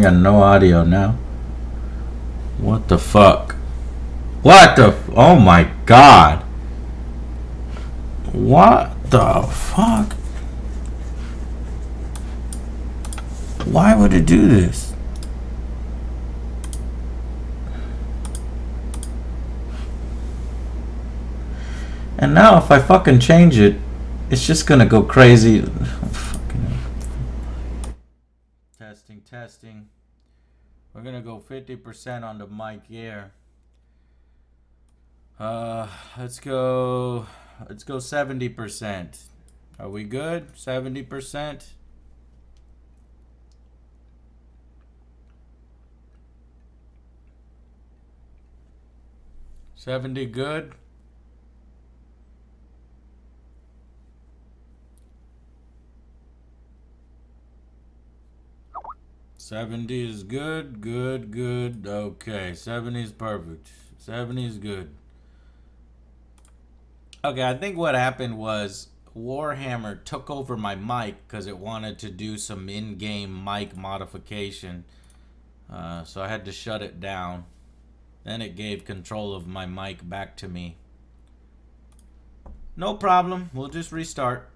I got no audio now. What the fuck? What the? Oh my god. What the fuck? Why would it do this? And now if I fucking change it, it's just gonna go crazy. Testing. We're gonna go 50% on the mic here. Let's go 70%. Are we good? 70%? Good? 70 is good. Okay, 70 is perfect. 70 is good. Okay, I think what happened was Warhammer took over my mic because it wanted to do some in-game mic modification. So I had to shut it down. Then it gave control of my mic back to me. No problem. We'll just restart.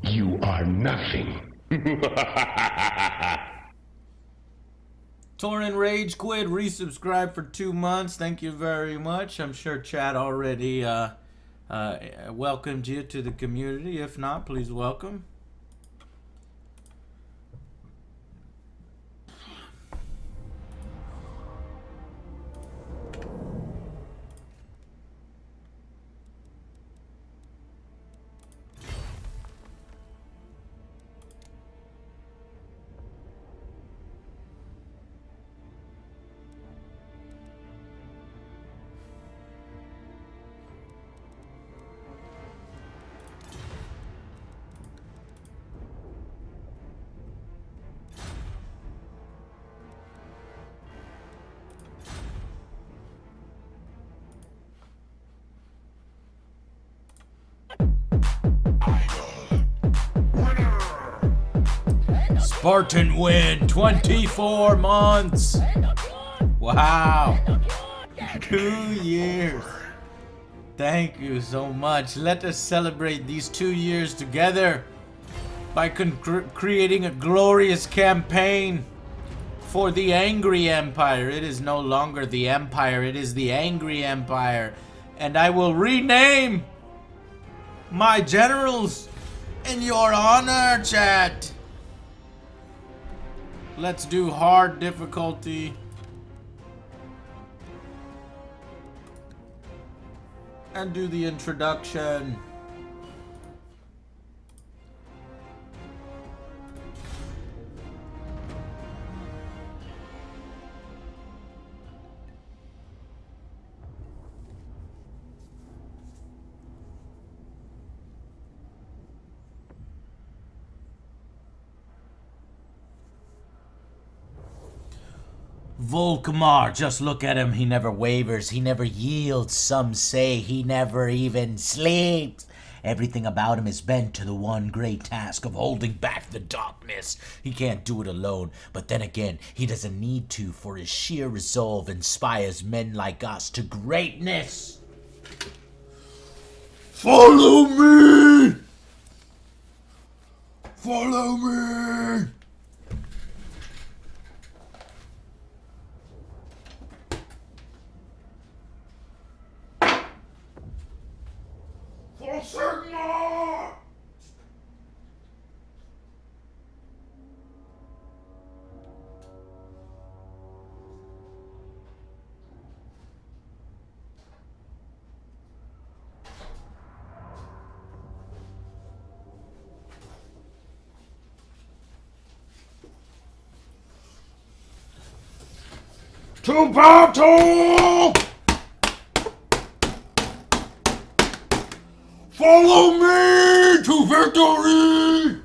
You are nothing. Torrent Rage Quit resubscribed for 2 months. Thank you very much. I'm sure Chad already welcomed you to the community. If not, please welcome. Spartan win 24 months. Wow. 2 years. Thank you so much. Let us celebrate these 2 years together by creating a glorious campaign for the Angry Empire. It is no longer the Empire, it is the Angry Empire. And I will rename my generals in your honor, chat. Let's do hard difficulty. And do the introduction. Volkmar, just look at him. He never wavers. He never yields. Some say he never even sleeps. Everything about him is bent to the one great task of holding back the darkness. He can't do it alone, but then again, he doesn't need to, for his sheer resolve inspires men like us to greatness. Follow me! Follow me! Sigma! To battle! Follow me to victory!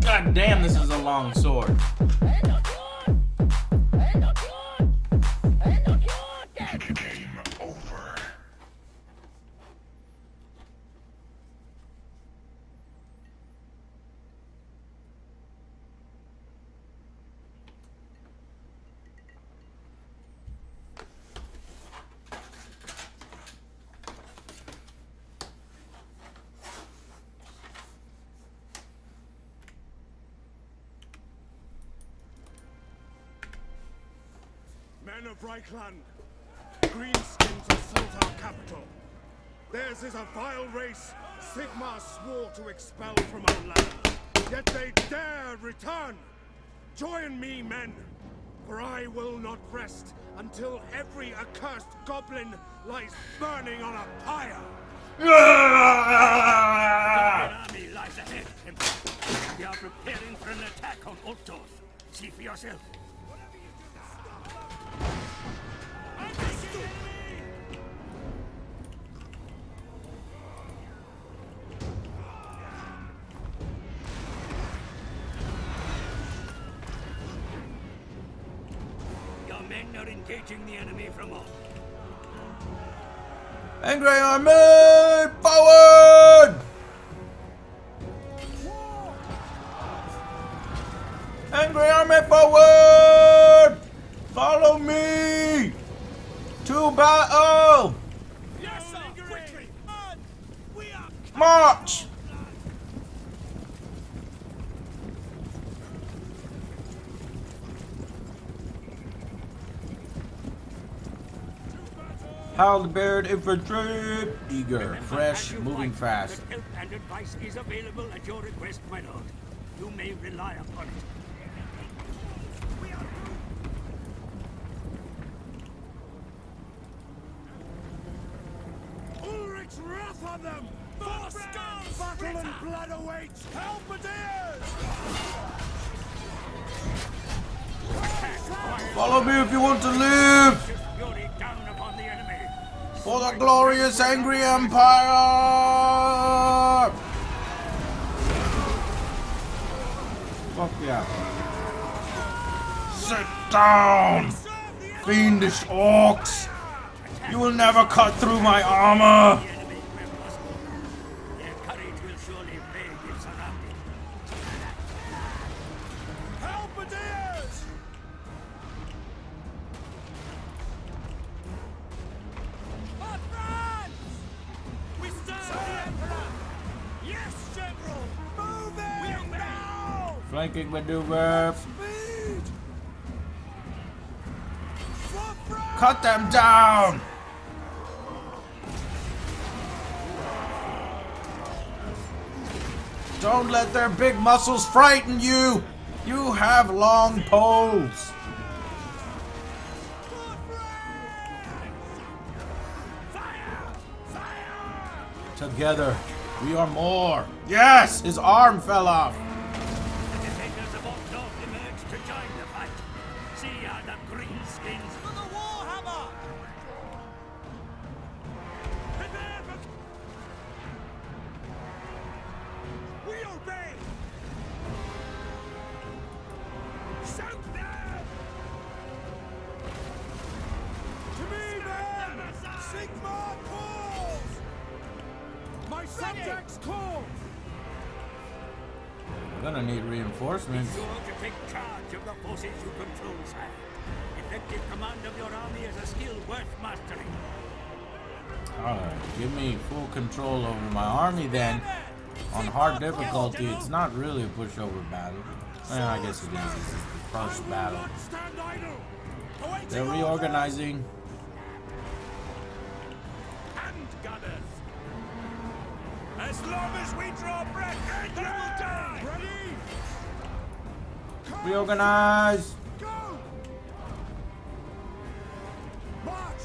God damn, this is a long sword. Game over. Men of Reichland, greenskins assault our capital. Theirs is a vile race Sigmar swore to expel from our land. Yet they dare return. Join me, men, for I will not rest until every accursed goblin lies burning on a pyre. An army lies ahead, Emperor. We are preparing for an attack on Ultorf. See for yourself. Your men are engaging the enemy from all. Angry army, forward! Angry army, forward! Follow me to battle! Yes, sir! Quickly! We are March! Halberd infantry, eager, fresh, moving fast. Help and advice is available at your request, my lord. You may rely upon it. Ulrich's wrath on them! For scars! Battle and blood awaits! Halberdiers! Follow me if you want to live! Fury down upon the enemy. For the glorious angry empire! Fuck yeah. Sit down! Fiendish orcs! You will never cut through my armor! The enemy will muster. Their courage will surely fade if surrounded. Halberdiers! Our friends! We serve the Emperor! Yes, General! Move it! Now! Flanking maneuver. Speed! For France! Cut them down! Don't let their big muscles frighten you! You have long poles! Together, we are more! Yes! His arm fell off! The defenders of Altdorf emerged to join the fight. See how the greenskins. For the Warhammer! Prepare for... We obey! Shoot them! To me, men! Sigmar calls! My subjects call! We're gonna need reinforcements. Sure to take charge of the forces you control, sire. Effective command of your army is a skill worth mastering. Alright, give me full control over my army then. On hard difficulty, it's not really a pushover battle. Well, I guess it is. This is the first battle. Stand idle! Awaiting They're orders! reorganizing. Hand gunners! As long as we draw breath, they will die! Reorganize. Go! March!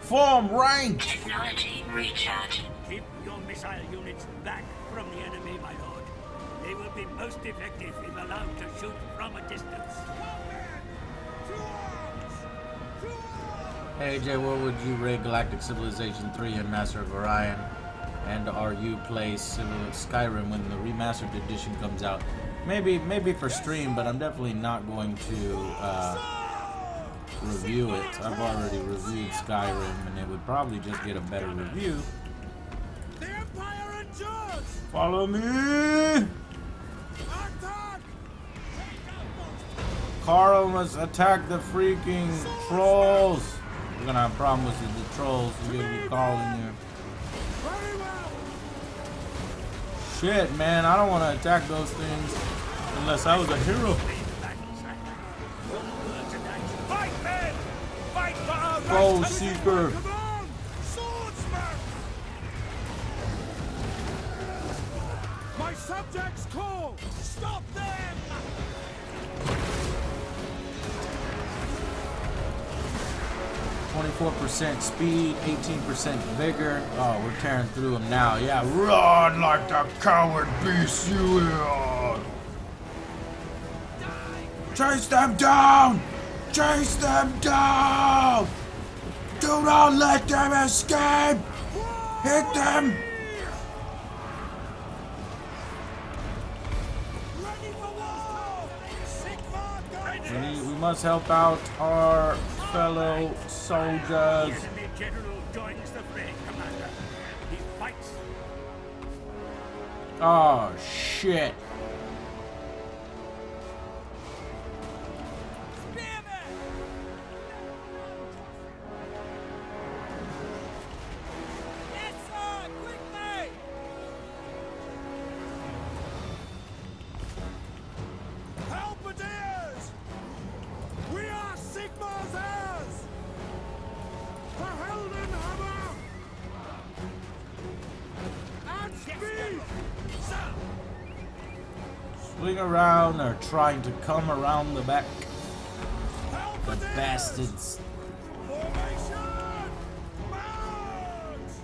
Form rank. Technology recharge. Keep your missile units back from the enemy, my lord. They will be most effective if allowed to shoot from a distance. To arms! To arms! Hey AJ, what would you rate Galactic Civilization 3 and Master of Orion? And are you play Skyrim when the remastered edition comes out? Maybe for stream, but I'm definitely not going to review it. I've already reviewed Skyrim, and it would probably just get a better review. The Empire endures! Follow me! Attack! Carl must attack the freaking trolls. We're gonna have problems with the trolls. We're gonna be calling you. Very well! Shit, man, I don't want to attack those things unless I was a hero. Fight, men! Fight for our Gold rights! Seeker. Come on! Swordsman! My subjects call! Stop them! 24% speed, 18% vigor. Oh, we're tearing through them now. Yeah, run like the coward beast you are. Chase them down! Chase them down! Do not let them escape! Hit them! Ready for war! Sigma guardians! We must help out our fellow The soldiers. enemy general joins the fray, Commander. He fights. Oh, shit. Halberdiers! We are Sigma's heirs! The Heldenhammer! At speed! Swing around, they're trying to come around the back. The Halberdiers! bastards. Formation! March!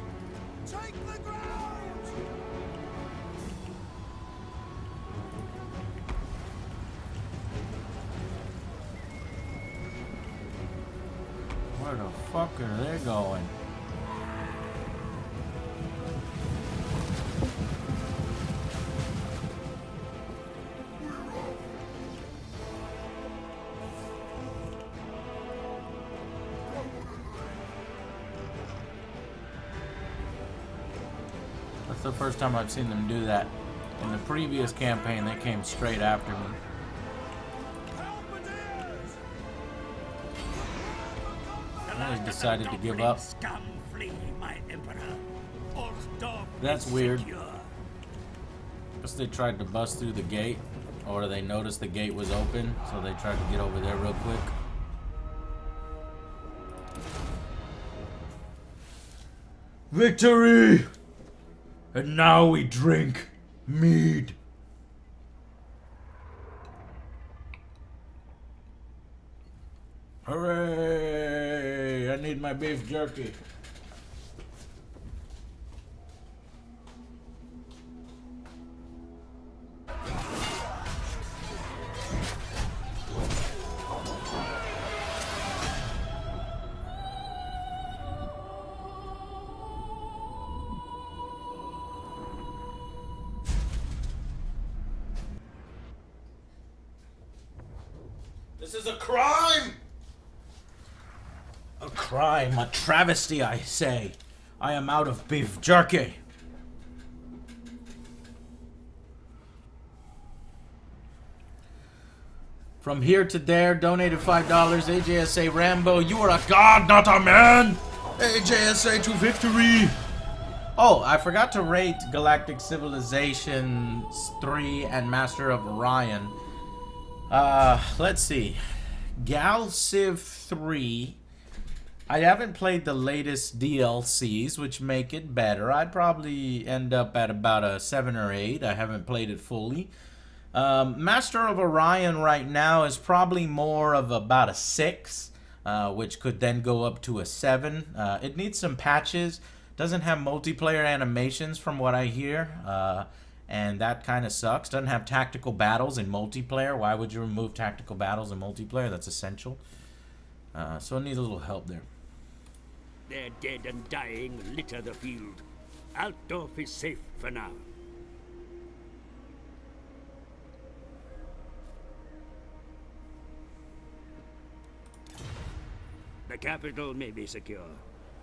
Take the ground! Where the fuck are they going? That's the first time I've seen them do that. In the previous campaign, they came straight after me. Halberdiers! I just decided to give up. Scum flee, my emperor. Altdorf That's is weird. secure. Guess they tried to bust through the gate, or they noticed the gate was open, so they tried to get over there real quick. Victory! And now we drink mead. Hooray! I need my beef jerky. This is a crime! A crime, a travesty, I say. I am out of beef jerky. From here to there, donated $5. AJSA Rambo, you are a god, not a man! AJSA to victory! Oh, I forgot to rate Galactic Civilizations 3 and Master of Orion. Let's see. Gal Civ 3. I haven't played the latest DLCs, which make it better. I'd probably end up at about a 7 or 8. I haven't played it fully. Master of Orion right now is probably more of about a 6, which could then go up to a 7. It needs some patches. Doesn't have multiplayer animations from what I hear, and that kind of sucks. Doesn't have tactical battles in multiplayer. Why would you remove tactical battles in multiplayer? That's essential. So it needs a little help there. Their dead and dying litter the field. Altdorf is safe for now. The capital may be secure,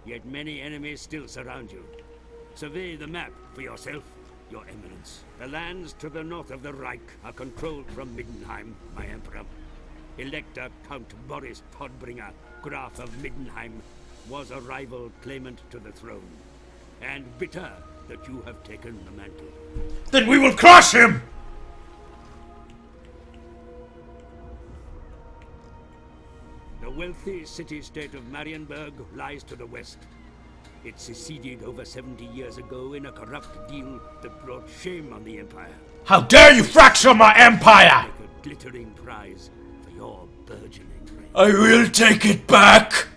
yet many enemies still surround you. Survey the map for yourself, Your Eminence. The lands to the north of the Reich are controlled from Middenheim, my Emperor. Elector Count Boris Todbringer, Graf of Middenheim, was a rival claimant to the throne, and bitter that you have taken the mantle. Then we will crush him! The wealthy city-state of Marienburg lies to the west. It seceded over 70 years ago in a corrupt deal that brought shame on the Empire. How dare you fracture my empire! Like a glittering prize for your burgeoning reign. I will take it back!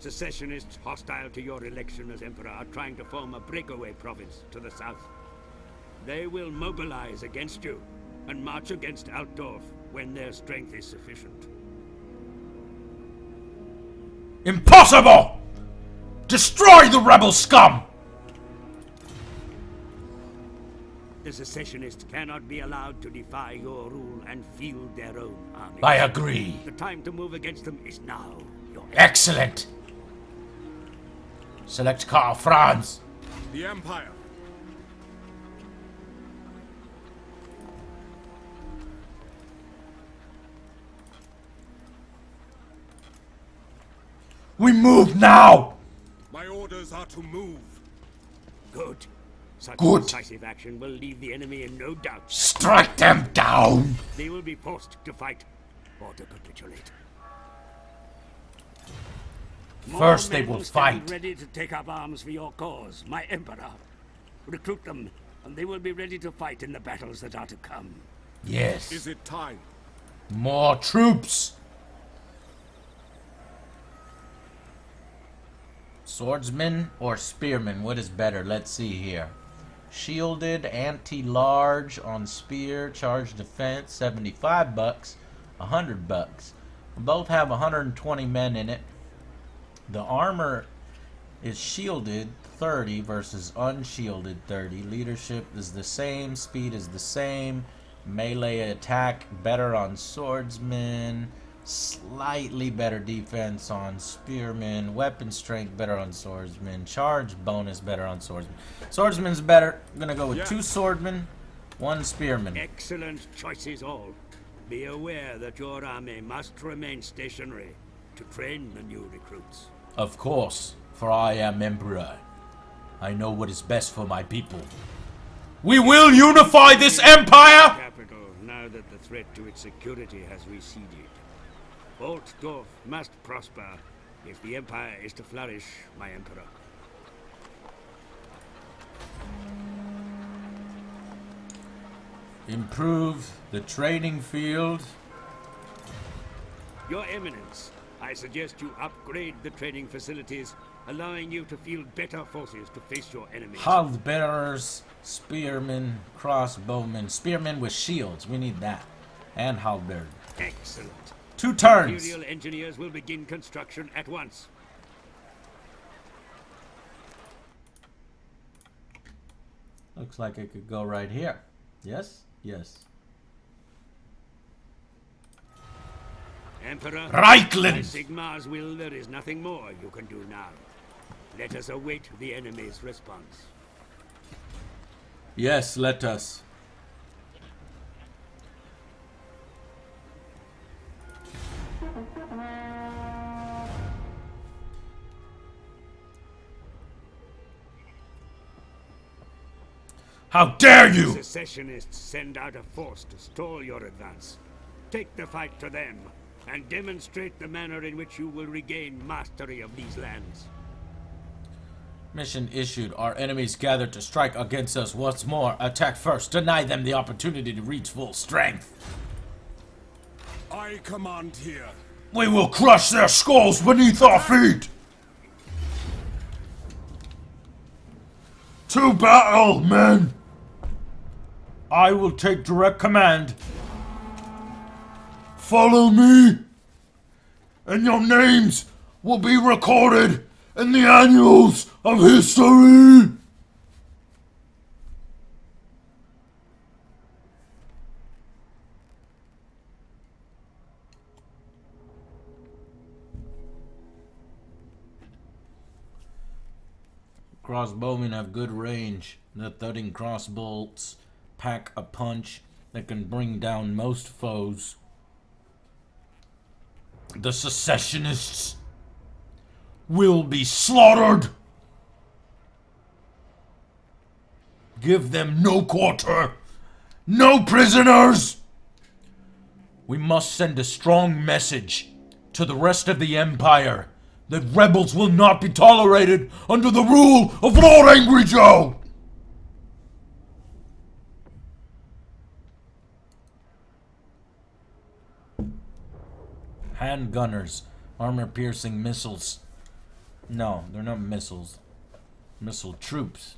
Secessionists hostile to your election as Emperor are trying to form a breakaway province to the south. They will mobilize against you and march against Altdorf when their strength is sufficient. Impossible! Destroy the rebel scum! The secessionists cannot be allowed to defy your rule and field their own army. I agree. The time to move against them is now, Your Emperor. Excellent! Select Karl Franz. The Empire. We move now! My orders are to move. Good. Such Good. decisive action will leave the enemy in no doubt. Strike them down! They will be forced to fight or to capitulate. First More they men will stand fight. ready to take up arms for your cause, my Emperor. Recruit them, and they will be ready to fight in the battles that are to come. Yes. Is it time? More troops! Swordsman or spearman? What is better? Let's see here. Shielded, anti-large on spear, charge defense, 75 bucks, 100 bucks. Both have 120 men in it. The armor is shielded 30 versus unshielded 30. Leadership is the same, speed is the same. Melee attack better on swordsman. Slightly better defense on spearmen. Weapon strength better on swordsman. Charge bonus better on swordsman. Swordsman's better. I'm gonna go with 2 swordmen, 1 spearman. Excellent choices all. Be aware that your army must remain stationary to train the new recruits. Of course, for I am Emperor. I know what is best for my people. We will unify this empire! Capital, now that the threat to its security has receded. Altdorf must prosper if the Empire is to flourish, my Emperor. Improve the training field. Your Eminence, I suggest you upgrade the training facilities, allowing you to field better forces to face your enemies. Halberdiers, spearmen, crossbowmen. Spearmen with shields. We need that. And halberd. Excellent. 2 turns. Imperial engineers will begin construction at once. Looks like it could go right here. Yes? Yes. Emperor, Reichland! by Sigmar's will, there is nothing more you can do now. Let us await the enemy's response. Yes, let us. How dare you! Secessionists send out a force to stall your advance. Take the fight to them, and demonstrate the manner in which you will regain mastery of these lands. Mission issued. Our enemies gathered to strike against us once more. Attack first. Deny them the opportunity to reach full strength. I command here. We will crush their skulls beneath our feet! To battle, men! I will take direct command. Follow me! And your names will be recorded in the annals of history! Crossbowmen have good range. The thudding crossbolts pack a punch that can bring down most foes. The secessionists will be slaughtered. Give them no quarter, no prisoners. We must send a strong message to the rest of the Empire that rebels will not be tolerated under the rule of Lord Angry Joe! Handgunners, armor-piercing missiles. No, they're not missiles. Missile troops.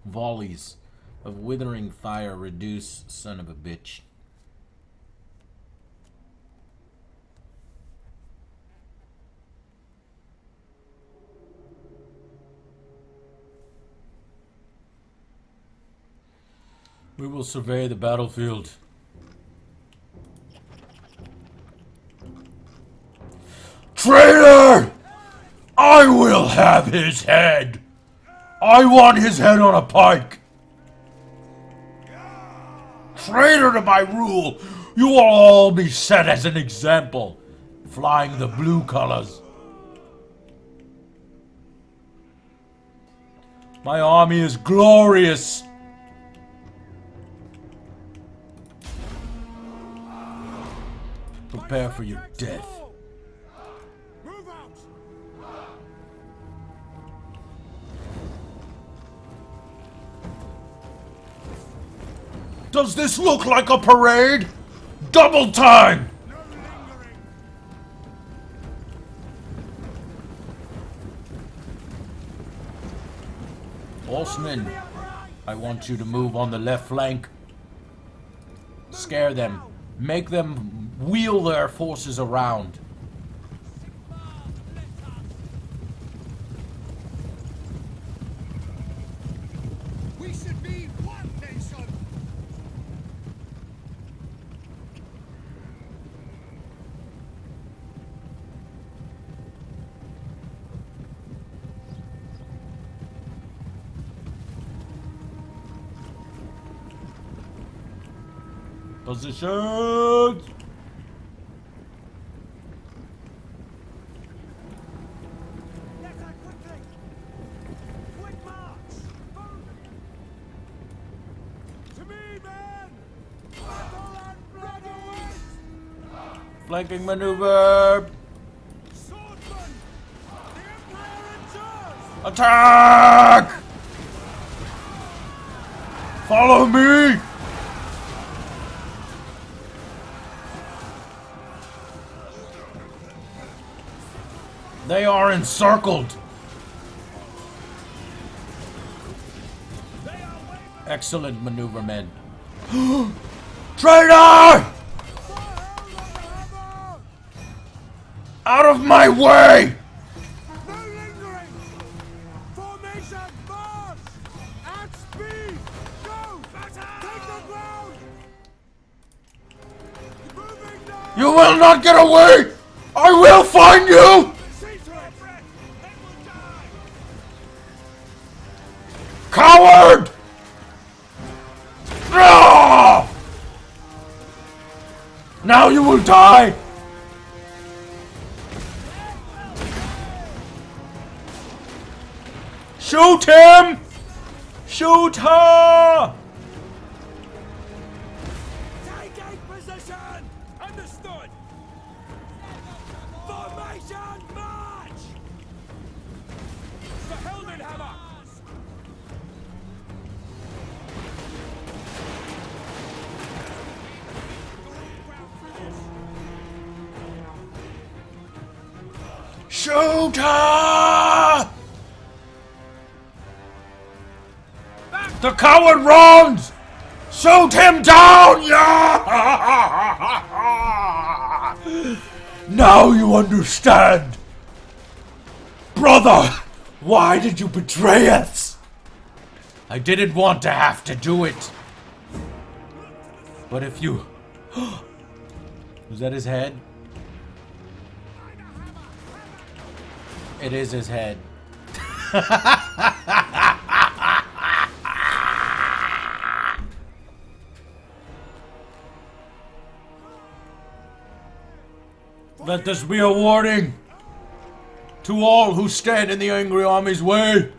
Volleys of withering fire reduce, son of a bitch. We will survey the battlefield. Traitor! I will have his head! I want his head on a pike! Traitor to my rule! You will all be set as an example, flying the blue colors. My army is glorious! Prepare for your death. Move out! Does this look like a parade? Double time! No lingering! Horsemen, I want you to move on the left flank. Scare them. Make them wheel their forces around. We should be one nation! Positions! To me, men! Battle and ready! Flanking maneuver! Swordsman! The Empire endures! Attack! Follow me! They are encircled! Excellent maneuver, men. Traitor! Out of my way! No lingering! Formation, march! At speed! Go! Take the ground! Moving now! You will not get away! I will find you! See to it! They will die! Coward! Ah! Now you will die! Shoot him! Shoot her! Take a position! Understood! Formation, march! For Helmut! Shoot her! The coward runs! Shoot him down! Yeah! Now you understand! Brother, why did you betray us? I didn't want to have to do it. But if you... Was that his head? It is his head. Let this be a warning to all who stand in the angry army's way.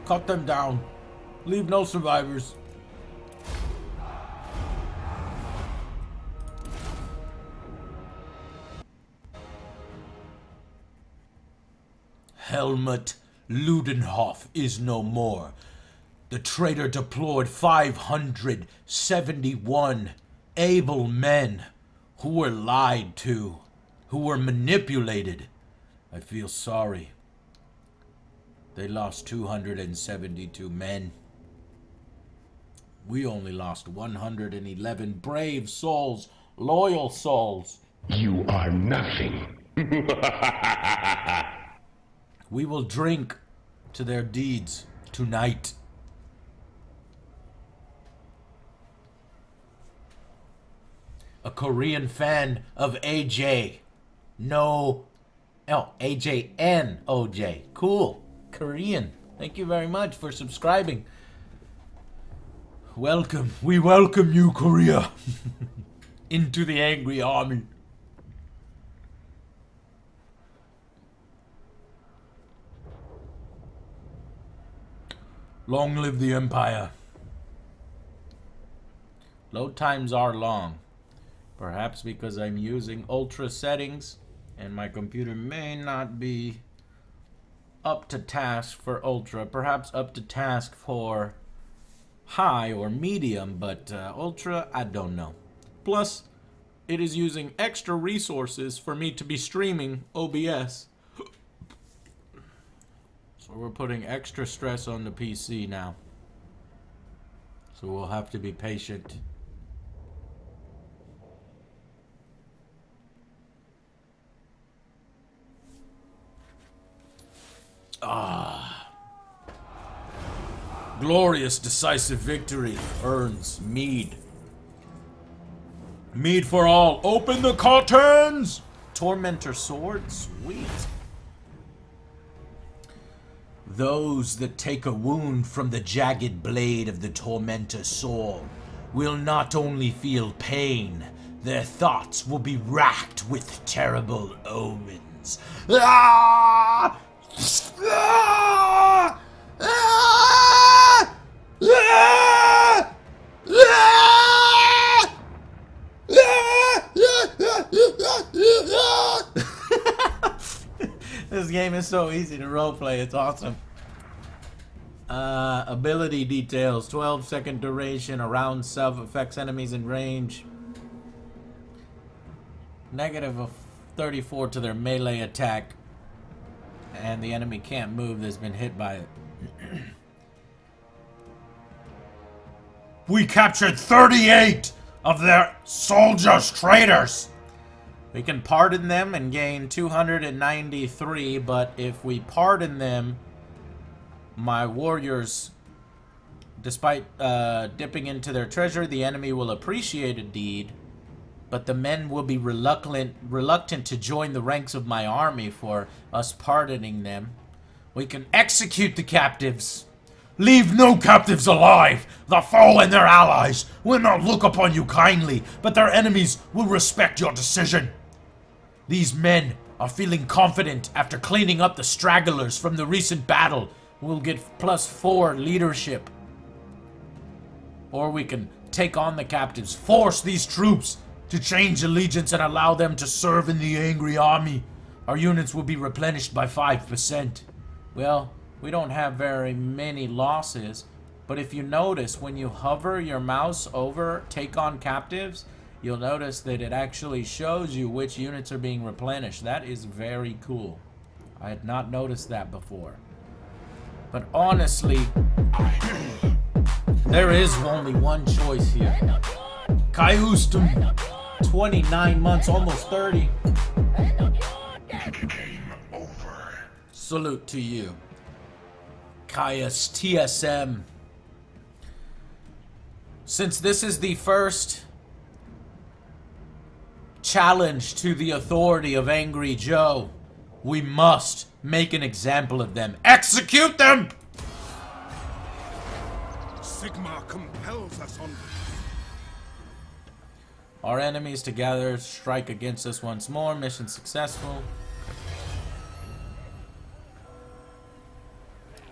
Cut them down. Leave no survivors. Helmut Ludenhoff is no more. The traitor deployed 571 able men who were lied to, who were manipulated. I feel sorry. They lost 272 men. We only lost 111 brave souls, loyal souls. You are nothing. We will drink to their deeds tonight. A Korean fan of AJ. No. Oh, AJ and OJ. Cool. Korean. Thank you very much for subscribing. Welcome. We welcome you, Korea. Into the angry army. Long live the Empire. Load times are long. Perhaps because I'm using ultra settings and my computer may not be up to task for ultra. Perhaps up to task for high or medium, but ultra, I don't know. Plus, it is using extra resources for me to be streaming OBS. So we're putting extra stress on the PC now. So we'll have to be patient. Glorious decisive victory earns mead. Mead for all. Open the curtains! Tormentor sword? Sweet. Those that take a wound from the jagged blade of the Tormentor sword will not only feel pain, their thoughts will be racked with terrible omens. Ah! Ah! Ah! Ah! This game is so easy to roleplay, it's awesome. Ability details, 12-second duration, around self affects enemies in range. Negative of 34 to their melee attack. And the enemy can't move that's been hit by it. We captured 38 of their soldiers, traitors! We can pardon them and gain 293, but if we pardon them, my warriors, despite dipping into their treasure, the enemy will appreciate a deed, but the men will be reluctant to join the ranks of my army for us pardoning them. We can execute the captives. Leave no captives alive. The foe and their allies will not look upon you kindly, but their enemies will respect your decision. These men are feeling confident after cleaning up the stragglers from the recent battle. We'll get +4 leadership. Or we can take on the captives, force these troops to change allegiance and allow them to serve in the angry army. Our units will be replenished by 5%. Well, we don't have very many losses, but if you notice, when you hover your mouse over take on captives, you'll notice that it actually shows you which units are being replenished. That is very cool. I had not noticed that before. But honestly, there is only one choice here. Kai Ustum, 29 months, almost 30. Game over. Salute to you. Caius TSM. Since this is the first challenge to the authority of Angry Joe, we must make an example of them. Execute them! Sigmar compels us on. Our enemies together strike against us once more. Mission successful.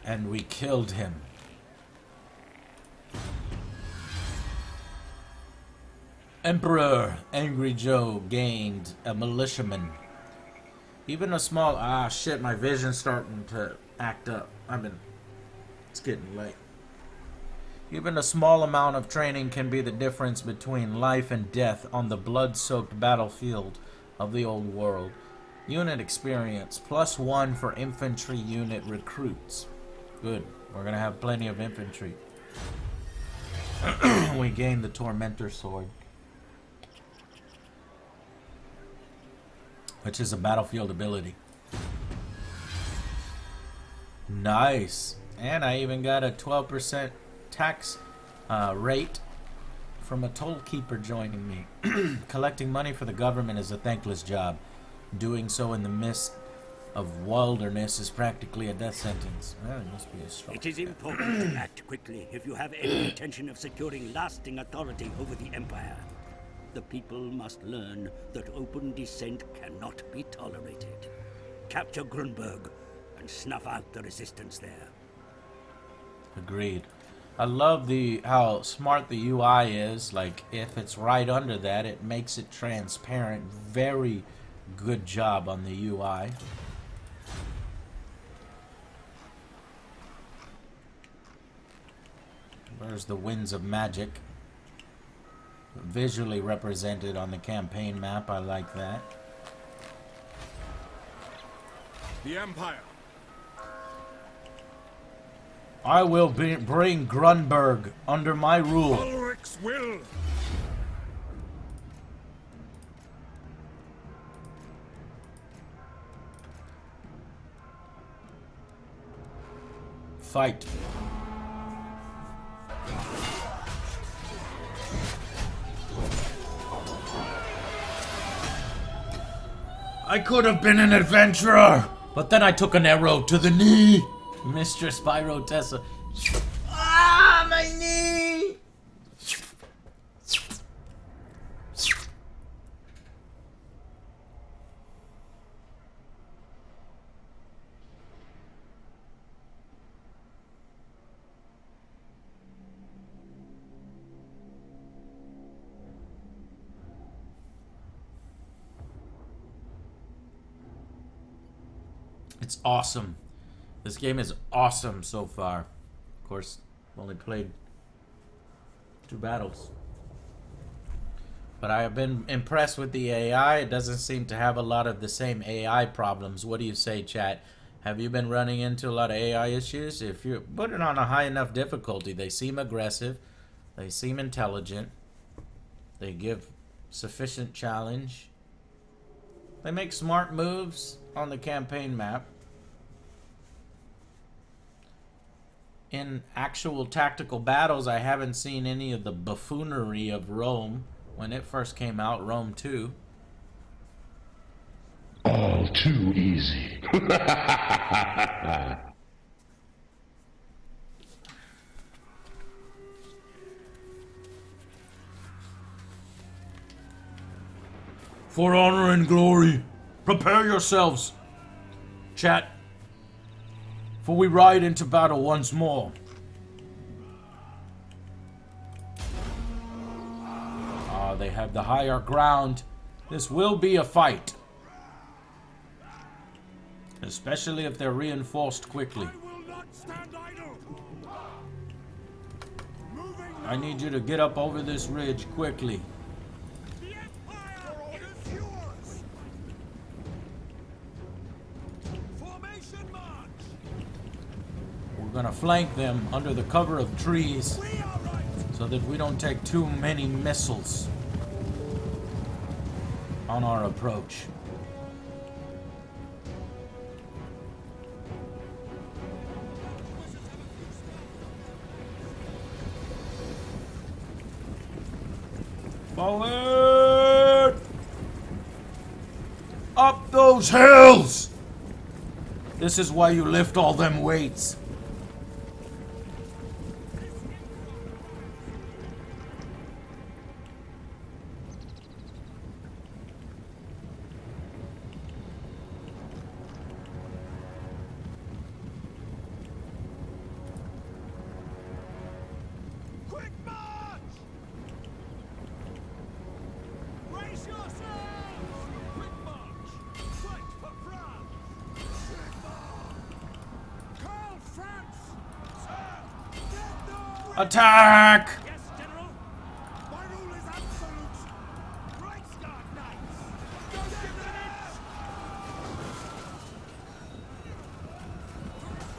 And we killed him. Emperor Angry Joe gained a militiaman. Even a small... Ah, shit, my vision's starting to act up. It's getting late. Even a small amount of training can be the difference between life and death on the blood-soaked battlefield of the old world. Unit experience, +1 for infantry unit recruits. Good. We're gonna have plenty of infantry. We gained the Tormentor Sword, which is a battlefield ability. Nice. And I even got a 12% tax rate from a toll keeper joining me. Collecting money for the government is a thankless job. Doing so in the midst of wilderness is practically a death sentence. Well, it must be a strong. It is important to act quickly if you have any intention of securing lasting authority over the Empire. The people must learn that open dissent cannot be tolerated. Capture Grunberg and snuff out the resistance there. Agreed. I love how smart the UI is. Like, if it's right under that, it makes it transparent. Very good job on the UI. There's the Winds of Magic. Visually represented on the campaign map. I like that. The Empire. I will bring Grunberg under my rule. Ulrich's will. Fight. I could have been an adventurer, but then I took an arrow to the knee. Mistress Pyrotessa. Ah, my knee! It's awesome. This game is awesome so far. Of course, I've only played 2 battles. But I have been impressed with the AI. It doesn't seem to have a lot of the same AI problems. What do you say, chat? Have you been running into a lot of AI issues? If you put it on a high enough difficulty, they seem aggressive. They seem intelligent. They give sufficient challenge. They make smart moves on the campaign map. In actual tactical battles, I haven't seen any of the buffoonery of Rome when it first came out, Rome 2. All too easy. For honor and glory, prepare yourselves, chat, for we ride into battle once more. They have the higher ground. This will be a fight. Especially if they're reinforced quickly. I will not stand idle. I need you to get up over this ridge quickly. Formation march! We're gonna flank them under the cover of trees We are right! so that we don't take too many missiles on our approach. Forward! Up those hills! This is why you lift all them weights. Quick march! Brace yourselves! Quick march! Fight for France! Karl France! Sir! Get them! Attack! Yes, General! My rule is absolute! Reichsguard Knights! Don't give them an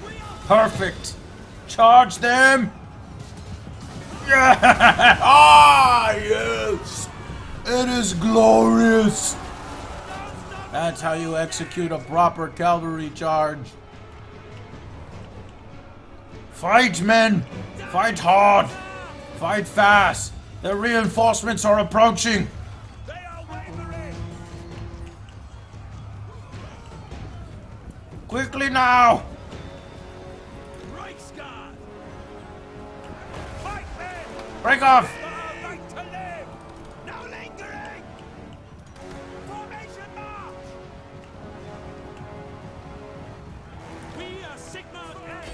inch! We are Perfect. Charge them. Yeah! Ah, yes! It is glorious! That's how you execute a proper cavalry charge. Fight, men! Fight hard! Fight fast! The reinforcements are approaching! They are wavering! Quickly now! Reichsguard! Fight men! Break off! For our right to live! No lingering! Formation march! We are Sigmar X!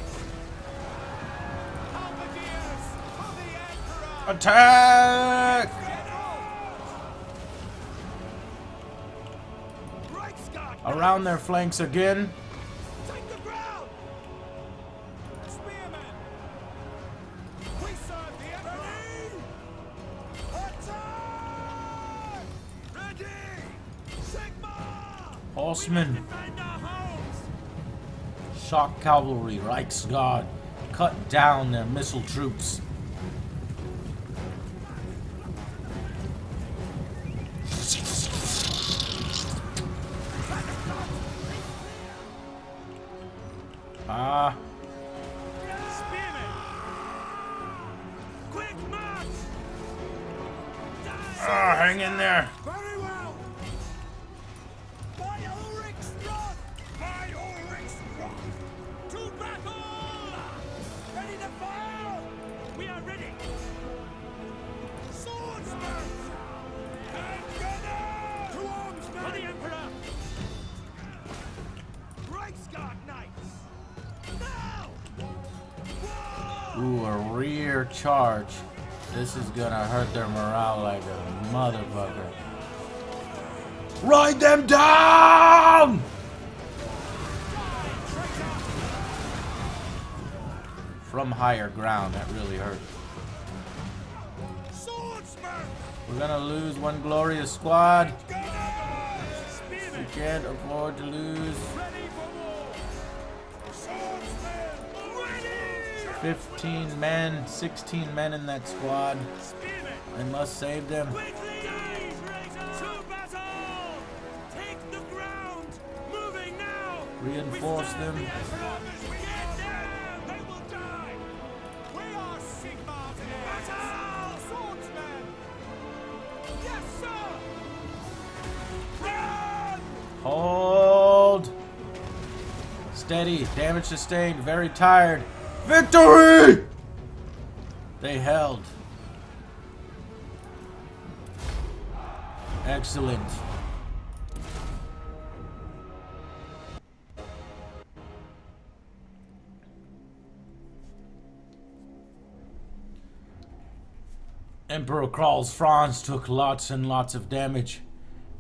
Halberdiers for the Emperor! Attack! Reichsguard! Around their flanks again. Take the ground! Spearmen! We serve the Emperor! Attack! Ready! Sigma! Horsemen. Defend our homes! Shock cavalry, Reichsguard. Cut down their missile troops. Ah, Spearmen! Quick march! hang in there. Very well! By Ulrich's rod! By Ulrich's rod! To battle! Ready to fire! We are ready! Swordsmen! And gunners! To arms, men! For the Emperor! Reichsguard Knights! Now! Whoa! Ooh, a rear charge. This is gonna hurt their morale like a motherfucker. Ride them down! From higher ground, that really hurt. Swordsmen! We're gonna lose one glorious squad. Gunners! We Spearmen! can't afford to lose. Ready for war! Swordsmen! Ready! 15 men, 16 men in that squad. Spearmen! I must save them. Quickly! To battle! Take the ground! Moving now! Reinforce We serve them. the Emperor! Get them! They will die! We are Sigmar today! Battle! Swordsmen! Yes, sir! Run! Hold. Steady. Damage sustained. Very tired. Victory! They held. Excellent. Emperor Karl Franz took lots and lots of damage.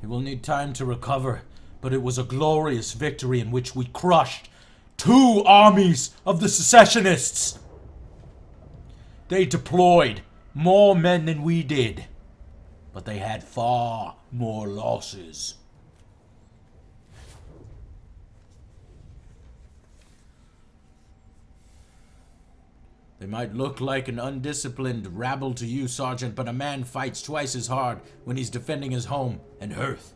He will need time to recover, but it was a glorious victory in which we crushed 2 armies of the secessionists. They deployed more men than we did, but they had far more losses. They might look like an undisciplined rabble to you, Sergeant, but a man fights twice as hard when he's defending his home and hearth.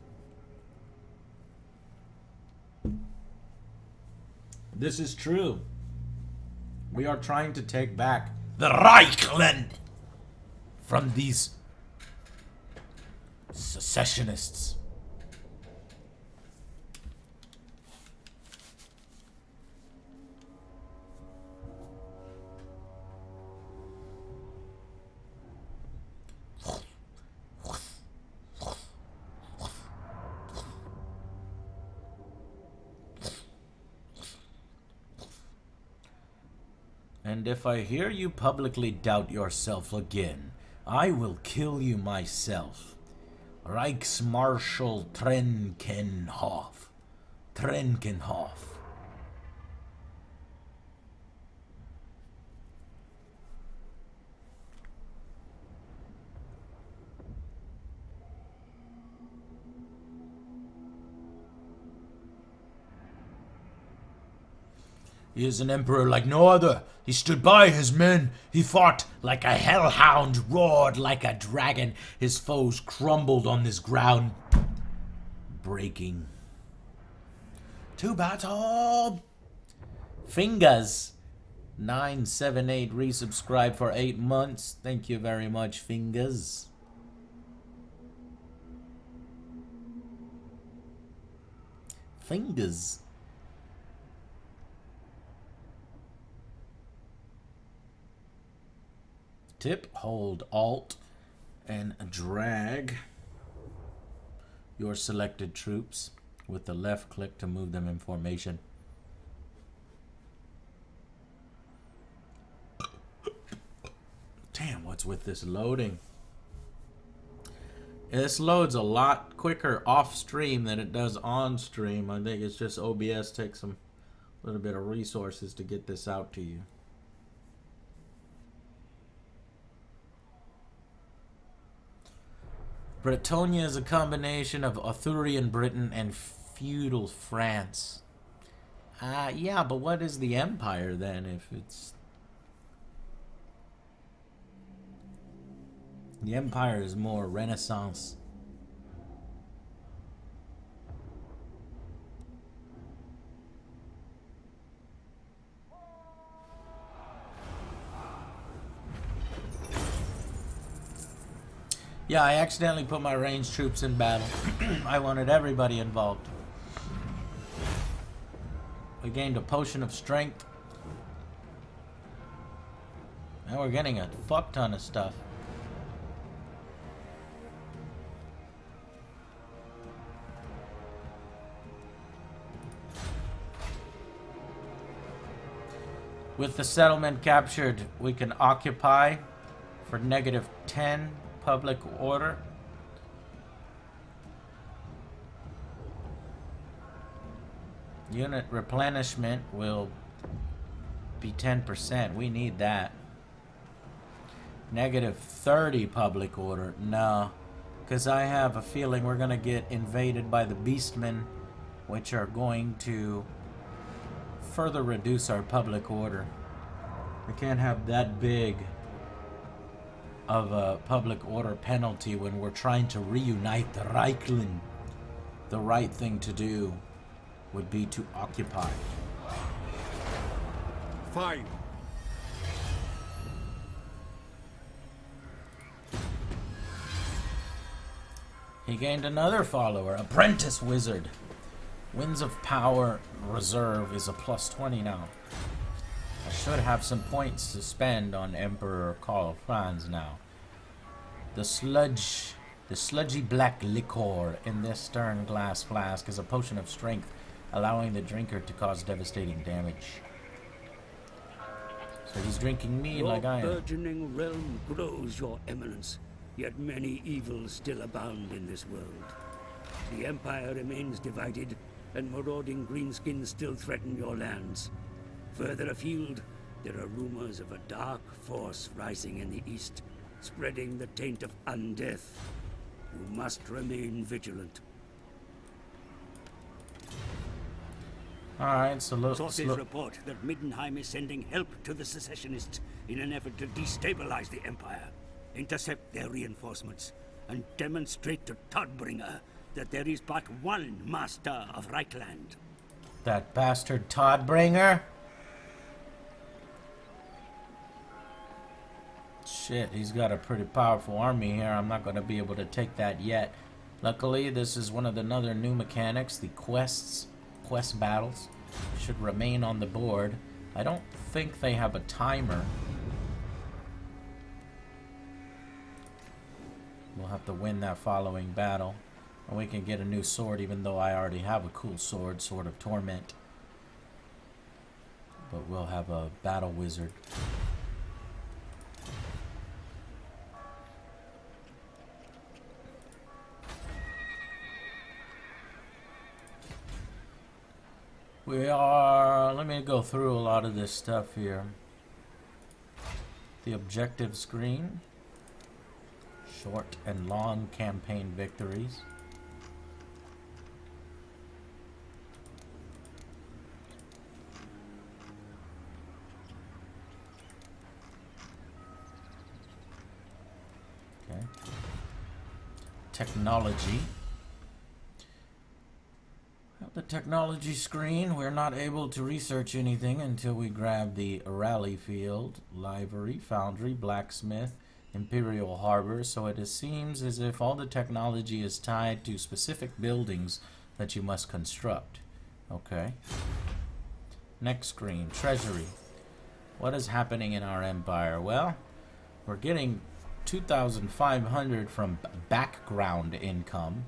This is true. We are trying to take back the Reichland from these secessionists. And if I hear you publicly doubt yourself again, I will kill you myself. Reichsmarschall Trenkenhoff. Trenkenhoff. He is an emperor like no other. He stood by his men. He fought like a hellhound, roared like a dragon. His foes crumbled on this ground, breaking. To battle! Fingers. 978 resubscribe for 8 months. Thank you very much, Fingers. Fingers. Tip, hold Alt and drag your selected troops with the left click to move them in formation. Damn, what's with this loading? This loads a lot quicker off stream than it does on stream. I think it's just OBS takes some little bit of resources to get this out to you. Bretonia is a combination of Arthurian Britain and feudal France. Yeah, but what is the empire then if it's... The empire is more Renaissance. Yeah, I accidentally put my ranged troops in battle. I wanted everybody involved. We gained a potion of strength. Now we're getting a fuck ton of stuff. With the settlement captured, we can occupy for -10 public order. Unit replenishment will be 10%. We need that. -30 public order. No, because I have a feeling we're going to get invaded by the Beastmen, which are going to further reduce our public order. We can't have that big of a public order penalty when we're trying to reunite the Reichland. The right thing to do would be to occupy. Fine. He gained another follower, Apprentice Wizard. Winds of Power Reserve is a +20 now. I should have some points to spend on Emperor Karl Franz now. The sludgy black liquor in this stern glass flask is a potion of strength, allowing the drinker to cause devastating damage. So he's drinking me like I am. Your burgeoning realm grows, Your Eminence, yet many evils still abound in this world. The Empire remains divided, and marauding greenskins still threaten your lands. Further afield, there are rumors of a dark force rising in the east, spreading the taint of undeath. You must remain vigilant. Alright, so look. Sources report that Middenheim is sending help to the secessionists in an effort to destabilize the Empire, intercept their reinforcements, and demonstrate to Todbringer that there is but one master of Reichland. That bastard Todbringer? Shit, he's got a pretty powerful army here. I'm not going to be able to take that yet. Luckily, this is one of the other new mechanics, the quest battles. Should remain on the board. I don't think they have a timer. We'll have to win that following battle. And we can get a new sword, even though I already have a cool sword, Sword of Torment. But we'll have a battle wizard. Let me go through a lot of this stuff here. The objective screen. Short and long campaign victories. Okay. Technology. At the technology screen, we're not able to research anything until we grab the rally field, livery, foundry, blacksmith, Imperial Harbor, so it seems as if all the technology is tied to specific buildings that you must construct. Okay. Next screen, treasury. What is happening in our empire? Well, we're getting 2,500 from background income.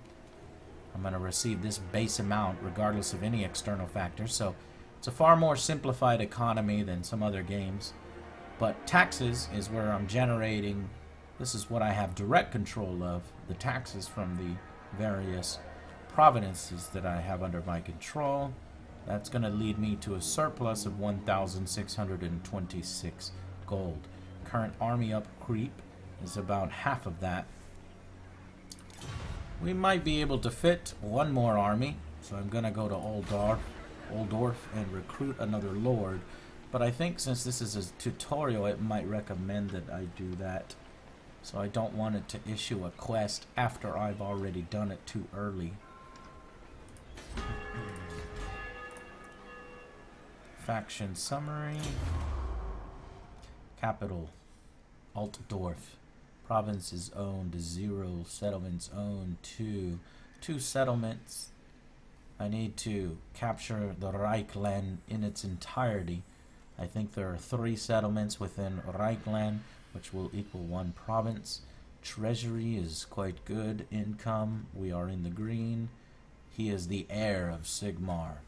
I'm going to receive this base amount regardless of any external factors, so it's a far more simplified economy than some other games. But taxes is where I'm generating, this is what I have direct control of, the taxes from the various provinces that I have under my control. That's going to lead me to a surplus of 1,626 gold. Current army upkeep is about half of that. We might be able to fit one more army, so I'm going to go to Oldorf and recruit another lord. But I think since this is a tutorial, it might recommend that I do that. So I don't want it to issue a quest after I've already done it too early. Faction summary. Capital, Altdorf. Provinces owned 0, settlements owned 2. 2 settlements. I need to capture the Reichland in its entirety. I think there are 3 settlements within Reichland, which will equal 1 province. Treasury is quite good. Income, we are in the green. He is the heir of Sigmar.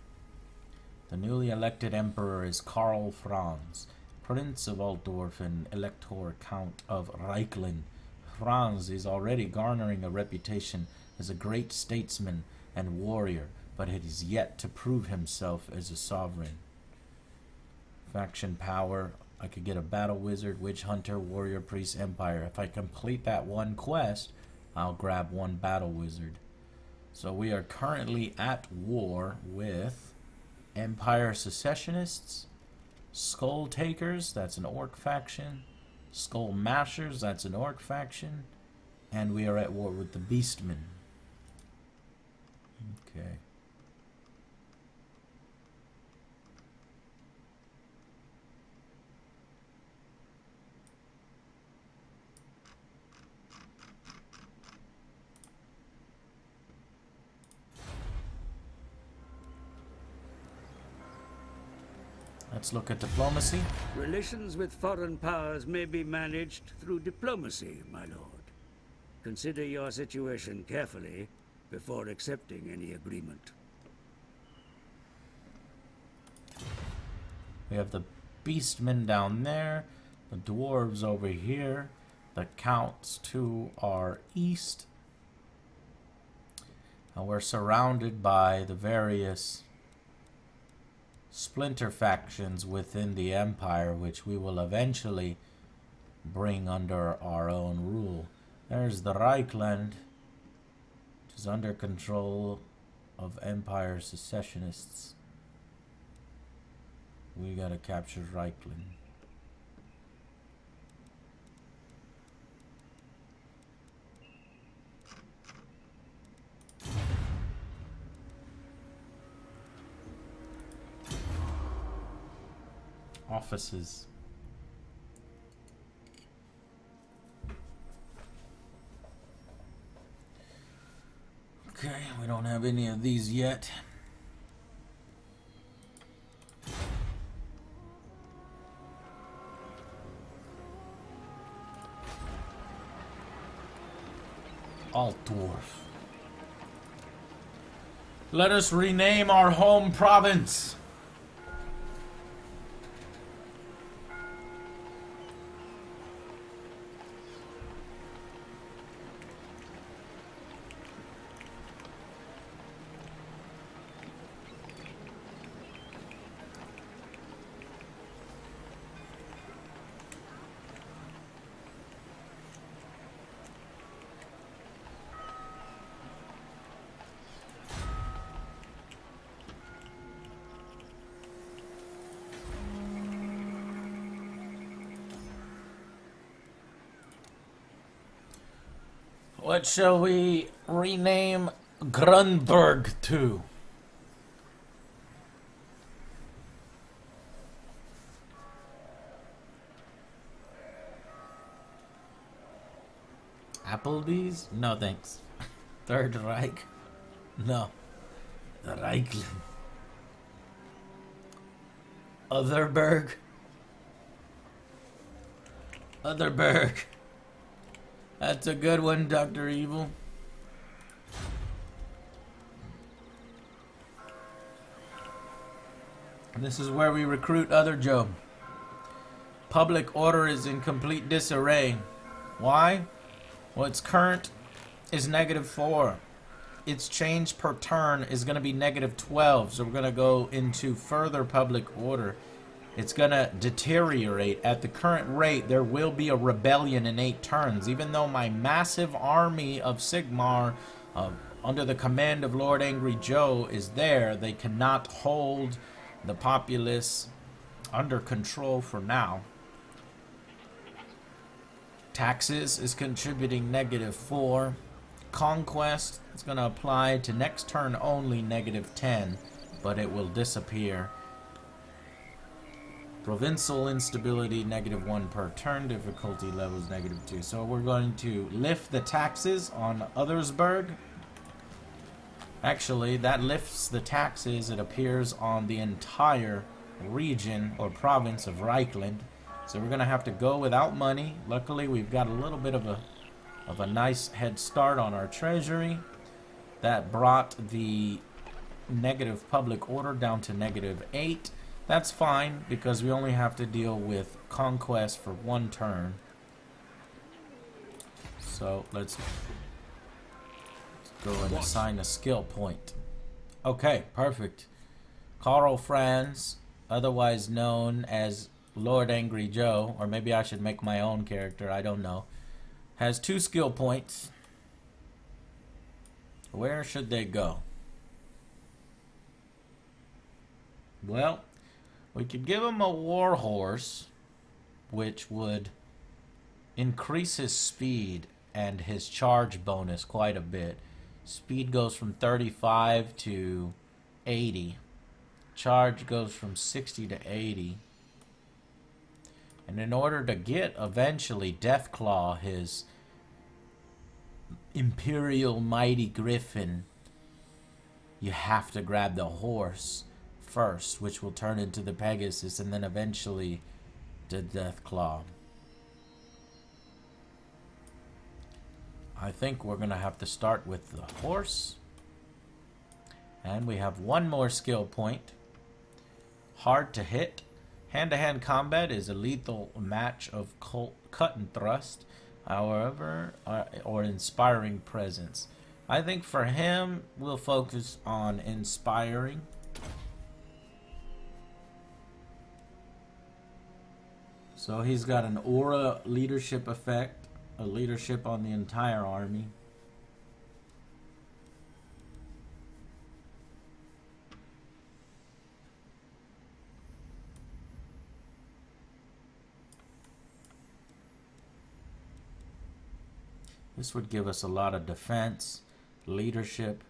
The newly elected emperor is Karl Franz, Prince of Altdorf and Elector Count of Reichland. Franz is already garnering a reputation as a great statesman and warrior, but it is yet to prove himself as a sovereign. Faction power, I could get a battle wizard, witch hunter, warrior, priest, empire. If I complete that one quest, I'll grab 1 battle wizard. So we are currently at war with Empire Secessionists, Skull Takers, that's an orc faction, Skull Mashers, that's an orc faction, and we are at war with the Beastmen. Okay. Let's look at diplomacy. Relations with foreign powers may be managed through diplomacy, my lord. Consider your situation carefully before accepting any agreement. We have the Beastmen down there, the Dwarves over here, the Counts to our east. And we're surrounded by the various splinter factions within the Empire, which we will eventually bring under our own rule. There's the Reichland, which is under control of Empire Secessionists. we gotta capture Reichland. Offices. Okay, we don't have any of these yet. Altdorf. Let us rename our home province. What shall we rename Grunberg to? Applebee's? No thanks. Third Reich? No. The Reichland. Otherberg? Otherberg. That's a good one, Dr. Evil. And this is where we recruit Other Job. Public order is in complete disarray. Why? Well, its current is -4. Its change per turn is going to be -12. So we're going to go into further public order. It's going to deteriorate. At the current rate, there will be a rebellion in 8 turns. Even though my massive army of Sigmar, under the command of Lord Angry Joe, is there, they cannot hold the populace under control for now. Taxes is contributing -4. Conquest is going to apply to next turn only -10, but it will disappear. Provincial instability, -1 per turn. Difficulty levels -2. So we're going to lift the taxes on Othersburg. Actually, that lifts the taxes, it appears, on the entire region or province of Reichland. So we're going to have to go without money. Luckily, we've got a little bit of a nice head start on our treasury. That brought the negative public order down to -8. That's fine, because we only have to deal with conquest for 1 turn. So let's go and assign a skill point. Okay, perfect. Karl Franz, otherwise known as Lord Angry Joe, or maybe I should make my own character, I don't know, has 2 skill points. Where should they go? Well, we could give him a war horse, which would increase his speed and his charge bonus quite a bit. Speed goes from 35 to 80. Charge goes from 60 to 80. And in order to get eventually Deathclaw, his Imperial Mighty Griffin, you have to grab the horse first, which will turn into the Pegasus, and then eventually the Deathclaw. I think we're going to have to start with the horse. And we have 1 more skill point. Hard to hit. Hand-to-hand combat is a lethal match of cut and thrust, however, or inspiring presence. I think for him, we'll focus on inspiring. So he's got an aura leadership effect, a leadership on the entire army. This would give us a lot of defense, leadership,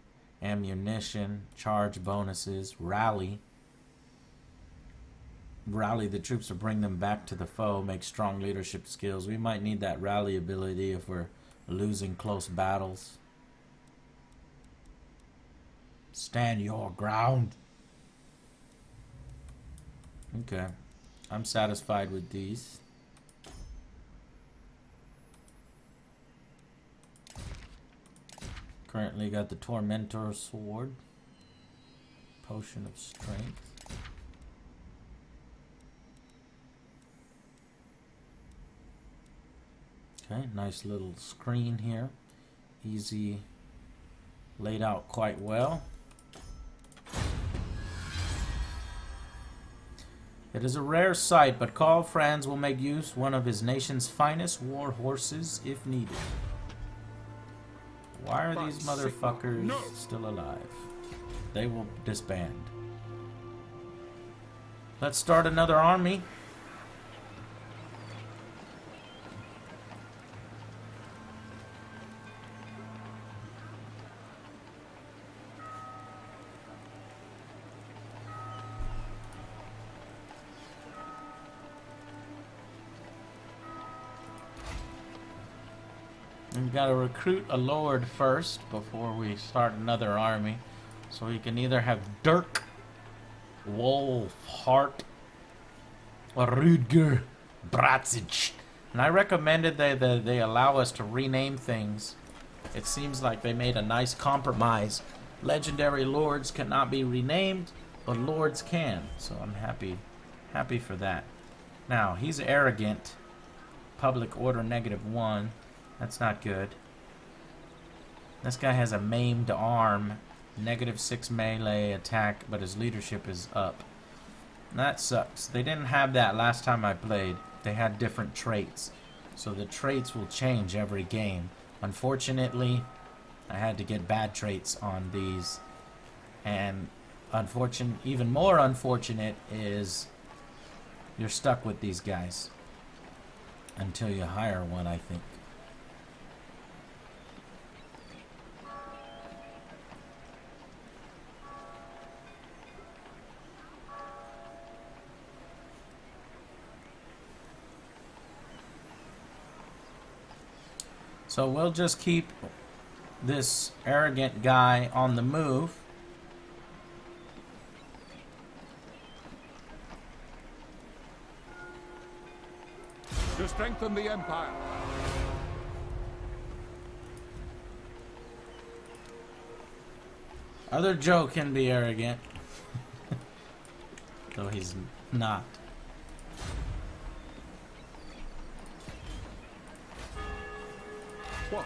ammunition, charge bonuses, rally. Rally the troops or bring them back to the foe, make strong leadership skills. We might need that rally ability if we're losing close battles. Stand your ground. Okay, I'm satisfied with these. Currently got the Tormentor Sword, Potion of Strength. Okay, nice little screen here. Easy, laid out quite well. It is a rare sight, but Karl Franz will make use one of his nation's finest war horses if needed. Why are these motherfuckers still alive? They will disband. Let's start another army. We've got to recruit a lord first before we start another army. So we can either have Dirk, Wolfhart, or Rudger Bratzich. And I recommended that they allow us to rename things. It seems like they made a nice compromise. Legendary lords cannot be renamed, but lords can. So I'm happy for that. Now, he's arrogant. Public order -1. That's not good. This guy has a maimed arm, -6 melee attack, but his leadership is up. That sucks. They didn't have that last time I played. They had different traits. So the traits will change every game. Unfortunately, I had to get bad traits on these. And even more unfortunate is you're stuck with these guys until you hire one, I think. So we'll just keep this arrogant guy on the move. To strengthen the Empire. Other Joe can be arrogant. Though he's not. What?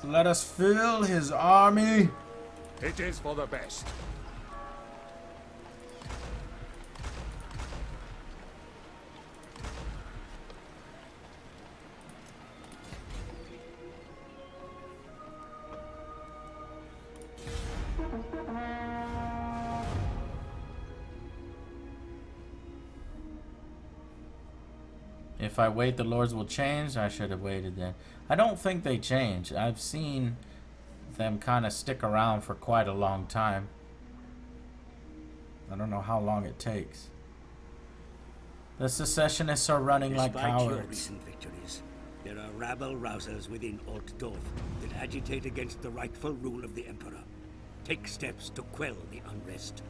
Let us fill his army. It is for the best. If I wait, the lords will change. I should have waited then. I don't think they change. I've seen them kind of stick around for quite a long time. I don't know how long it takes. The secessionists are running like Despite your cowards. recent victories, there are rabble-rousers within Altdorf that agitate against the rightful rule of the Emperor. Take steps to quell the unrest.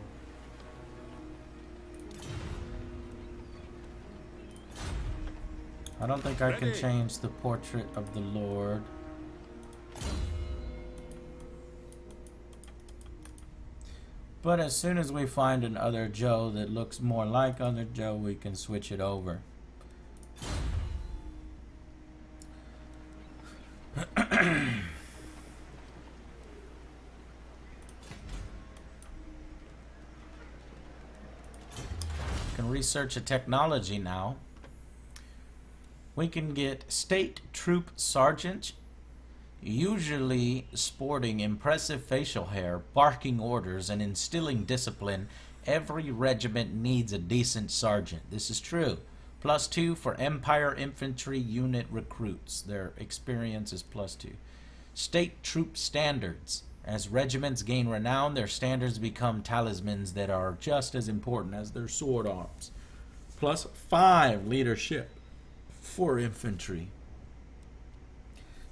I don't think I can change the portrait of the Lord. But as soon as we find an other Joe that looks more like other Joe, we can switch it over. Can research a technology now. We can get State Troop Sergeant, usually sporting impressive facial hair, barking orders, and instilling discipline. Every regiment needs a decent sergeant. This is true. +2 for Empire Infantry Unit recruits. Their experience is +2. State Troop Standards. As regiments gain renown, their standards become talismans that are just as important as their sword arms. +5 leadership for infantry.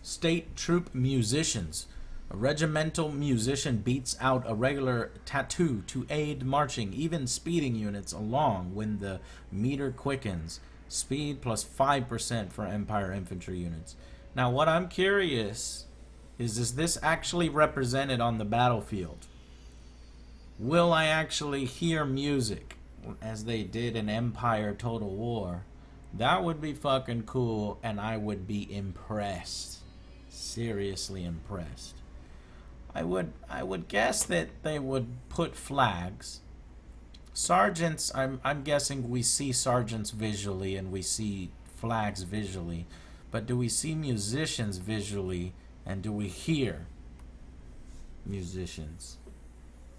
State Troop Musicians. A regimental musician beats out a regular tattoo to aid marching, even speeding units along when the meter quickens. Speed +5% for Empire infantry units. Now, what I'm curious is this actually represented on the battlefield? Will I actually hear music as they did in Empire Total War? That would be fucking cool, and I would be impressed. Seriously impressed. I would guess that they would put flags. Sergeants, I'm guessing we see sergeants visually and we see flags visually, but do we see musicians visually and do we hear musicians?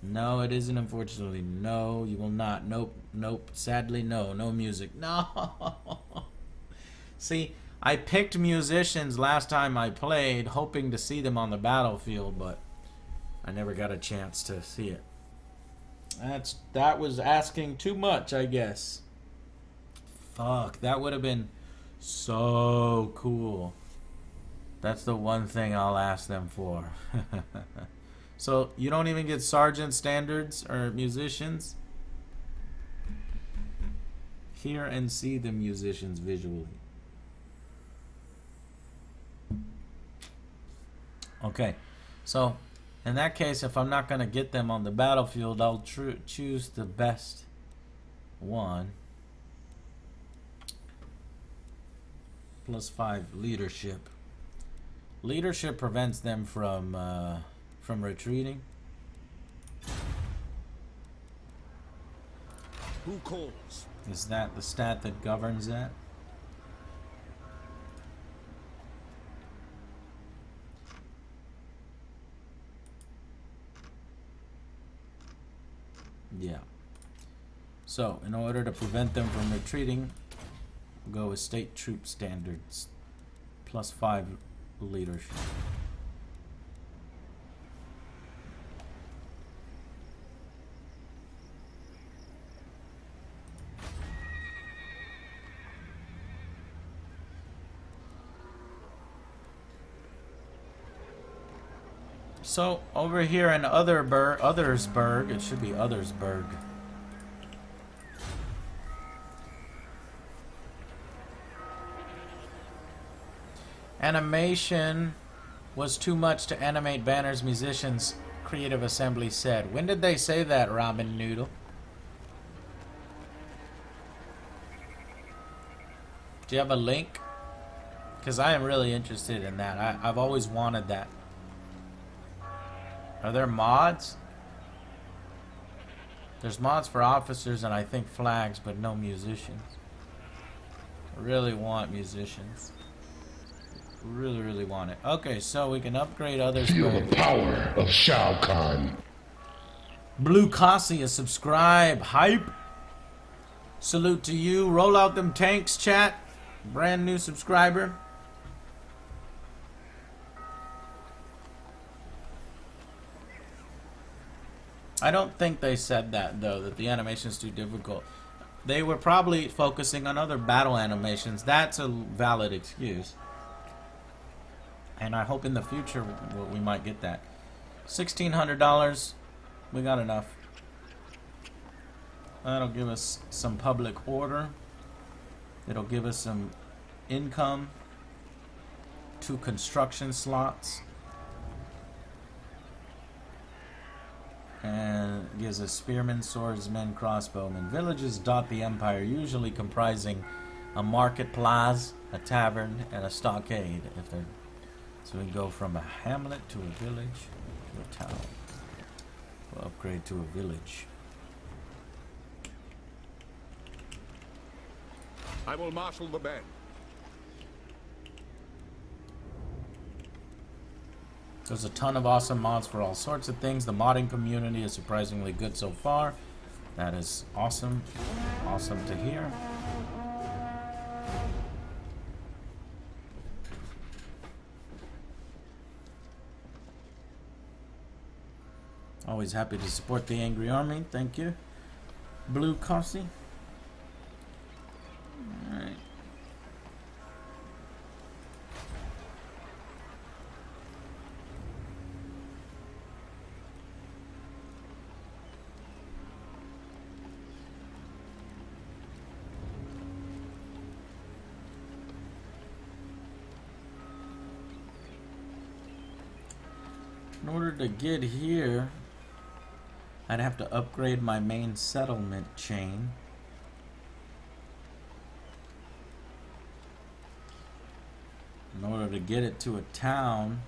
No, it isn't, unfortunately. No, you will not. Nope, nope. Sadly, no. No music. No. See, I picked musicians last time I played, hoping to see them on the battlefield, but I never got a chance to see it. That was asking too much, I guess. Fuck, that would have been so cool. That's the one thing I'll ask them for. So, you don't even get sergeant standards or musicians? Hear and see the musicians visually. Okay, so in that case, if I'm not going to get them on the battlefield, I'll choose the best one. +5 leadership. Leadership prevents them from retreating. Who calls? Is that the stat that governs that? Yeah. So, in order to prevent them from retreating, we'll go with state troop standards. +5 leadership. So, over here in Othersburg, it should be Othersburg. Animation was too much to animate banners, musicians, Creative Assembly said. When did they say that, Ramen Noodle? Do you have a link? Because I am really interested in that. I've always wanted that. Are there mods? There's mods for officers and I think flags, but no musicians. I really want musicians. Really, really want it. Okay, so we can upgrade others. Feel the power of Shao Kahn. Blue Cassia, subscribe. Hype. Salute to you. Roll out them tanks, chat. Brand new subscriber. I don't think they said that, though, that the animation's too difficult. They were probably focusing on other battle animations. That's a valid excuse. And I hope in the future we might get that. $1,600. We got enough. That'll give us some public order. It'll give us some income. 2 construction slots. And gives us spearmen, swordsmen, crossbowmen. Villages dot the empire, usually comprising a marketplace, a tavern, and a stockade. So we go from a hamlet to a village to a town. We'll upgrade to a village. I will marshal the men. There's a ton of awesome mods for all sorts of things. The modding community is surprisingly good so far. That is awesome. Awesome to hear. Always happy to support the Angry Army. Thank you. Blue Cossie. Alright. In order to get here, I'd have to upgrade my main settlement chain. In order to get it to a town,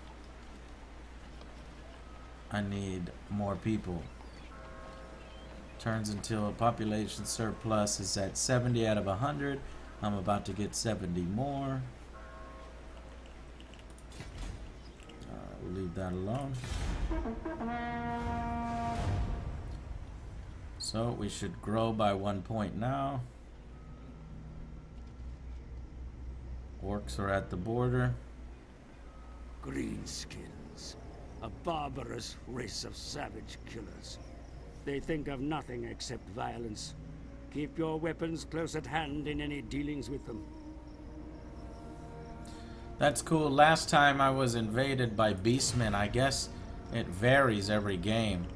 I need more people. Turns until a population surplus is at 70 out of 100. I'm about to get 70 more. We'll leave that alone. So we should grow by 1 point now. Orcs are at the border. Greenskins. A barbarous race of savage killers. They think of nothing except violence. Keep your weapons close at hand in any dealings with them. That's cool. Last time I was invaded by beastmen. I guess it varies every game.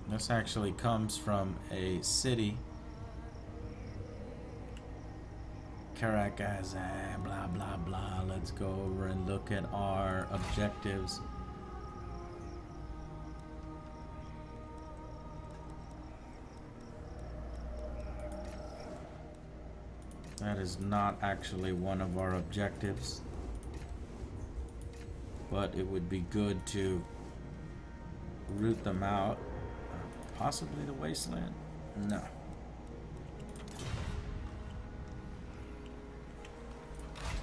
This actually comes from a city. Caracas, blah blah blah. Let's go over and look at our objectives. That is not actually one of our objectives, but it would be good to root them out. Possibly the wasteland? No.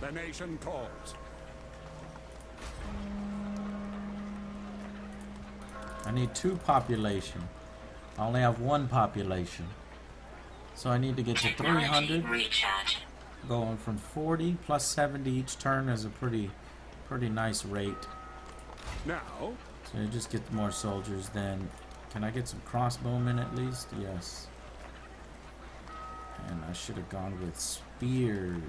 The nation calls. I need 2 population. I only have 1 population. So I need to get to 300. Recharge. Going from 40 plus 70 each turn is a pretty nice rate. Now, So you just get more soldiers then. Can I get some crossbowmen at least? Yes. And I should have gone with spears.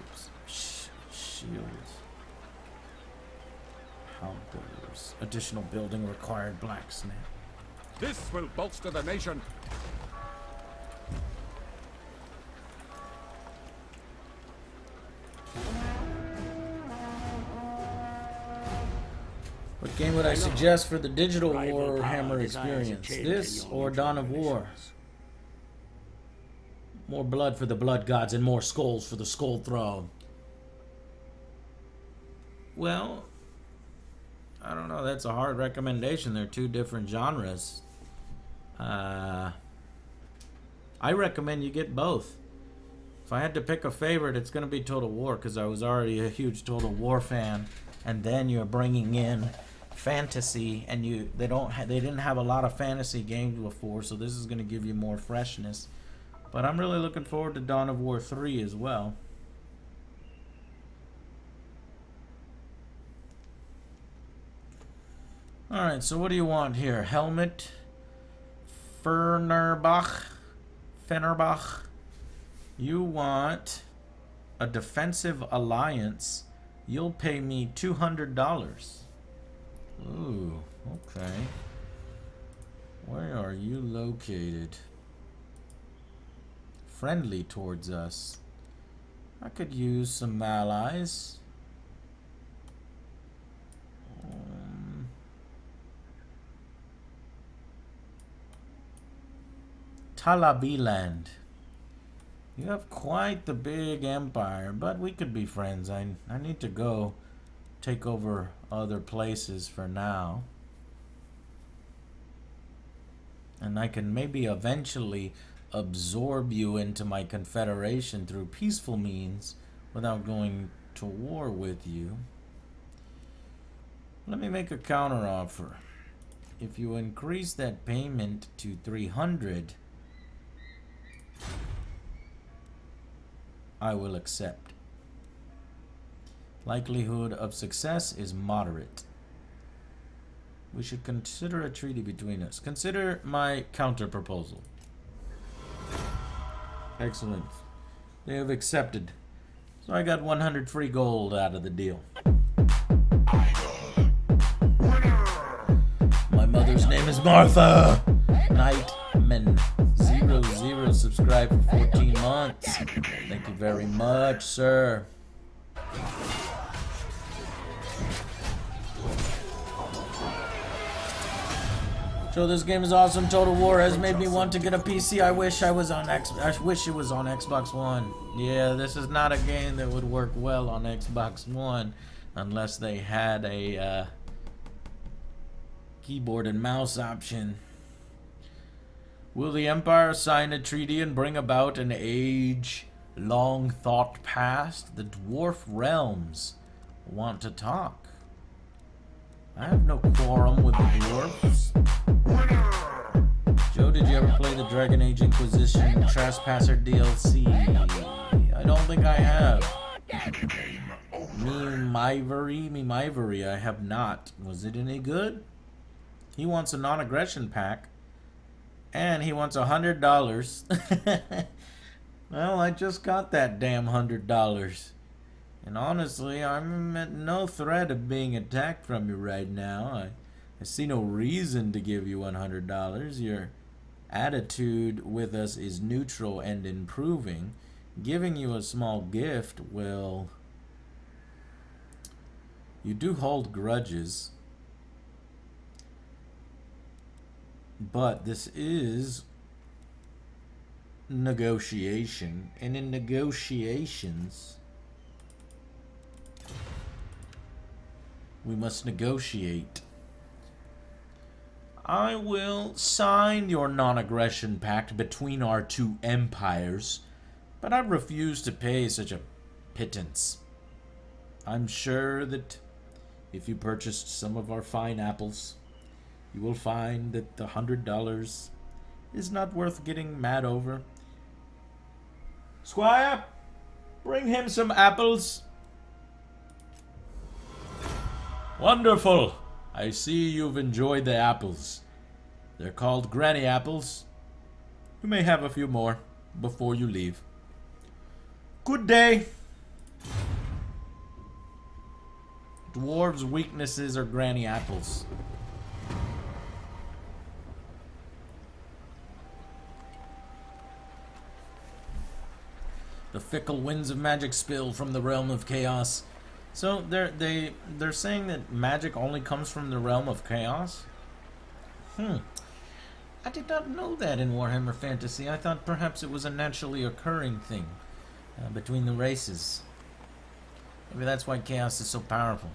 Shields. Halberds. Additional building required blacksmith. this will bolster the nation. What game would I suggest for the digital Rival power Warhammer desires a experience? change This in your or Dawn of War? traditions. More blood for the blood gods and more skulls for the skull throne. Well, I don't know. That's a hard recommendation. They're 2 different genres. I recommend you get both. If I had to pick a favorite, it's going to be Total War because I was already a huge Total War fan. And then you're bringing in fantasy, and they didn't have a lot of fantasy games before, so this is going to give you more freshness. But I'm really looking forward to Dawn of War 3 as well. Alright, so what do you want here? Helmet, Fenerbach. You want a defensive alliance. You'll pay me $200. Ooh, okay. Where are you located? Friendly towards us. I could use some allies. Talabiland. You have quite the big empire, but we could be friends. I need to go take over other places for now. And I can maybe eventually absorb you into my confederation through peaceful means without going to war with you. Let me make a counter offer. If you increase that payment to 300, I will accept. Likelihood of success is moderate. We should consider a treaty between us. Consider my counter proposal. Excellent. They have accepted. So I got 100 free gold out of the deal. My mother's name is Martha. Nightman00 subscribed for 14 months. Thank you very much, sir. So this game is awesome. Total War has made me want to get a PC. I wish I was on I wish it was on Xbox One. Yeah, this is not a game that would work well on Xbox One unless they had a keyboard and mouse option. Will the Empire sign a treaty and bring about an age-long thought past? The dwarf realms want to talk. I have no quorum with the dwarfs. Joe, did you ever play the Dragon Age Inquisition Trespasser DLC? I don't think I have. Me I have not. Was it any good? He wants a non-aggression pack. And he wants $100. Well, I just got that damn $100. And honestly, I'm at no threat of being attacked from you right now. I see no reason to give you $100. Your attitude with us is neutral and improving. Giving you a small gift will... You do hold grudges. But this is negotiation. And in negotiations... we must negotiate. I will sign your non-aggression pact between our two empires, but I refuse to pay such a pittance. I'm sure that if you purchased some of our fine apples, you will find that the $100 is not worth getting mad over. Squire, bring him some apples. Wonderful! I see you've enjoyed the apples. They're called granny apples. You may have a few more before you leave. Good day! Dwarves' weaknesses are granny apples. The fickle winds of magic spill from the realm of chaos. So they're saying that magic only comes from the realm of chaos? I did not know that in Warhammer Fantasy. I thought perhaps it was a naturally occurring thing between the races. Maybe that's why chaos is so powerful.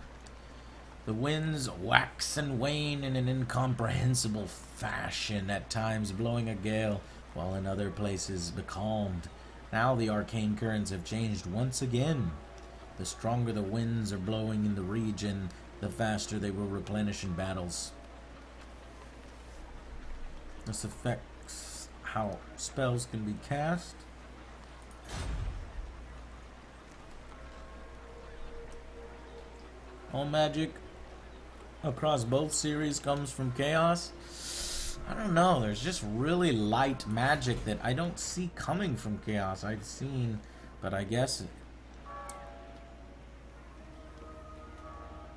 The winds wax and wane in an incomprehensible fashion, at times blowing a gale, while in other places becalmed. Now the arcane currents have changed once again. The stronger the winds are blowing in the region, the faster they will replenish in battles. This affects how spells can be cast. All magic across both series comes from chaos. I don't know, there's just really light magic that I don't see coming from chaos. I've seen, but I guess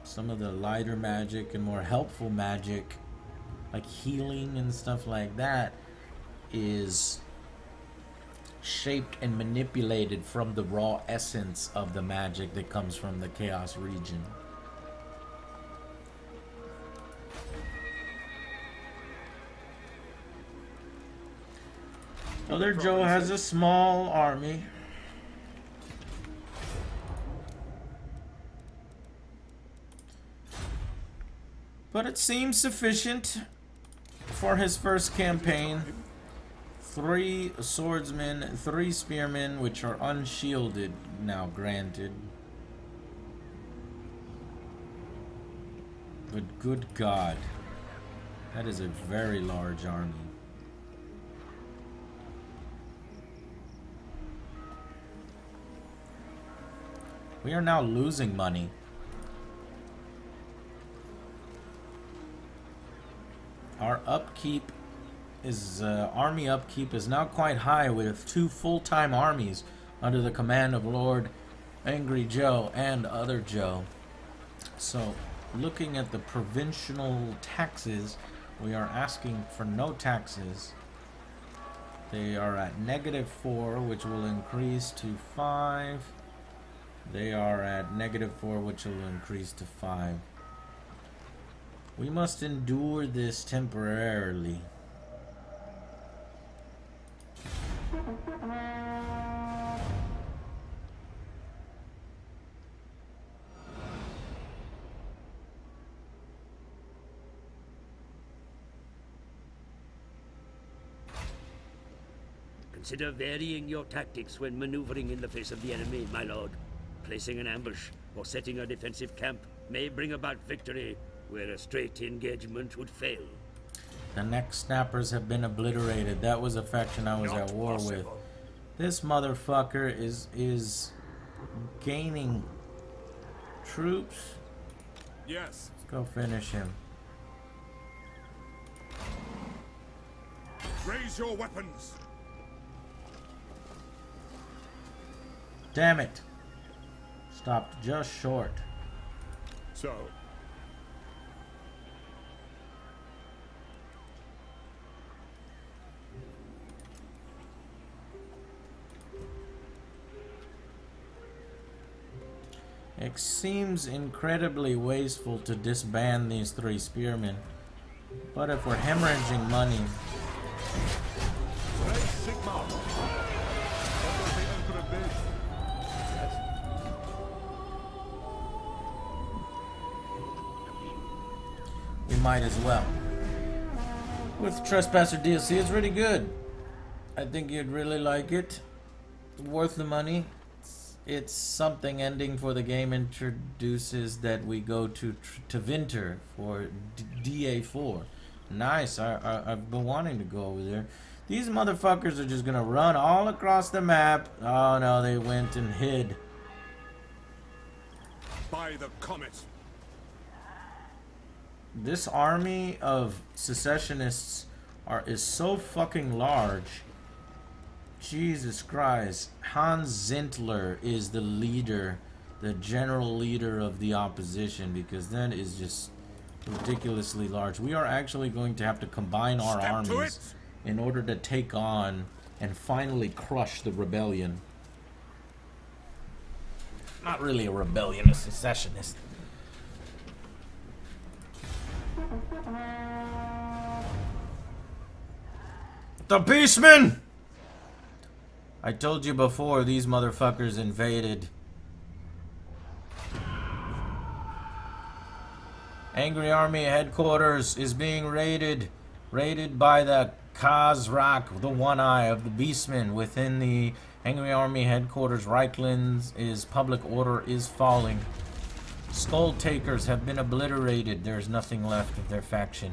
some of the lighter magic and more helpful magic, like healing and stuff like that, is shaped and manipulated from the raw essence of the magic that comes from the chaos region. Other Joe has a small army. But it seems sufficient for his first campaign. 3 swordsmen, 3 spearmen, which are unshielded now granted. But good God, that is a very large army. We are now losing money. upkeep, his army upkeep is now quite high, with 2 full-time armies under the command of Lord Angry Joe and Other Joe. So, looking at the provincial taxes, we are asking for no taxes. They are at -4, which will increase to 5. They are at -4, which will increase to 5. We must endure this temporarily. Consider varying your tactics when maneuvering in the face of the enemy, my lord. Placing an ambush or setting a defensive camp may bring about victory where a straight engagement would fail. The neck snappers have been obliterated. That was a faction I was at war with. This motherfucker is gaining troops. Yes. Let's go finish him. Raise your weapons. Damn it. Stopped just short. So, It seems incredibly wasteful to disband these 3 spearmen. But if we're hemorrhaging money, Red Sigmar. What does the Emperor bid? we might as well. With Trespasser DLC, it's really good. I think you'd really like it. Worth the money. It's something ending for the game introduces that we go to Winter for DA4. Nice. I've been wanting to go over there. These motherfuckers are just gonna run all across the map. Oh no, they went and hid. By the comet. This army of secessionists is so fucking large. Jesus Christ. Hans Zintler is the leader, the general leader of the opposition, because that is just ridiculously large. We are actually going to have to combine our Step to armies in order to take on and finally crush the rebellion. Not really a rebellion, a secessionist. The Beastmen! I told you before, these motherfuckers invaded. Angry Army headquarters is being raided. Raided by the Khazrak, the One Eye of the Beastmen. Within the Angry Army headquarters, Reichland's public order is falling. Skull Takers have been obliterated. There's nothing left of their faction.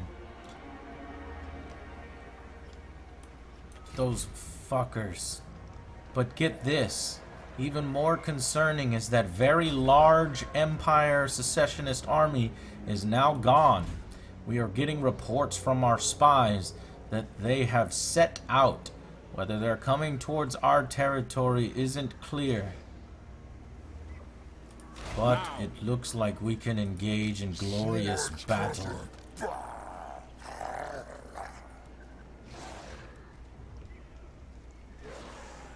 Those fuckers. But get this, even more concerning is that very large Empire secessionist army is now gone. We are getting reports from our spies that they have set out. Whether they're coming towards our territory isn't clear. But it looks like we can engage in glorious battle.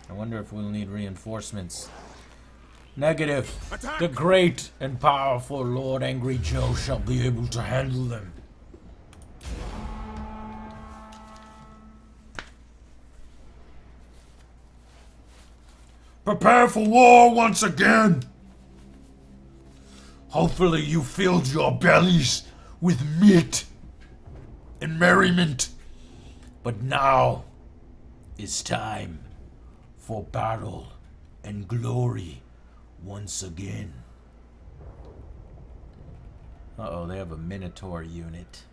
I wonder if we'll need reinforcements. Negative. Attack! The great and powerful Lord Angry Joe shall be able to handle them. Prepare for war once again. Hopefully you filled your bellies with meat and merriment. But now is time for battle and glory once again. Uh-oh, they have a Minotaur unit.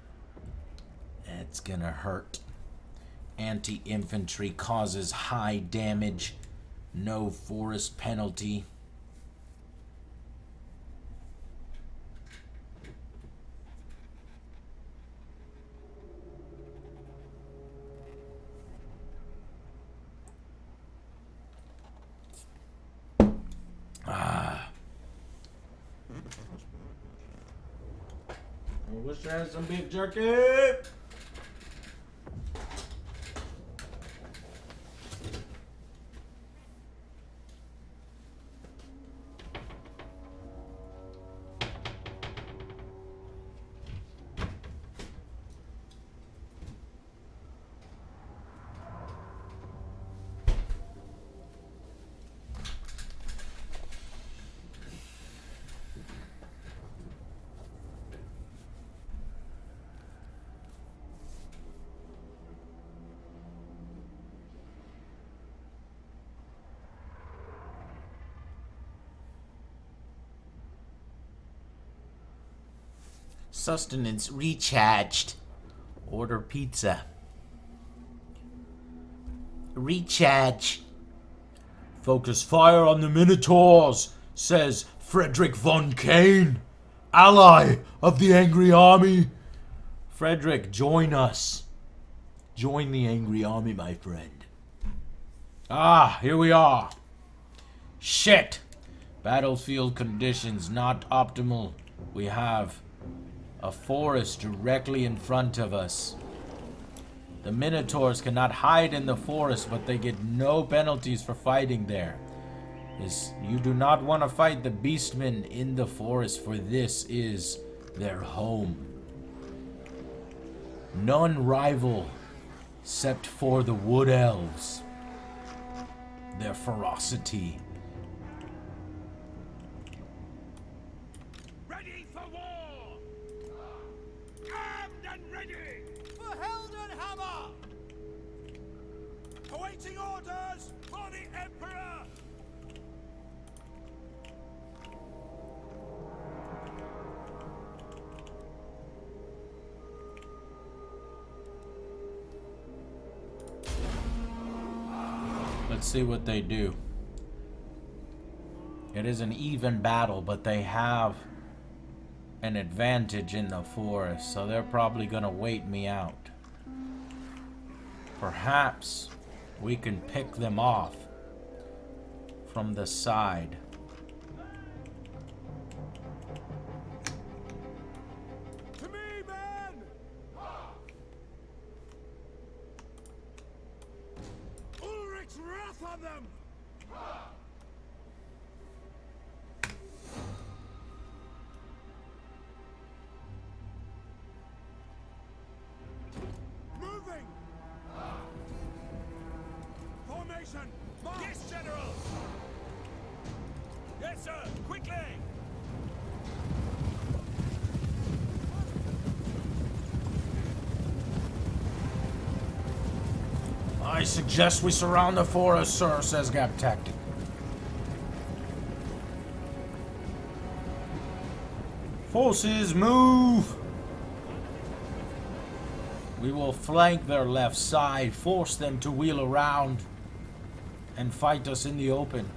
That's gonna hurt. Anti-infantry causes high damage. No forest penalty. wish I had some beef jerky. Sustenance recharged. Order pizza. Recharge. Focus fire on the Minotaurs, says Frederick von Kane, ally of the Angry Army. Frederick, join us. Join the Angry Army, my friend. Ah, here we are. Shit. Battlefield conditions not optimal. We have a forest directly in front of us. The Minotaurs cannot hide in the forest, but they get no penalties for fighting there. You do not want to fight the beastmen in the forest, for this is their home. None rival except for the wood elves. Their ferocity. Ready for war! Armed and ready! For Heldenhammer! Awaiting orders for the Emperor! Let's see what they do. It is an even battle, but they have an advantage in the forest, so they're probably gonna wait me out. Perhaps we can pick them off from the side. To me, men! Ulrich's wrath on them! Moving! Formation! March! Yes, General! Yes, sir! Quickly! I suggest we surround the forest, sir, says Gap Tactic. Forces, move! We will flank their left side, force them to wheel around, and fight us in the open.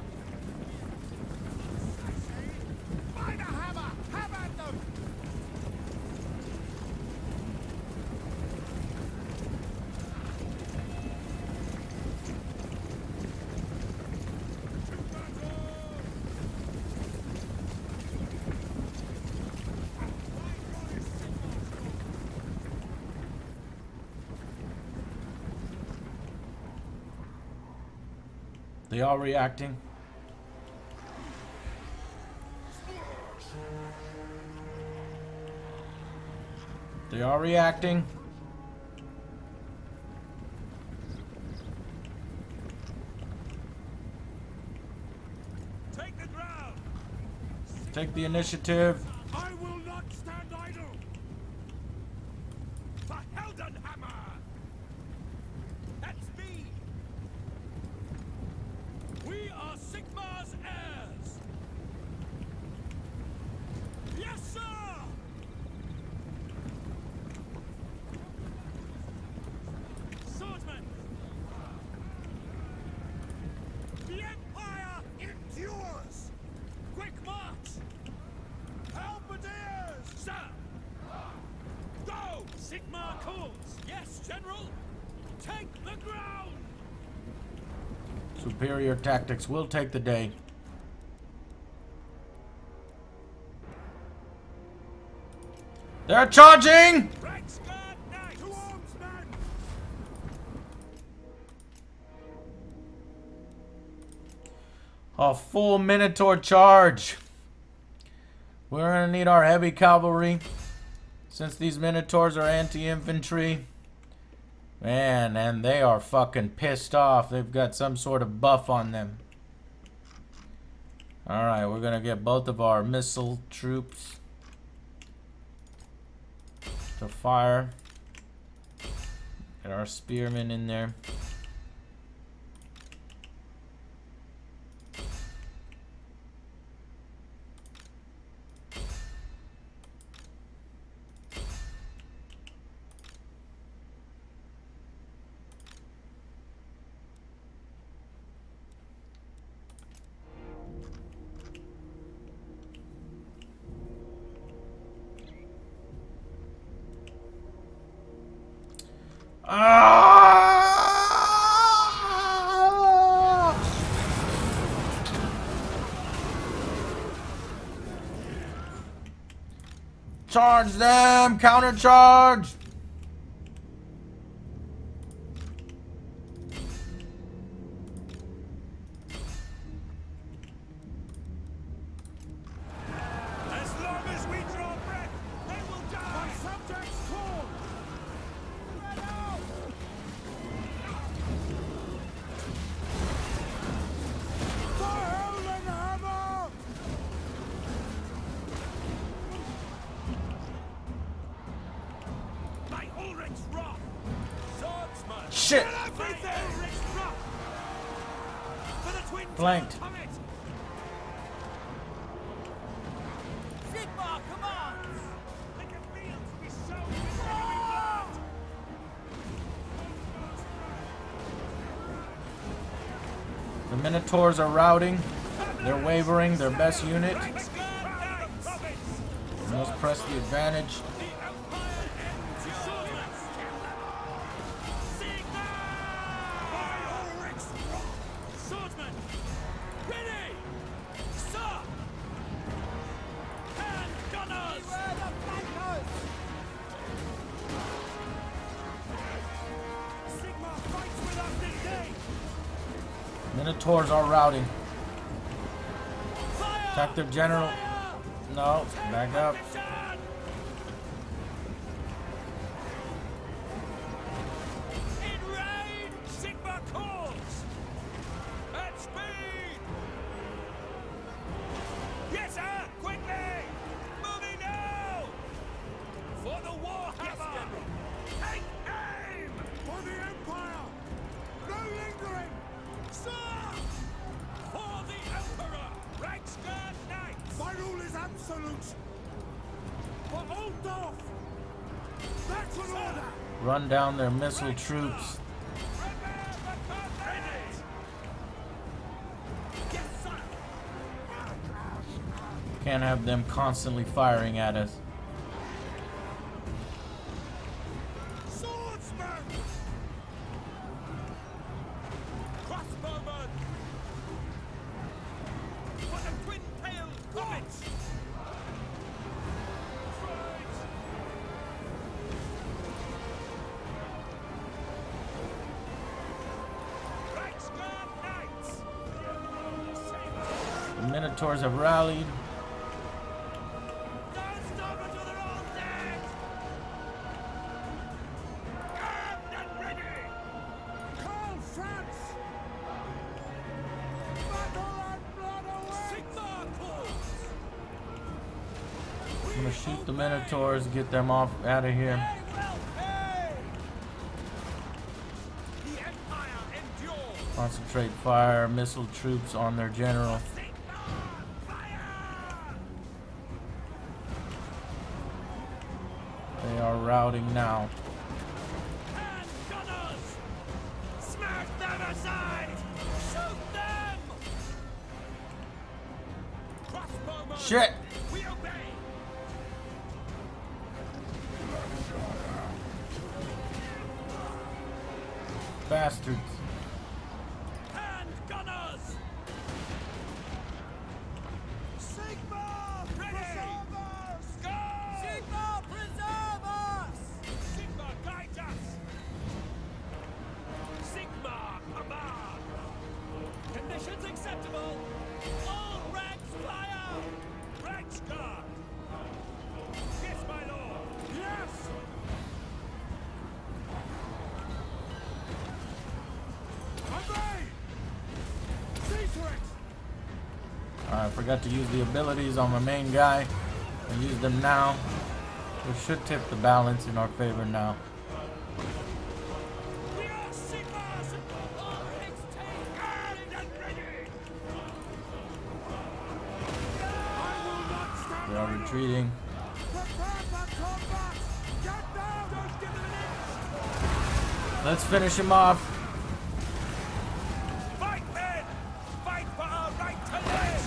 By the hammer! Have at them! They are reacting. They are reacting. Take the ground! Take the initiative. I will not stand idle! For Heldenhammer! That's me! We are Sigmar's heirs! Yes, sir! Swordsman! The Empire endures! Quick march! Halberdiers! Sir! Go! Sigmar calls! Yes, General! Take the ground! Superior tactics will take the day. They're charging! Reichsguard Knights! To arms, men! A full Minotaur charge. We're gonna need our heavy cavalry, since these Minotaurs are anti-infantry. Man, and they are fucking pissed off. They've got some sort of buff on them. Alright, we're gonna get both of our missile troops to fire. Get our spearmen in there. Charge them! Counter charge! As long as we draw breath, they will die! My subjects call! The Howling Hammer! By Ulrich's Rock! Swordsman! Shit! Everything! Ulrich's Rock! For the twin Flanked. Comet! Sigmar commands! Let the fields be sown with enemy blood! The Minotaurs are routing. They're wavering, their best unit. We must press the advantage. Swordsman! Ready! Sir! Hand gunners! Beware the flankers! Sigmar fights with us this day! Minotaurs are routing. Fire! Attack their general. No, back up. In rain, Sigmar calls! At speed! Yes, sir! Quickly! Moving now! For the Warhammer! Take aim! For the Empire! No lingering! Sir! For the Emperor! Reichsguard Knights! My rule is absolute! For Altdorf! That's an order! Run down their missile troops. Prepare for combat! Yes, sir! Can't have them constantly firing at us. Swordsman! Crossbowman! For the twin-tailed comets! Reichsguard Knights! The Minotaurs have rallied. Don't stop until they're all dead! Armed and ready! Call France! Battle and blood away! Sigmar calls! I'm gonna shoot the Minotaurs, get them off out of here. They will pay! The Empire endures! Concentrate fire, missile troops on their general. Sigmar! Fire! They are routing now. Hand gunners! Smash them aside! Shoot them! Crossbowmen! Shit! We obey! Bastards. Hand gunners! Sigmar! Ready! Preservers! Go! Sigmar preservers! Unacceptable! All ranks fire! Ranks guard! Yes, my lord! Yes! Obey! See to it! I forgot to use the abilities on my main guy. I use them now. We should tip the balance in our favor now. We are Sigmars! All ranks take! Armed and ready! I will not stand They are idle. retreating. Prepare for combat! Get down! Don't give them an inch! Let's finish him off. Fight, men! Fight for our right to live!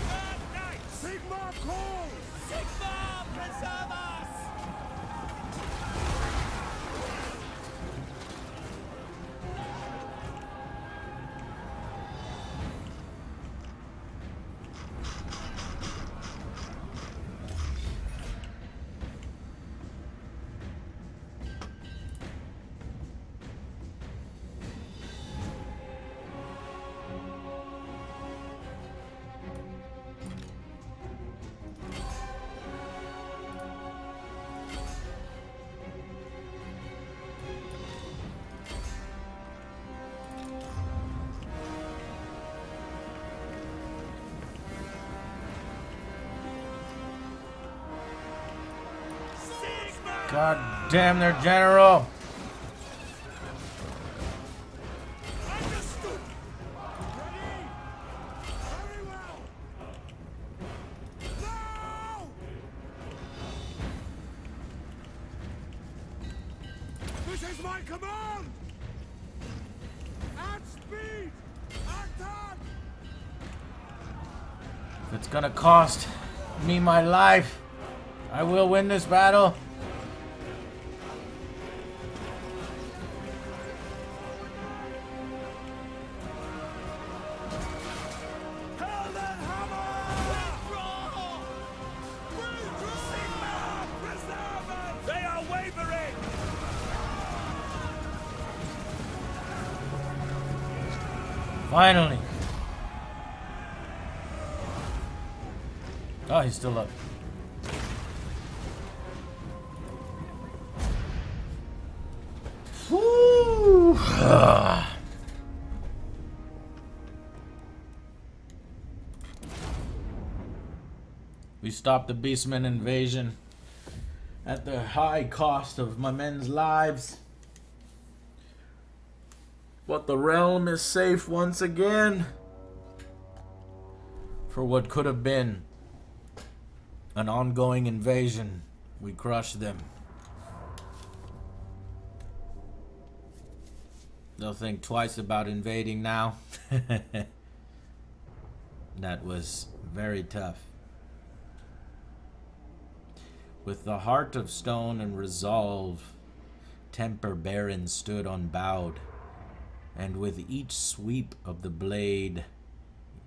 Sigmar calls! Sigma, preserve us! God damn their general. Understood! Ready? Very well! Now! This is my command! At speed! Attack! If it's gonna cost me my life, I will win this battle. Held and hammer! Sigma, preserve us! They are wavering! Finally. Oh, he's still up. Woo! We stopped the Beastmen invasion at the high cost of my men's lives. But the realm is safe once again. For what could have been an ongoing invasion, we crushed them. They'll think twice about invading now. That was very tough. With the heart of stone and resolve, Temper Baron stood unbowed, and with each sweep of the blade,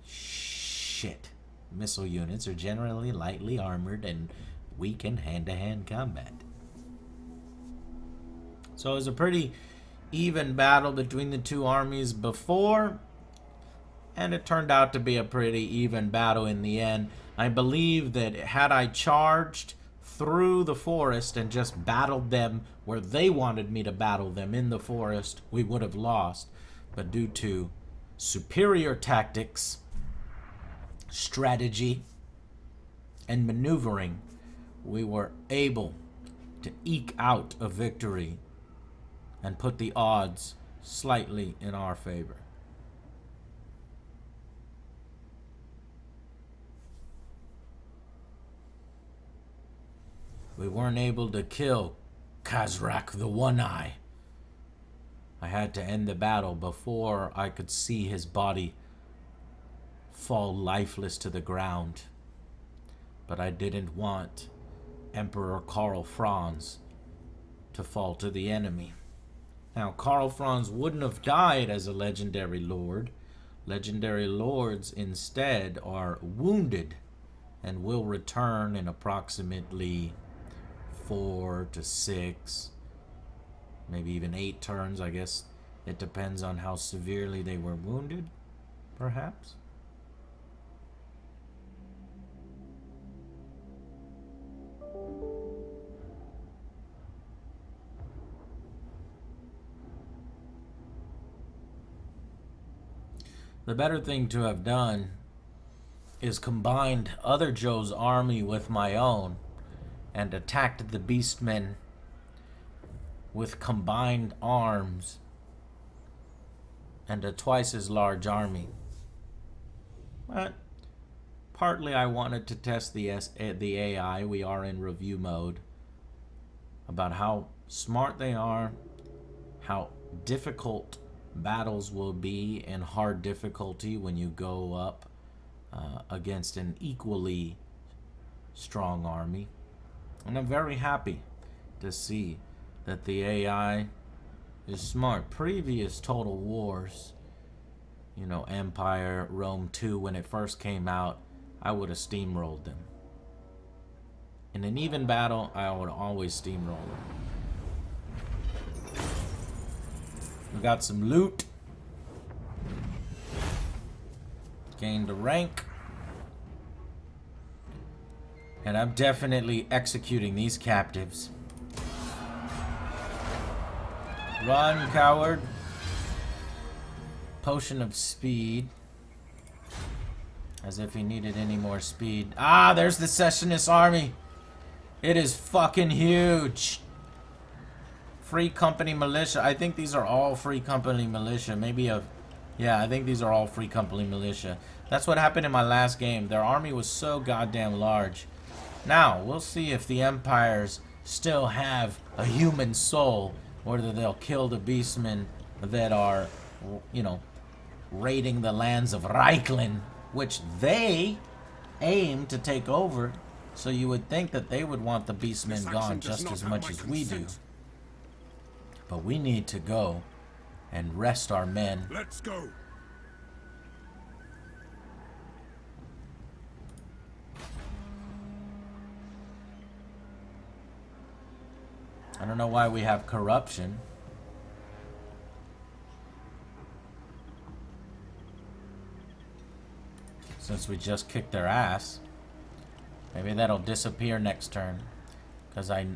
shit. Missile units are generally lightly armored and weak in hand-to-hand combat. So it was a pretty even battle between the two armies before, and it turned out to be a pretty even battle in the end. I believe that had I charged through the forest and just battled them where they wanted me to battle them in the forest, we would have lost. But due to superior tactics, strategy, and maneuvering, we were able to eke out a victory and put the odds slightly in our favor. We weren't able to kill Khazrak the One-Eye. I had to end the battle before I could see his body fall lifeless to the ground. But I didn't want Emperor Karl Franz to fall to the enemy. Now, Karl Franz wouldn't have died as a legendary lord. Legendary lords instead are wounded and will return in approximately 4 to 6, maybe even 8 turns. I guess it depends on how severely they were wounded, perhaps. The better thing to have done is combined other Joe's army with my own and attacked the beastmen with combined arms and a twice as large army. But partly I wanted to test the AI. We are in review mode about how smart they are, how difficult battles will be in hard difficulty when you go up against an equally strong army. And I'm very happy to see that the AI is smart. Previous Total Wars, you know, Empire, Rome 2, when it first came out, I would have steamrolled them. In an even battle, I would always steamroll them. We got some loot. Gained a rank. And I'm definitely executing these captives. Run, coward. Potion of speed. As if he needed any more speed. Ah, there's the Secessionist army. It is fucking huge. Free Company Militia. I think these are all Free Company Militia. Yeah, I think these are all Free Company Militia. That's what happened in my last game. Their army was so goddamn large. Now, we'll see if the Empires still have a human soul, whether they'll kill the beastmen that are, you know, raiding the lands of Reichland, which they aim to take over. So you would think that they would want the beastmen gone just as much as we do. But we need to go and rest our men. Let's go. I don't know why we have corruption. Since we just kicked their ass. Maybe that'll disappear next turn. Because I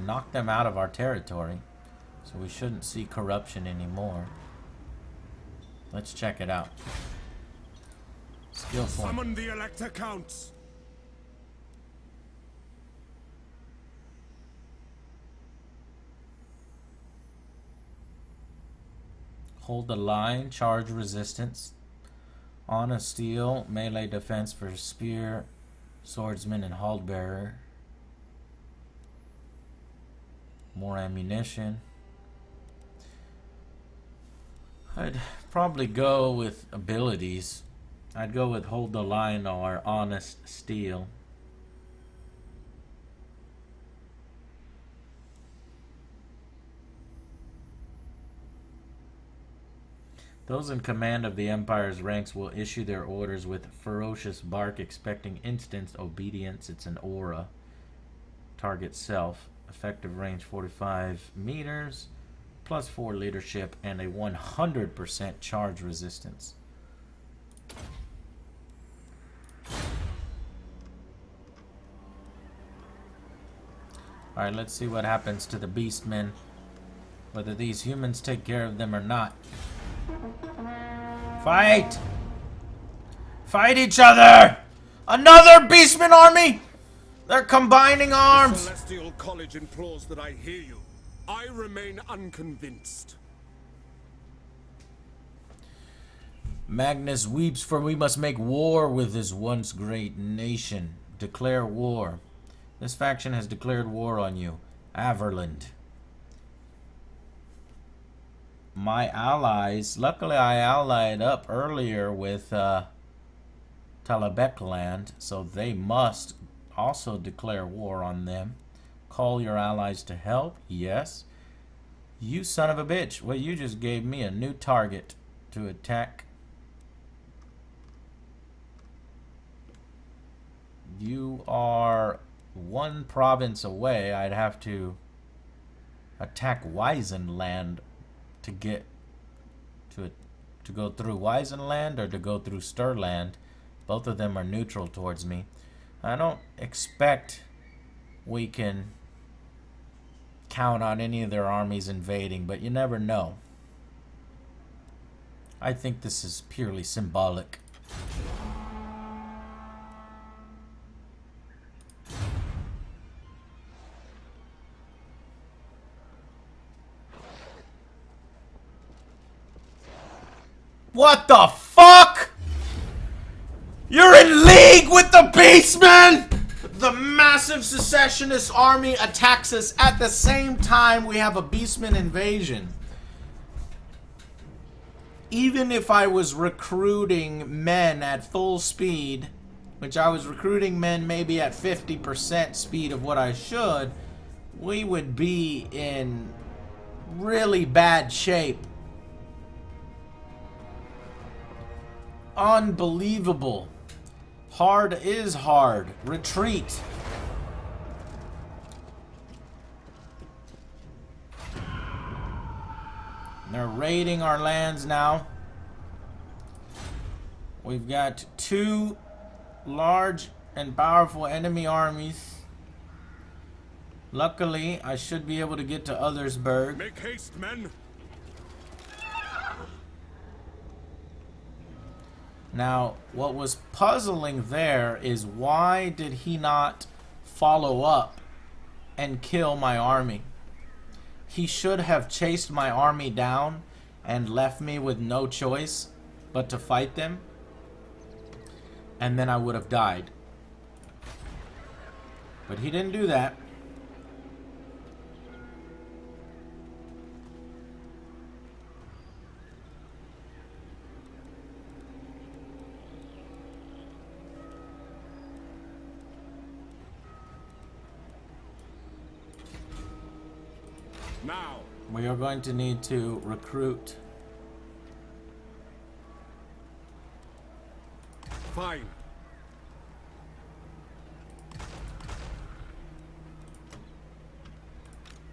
knocked them out of our territory. So we shouldn't see corruption anymore. Let's check it out. Skill point. Summon the Elector Counts. Hold the line, charge resistance. On a steel, melee defense for spear, swordsman, and halberdier. More ammunition. I'd probably go with abilities. I'd go with hold the line or honest steel. Those in command of the Empire's ranks will issue their orders with ferocious bark, expecting instant obedience. It's an aura. Target self. Effective range 45 meters. Plus 4 leadership and a 100% charge resistance. Alright, let's see what happens to the beastmen. Whether these humans take care of them or not. Fight! Fight each other! Another beastman army! They're combining arms! The Celestial College implores that I hear you. I remain unconvinced. Magnus weeps, for we must make war with this once great nation. Declare war. This faction has declared war on you. Averland. My allies, luckily I allied up earlier with Talabekland, so they must also declare war on them. Call your allies to help. Yes. You son of a bitch. Well, you just gave me a new target to attack. You are one province away. I'd have to attack Weisenland to get to go through Weisenland or to go through Stirland. Both of them are neutral towards me. I don't expect we can count on any of their armies invading, but you never know. I think this is purely symbolic. What the fuck? You're in league with the Beastmen! The massive secessionist army attacks us at the same time we have a Beastman invasion. Even if I was recruiting men at full speed, which I was recruiting men maybe at 50% speed of what I should, we would be in really bad shape. Unbelievable. Hard is hard. Retreat. They're raiding our lands now. We've got two large and powerful enemy armies. Luckily, I should be able to get to Othersburg. Make haste, men. Now, what was puzzling there is why did he not follow up and kill my army? He should have chased my army down and left me with no choice but to fight them. And then I would have died. But he didn't do that. Now. We are going to need to recruit. Fine.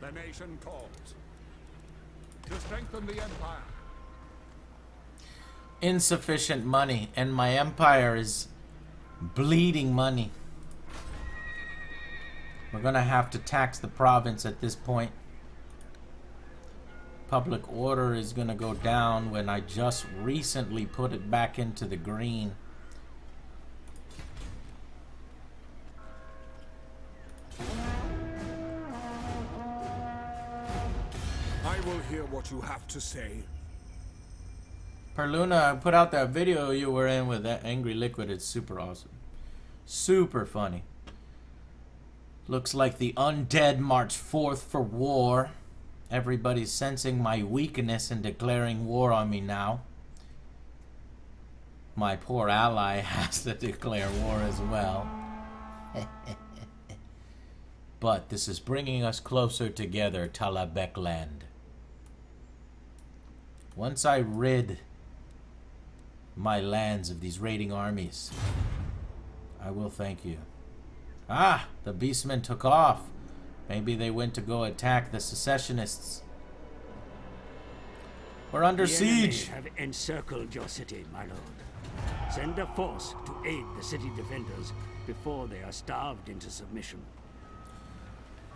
The nation calls. To strengthen the empire. Insufficient money, and my empire is bleeding money. We're gonna have to tax the province at this point. Public order is gonna go down when I just recently put it back into the green. I will hear what you have to say. Perluna, I put out that video you were in with that Angry Liquid. It's super awesome. Super funny. Looks like the undead march forth for war. Everybody's sensing my weakness and declaring war on me now. My poor ally has to declare war as well. But this is bringing us closer together, Talabek land. Once I rid my lands of these raiding armies, I will thank you. Ah, the Beastmen took off. Maybe they went to go attack the secessionists. We're under The enemy siege. have encircled your city, my lord. Send a force to aid the city defenders before they are starved into submission.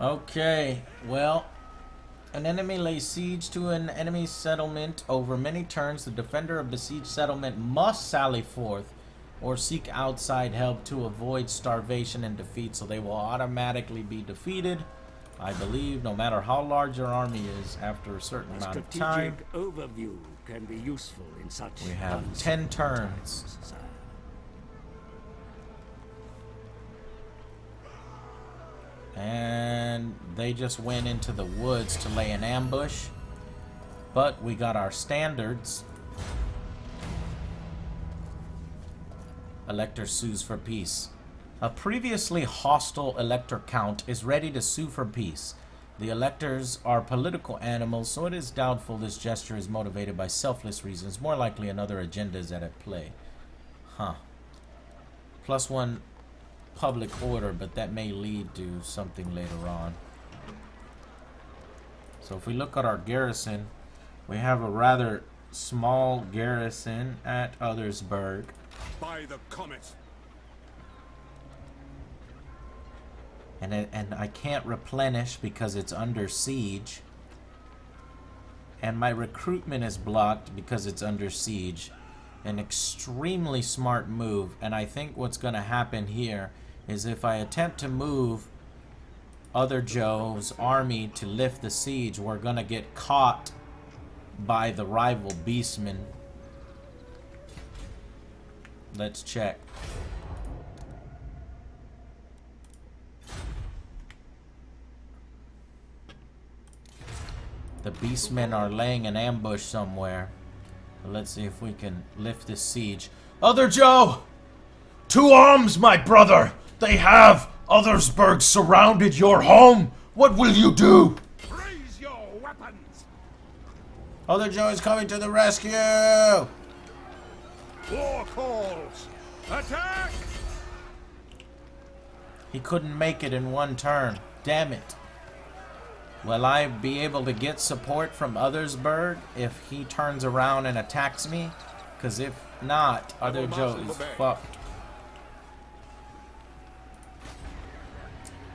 Okay, well, an enemy lays siege to an enemy settlement. Over many turns, the defender of besieged settlement must sally forth or seek outside help to avoid starvation and defeat, so they will automatically be defeated, I believe, no matter how large your army is after a certain A amount of strategic time. overview can be useful in such We have uncertain 10 turns. times, sire. And they just went into the woods to lay an ambush. But we got our standards. Elector sues for peace. A previously hostile elector count is ready to sue for peace. The electors are political animals, so it is doubtful this gesture is motivated by selfless reasons. More likely another agenda is at play. Huh. +1 public order, but that may lead to something later on. So if we look at our garrison, we have a rather small garrison at Othersburg. By the comet. and I can't replenish because it's under siege. And my recruitment is blocked because it's under siege. An extremely smart move, and I think what's going to happen here is if I attempt to move Other Joe's army to lift the siege, we're going to get caught by the rival beastmen. Let's check. The beastmen are laying an ambush somewhere. Let's see if we can lift this siege. Other Joe! To arms, my brother! They have Othersburg surrounded your home! What will you do? Raise your weapons! Other Joe is coming to the rescue! War calls! Attack! He couldn't make it in one turn. Damn it. Will I be able to get support from Othersburg if he turns around and attacks me? Because if not, Other Joe is fucked.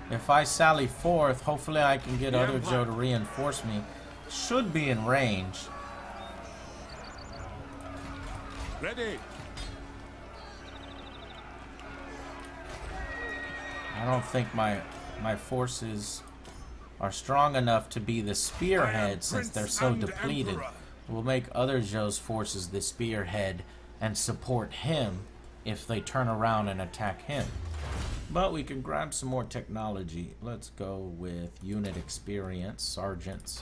If I sally forth, hopefully I can get Other Joe to reinforce me. Should be in range. Ready! I don't think my forces are strong enough to be the spearhead since they're so depleted. We'll make Other Joe's forces the spearhead and support him if they turn around and attack him. But we can grab some more technology. Let's go with unit experience, sergeants.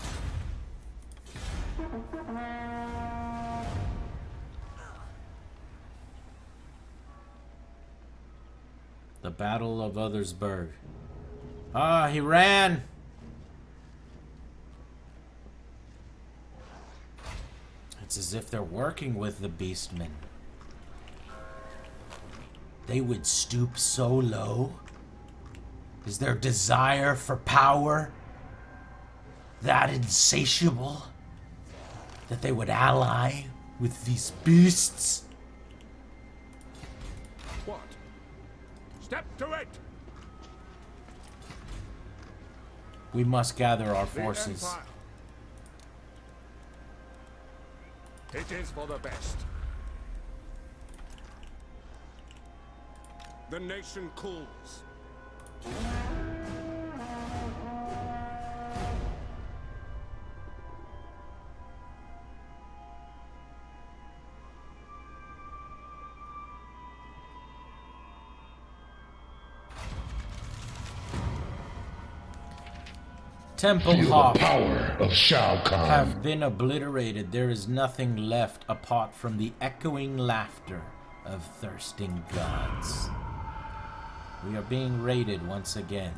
The Battle of Othersburg. Ah, he ran! It's as if they're working with the beastmen. They would stoop so low? Is their desire for power that insatiable that they would ally with these beasts? What? Step to it! We must gather our The forces. Empire. It is for the best. The nation cools. Temple Feel the Hoff power of Shao Kahn. have been obliterated. There is nothing left apart from the echoing laughter of thirsting gods. We are being raided once again.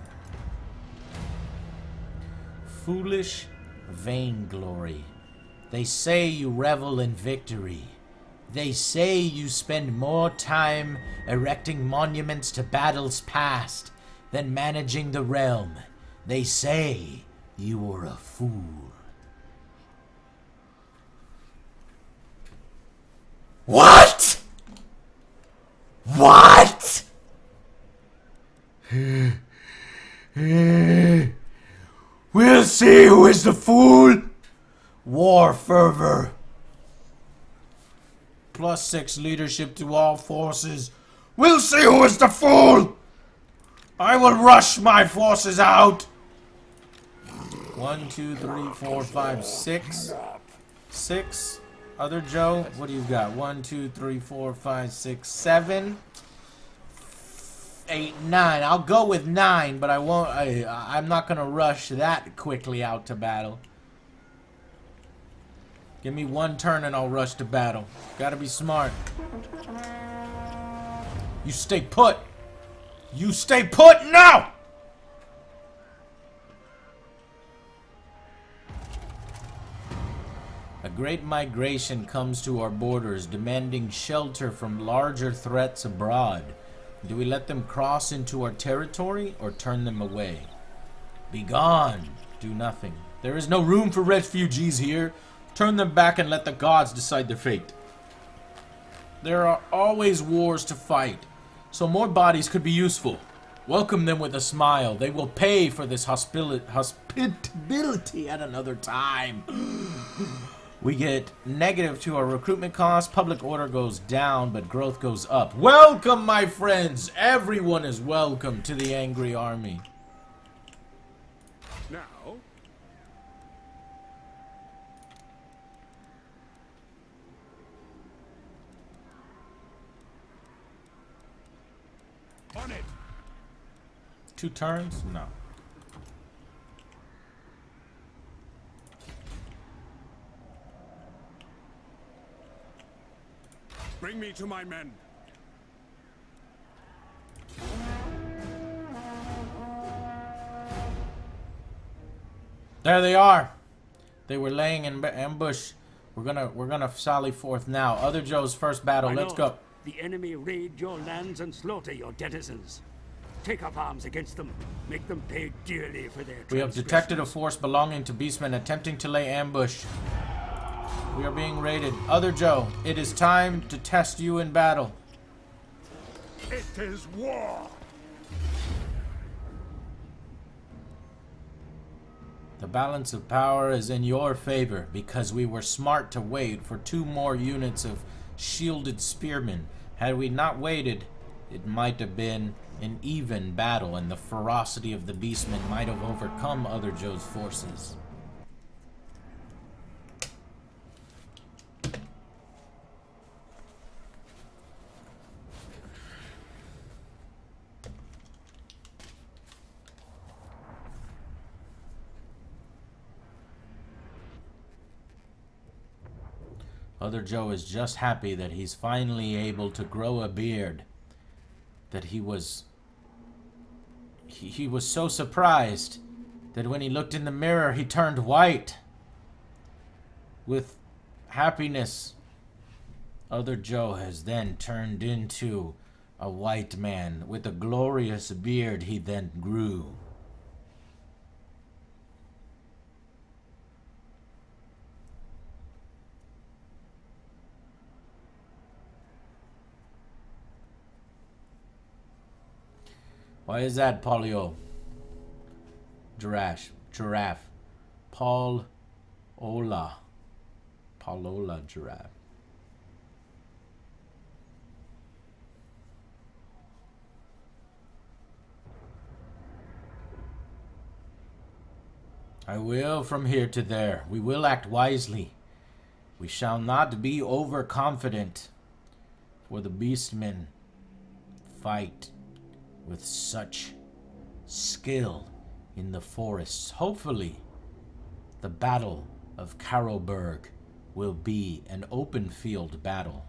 Foolish vainglory. They say you revel in victory. They say you spend more time erecting monuments to battles past than managing the realm. They say you are a fool. What? What? We'll see who is the fool. War fervor. +6 leadership to all forces. We'll see who is the fool. I will rush my forces out. 1, 2, 3, 4, 5, 6. 6. Other Joe, what do you got? 1, 2, 3, 4, 5, 6, 7, 8, 9. I'll go with 9, but I won't. I'm not gonna rush that quickly out to battle. Give me one turn and I'll rush to battle. Gotta be smart. You stay put. You stay put now! A great migration comes to our borders, demanding shelter from larger threats abroad. Do we let them cross into our territory or turn them away? Begone! Do nothing. There is no room for refugees here. Turn them back and let the gods decide their fate. There are always wars to fight, so more bodies could be useful. Welcome them with a smile. They will pay for this hospitability at another time. We get negative to our recruitment cost. Public order goes down, but growth goes up. Welcome, my friends. Everyone is welcome to the Angry Army. Now, on it. 2 turns? No. Bring me to my men. There they are. They were laying in ambush. We're gonna sally forth now. Other Joe's first battle. My Let's lord, go. The enemy raid your lands and slaughter your denizens. Take up arms against them. Make them pay dearly for their We have detected a transgressions. force belonging to Beastmen attempting to lay ambush. We are being raided. Other Joe, it is time to test you in battle. It is war. The balance of power is in your favor because we were smart to wait for 2 more units of shielded spearmen. Had we not waited, it might have been an even battle and the ferocity of the Beastmen might have overcome Other Joe's forces. Other Joe is just happy that he's finally able to grow a beard. That he was so surprised that when he looked in the mirror he turned white with happiness. Other Joe has then turned into a white man with a glorious beard he then grew. Why is that, Polio? Giraffe. Paulola giraffe. I will from here to there. We will act wisely. We shall not be overconfident, for the Beastmen fight with such skill in the forests. Hopefully, the Battle of Carroburg will be an open field battle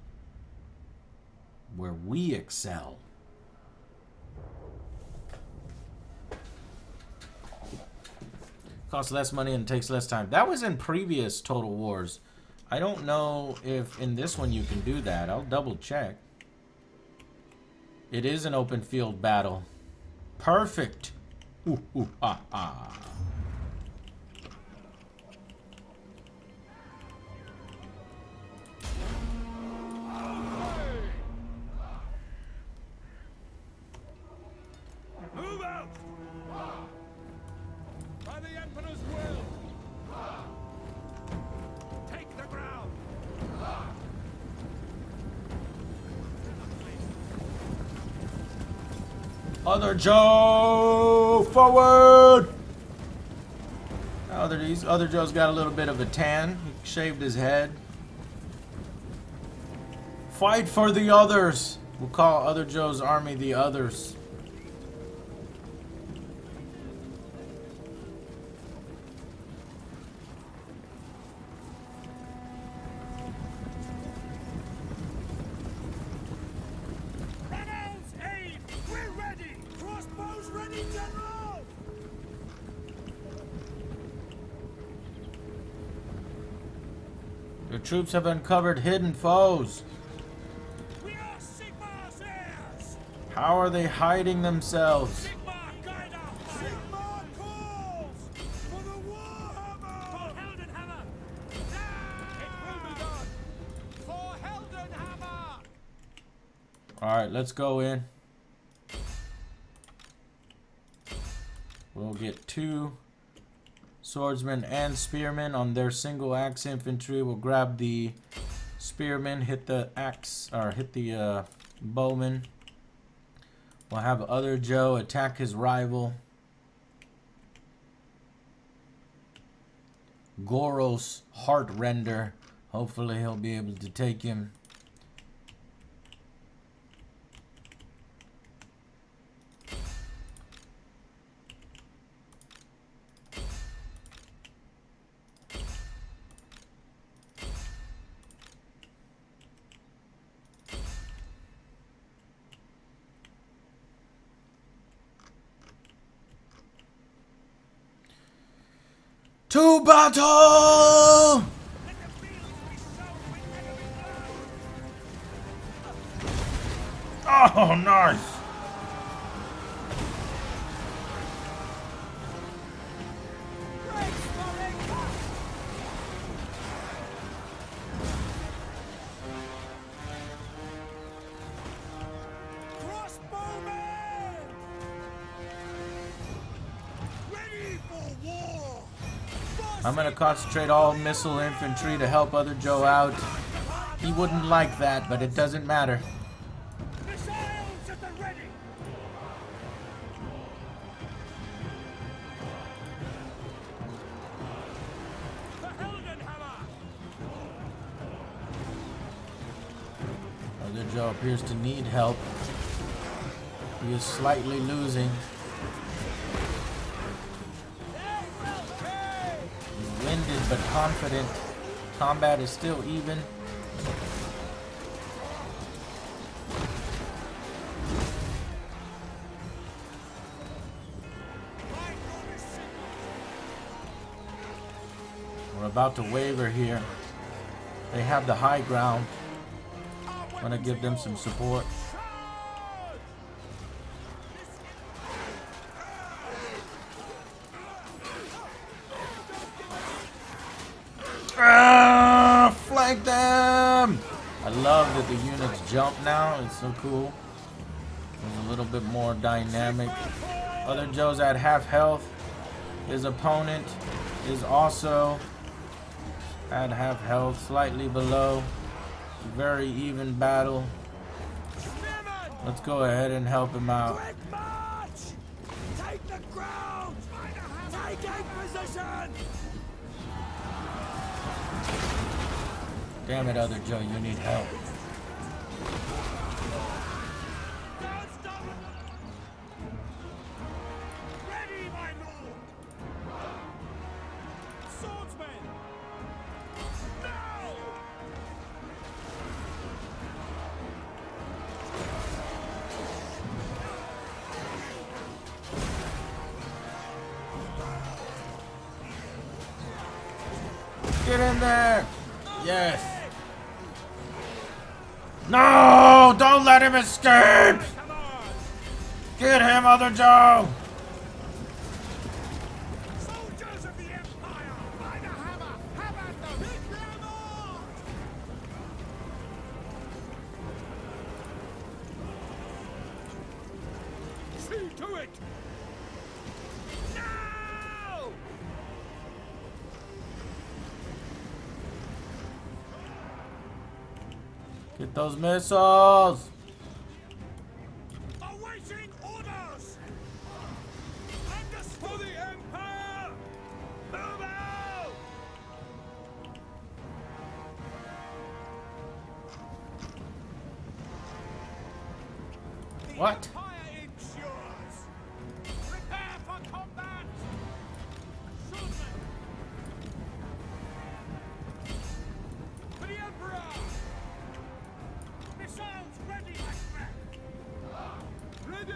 where we excel. Costs less money and takes less time. That was in previous Total Wars. I don't know if in this one you can do that. I'll double check. It is an open field battle. Perfect. Ooh, ooh, ah, ah. Move out! By the Emperor's will! Take the ground! Other Joe, forward! Other Joe's got a little bit of a tan. He shaved his head. Fight for the others. We'll call Other Joe's army the Others. Rebels, aim! We're ready! Crossbows ready, General! Your troops have uncovered hidden foes. We are Sigmar's heirs! How are they hiding themselves? Sigmar, guide us! Sigmar calls! For the Warhammer! For Heldenhammer! It will be done! For Heldenhammer! Alright, let's go in. We'll get 2 swordsmen and spearmen on their single axe infantry. We'll grab the spearmen, hit the axe, or hit the bowman. We'll have other Joe attack his rival. Goros Heartrender. Hopefully he'll be able to take him. To battle! Oh, nice! Crossbowmen! Ready for war! I'm gonna concentrate all missile infantry to help other Joe out. He wouldn't like that, but it doesn't matter. Missiles at the ready! The Heldenhammer! Other Joe appears to need help. He is slightly losing. He's winded but confident. Combat is still even. We're about to waver here. They have the high ground. I'm gonna give them some support. Ah, flank them! I love that the units jump now. It's so cool. It's a little bit more dynamic. Other Joe's at half health. His opponent is also at half health, slightly below. Very even battle. Let's go ahead and help him out. Quick march! Take the ground! Taking position! Damn it, other Joe, you need help. Ready, my lord! Swordsmen! Now! Get in there! Yes. No! Don't let him escape! Get him, other Joe! Soldiers of the Empire! By the hammer! Have at them! Hit them all! See to it! Now! Get those missiles! Awaiting orders! And for the Empire! Move out! What? Empire ensures! Prepare for combat! Swordsman! For the Emperor! Missiles ready, Macbeth! Ready!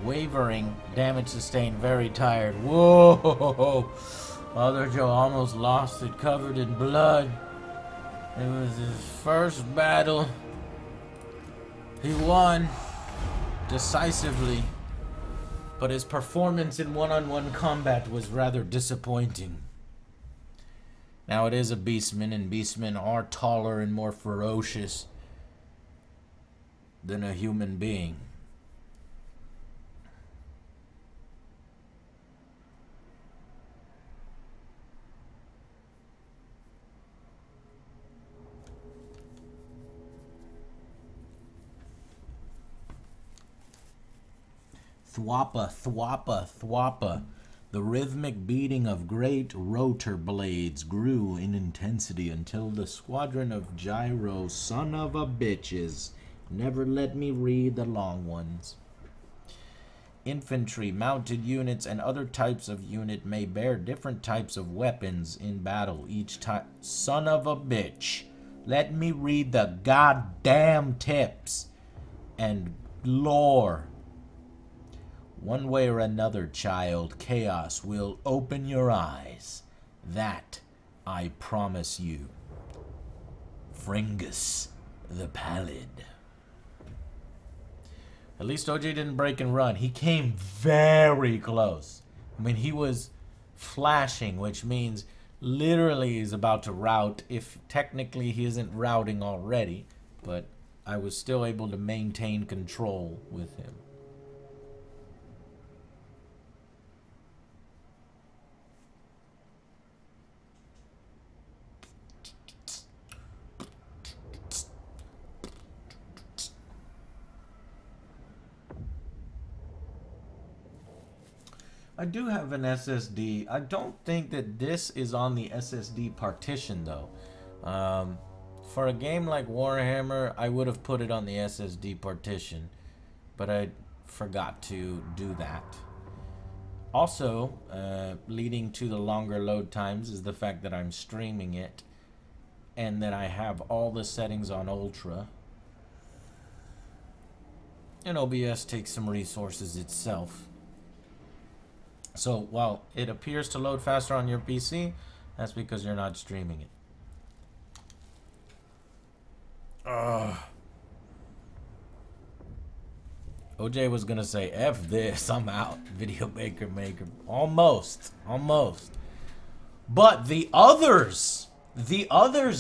Wavering, damage sustained, very tired. Whoa! Other Joe almost lost it, covered in blood. It was his first battle. He won decisively, but his performance in one-on-one combat was rather disappointing. Now it is a beastman, and beastmen are taller and more ferocious. than a human being. Thwappa, thwappa, thwappa. The rhythmic beating of great rotor blades grew in intensity until the squadron of Gyro, son of a bitches, never let me read the long ones. Infantry, mounted units, and other types of unit may bear different types of weapons in battle each time. Son of a bitch. Let me read the goddamn tips and lore. One way or another, child, chaos will open your eyes. That I promise you. Fringus the Pallid. At least OJ didn't break and run. He came very close. I mean, he was flashing, which means literally he's about to rout, if technically he isn't routing already. But I was still able to maintain control with him. I do have an SSD. I don't think that this is on the SSD partition though. For a game like Warhammer, I would have put it on the SSD partition, but I forgot to do that. Also, leading to the longer load times is the fact that I'm streaming it and that I have all the settings on Ultra. And OBS takes some resources itself. So while it appears to load faster on your PC, that's because you're not streaming it. OJ was gonna say, F this, I'm out. Video Maker. Almost. But the others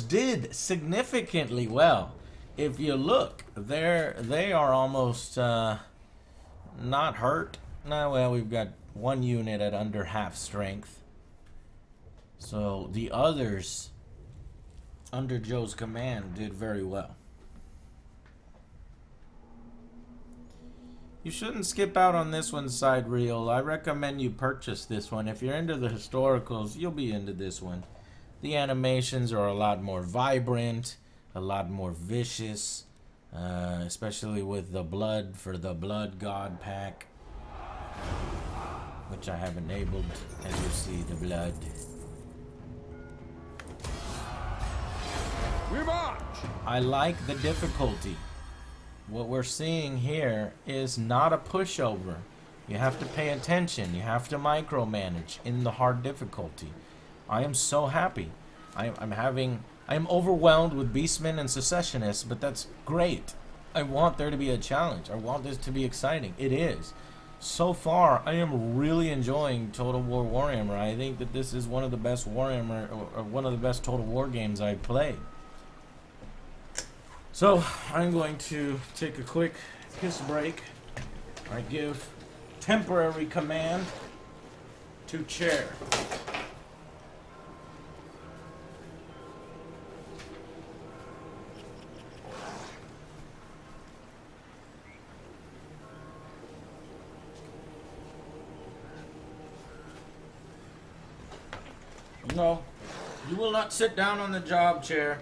did significantly well. If you look, they are almost not hurt. No, well, we've got one unit at under half strength. So the others under Joe's command did very well. You shouldn't skip out on this one, Side Reel. I recommend you purchase this one. If you're into the historicals, you'll be into this one. The animations are a lot more vibrant, a lot more vicious, especially with the blood for the Blood God pack, which I have enabled, as you see, the blood. We march! I like the difficulty. What we're seeing here is not a pushover. You have to pay attention. You have to micromanage in the hard difficulty. I am so happy. I am overwhelmed with beastmen and secessionists, but that's great. I want there to be a challenge. I want this to be exciting. It is. So far, I am really enjoying Total War Warhammer. I think that this is one of the best Warhammer, or one of the best Total War games I've played. So, I'm going to take a quick piss break. I give temporary command to chair. No, you will not sit down on the job chair.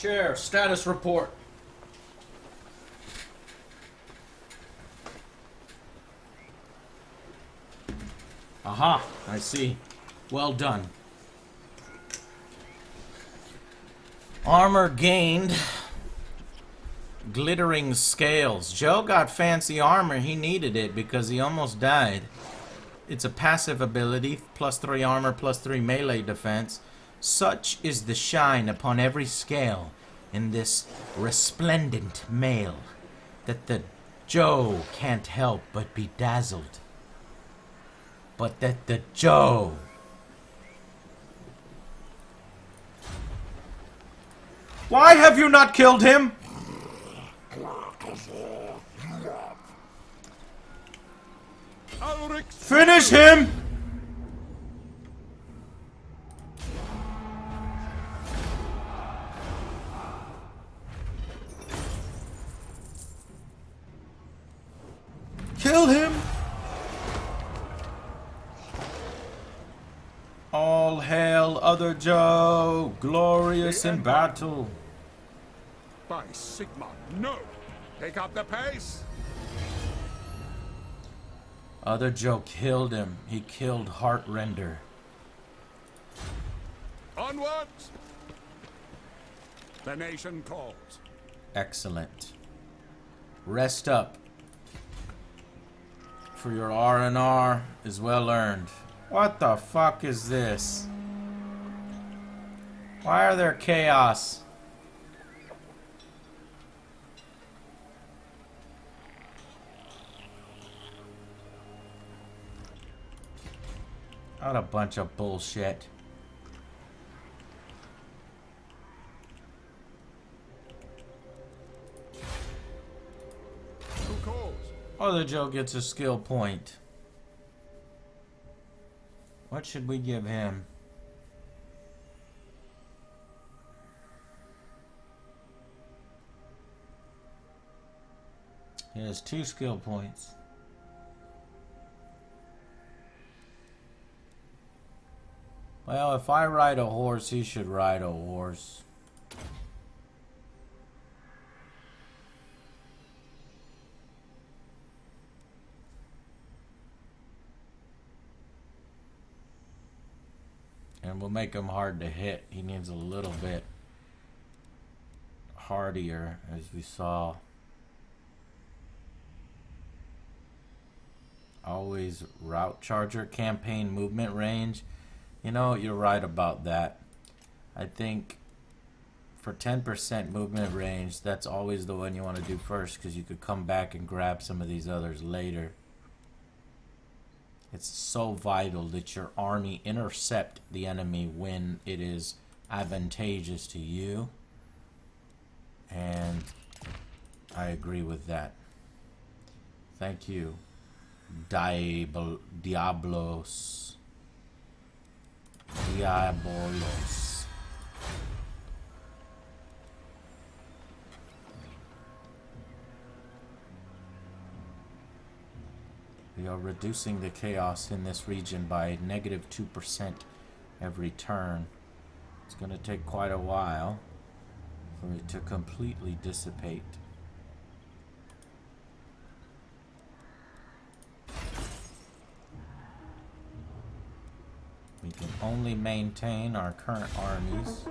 Chair, status report. Aha, I see. Well done. Armor gained. Glittering scales. Joe got fancy armor. He needed it because he almost died. It's a passive ability. +3 armor, +3 melee defense. Such is the shine upon every scale in this resplendent mail that the Joe can't help but be dazzled. But that the Joe... Why have you not killed him? Ulrich, Finish him! Kill him! All hail other Joe, glorious in battle. by Sigma, no! Pick up the pace! Other Joe killed him. He killed Heartrender. Onwards! The nation calls. Excellent. Rest up. For your R&R is well earned. What the fuck is this? Why are there chaos? What a bunch of bullshit. Who calls? Other Joe gets a skill point. What should we give him? He has 2 skill points. Well, if I ride a horse, he should ride a horse. And we'll make him hard to hit. He needs a little bit hardier, as we saw. Always route charger, campaign movement range. You know, you're right about that. I think for 10% movement range, that's always the one you want to do first, because you could come back and grab some of these others later. It's so vital that your army intercept the enemy when it is advantageous to you. And I agree with that. Thank you, Diablos. Diabolos. We are reducing the chaos in this region by -2% every turn. It's going to take quite a while for it to completely dissipate. We can only maintain our current armies.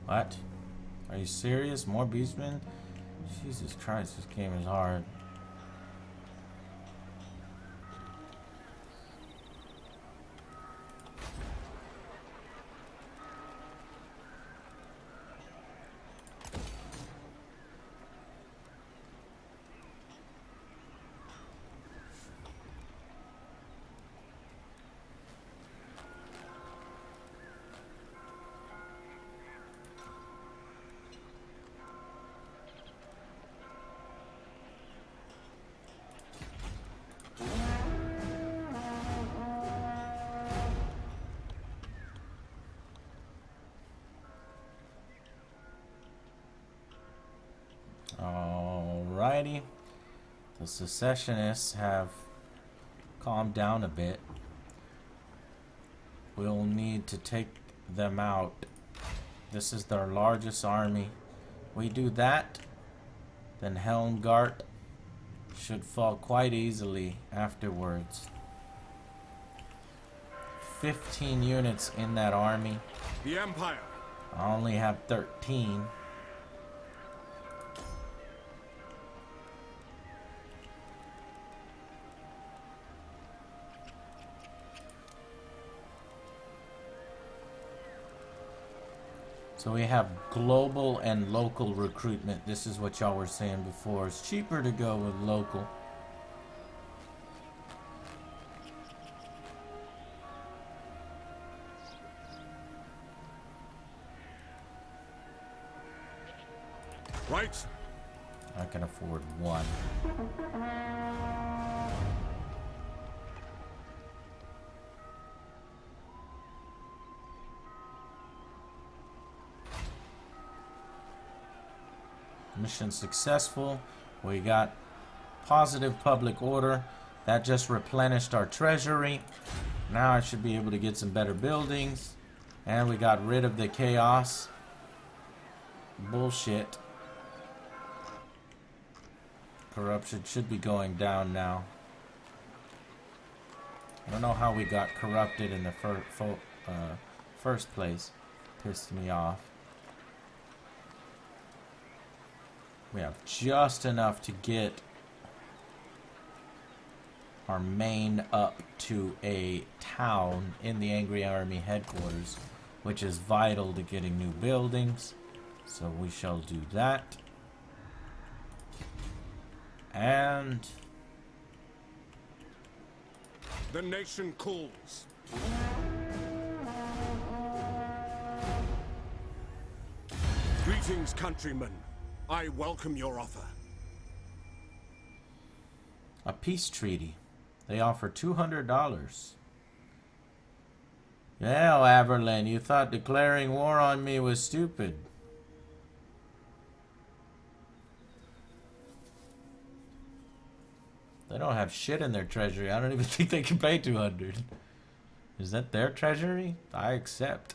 What? Are you serious? More beastmen? Jesus Christ, this game is hard. Alrighty. The secessionists have calmed down a bit. We'll need to take them out. This is their largest army. We do that, then Helmgart should fall quite easily afterwards. 15 units in that army. The Empire. I only have 13. So we have global and local recruitment. This is what y'all were saying before. It's cheaper to go with local. Right. I can afford one. Mission successful. We got positive public order. That just replenished our treasury. Now I should be able to get some better buildings. And we got rid of the chaos. Bullshit. Corruption should be going down now. I don't know how we got corrupted in the first place. Pissed me off. We have just enough to get our main up to a town in the Angry Army headquarters, which is vital to getting new buildings. So we shall do that. And The nation calls. Greetings, countrymen. I welcome your offer. a peace treaty. They offer $200. Yeah, Averlin, you thought declaring war on me was stupid. They don't have shit in their treasury. I don't even think they can pay 200. Is that their treasury? I accept.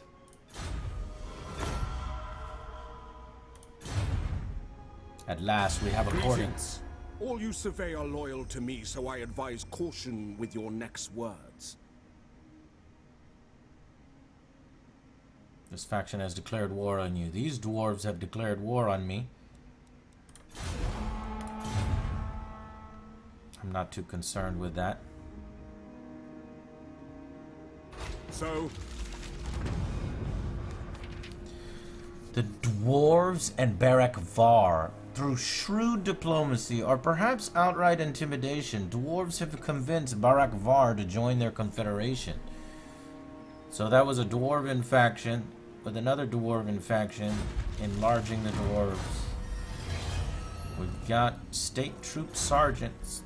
At last, we have a court. Greetings. All you survey are loyal to me, so I advise caution with your next words. This faction has declared war on you. These dwarves have declared war on me. I'm not too concerned with that. So, The dwarves and Barak Var, through shrewd diplomacy or perhaps outright intimidation, dwarves have convinced Barak Var to join their confederation. So that was a dwarven faction with another dwarven faction enlarging the dwarves. We've got state troop sergeants.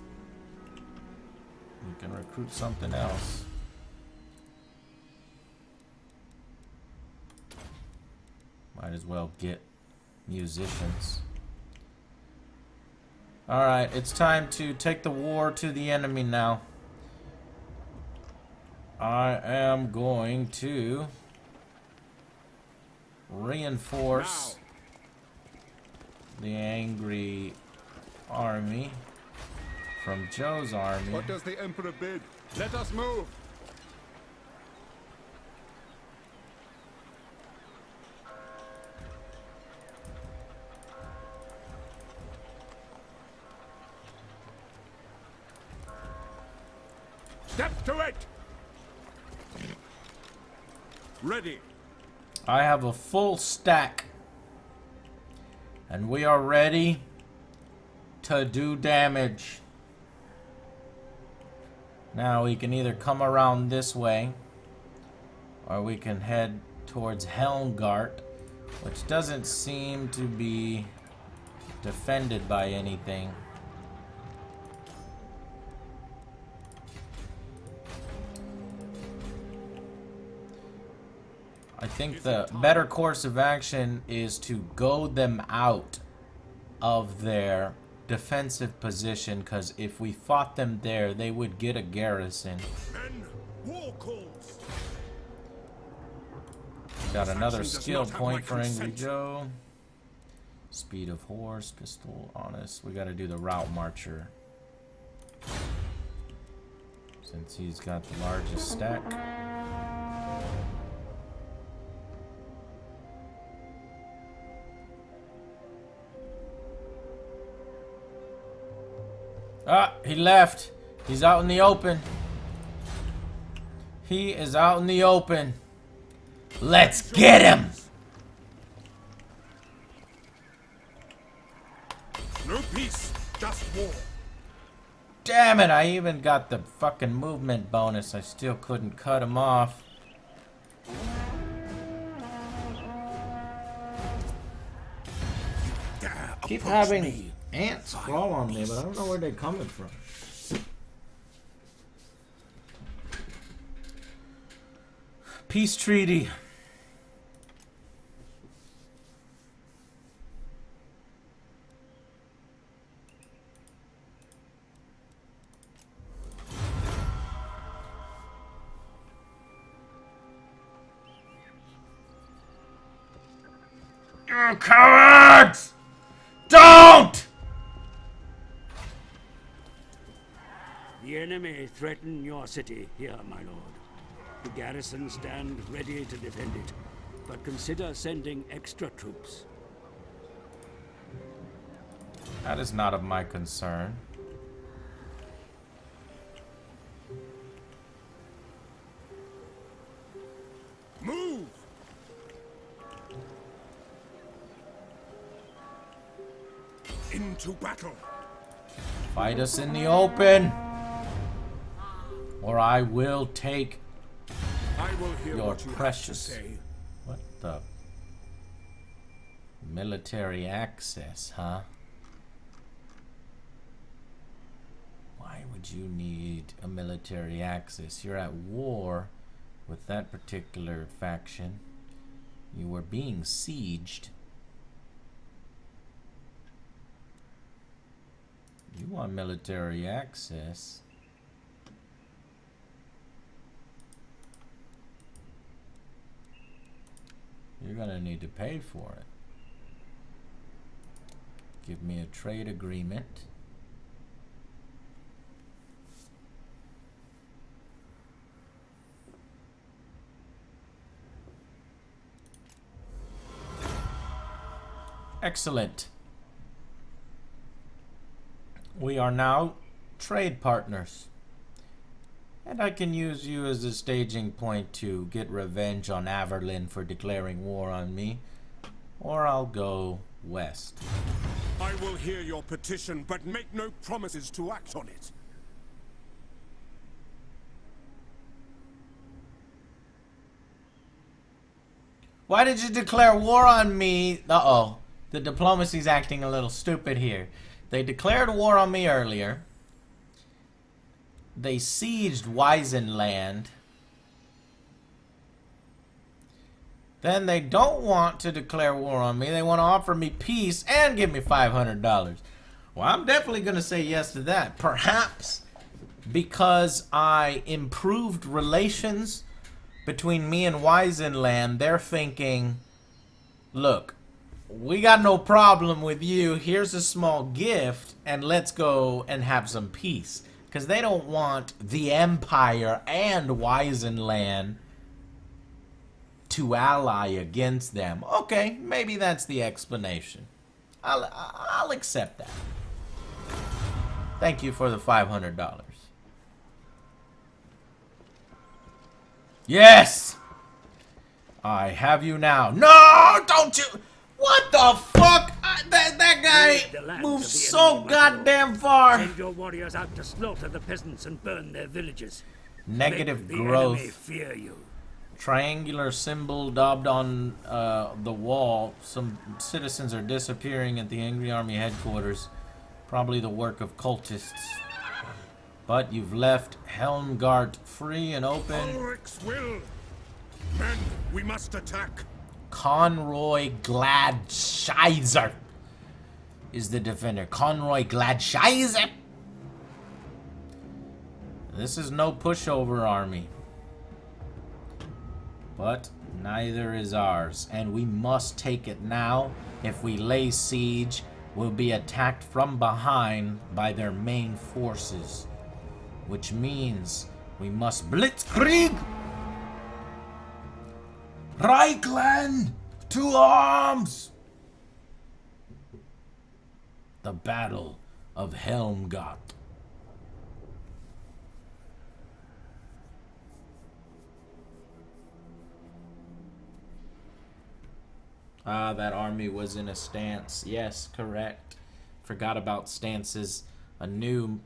We can recruit something else. Might as well get musicians. Alright, it's time to take the war to the enemy now. I am going to reinforce the angry army from Joe's army. What does the Emperor bid? Let us move! step to it! Ready. I have a full stack. And we are ready to do damage. Now we can either come around this way, or we can head towards Helmgart, which doesn't seem to be defended by anything. I think the better course of action is to goad them out of their defensive position, because if we fought them there, they would get a garrison. Men, war calls. Got another Faction does skill not have point my for Angry consent. Joe. Speed of horse, pistol, honest. We gotta do the route marcher. Since he's got the largest stack. Ah, he left. He's out in the open. He is out in the open. Let's get him! No peace, just war. Damn it, I even got the fucking movement bonus. I still couldn't cut him off. Dare Keep approach having me. ants crawl on me, but I don't know where they're coming from. Peace treaty. You cowards! Don't! The enemy threaten your city here, my lord. The garrison stand ready to defend it, but consider sending extra troops. That is not of my concern. Move! Into battle. Fight us in the open, or I will take I will hear your what you precious. have to say. What the? Military access, huh? Why would you need a military access? You're at war with that particular faction. You were being sieged. You want military access? You're gonna need to pay for it. Give me a trade agreement. Excellent. We are now trade partners. And I can use you as a staging point to get revenge on Averlin for declaring war on me. Or I'll go west. I will hear your petition, but make no promises to act on it. Why did you declare war on me? Uh-oh. The diplomacy's acting a little stupid here. They declared war on me earlier. They sieged Weisenland. Then they don't want to declare war on me. They want to offer me peace and give me $500. Well, I'm definitely going to say yes to that. Perhaps because I improved relations between me and Weisenland, they're thinking, look, we got no problem with you. Here's a small gift, and let's go and have some peace. Because they don't want the Empire and Weisenland to ally against them. Okay, maybe that's the explanation. I'll accept that. Thank you for the $500. Yes! I have you now. No, don't you... What the fuck? That The guy lands moves of the so enemy, my lord. goddamn far. Send your warriors out to slaughter the peasants and burn their villages. Negative Make the growth. enemy fear you. Triangular symbol daubed on the wall. Some citizens are disappearing at the Angry Army headquarters. Probably the work of cultists. But you've left Helmgart free and open. Ulrich's will. Men, we must attack. Conroy Gladscheiser is the defender. Conroy Gladscheiser. This is no pushover army. But neither is ours. And we must take it now. If we lay siege, we'll be attacked from behind by their main forces. Which means we must blitzkrieg! Reichland! To arms! The Battle of Helmgott. Ah, that army was in a stance. Yes, correct. Forgot about stances. A new,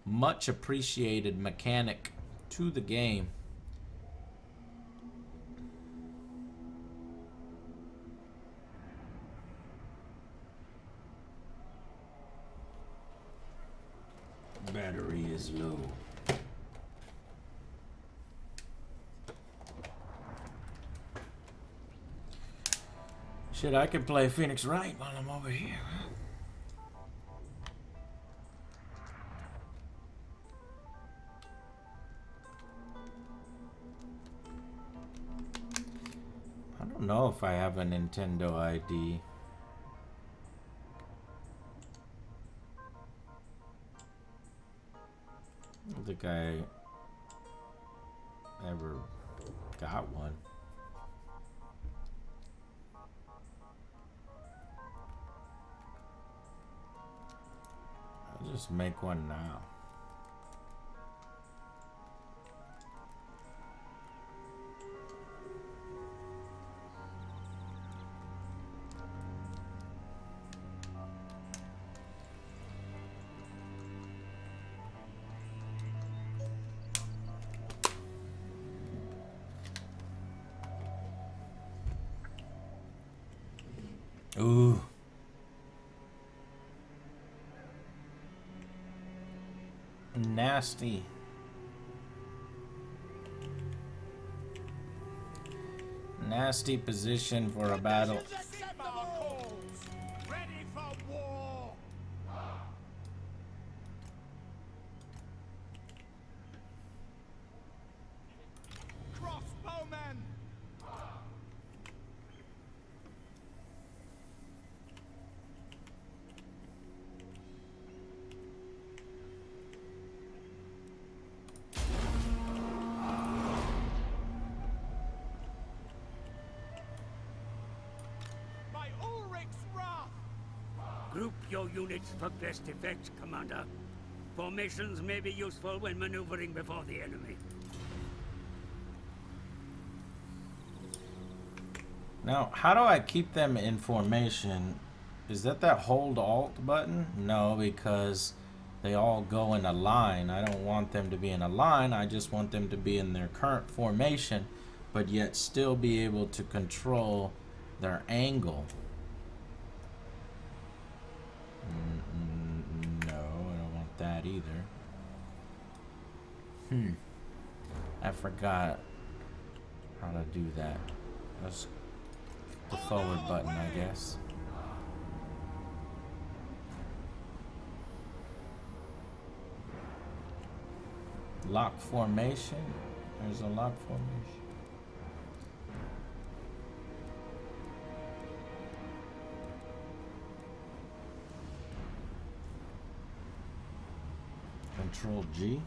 much appreciated mechanic to the game. Battery is low. Shit, I could play Phoenix Wright while I'm over here, huh? I don't know if I have a Nintendo ID. I don't think I ever got one. I'll just make one now. Ooh. Nasty. Nasty position for a battle. Ready for war! Crossbowmen! By Ulrich's wrath! Group your units for best effect, Commander. Formations may be useful when maneuvering before the enemy. Now, how do I keep them in formation? Is that hold alt button? No, because they all go in a line. I don't want them to be in a line. I just want them to be in their current formation, but yet still be able to control their angle. No, I don't want that either. I forgot how to do that. That's the forward button, I guess. Lock formation. There's a lock formation. Control G.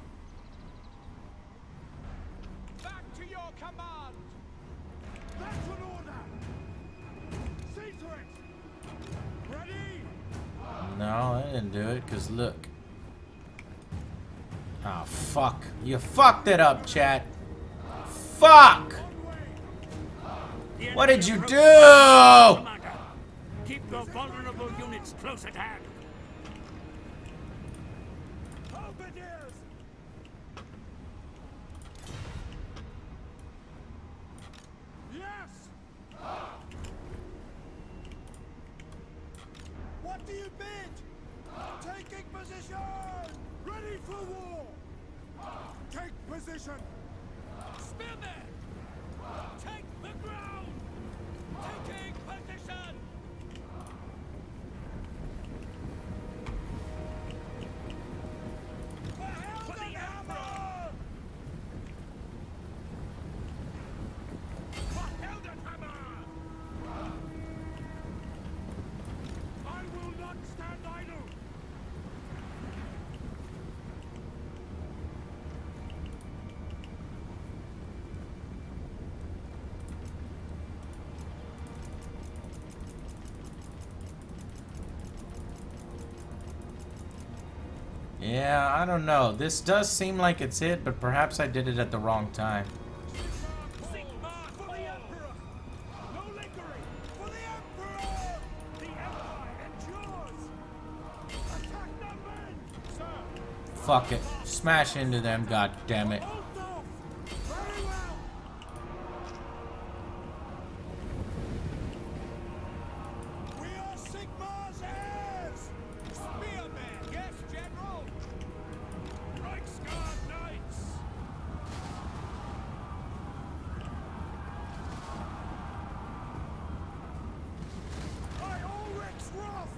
Back to your command! That's an order! See to it! Ready? No, I didn't do it, because look. Ah, fuck. You fucked it up, chat. Fuck! The What did you enemy do? approaches. Commander, keep your vulnerable units close at hand. Halberdiers! Yes! What do you bid? Taking position! Ready for war! Take position! Spearmen! Take the ground! Taking position! Yeah, I don't know. This does seem like it's it, but perhaps I did it at the wrong time. Sigmar for the Emperor! No lingering! For the Emperor! The Empire endures! Attack the men! Sir! Fuck it. Smash into them, god damn it. Hold off! Very well! We are Sigmar's heirs! Spearmen! Yes, General! Reichsguard Knights! By Ulrich's wrath!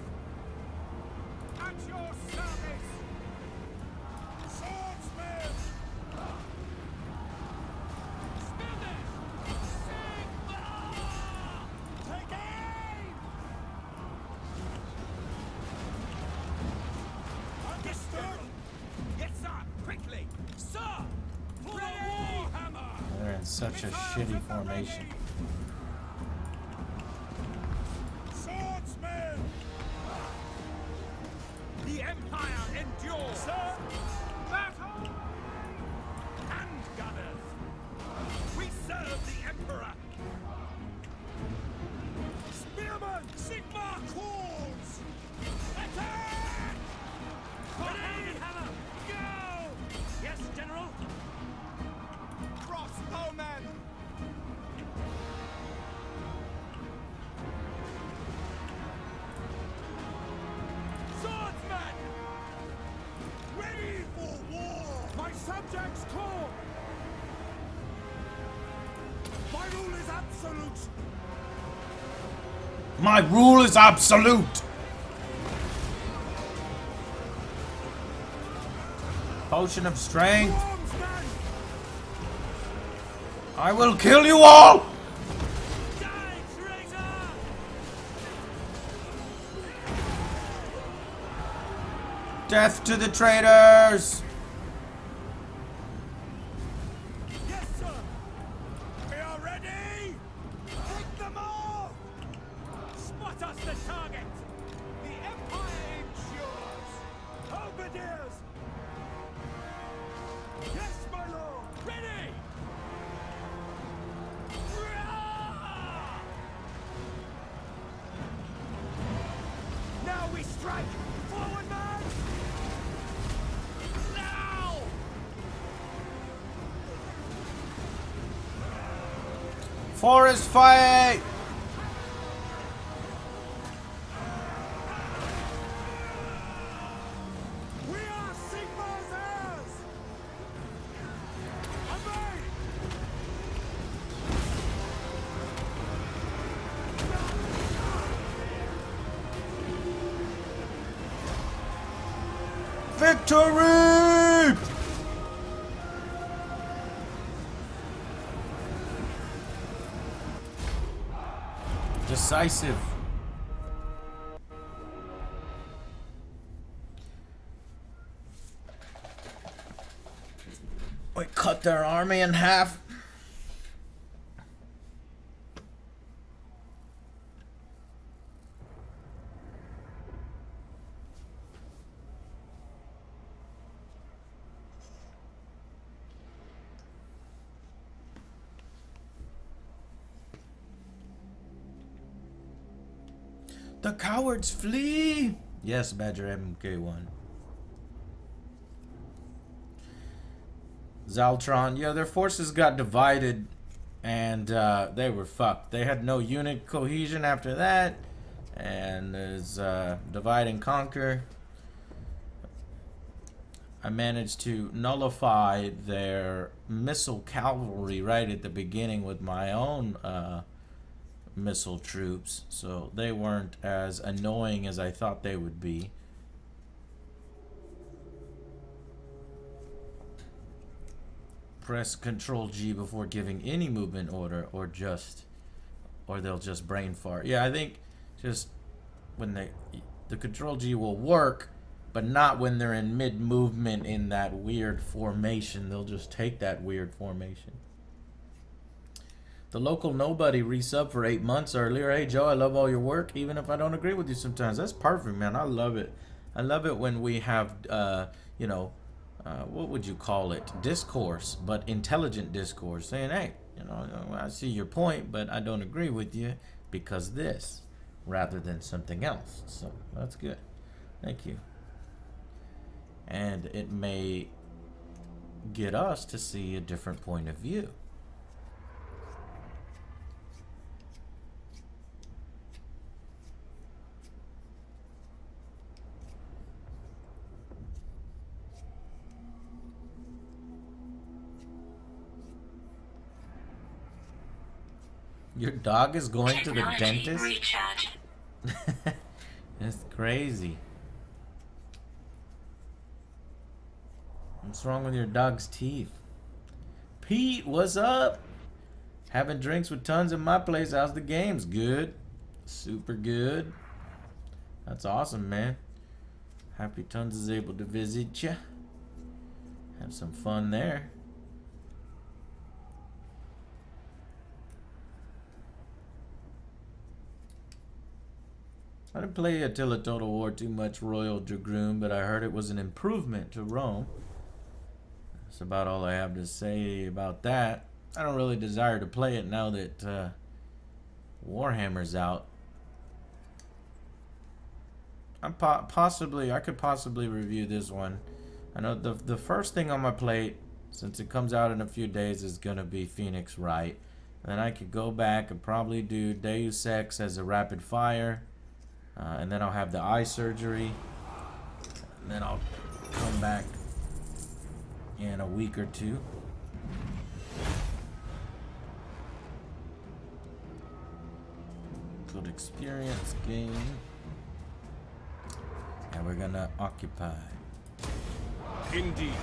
At your service! Swordsmen! Spearmen! Sigmar! Take aim! Understood! Yes, sir! Quickly! Sir! For the Warhammer! They're in such a shitty formation. Swordsmen! The Empire endures! Sir! Battle! Handgunners! We serve the Emperor! Spearmen! Sigmar calls! Attack! Ready! Hammer! Go! Yes, General! Crossbowmen! Swordsmen! Ready for war! My subjects call! My rule is absolute! My rule is absolute! Potion of strength. Armsmen! I will kill you all! Die, traitor! Death to the traitors. Yes, sir! We are ready! Take them off! Spot us the target! The Empire endures! Halberdiers! Yes, my lord! Ready! Rah! Now we strike! Forward, man! Now! Forest fight. We are Sigmar's heirs! Obey! Victory! Decisive. We cut their army in half. The cowards flee! Yes, Badger MK1. Zaltron, yeah, their forces got divided and they were fucked. They had no unit cohesion after that, and there's divide and conquer. I managed to nullify their missile cavalry right at the beginning with my own missile troops, so they weren't as annoying as I thought they would be. Press Control G before giving any movement order, or they'll just brain fart. Yeah, I think just when the Control G will work, but not when they're in mid movement in that weird formation. They'll just take that weird formation. The local nobody resub for 8 months earlier. Hey Joe, I love all your work, even if I don't agree with you sometimes. That's perfect, man. I love it. I love it when we have you know, what would you call it? Discourse, but intelligent discourse, saying, hey, you know, I see your point, but I don't agree with you because this, rather than something else. So that's good. Thank you. And it may get us to see a different point of view. Your dog is going to the Technology dentist? recharge. That's crazy. What's wrong with your dog's teeth? Pete, what's up? Having drinks with tons in my place. How's the games? Good. Super good. That's awesome, man. Happy Tons is able to visit you. Have some fun there. I didn't play Attila Total War too much Royal Dragoon, but I heard it was an improvement to Rome. That's about all I have to say about that. I don't really desire to play it now that Warhammer's out. I could possibly review this one. I know the first thing on my plate, since it comes out in a few days, is gonna be Phoenix Wright. And then I could go back and probably do Deus Ex as a rapid fire. And then I'll have the eye surgery. And then I'll come back in a week or two. Good experience game. And we're gonna occupy. Indeed.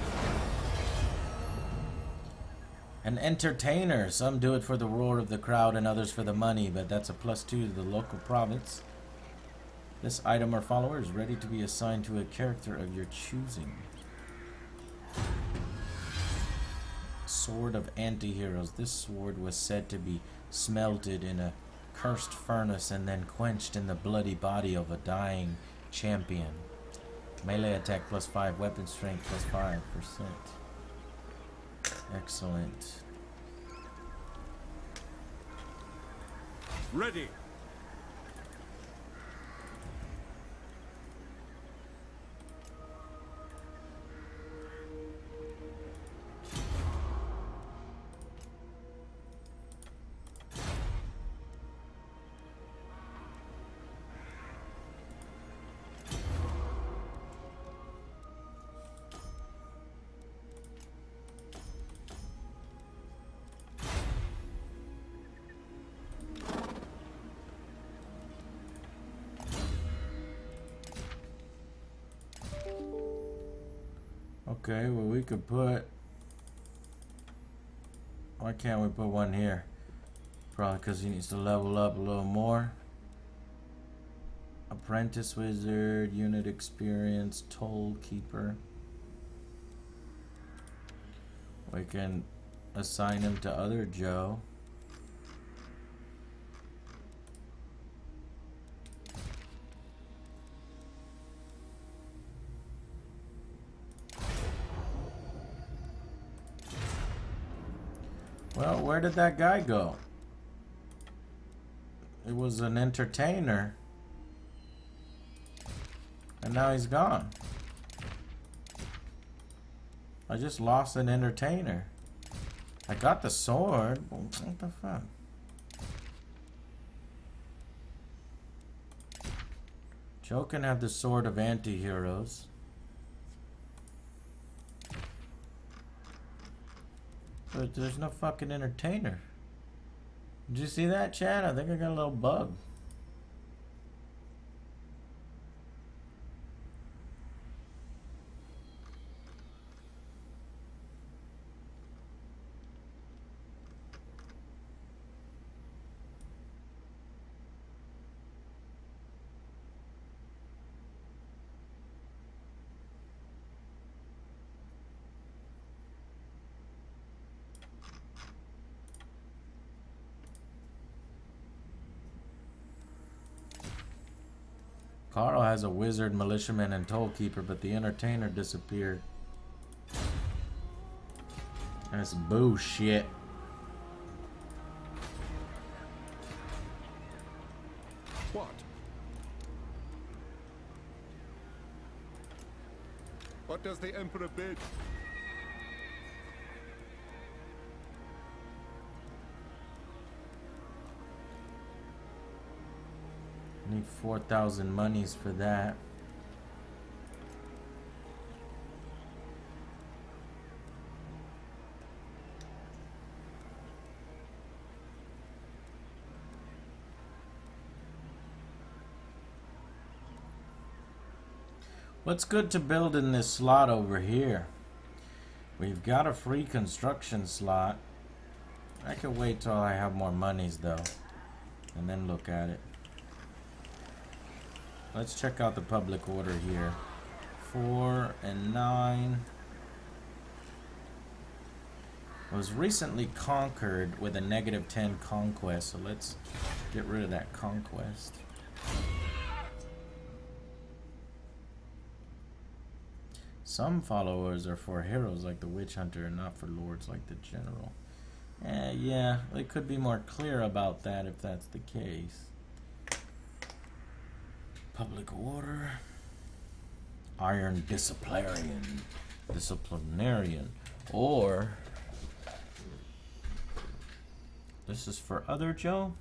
An entertainer. Some do it for the roar of the crowd and others for the money, but that's a +2 to the local province. This item or follower is ready to be assigned to a character of your choosing. Sword of Anti-Heroes. This sword was said to be smelted in a cursed furnace and then quenched in the bloody body of a dying champion. Melee attack +5, weapon strength +5%. Excellent. Ready. Okay, well we could put... Why can't we put one here? Probably because he needs to level up a little more. Apprentice Wizard, Unit Experience, Toll Keeper. We can assign him to other Joe. Well, where did that guy go? It was an entertainer. And now he's gone. I just lost an entertainer. I got the sword. What the fuck? Joe can have the sword of anti-heroes. But there's no fucking entertainer. Did you see that, Chad? I think I got a little bug. Carl has a wizard, militiaman, and tollkeeper, but the entertainer disappeared. That's bullshit. What? What does the Emperor bid? Need 4,000 monies for that. What's good to build in this slot over here? We've got a free construction slot. I could wait till I have more monies though, and then look at it. Let's check out the public order here. 4 and 9 was recently conquered with a -10 conquest, so let's get rid of that conquest. Some followers are for heroes like the witch hunter and not for lords like the general. Yeah, they could be more clear about that if that's the case. Public order. Iron disciplinarian. Or this is for other Joe.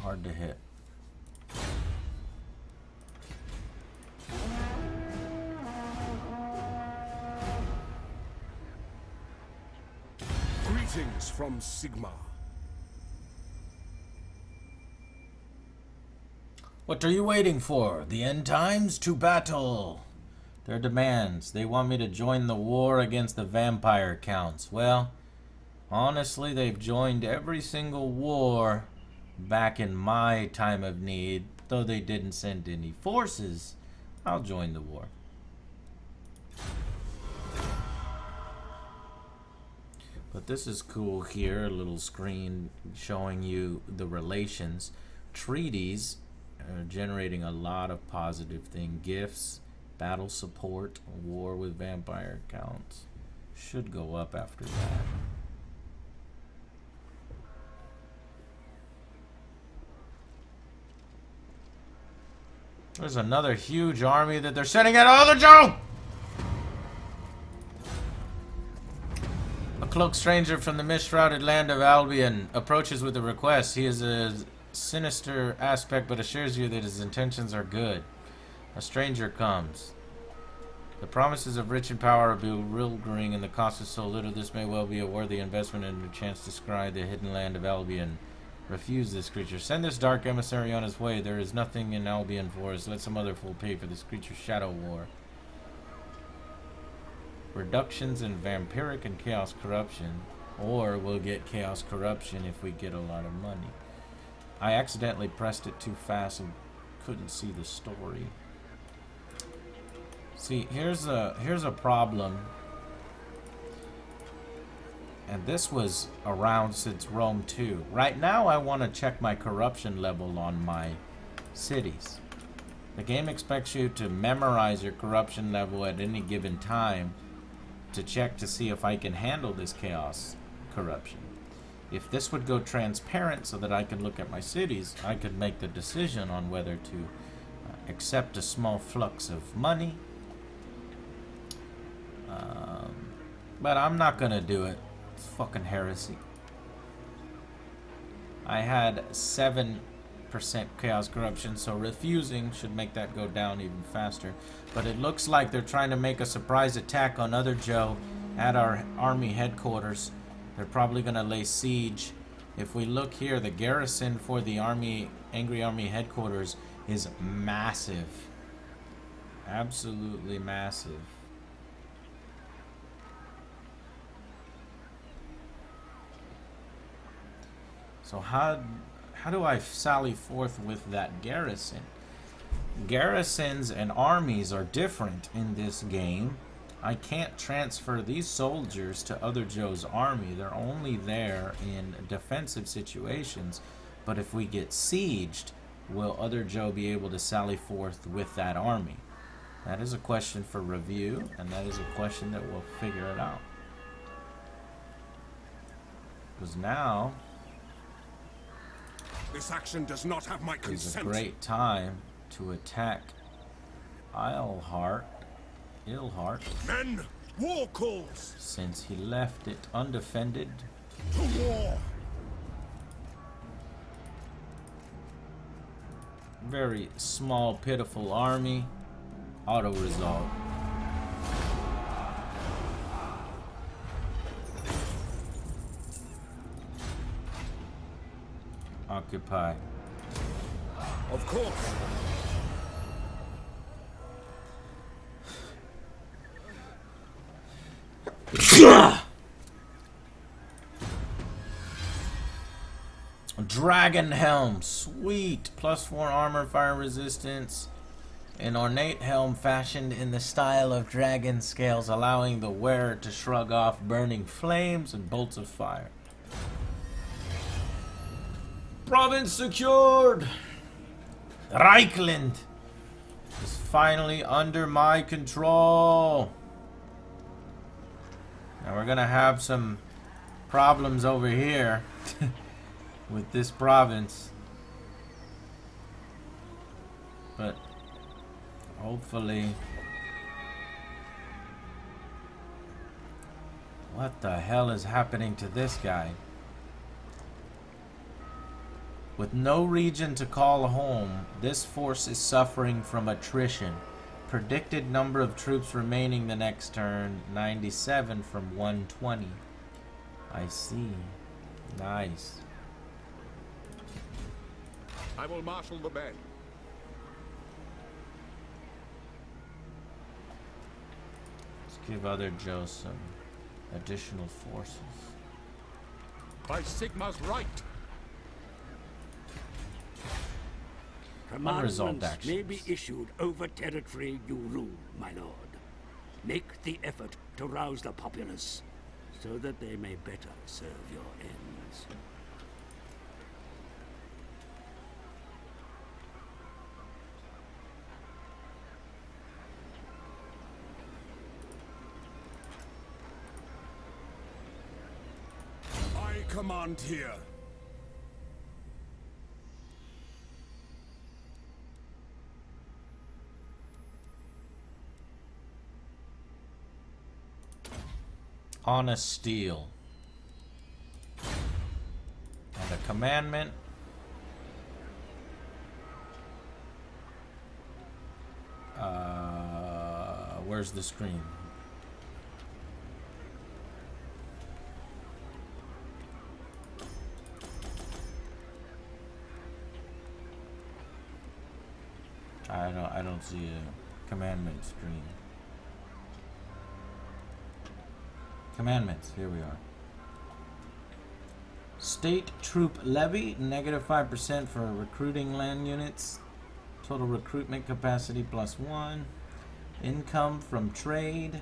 Hard to hit. Greetings from Sigmar. What are you waiting for? The end times? To battle! Their demands. They want me to join the war against the vampire counts. Well, honestly, they've joined every single war back in my time of need. Though they didn't send any forces, I'll join the war. But this is cool here, a little screen showing you the relations. Treaties are generating a lot of positive things. Gifts, battle support, war with vampire counts. Should go up after that. There's another huge army that they're sending at other Joe! A cloaked stranger from the mist-shrouded land of Albion approaches with a request. He has a sinister aspect, but assures you that his intentions are good. A stranger comes. The promises of rich and power are bewildering, and the cost is so little. This may well be a worthy investment and a chance to scry the hidden land of Albion. Refuse this creature. Send this dark emissary on his way. There is nothing in Albion for us. Let some other fool pay for this creature's shadow war. Reductions in vampiric and chaos corruption, or we'll get chaos corruption if we get a lot of money. I accidentally pressed it too fast and couldn't see the story. See, here's a problem, and this was around since Rome 2. Right now I want to check my corruption level on my cities. The game expects you to memorize your corruption level at any given time to check to see if I can handle this chaos corruption. If this would go transparent so that I could look at my cities, I could make the decision on whether to accept a small flux of money. But I'm not gonna do it. It's fucking heresy. I had 7% chaos corruption, so refusing should make that go down even faster. But it looks like they're trying to make a surprise attack on Other Joe at our army headquarters. They're probably gonna lay siege. If we look here, the garrison for the Angry Army headquarters is massive. Absolutely massive. So how do I sally forth with that garrison? Garrisons and armies are different in this game. I can't transfer these soldiers to other Joe's army. They're only there in defensive situations. But if we get sieged, will other Joe be able to sally forth with that army? That is a question for review, and that is a question that we'll figure it out. Because now This action does not have my is a consent. great time to attack Ilhart, Men, war calls. since he left it undefended. To war. Very small, pitiful army. Auto-resolve. Occupy. Of course. Dragon helm, sweet. +4 armor, fire resistance. An ornate helm fashioned in the style of dragon scales, allowing the wearer to shrug off burning flames and bolts of fire. Province secured! Reichland is finally under my control. Now we're gonna have some problems over here with this province. But hopefully... What the hell is happening to this guy? With no region to call home, this force is suffering from attrition. Predicted number of troops remaining the next turn, 97 from 120. I see. Nice. I will marshal the men. Let's give other Joe some additional forces. By Sigma's right. Unresolved Commandments may be actions. issued over territory you rule, my lord. Make the effort to rouse the populace, so that they may better serve your ends. I command here. Honest steel. And a commandment. Where's the screen? I don't see a commandment screen. Commandments, here we are. State troop levy, -5% for recruiting land units. Total recruitment capacity +1. Income from trade.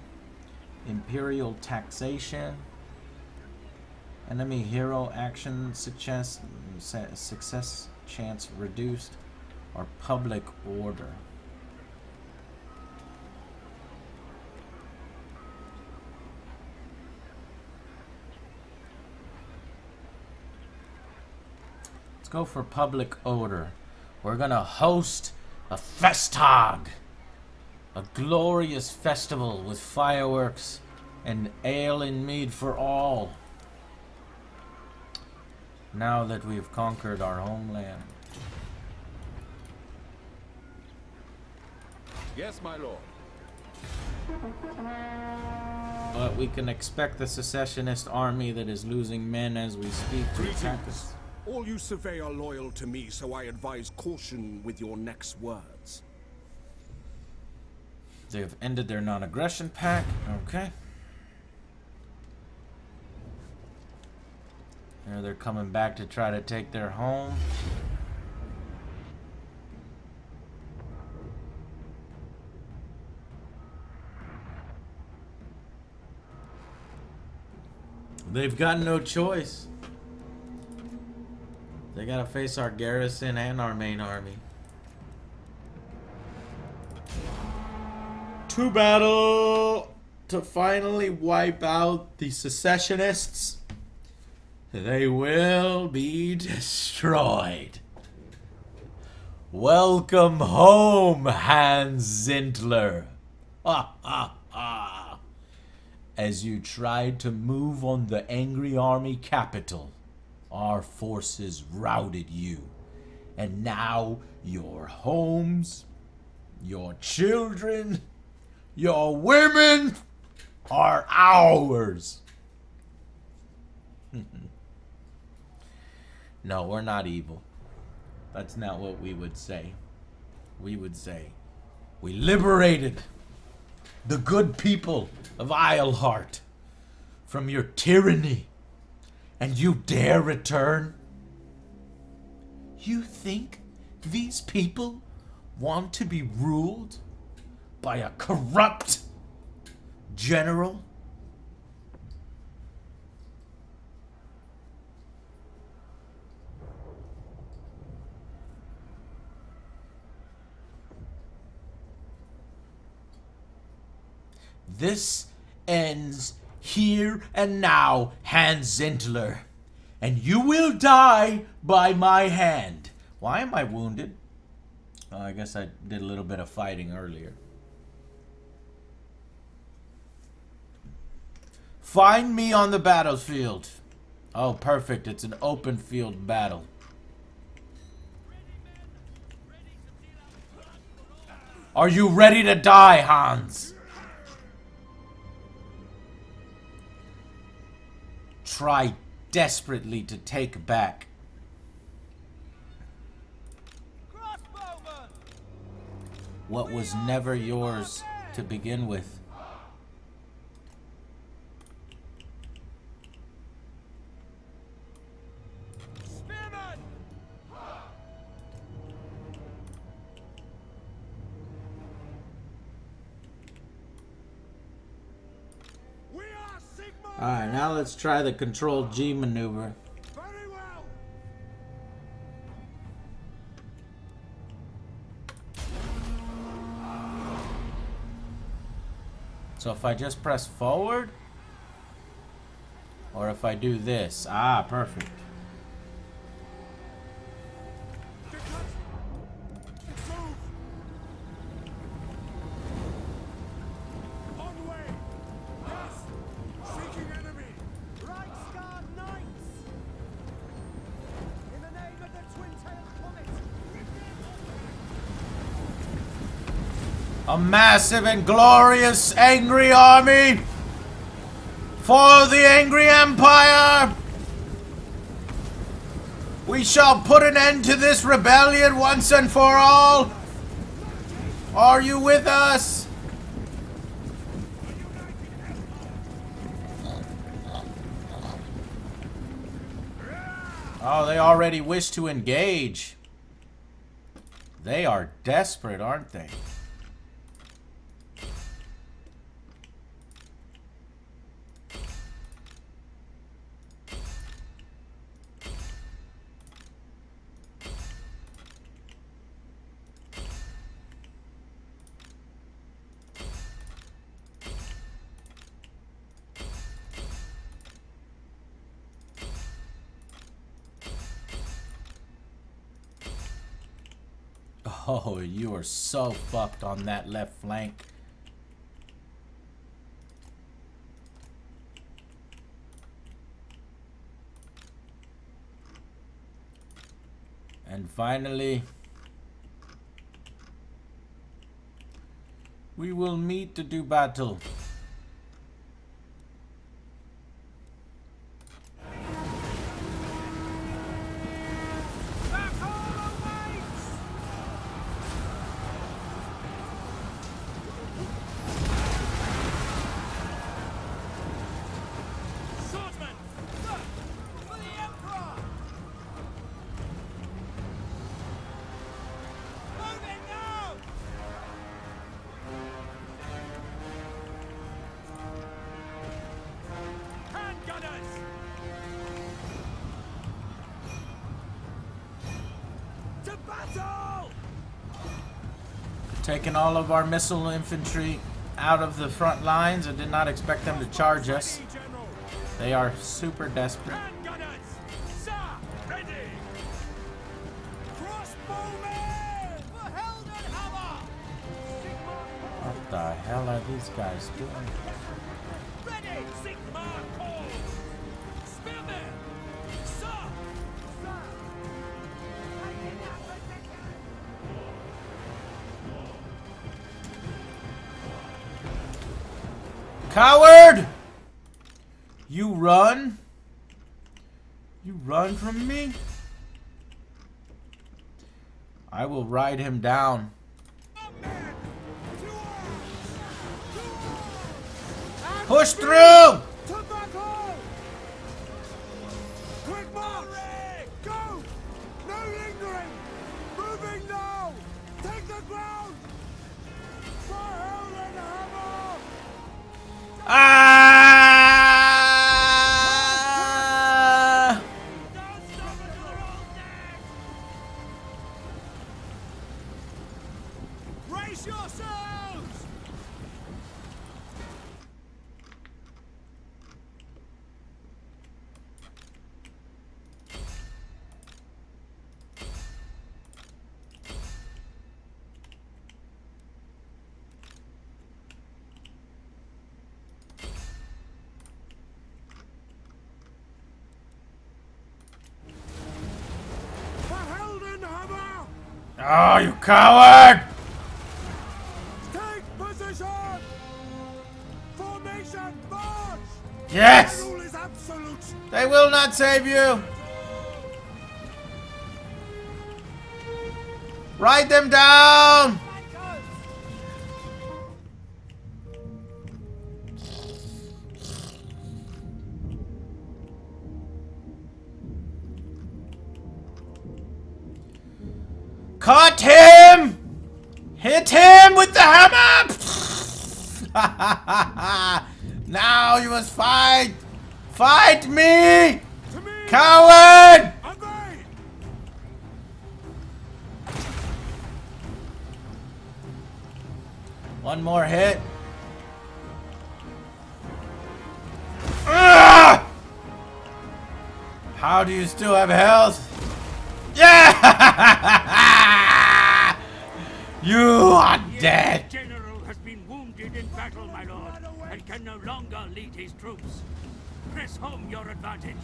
Imperial taxation. Enemy hero action success chance reduced. Or public order. Let's go for public order. We're gonna host a Festtag, a glorious festival with fireworks and ale and mead for all. Now that we've conquered our homeland. Yes, my lord. But we can expect the secessionist army that is losing men as we speak to attack Greetings. us. All you survey are loyal to me, so I advise caution with your next words. They have ended their non-aggression pact. Okay. Now they're coming back to try to take their home. They've got no choice. They gotta face our garrison and our main army. To battle to finally wipe out the secessionists. They will be destroyed. Welcome home, Hans Zintler. Ha ha ha. As you tried to move on the angry army capital, our forces routed you. And now your homes, your children, your women are ours. No, we're not evil. That's not what we would say. We would say, we liberated the good people of Islehart from your tyranny, and you dare return? You think these people want to be ruled by a corrupt general? This ends here and now, Hans Zintler, and you will die by my hand. Why am I wounded? Oh, I guess I did a little bit of fighting earlier. Find me on the battlefield. Oh, perfect. It's an open field battle. Are you ready to die, Hans? Try desperately to take back. What was never yours to begin with. Spearman! We are Sigma! Alright, now let's try the Control G maneuver. Very well. So if I just press forward, or if I do this. Ah, perfect. Move. On the way. Yes. Seeking enemy. Reichsguard Knights! In the name of the twin-tailed comet! A massive and glorious angry army for the angry empire. We shall put an end to this rebellion once and for all. Are you with us? Oh, they already wish to engage. They are desperate, aren't they? Oh, you are so fucked on that left flank. And finally, we will meet to do battle. Swordsman! Look! For the Emperor! Move it now! taking all of our missile infantry out of the front lines. I did not expect them to charge us. General. They are super desperate. Handgunners! Sir! Ready! Crossbowmen! For Heldenhammer! Sigmar What the hell are these guys doing? ready! Sigmar calls! Spearmen! Sir! Sir! Taking that position! Coward! You run? You run from me? I will ride him down. Push through! To battle! Quick march! Go! No lingering! Moving now! Take the ground! For Heldenhammer! Ah! Don't stop until they're all dead! Brace yourselves! For Heldenhammer! Oh, you coward! Take position! Formation march! Yes! Rule is absolute! They will not save you! Ride them down! Flankers! Cut him! Hit him with the hammer! Now you must fight! Fight me! To me! Coward! Obey! One more hit. Ah! How do you still have health? Yeah! You are The dead. general has been wounded in battle, my lord, and can no longer lead his troops. Press home your advantage.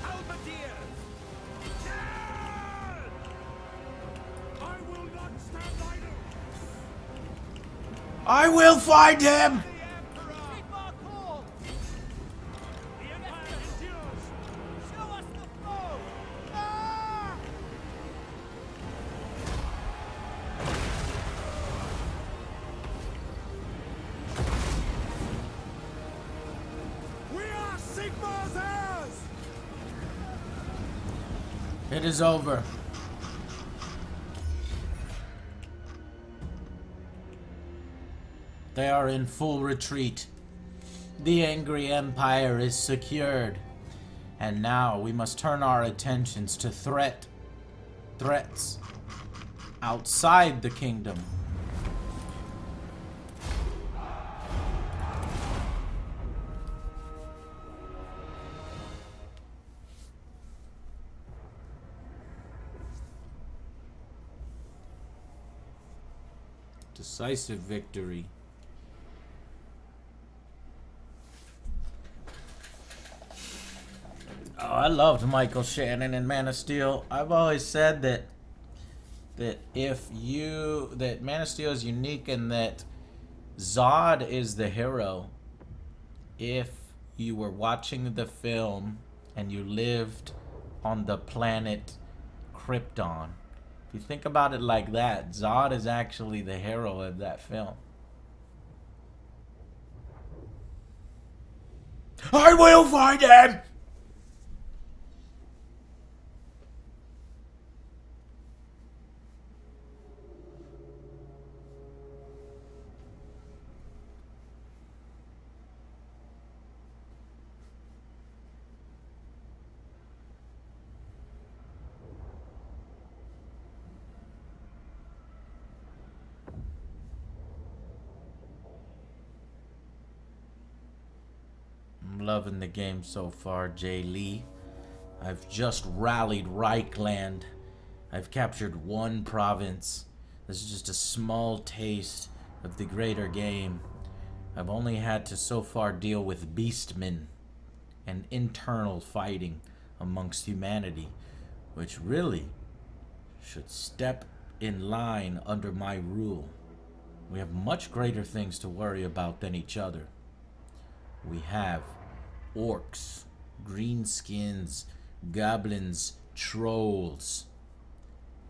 Halberdiers! I will not stand idle! I will find him. Sigmar calls! The Empire endures! Show us the foe! Ah! We are Sigmar's heirs! It is over. They are in full retreat. The angry empire is secured. And now we must turn our attentions to threats outside the kingdom. Decisive victory. Oh, I loved Michael Shannon in Man of Steel. I've always said that Man of Steel is unique in that Zod is the hero. If you were watching the film and you lived on the planet Krypton. If you think about it like that, Zod is actually the hero of that film. I will find him! loving the game so far, Jay Lee. I've just rallied Reichland. I've captured one province. This is just a small taste of the greater game. I've only had to so far deal with beastmen and internal fighting amongst humanity, which really should step in line under my rule. We have much greater things to worry about than each other. We have orcs, greenskins, goblins, trolls,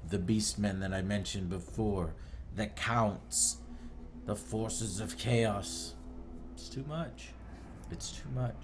the beastmen that I mentioned before, the counts, the forces of chaos. It's too much. It's too much.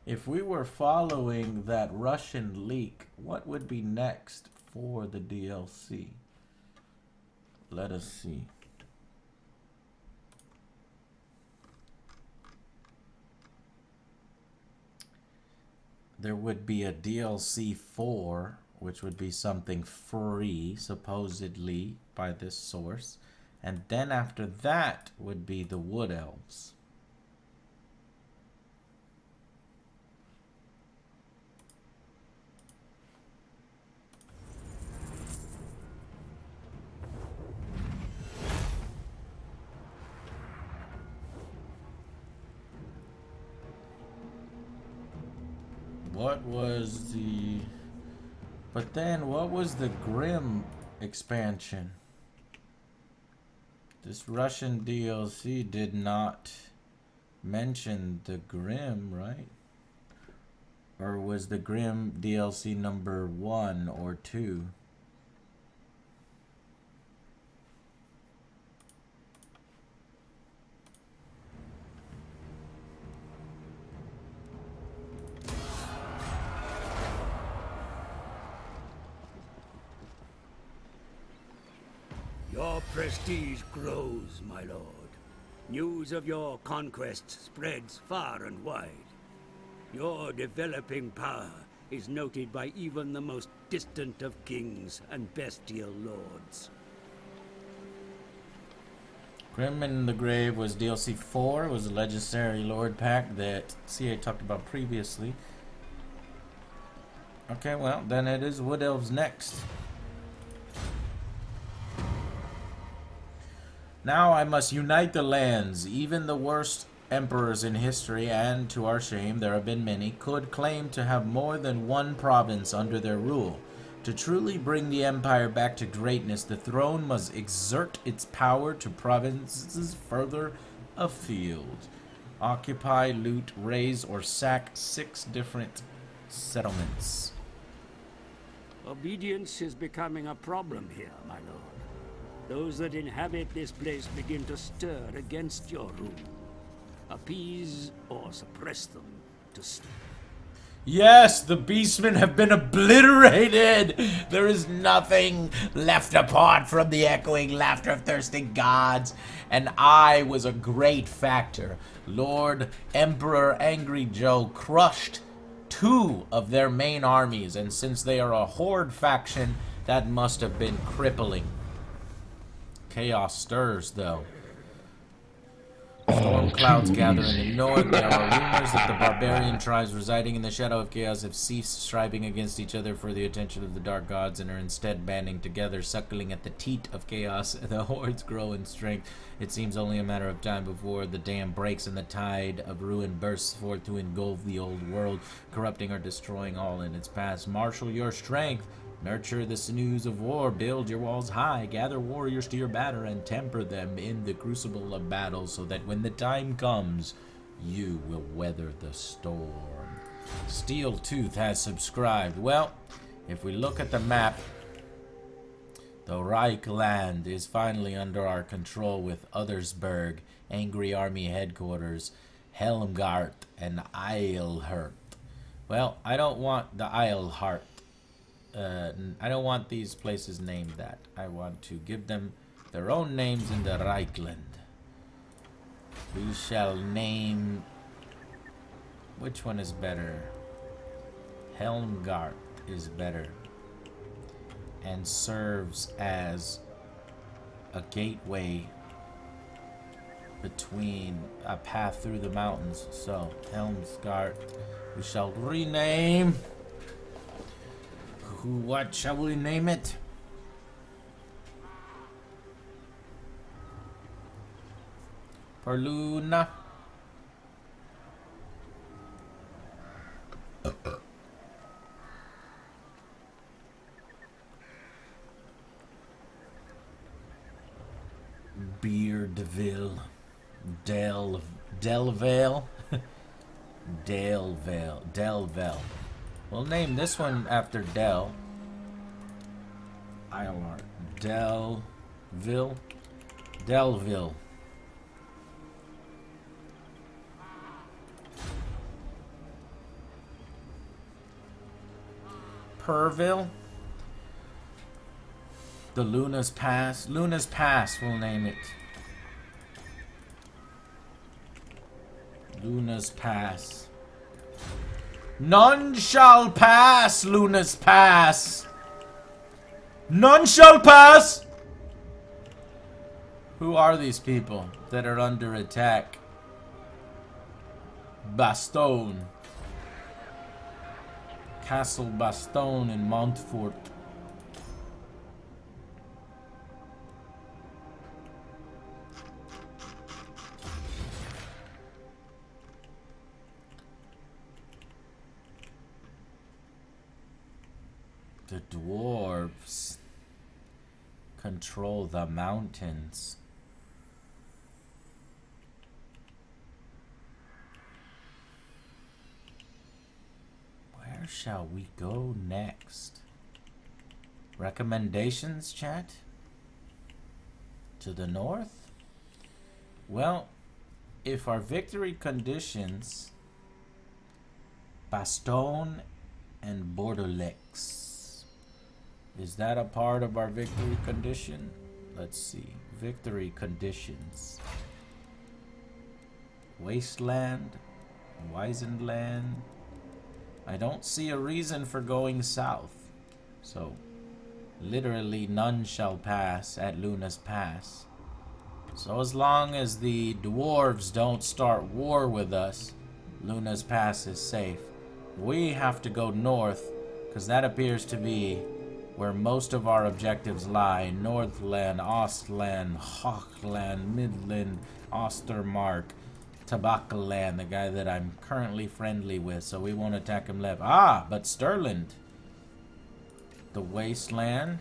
If we were following that Russian leak, what would be next for the DLC? Let us see. There would be a DLC 4, which would be something free, supposedly, by this source. And then after that would be the Wood Elves. What was the... But then, what was the Grim expansion? This Russian DLC did not mention the Grim, right? Or was the Grim DLC number 1 or 2? Your prestige grows, my lord. News of your conquests spreads far and wide. Your developing power is noted by even the most distant of kings and bestial lords. Grim in the Grave was DLC 4. It was a legendary lord pack that CA talked about previously. Okay, well, then it is Wood Elves next. Now I must unite the lands. Even the worst emperors in history, and to our shame there have been many, could claim to have more than one province under their rule. To truly bring the empire back to greatness, the throne must exert its power to provinces further afield. Occupy, loot, raise, or sack 6 different settlements. Obedience is becoming a problem here, my lord. Those that inhabit this place begin to stir against your rule. Appease or suppress them to sleep. Yes, the beastmen have been obliterated. There is nothing left apart from the echoing laughter of thirsting gods. And I was a great factor. Lord Emperor Angry Joe crushed 2 of their main armies. And since they are a horde faction, that must have been crippling. Chaos stirs, though. Storm clouds gather in the north. There are rumors that the barbarian tribes residing in the shadow of chaos have ceased striving against each other for the attention of the dark gods and are instead banding together, suckling at the teat of chaos. The hordes grow in strength. It seems only a matter of time before the dam breaks and the tide of ruin bursts forth to engulf the old world, corrupting or destroying all in its path. Marshal your strength. Nurture the sinews of war, build your walls high, gather warriors to your banner, and temper them in the crucible of battle, so that when the time comes, you will weather the storm. Steel Tooth has subscribed. Well, if we look at the map, the Reich land is finally under our control with Othersburg, Angry Army Headquarters, Helmgart, and Eilhart. Well, I don't want the Eilhart. I don't want these places named that. I want to give them their own names in the Reichland. We shall name... Which one is better? Helmgart is better. And serves as a gateway between a path through the mountains. So, Helmgart, we shall rename. What shall we name it? Perluna. Beardville. Delvale. Delvale. We'll name this one after Del. Eilhart. Delville. Perville. The Luna's Pass. Luna's Pass, we'll name it. Luna's Pass. None shall pass, Luna's Pass. None shall pass! Who are these people that are under attack? Bastogne. Castle Bastogne in Montfort. The dwarves control the mountains. Where shall we go next? Recommendations, chat? To the north? Well, if our victory conditions Bastogne and Bordelix. Is that a part of our victory condition? Let's see. Victory conditions. Wasteland. Weisenland. I don't see a reason for going south. So, literally none shall pass at Luna's Pass. So as long as the dwarves don't start war with us, Luna's Pass is safe. We have to go north, because that appears to be where most of our objectives lie. Northland, Ostland, Hochland, Midland, Ostermark, Tabakaland, the guy that I'm currently friendly with, so we won't attack him left. Ah, but Stirland. The Wasteland.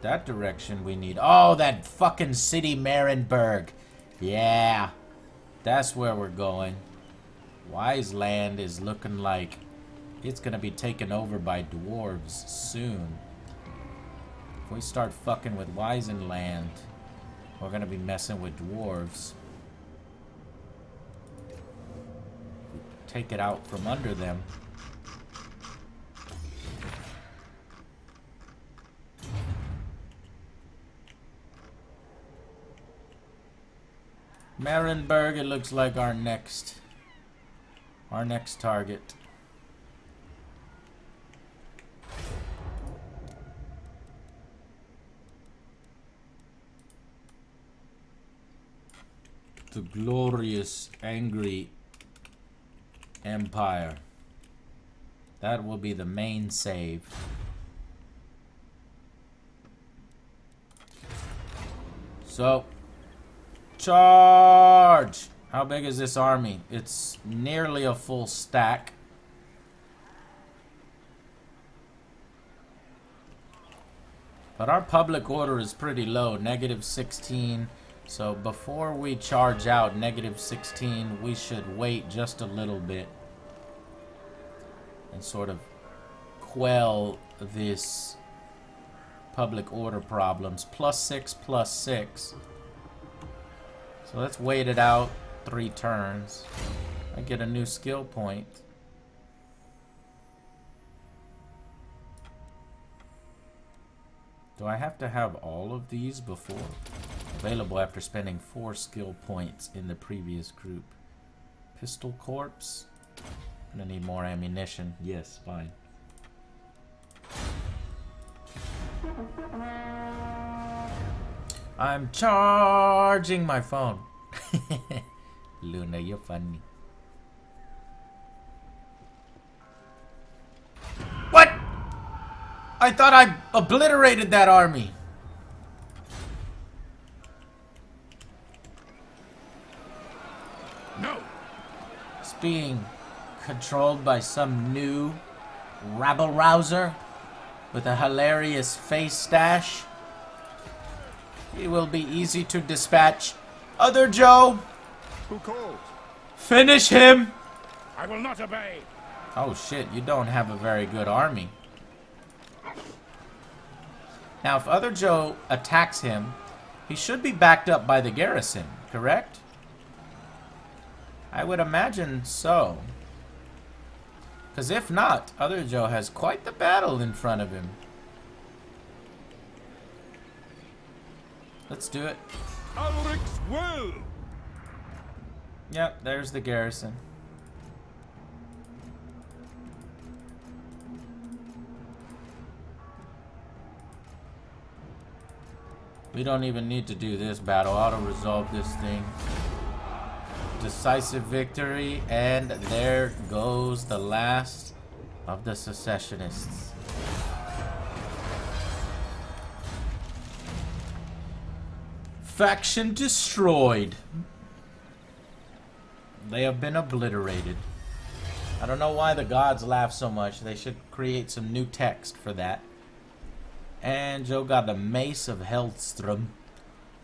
That direction we need. Oh, that fucking city, Marienburg. Yeah. That's where we're going. Wiseland is looking like it's gonna be taken over by dwarves soon. If we start fucking with Weisenland, we're gonna be messing with dwarves. Take it out from under them. Marienburg, it looks like our next target. The glorious, angry empire. That will be the main save. So, charge! How big is this army? It's nearly a full stack. But our public order is pretty low, -16. So before we charge out -16, we should wait just a little bit. and sort of quell this public order problems. +6, +6. So let's wait it out 3 turns. I get a new skill point. Do I have to have all of these before? Available after spending 4 skill points in the previous group. Pistol Corpse. I'm gonna need more ammunition. Yes, fine. I'm charging my phone. Luna, you're funny. What? I thought I obliterated that army. No! It's being controlled by some new rabble-rouser with a hilarious face stash. He will be easy to dispatch. Other Joe, Who calls? finish him! I will not obey! Oh shit, you don't have a very good army. Now, if Other Joe attacks him, he should be backed up by the garrison, correct? I would imagine so. Because if not, Other Joe has quite the battle in front of him. Let's do it. Ulrich's will! Yep, there's the garrison. We don't even need to do this battle. Auto-resolve this thing. Decisive victory, and there goes the last of the secessionists. Faction destroyed. They have been obliterated. I don't know why the gods laugh so much. They should create some new text for that. And Joe got the Mace of Hellstrom.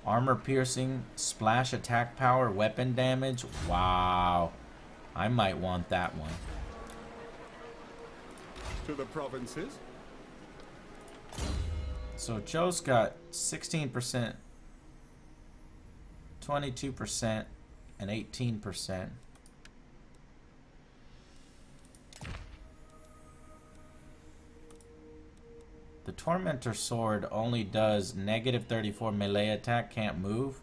Armor piercing, splash attack power, weapon damage. Wow. I might want that one. To the provinces? So Joe's got 16%, 22%, and 18%. The Tormentor Sword only does -34 melee attack, can't move.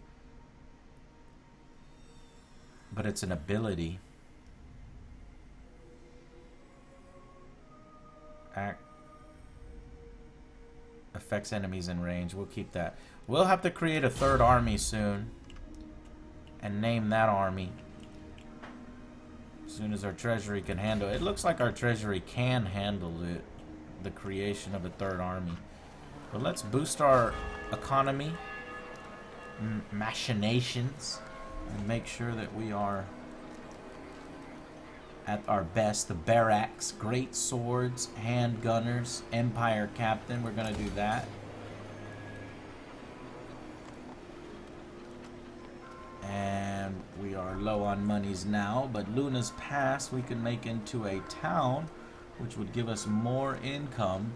But it's an ability. Affects enemies in range. We'll keep that. We'll have to create a 3rd army soon. And name that army. As soon as our treasury can handle it. It looks like our treasury can handle it. The creation of a 3rd army. But let's boost our economy. Machinations. And make sure that we are at our best. The barracks, great swords, handgunners, empire captain. We're going to do that. And we are low on monies now, but Luna's Pass we can make into a town, which would give us more income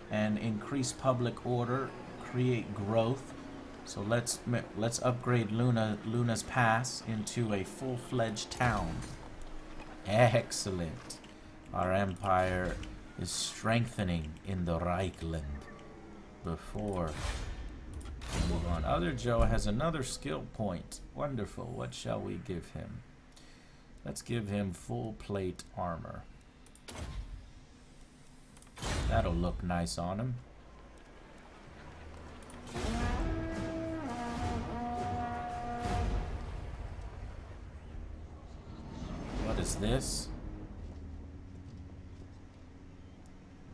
and increase public order, create growth. So let's upgrade Luna's Pass into a full-fledged town. Excellent. Our empire is strengthening in the Reichland. Before we move on, Other Joe has another skill point. Wonderful. What shall we give him? Let's give him full plate armor. That'll look nice on him. What is this?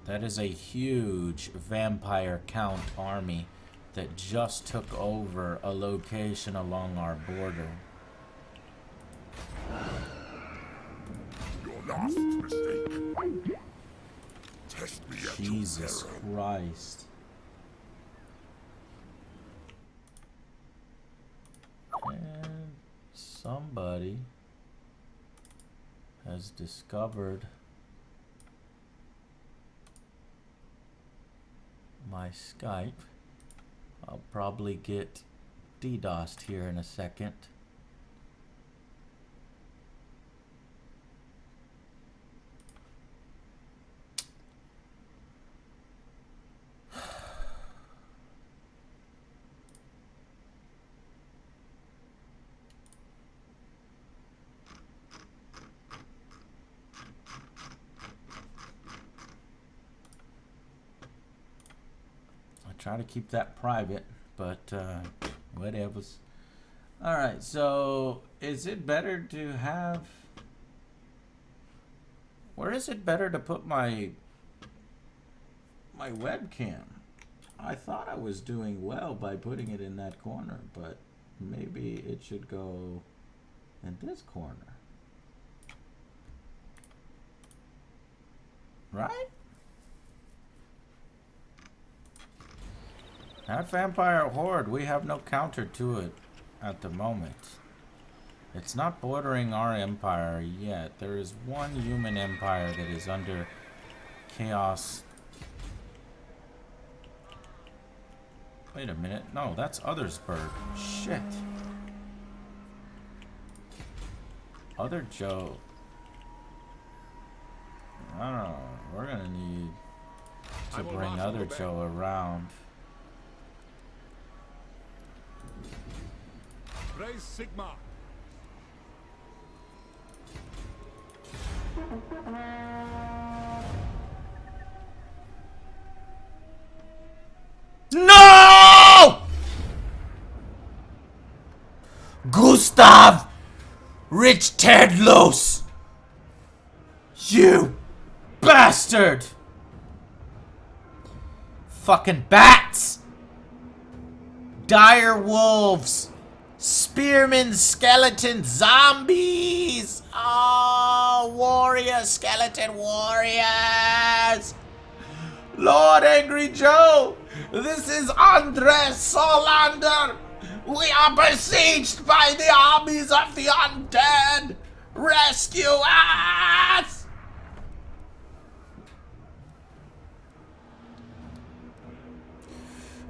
That is a huge vampire count army that just took over a location along our border. Your last mistake. Test me at Jesus your peril. Christ. And somebody has discovered my Skype. I'll probably get DDoSed here in a second. Try to keep that private, but whatevers. Alright, so is it better to have... Where is it better to put my webcam? I thought I was doing well by putting it in that corner, but maybe it should go in this corner. Right? That Vampire Horde, we have no counter to it at the moment. It's not bordering our empire yet. There is one human empire that is under chaos. Wait a minute. No, that's Othersburg. Shit. Other Joe. I don't know. We're gonna need to bring Other Joe around. Raise Sigma. No! Gustav Rich Tedlos! You bastard! Fucking bats! Dire wolves! Spearmen, skeletons, zombies! Oh, warrior, skeleton warriors! Lord Angry Joe, this is Andres Solander. We are besieged by the armies of the undead. Rescue us!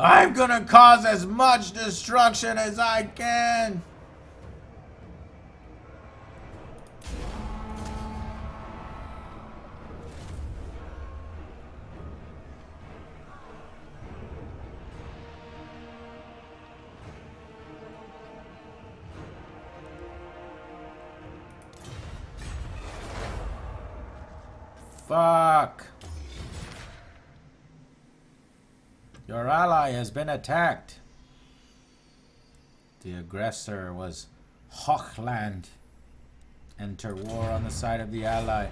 I'm gonna cause as much destruction as I can. Fuck. Your ally has been attacked. The aggressor was Hochland. Enter war on the side of the ally.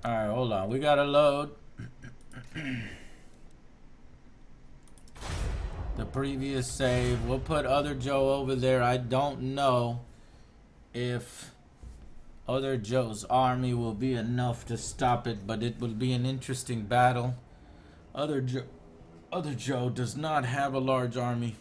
Alright, hold on. We gotta load. The previous save. We'll put Other Joe over there. I don't know if Other Joe's army will be enough to stop it, but it will be an interesting battle. Other Joe does not have a large army.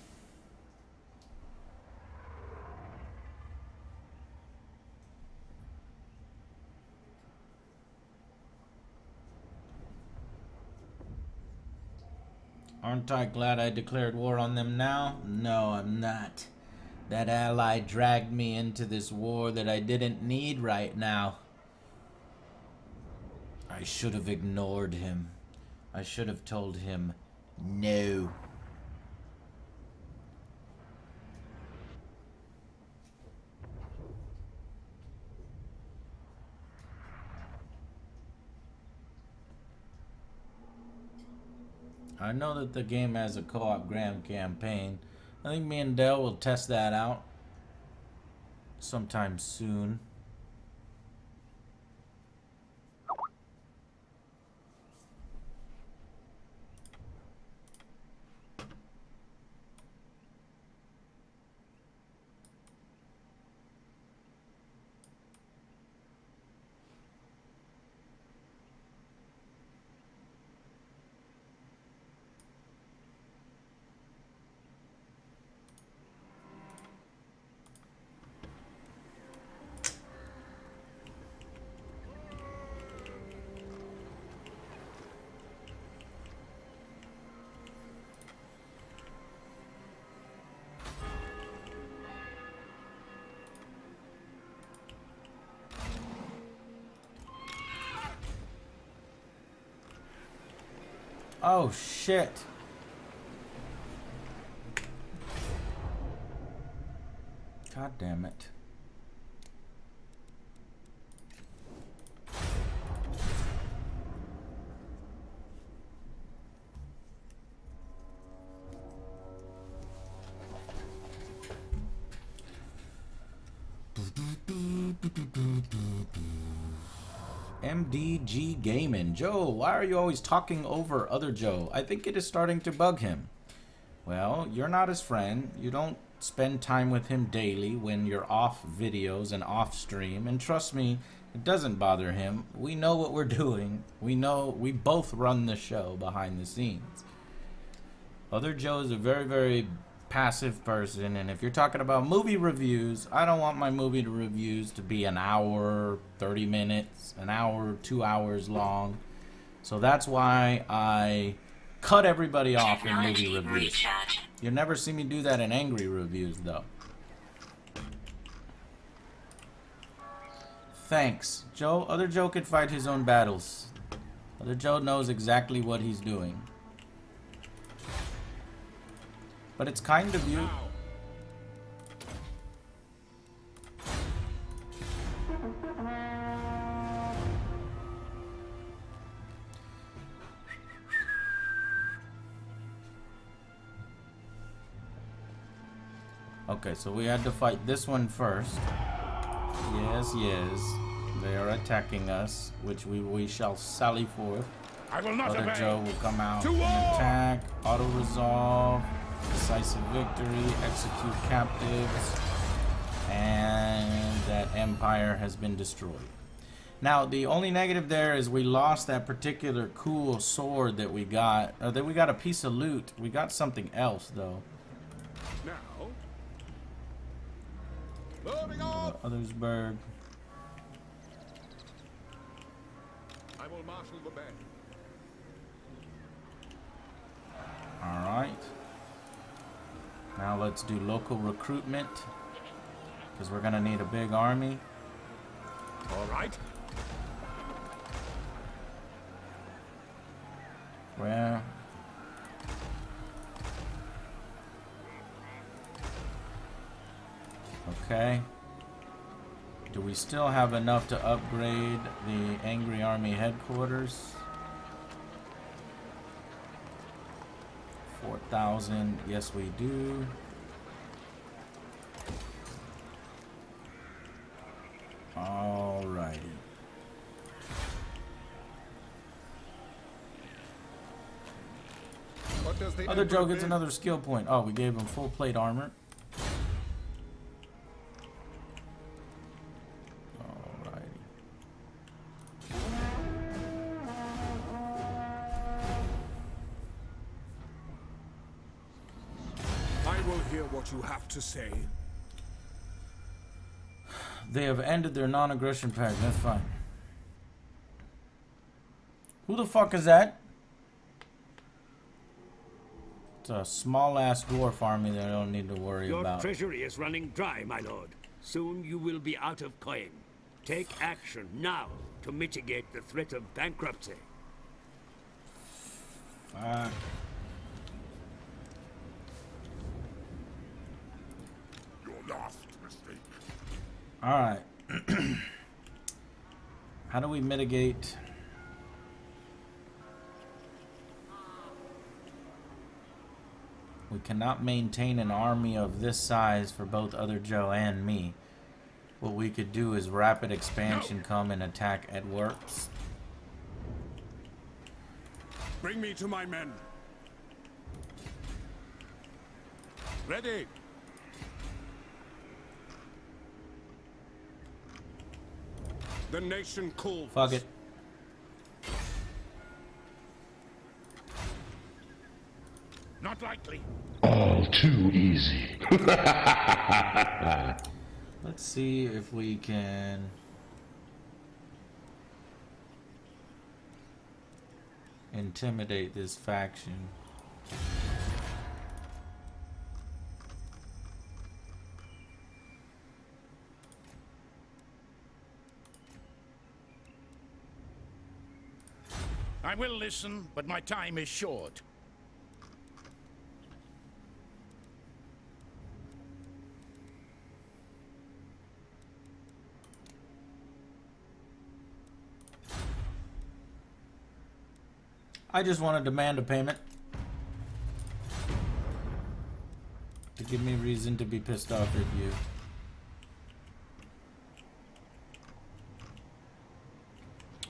Aren't I glad I declared war on them now? No, I'm not. That ally dragged me into this war that I didn't need right now. I should have ignored him. I should have told him no. I know that the game has a co-op Graham campaign. I think me and Dell will test that out sometime soon. Oh shit. God damn it. MDG Gaming. Joe, why are you always talking over other Joe? I think it is starting to bug him. Well, you're not his friend. You don't spend time with him daily when you're off videos and off stream. And trust me, it doesn't bother him. We know what we're doing. We know we both run the show behind the scenes. Other Joe is a very, very passive person, and if you're talking about movie reviews, I don't want my movie reviews to be an hour, 30 minutes, an hour, 2 hours long. So that's why I cut everybody off in movie reviews. You'll never see me do that in angry reviews, though. Thanks. Joe, other Joe could fight his own battles. Other Joe knows exactly what he's doing. But it's kind of you. Okay, so we had to fight this one first. Yes, yes. They are attacking us, which we shall sally forth. I will not Other obey. Joe will come out To and war! attack, auto-resolve, decisive victory, execute captives, and that empire has been destroyed. Now, the only negative there is we lost that particular cool sword that we got, or that we got a piece of loot. We got something else, though. Now, Moving off! Othersburg. I will marshal the men. Alright. Now let's do local recruitment, because we're going to need a big army. all right. Where? Okay. Do we still have enough to upgrade the Angry Army headquarters? 4,000. Yes, we do. Alrighty. What does the Other Joe Emperor gets bid? another skill point. Oh, we gave him full plate armor. Alrighty. I will hear what you have to say. They have ended their non-aggression pact. That's fine. Who the fuck is that? It's a small-ass dwarf army that I don't need to worry Your about. treasury is running dry, my lord. Soon you will be out of coin. Take action now to mitigate the threat of bankruptcy. Fuck. Your last mistake. Alright. How do we mitigate? We cannot maintain an army of this size for both Other Joe and me. What we could do is rapid expansion, come and attack at Works. Bring me to my men. Ready! The nation calls. Fuck it. Not likely. All too easy. Let's see if we can intimidate this faction. I will listen, but my time is short. I just want to demand a payment to give me reason to be pissed off at you.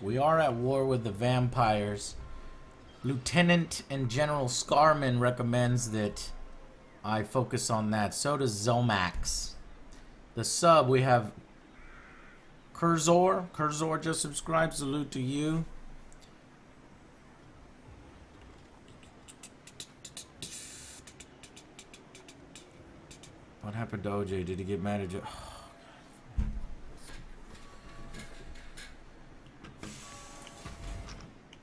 We are at war with the vampires. Lieutenant and General Scarman recommends that I focus on that. So does Zomax. The sub, we have Curzor. Curzor just subscribed. Salute to you. What happened to OJ? Did he get mad at you?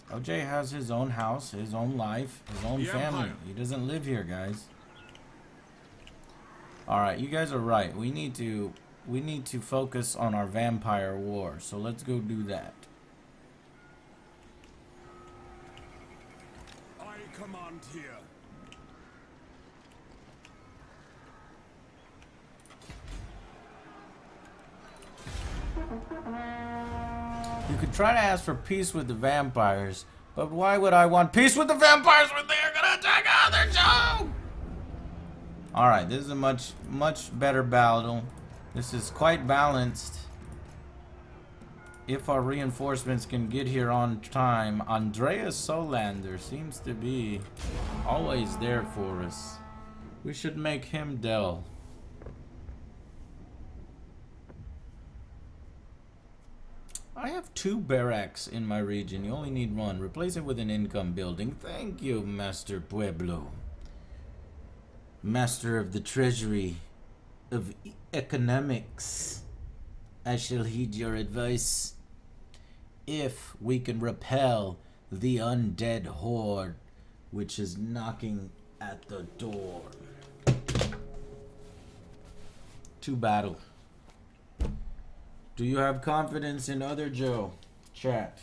OJ has his own house, his own life, his own family. He doesn't live here, guys. Alright, you guys are right. We need to focus on our vampire war. So let's go do that. I command here. You could try to ask for peace with the vampires, but why would I want peace with the vampires when they're gonna attack other Joe? Alright, this is a much better battle. This is quite balanced. If our reinforcements can get here on time, Andreas Solander seems to be always there for us. We should make him Del. I have 2 barracks in my region. You only need 1. Replace it with an income building. Thank you, Master Pueblo. Master of the Treasury of Economics. I shall heed your advice. If we can repel the undead horde which is knocking at the door. To battle. Do you have confidence in other Joe? Chat.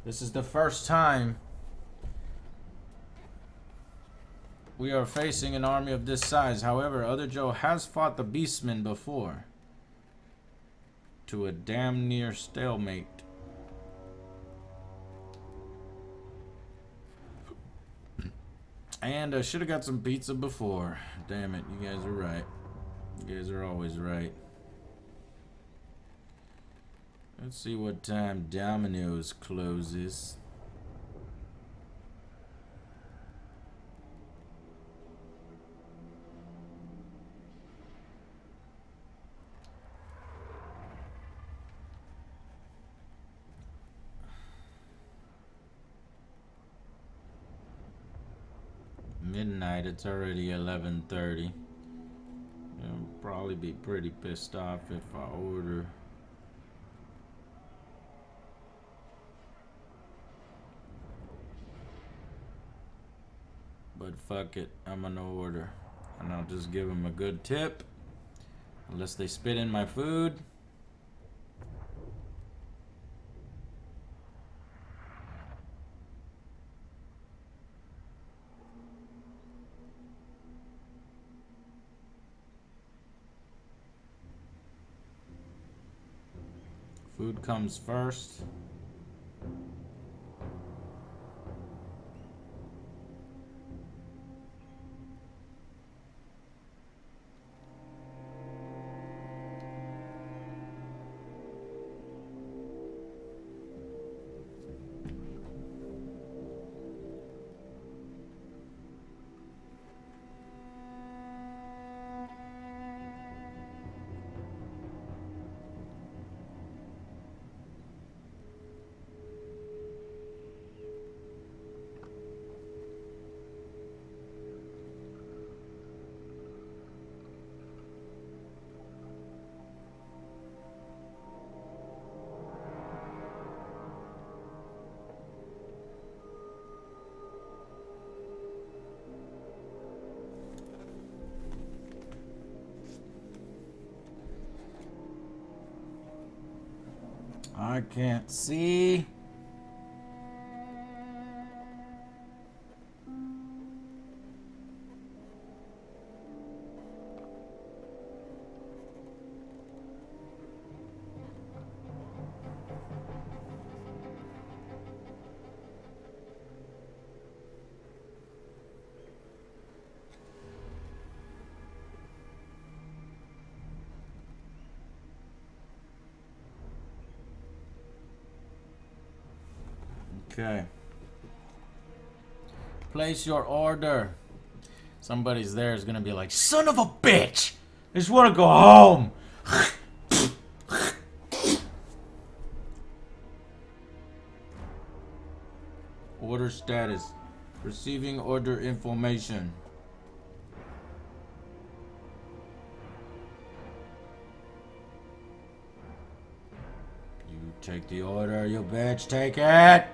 This is the first time we are facing an army of this size. However, other Joe has fought the Beastmen before. To a damn near stalemate. And I should have got some pizza before. Damn it, you guys are right. You guys are always right. Let's see what time Domino's closes. Midnight, it's already 11:30. I'll probably be pretty pissed off if I order. But fuck it, I'm gonna order. And I'll just give them a good tip. Unless they spit in my food. Food comes first. I can't see. Okay. Place your order. Somebody's there is gonna be like, son of a bitch! I just wanna go home! Order status. Receiving order information. You take the order, you bitch, take it!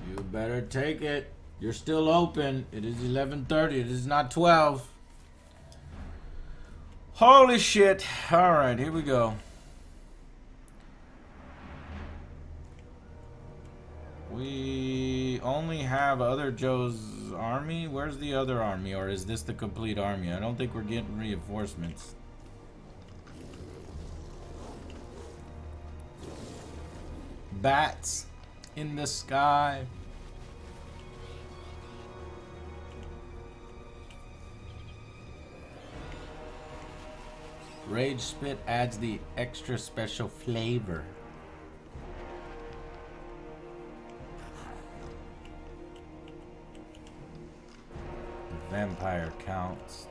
You better take it. You're still open. It is 11:30. It is not 12. Holy shit. Alright, here we go. We only have Other Joe's army. Where's the other army? Or is this the complete army? I don't think we're getting reinforcements. Bats in the sky. Rage Spit adds the extra special flavor. The vampire counts.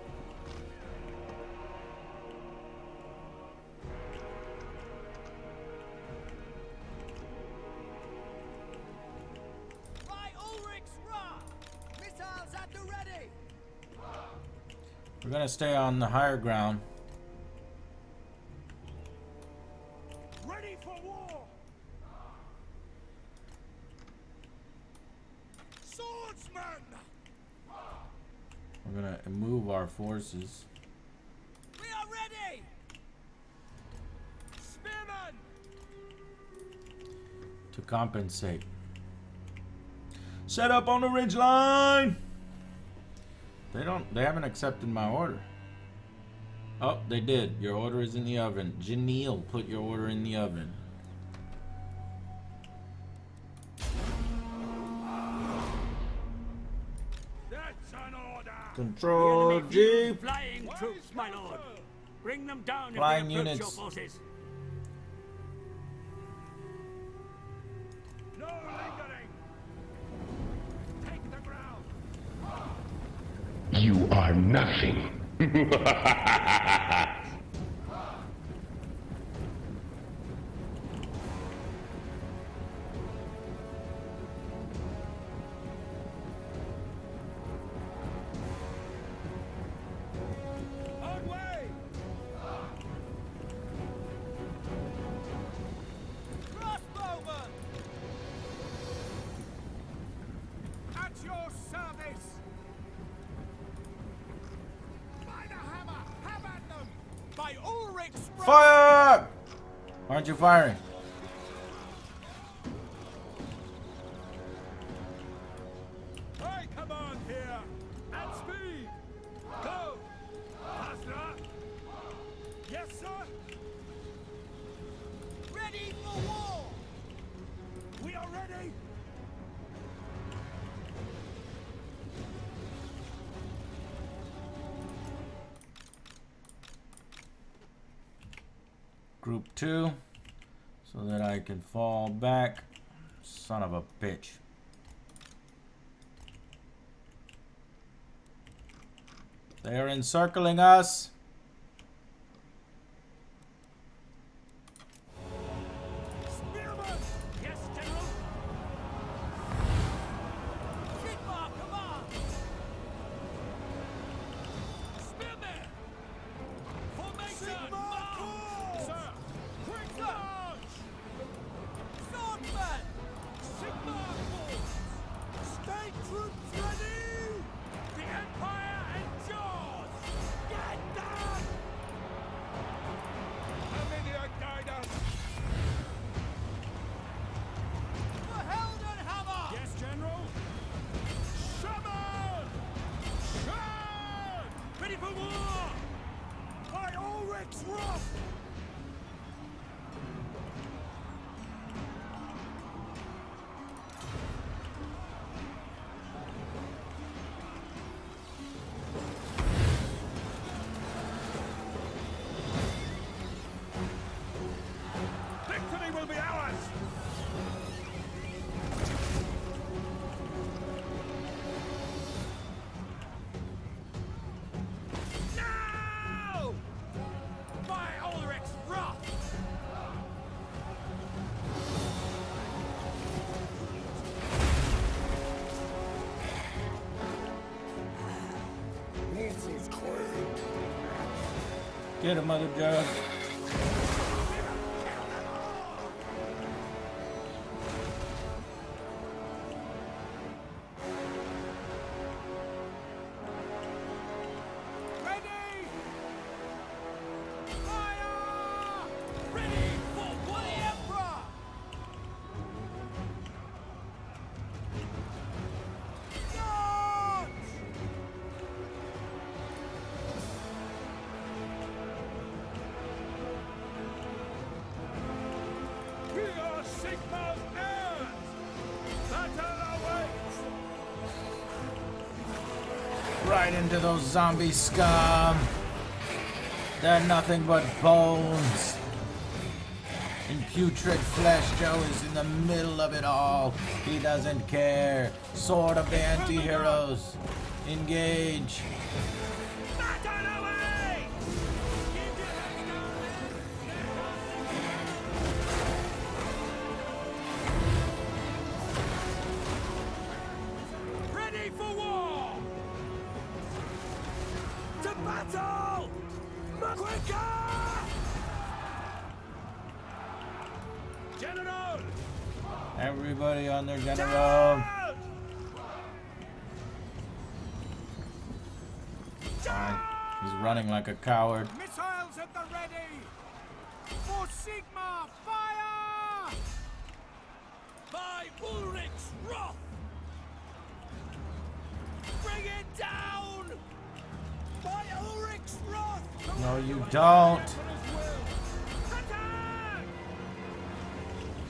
By Ulrich's Ra! Missiles at the ready! We're gonna stay on the higher ground. Ready for war! Swordsman! We're gonna move our forces We are ready! Spearman! to compensate. Set up on the ridge line. They haven't accepted my order. Oh, they did. Your order is in the oven. Janelle, put your order in the oven. That's an order! Control The enemy field Jeep. flying troops, my lord. Bring them down Flying if they approach units. your forces. No lingering! Take the ground! You are nothing. On way! Crossbowman! At your service! By the hammer! Have at them! By Ulrich's Ra! Fire! Why aren't you firing? High command here! At speed! Go! Faster! Yes, sir! Ready for war! We are ready! Group 2. So that I can fall back. Son of a bitch. They are encircling us. Spearman! Yes, General. Sigmar command! Spearman! Formation! March! Sir! Quick march! Swordsman! Sigmar force! State troops ready! The Empire endures! Get down! Familiar guidance! The Heldenhammer! Yes, General! Shaman! Shad! Ready for war! By Ulrich's wrath! Victory will be ours! Get him, Mother Joe. Ready! Fire! Ready for the Emperor! Charge! We are Sigmar's heirs! Battle awaits! Right into those zombie scum. They're nothing but bones. And putrid flesh. Joe is in the middle of it all. He doesn't care. Sword of the anti-heroes. Engage. Battle awaits! Ready for war! To battle! Quicker! General! Everybody on their general. Charge! Fine. He's running like a coward. Missiles at the ready! For Sigma, fire! By Ulrich's wrath! Bring it down! By Ulrich's wrath! No, you don't. Attack!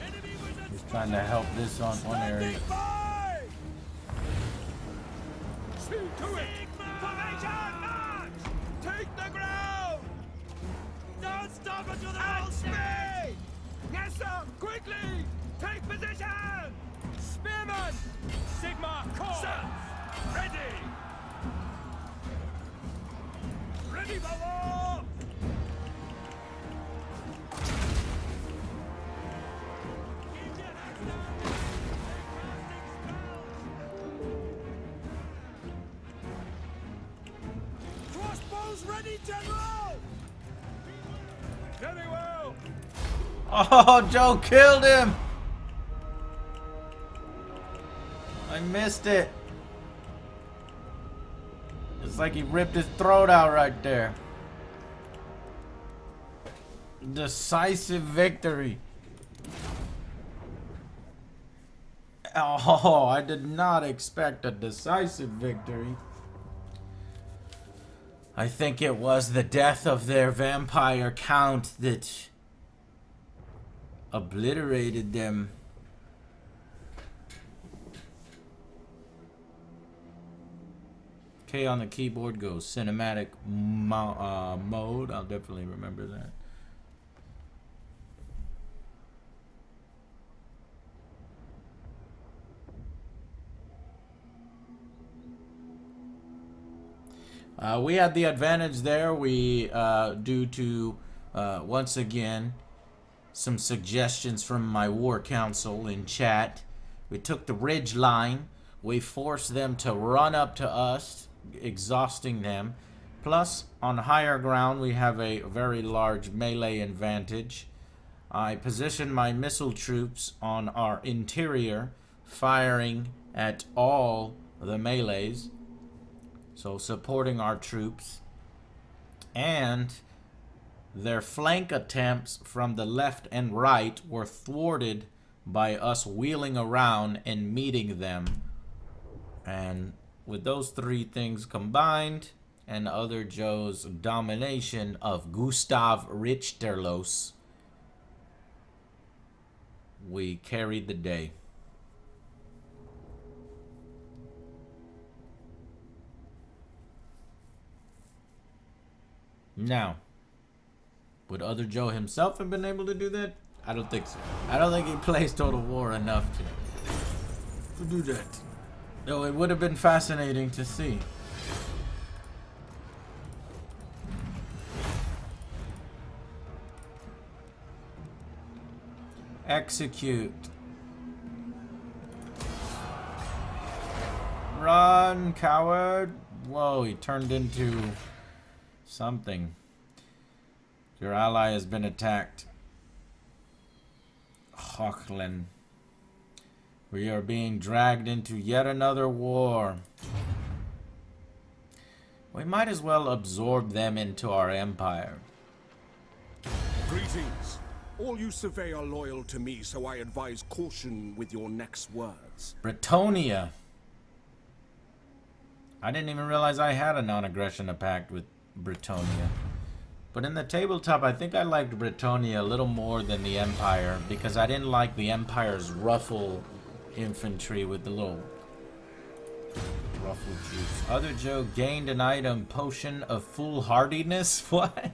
Enemy was He's trying to help this on one area. by! See to it! Formation march! Take the ground! Don't stop until the whole speed! Yes, sir! Quickly! Take position! Spearman! Sigma, call! Sir! Ready! Ready for war! Keep your hands down! Crossbows ready, General! Very well! Oh, Joe killed him. I missed it. It's like he ripped his throat out right there. Decisive victory. Oh, I did not expect a decisive victory. I think it was the death of their vampire count that obliterated them. K on the keyboard goes cinematic mode. I'll definitely remember that. We had the advantage there. We, due to, once again, some suggestions from my war council in chat, we took the ridge line. We forced them to run up to us, exhausting them. Plus, on higher ground, we have a very large melee advantage. I positioned my missile troops on our interior, firing at all the melees. So supporting our troops, and their flank attempts from the left and right were thwarted by us wheeling around and meeting them. And with those three things combined, and other Joe's domination of Gustav Richterlos, we carried the day. Now, would other Joe himself have been able to do that? I don't think so. I don't think he plays Total War enough to do that. Though it would have been fascinating to see. Execute. Run, coward. Whoa, he turned into something. Your ally has been attacked. Hochland. We are being dragged into yet another war. We might as well absorb them into our empire. Greetings. All you survey are loyal to me, so I advise caution with your next words. Bretonia. I didn't even realize I had a non-aggression pact with Bretonia. But in the tabletop, I think I liked Bretonia a little more than the Empire, because I didn't like the Empire's ruffle infantry with the little ruffle troops. Other Joe gained an item, Potion of Foolhardiness. What?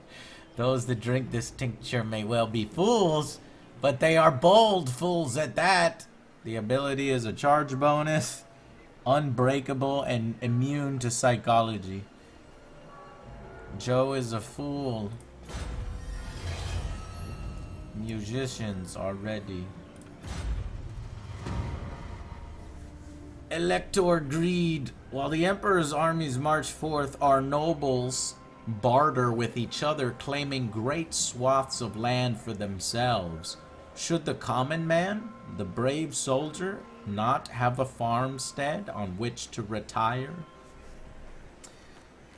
Those that drink this tincture may well be fools, but they are bold fools at that. The ability is a charge bonus, unbreakable, and immune to psychology. Joe is a fool. Musicians are ready. Elector Greed. While the Emperor's armies march forth, our nobles barter with each other, claiming great swaths of land for themselves. Should the common man, the brave soldier, not have a farmstead on which to retire?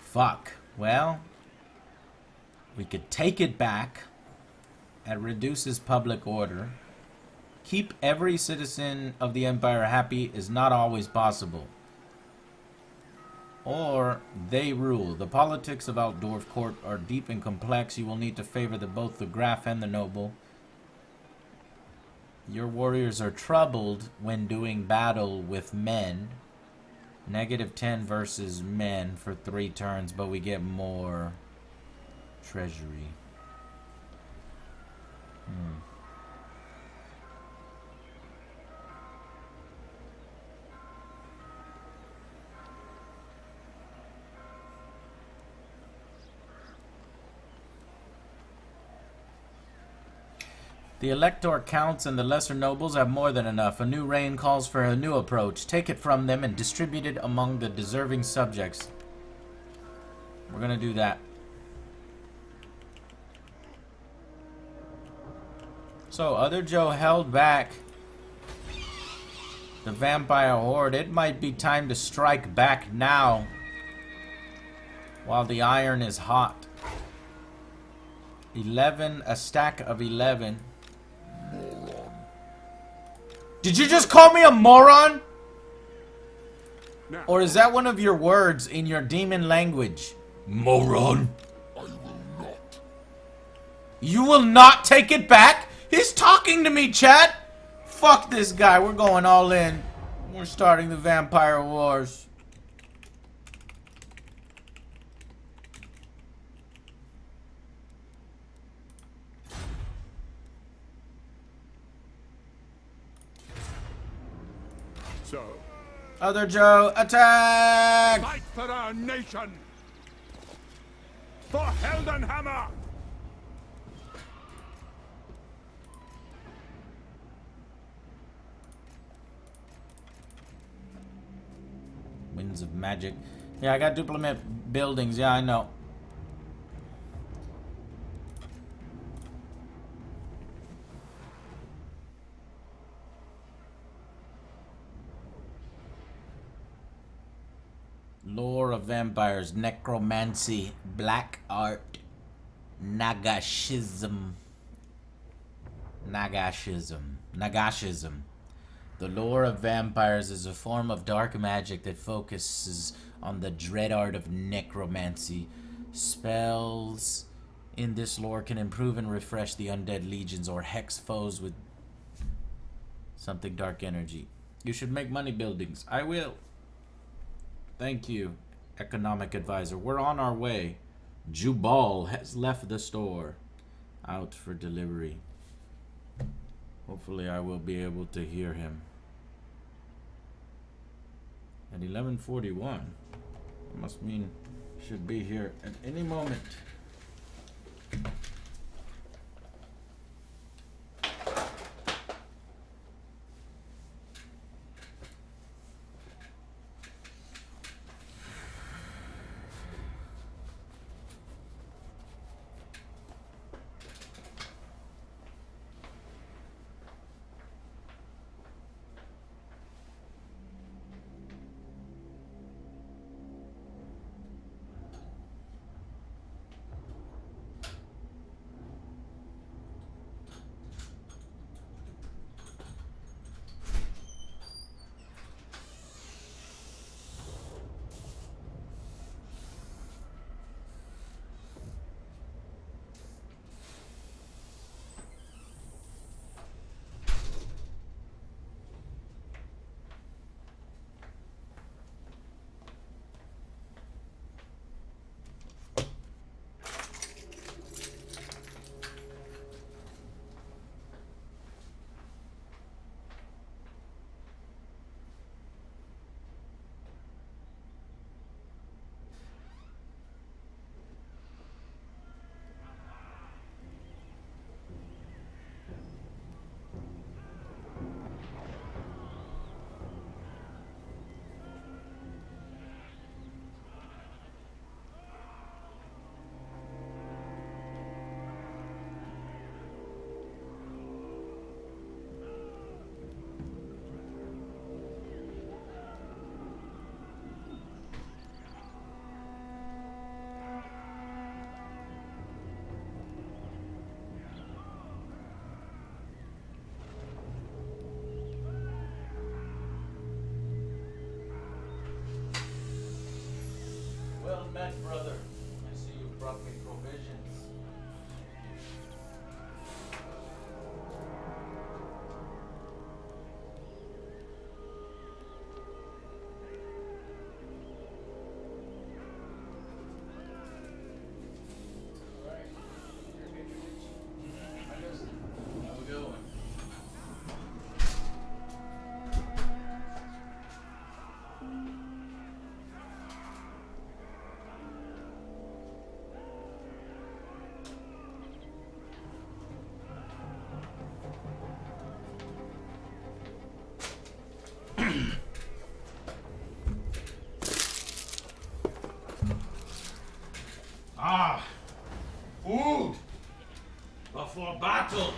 Fuck. Well, we could take it back. It reduces public order. Keep every citizen of the Empire happy is not always possible. Or they rule. The politics of Altdorf Court are deep and complex. You will need to favor both the Graf and the noble. Your warriors are troubled when doing battle with men. -10 versus men for 3 turns, but we get more treasury. The Elector counts and the lesser nobles have more than enough. A new reign calls for a new approach. Take it from them and distribute it among the deserving subjects. We're gonna do that. So, Other Joe held back the vampire horde. It might be time to strike back now, while the iron is hot. 11, a stack of 11. Did you just call me a moron? Or is that one of your words in your demon language? Moron. I will not. You will not take it back? He's talking to me, chat. Fuck this guy. We're going all in. We're starting the vampire wars. So, Other Joe, attack! fight for our nation! For Heldenhammer! Winds of Magic. Yeah, I got duplicate buildings. Yeah, I know. Lore of vampires, necromancy, black art, Nagashism. Nagashism. The lore of vampires is a form of dark magic that focuses on the dread art of necromancy. Spells in this lore can improve and refresh the undead legions or hex foes with something dark energy. You should make money buildings. I will. Thank you, economic advisor. We're on our way. Jubal has left the store. Out for delivery. Hopefully I will be able to hear him. At 11:41. That must mean he should be here at any moment. met, brother. I see you brought me provisions. How we going? Ah, food before battle.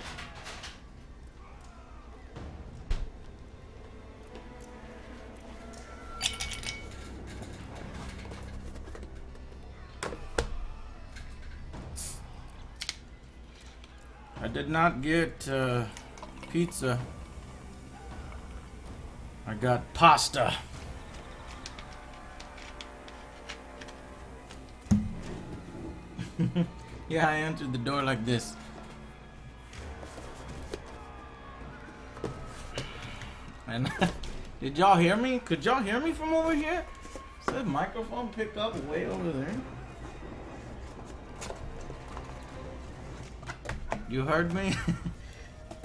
I did not get pizza. I got pasta. Yeah, I entered the door like this. And did y'all hear me? Could y'all hear me from over here? Does that microphone pick up way over there? You heard me?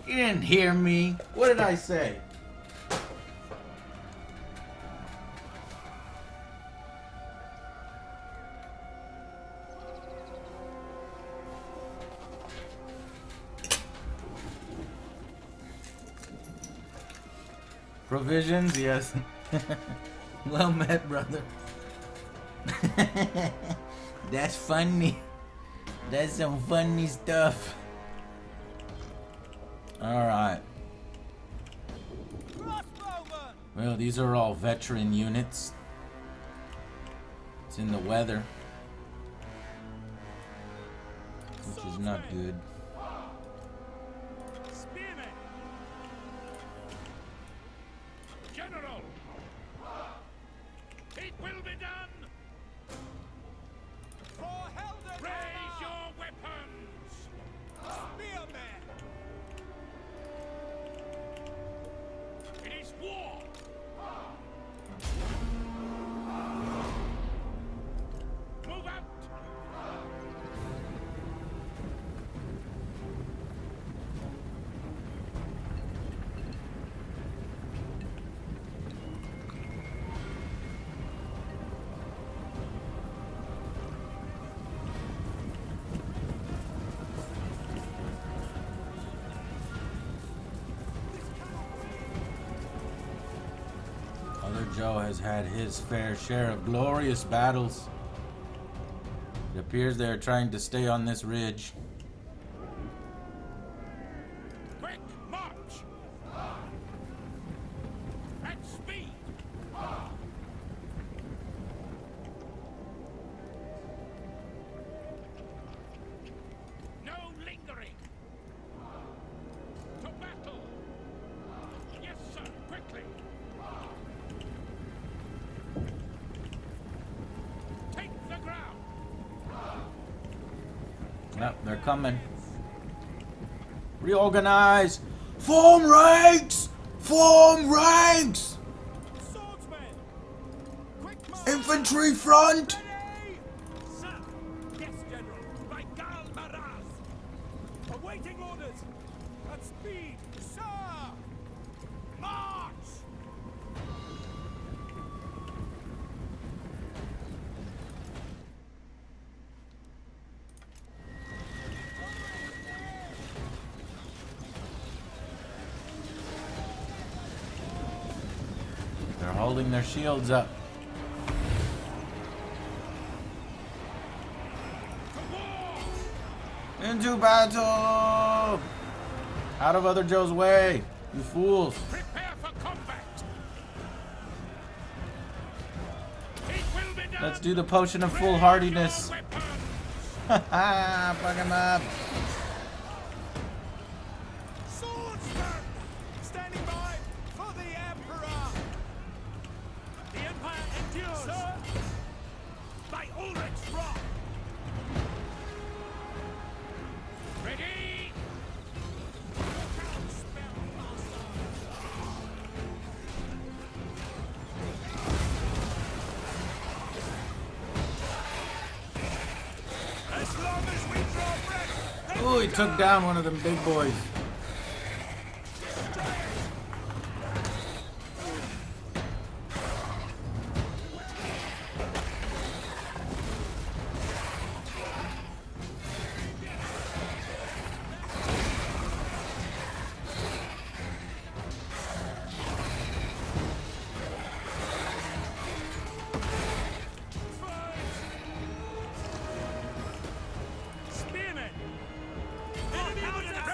You didn't hear me. What did I say? Provisions, yes. Well met, brother. That's funny. That's some funny stuff. Alright. Well, these are all veteran units. It's in the weather, which is not good. General! It will be done! Raise your weapons! Spearmen! It is war! Move out! Other Joe has had his fair share of glorious battles. It appears they are trying to stay on this ridge. Quick march! At speed! No lingering! To battle! Yes, sir, quickly! Take the ground! Yep, they're coming. Reorganize! Form ranks! Form ranks! Swordsmen! Quick march! Infantry front! Ready! Sir! Yes, General. By Gal Maraz! Awaiting orders! At speed! Sir! March! They're holding their shields up. Into battle! Out of Other Joe's way, you fools. Prepare for combat! It will be done! Let's do the potion of Raise foolhardiness. your weapons! Haha, fuck him up. Swordsmen! Standing by for the Emperor! The Empire endures! Sir! By Ulrich! Ooh, he took down one of them big boys.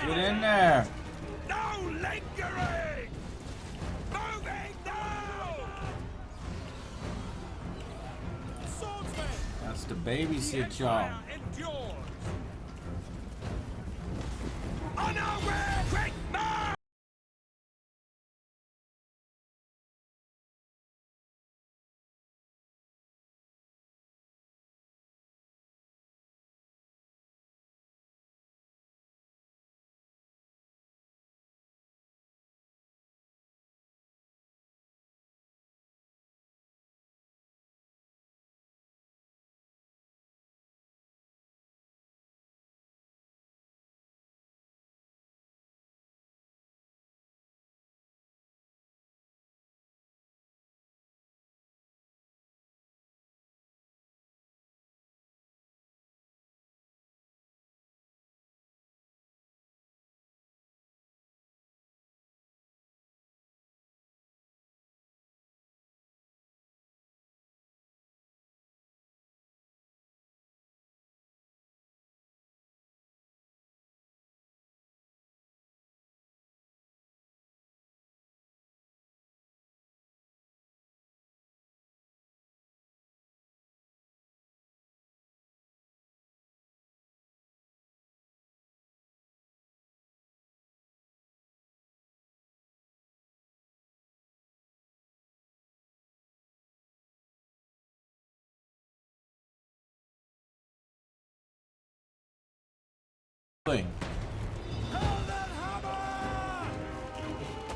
Get in there. No lingering! Moving now! Swordsman! That's to babysit y'all. Endures! On our way! Quick, now!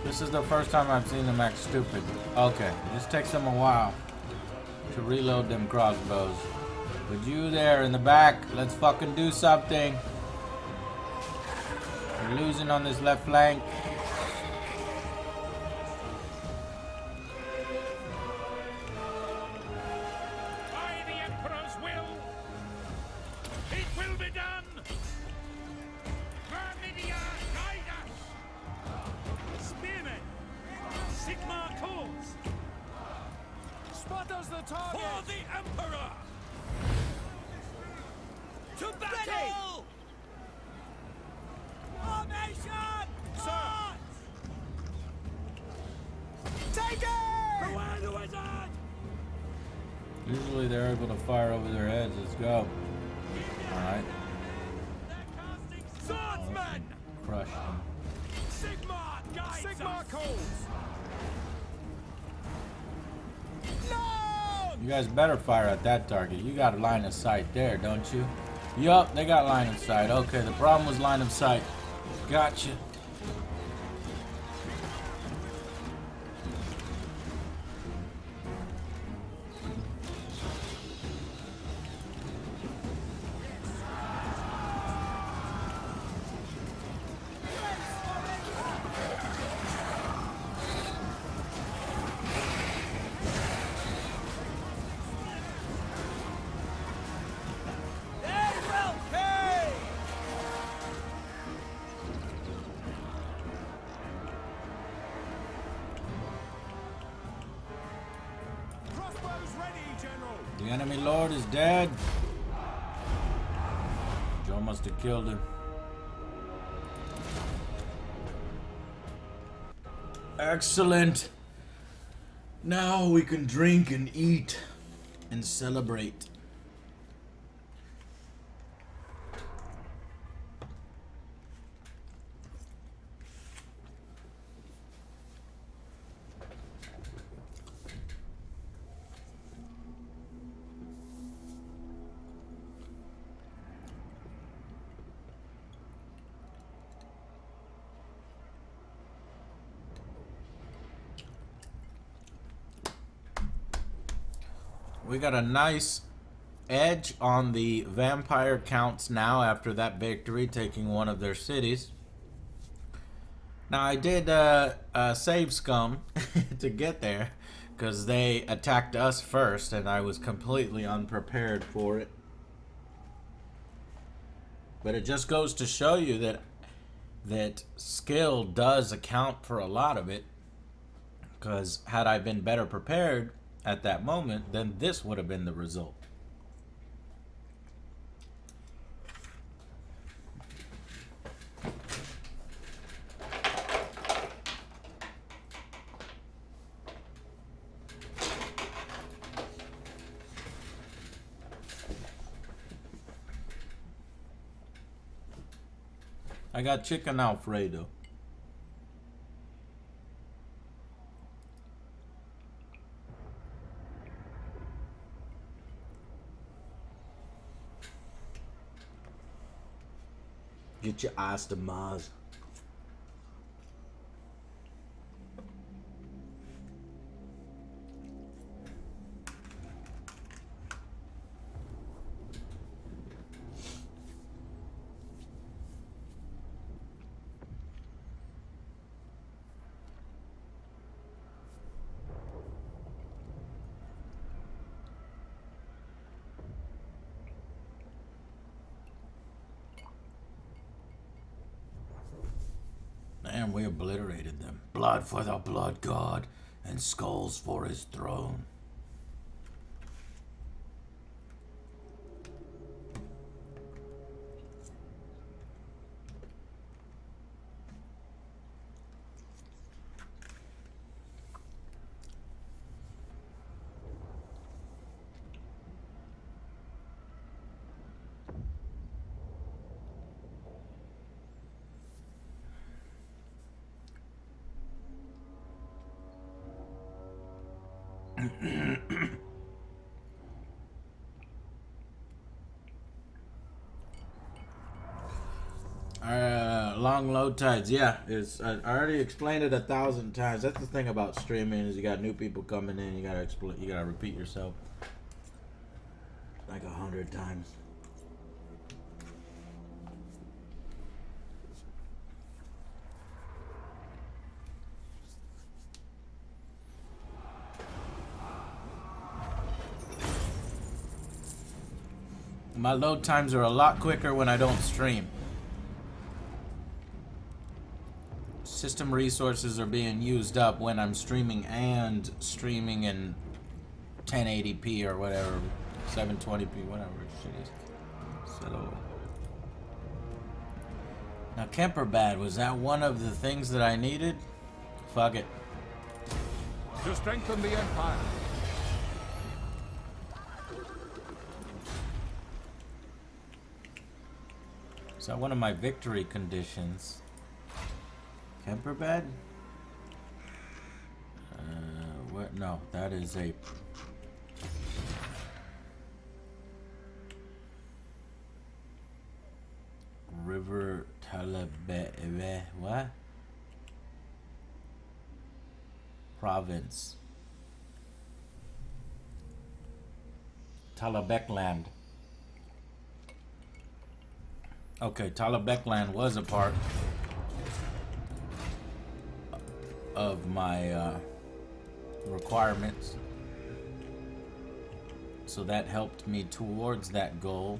This is the first time I've seen them act stupid. Okay, it just takes them a while to reload them crossbows. But you there in the back, let's fucking do something. We're losing on this left flank. By the Emperor's will, it will be done! Vermidia, guide us! Spearmen! Sigmar calls! Sparta's the target! For the Emperor! To battle! Formation! Sir! Take it! Away the wizard! Usually they're able to fire over their heads. Let's go. Alright. Swordsman! Crush them. Sigmar guides Sigmar calls! No! You guys better fire at that target. You got a line of sight there, don't you? Yup, they got line of sight. Okay, the problem was line of sight. Gotcha. The enemy lord is dead. Joe must have killed him. Excellent. Now we can drink and eat and celebrate. We got a nice edge on the vampire counts now after that victory, taking one of their cities. Now I did save scum to get there because they attacked us first and I was completely unprepared for it. But it just goes to show you that skill does account for a lot of it, because had I been better prepared at that moment, then this would have been the result. I got chicken Alfredo. Get your eyes to Mars. And we obliterated them. Blood for the blood god, and skulls for his throne. Long load tides, yeah. It's I already explained it 1,000 times. That's the thing about streaming is you got new people coming in. You gotta repeat yourself like 100 times. My load times are a lot quicker when I don't stream. System resources are being used up when I'm streaming and streaming in 1080p or whatever, 720p, whatever shit is. So now Kemperbad, was that one of the things that I needed? Fuck it. To strengthen the Empire. Is that one of my victory conditions? Kemperbad? What? No, that is a... River Talabe... What? Province. Talabekland. Okay, Talabekland was a part of my requirements, so that helped me towards that goal.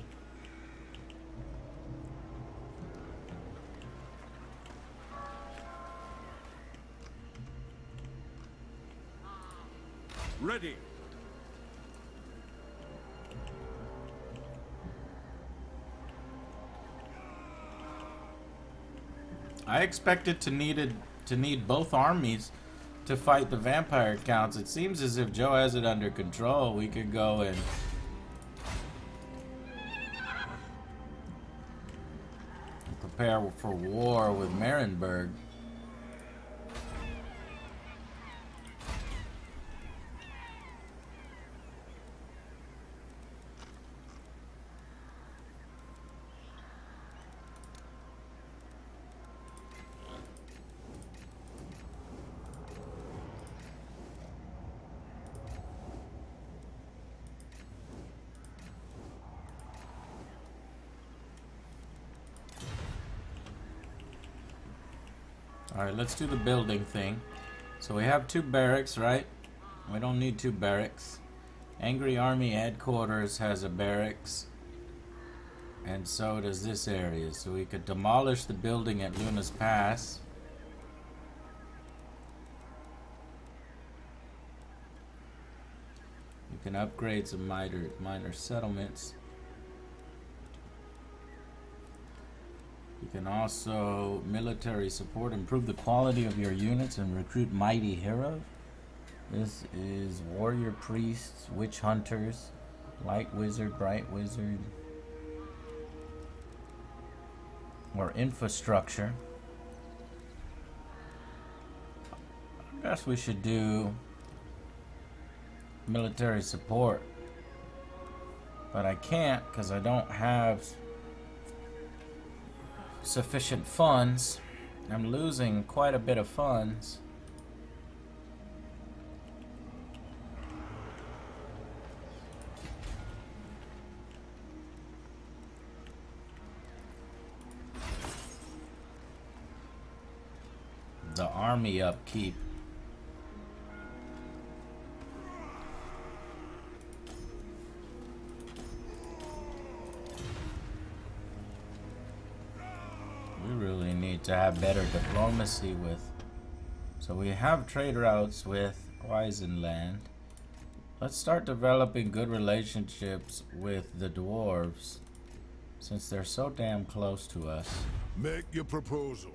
Ready. I expected to need both armies to fight the vampire counts. It seems as if Joe has it under control. We could go and prepare for war with Marienburg. Alright, let's do the building thing. So we have 2 barracks, right? We don't need 2 barracks. Angry Army Headquarters has a barracks. And so does this area. So we could demolish the building at Luna's Pass. You can upgrade some minor settlements. You can also military support, improve the quality of your units, and recruit mighty heroes. This is warrior priests, witch hunters, light wizard, bright wizard, or infrastructure. I guess we should do military support, but I can't because I don't have sufficient funds. I'm losing quite a bit of funds. The army upkeep. We really need to have better diplomacy with. So we have trade routes with Weisenland. Let's start developing good relationships with the dwarves, since they're so damn close to us. Make your proposal.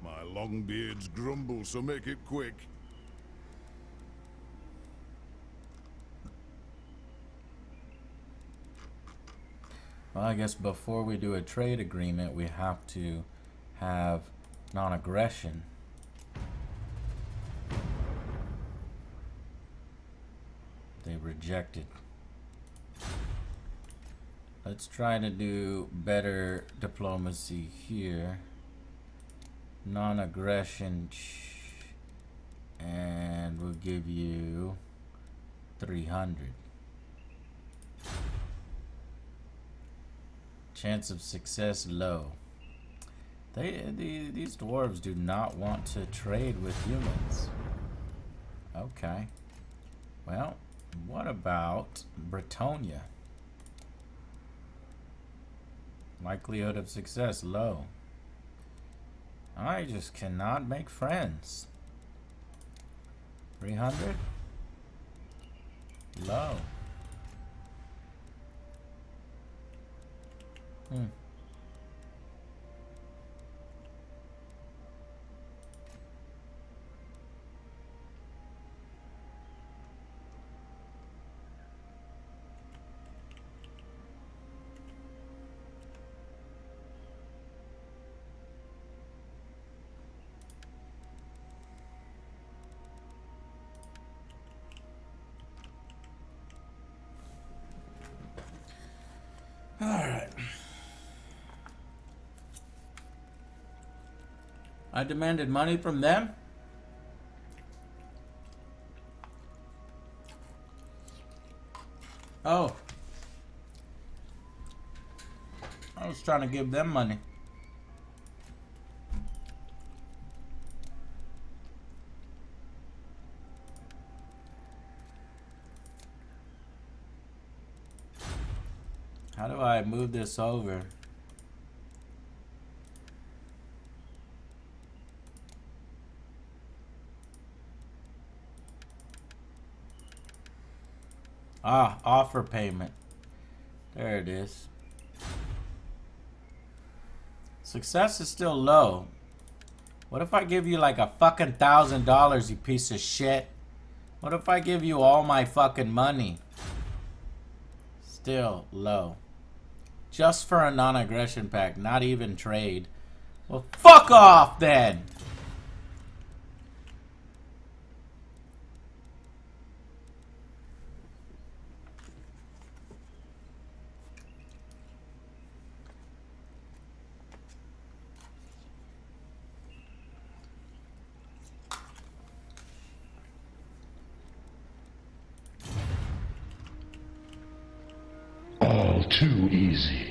My longbeards grumble, so make it quick. Well, I guess before we do a trade agreement, we have to have non-aggression. They rejected. Let's try to do better diplomacy here. Non-aggression, and we'll give you 300. Chance of success low. These dwarves do not want to trade with humans. Okay. Well, what about Bretonia? Likelihood of success low. I just cannot make friends. 300? Low. Alright. I demanded money from them? Oh. I was trying to give them money. How do I move this over? Ah, offer payment. There it is. Success is still low. What if I give you like a fucking $1,000, you piece of shit? What if I give you all my fucking money? Still low. Just for a non-aggression pact, not even trade. Well, fuck off then! All too easy.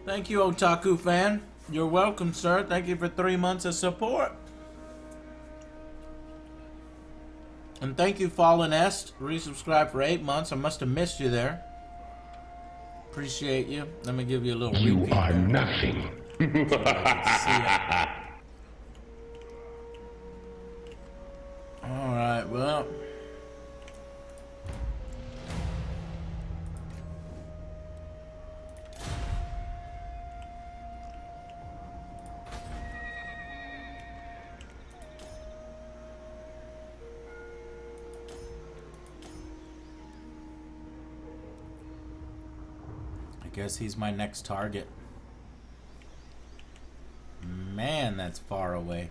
Thank you, Otaku fan. You're welcome, sir. Thank you for 3 months of support. And thank you, Fallen Est. Resubscribe for 8 months. I must have missed you there. Appreciate you. Let me give you a little You repeat are there. nothing. Alright, well. I guess he's my next target. Man, that's far away.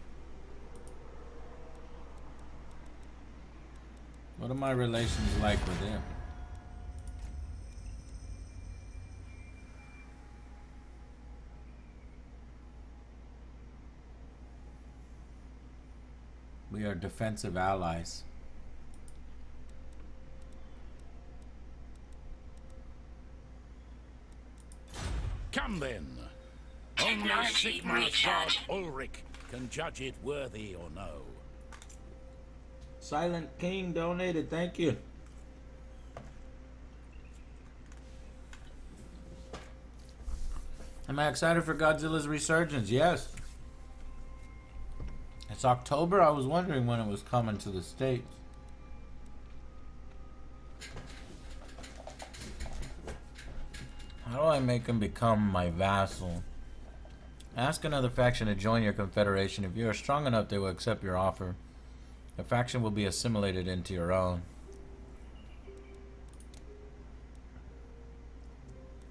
What are my relations like with him? We are defensive allies. Come then. Only Technology Sigmar's god recharge. Ulrich can judge it worthy or no. Silent King donated, thank you. Am I excited for Godzilla's resurgence? Yes. It's October. I was wondering when it was coming to the States. How do I make him become my vassal? Ask another faction to join your confederation. If you are strong enough, they will accept your offer. The faction will be assimilated into your own.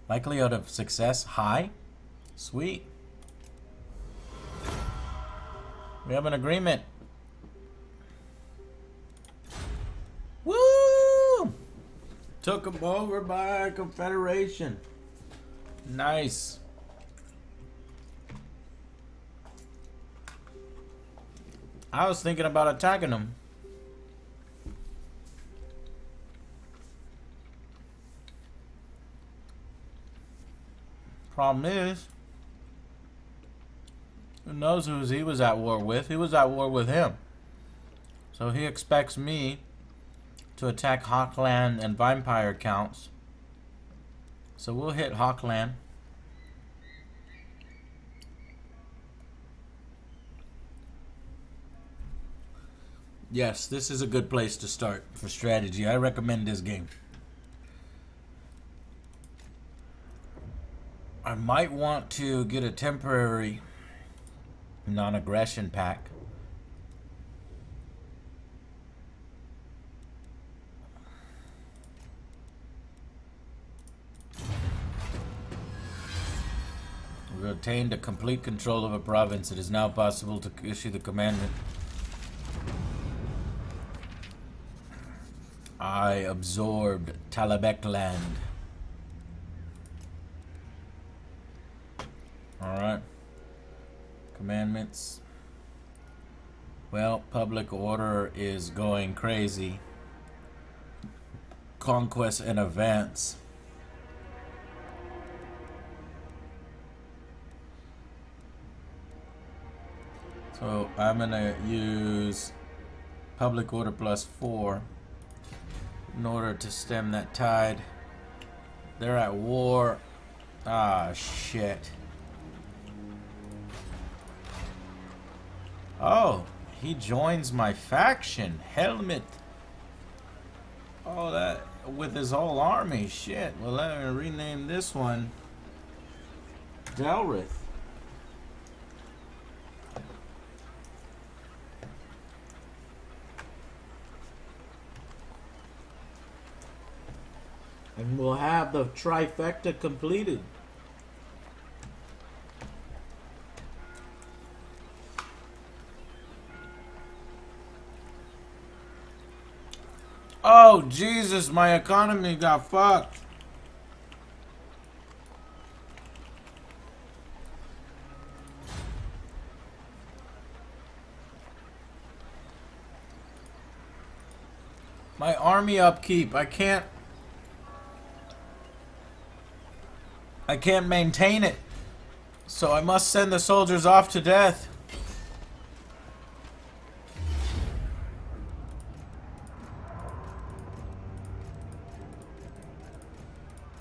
Likelihood of success high? Sweet. We have an agreement. Woo! Took them over by confederation. Nice. I was thinking about attacking them. Problem is, who knows who he was at war with? He was at war with him. So he expects me to attack Hawkland and Vampire counts. So we'll hit Hawkland. Yes, this is a good place to start for strategy. I recommend this game. I might want to get a temporary non-aggression pack. We've obtained a complete control of a province. It is now possible to issue the commandment. I absorbed Talabek land. Alright. Commandments. Well, public order is going crazy. Conquest and events. So I'm gonna use public order +4 in order to stem that tide. They're at war. Ah, shit. Oh, he joins my faction. Helmet. Oh, that with his whole army. Shit. Well, let me rename this one Delrith. And we'll have the trifecta completed. Oh, Jesus, my economy got fucked. My army upkeep, I can't maintain it. So I must send the soldiers off to death.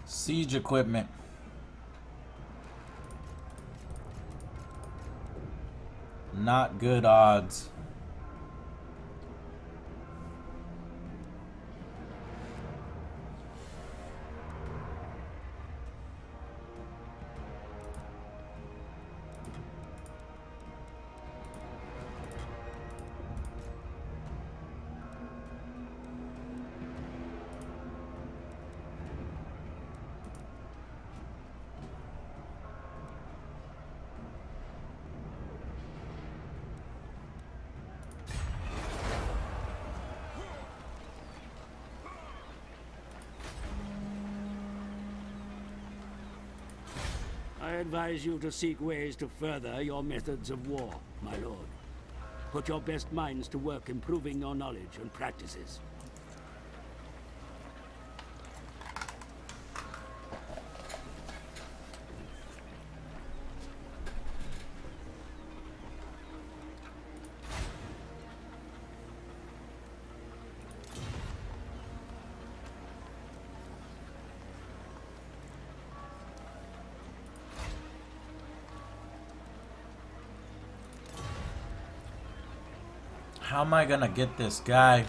Siege equipment. Not good odds. I advise you to seek ways to further your methods of war, my lord. Put your best minds to work improving your knowledge and practices. How am I gonna get this guy?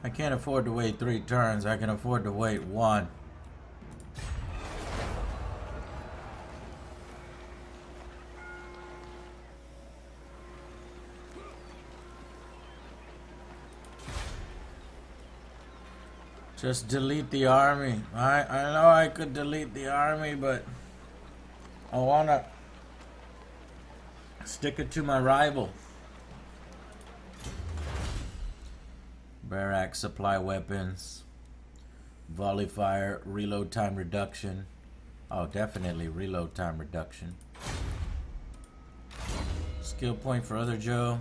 I can't afford to wait 3 turns. I can afford to wait 1. Just delete the army. I know I could delete the army, but I wanna stick it to my rival. Barrack supply weapons. Volley fire. Reload time reduction. Oh, definitely reload time reduction. Skill point for other Joe.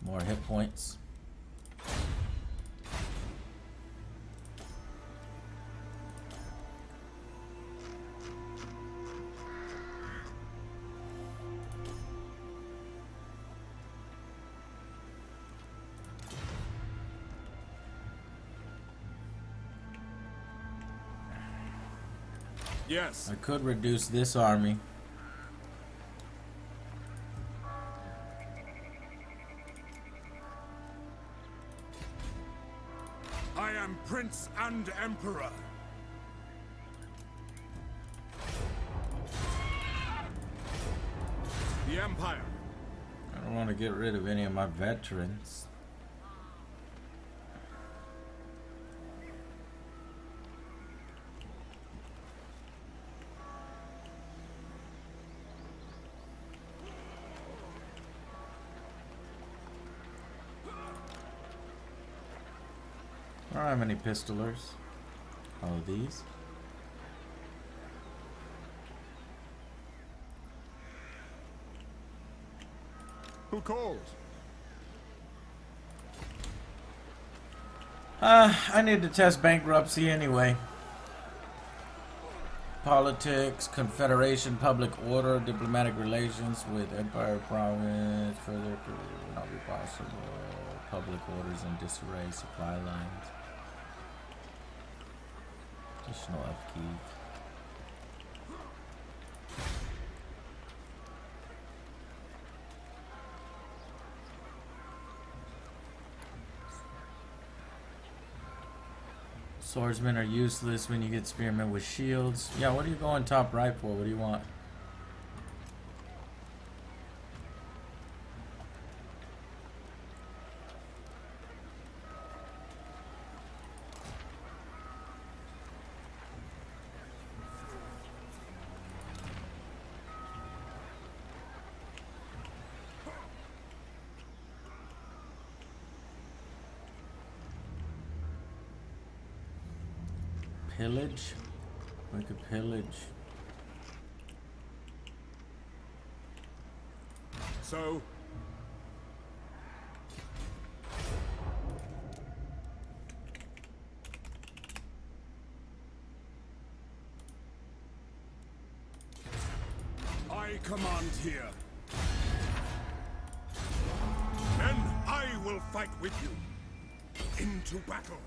More hit points. Yes. I could reduce this army. I am Prince and Emperor. The Empire. I don't want to get rid of any of my veterans. I don't have any pistolers. All of these. Who calls? I need to test bankruptcy anyway. Politics, confederation, public order, diplomatic relations with empire province, further will not be possible. Public orders in disarray, supply lines. Additional upkeep. Swordsmen are useless when you get spearmen with shields. Yeah, what are you going top right for? What do you want? Pillage? We could pillage. So, command here. Then I will fight with you. Into battle.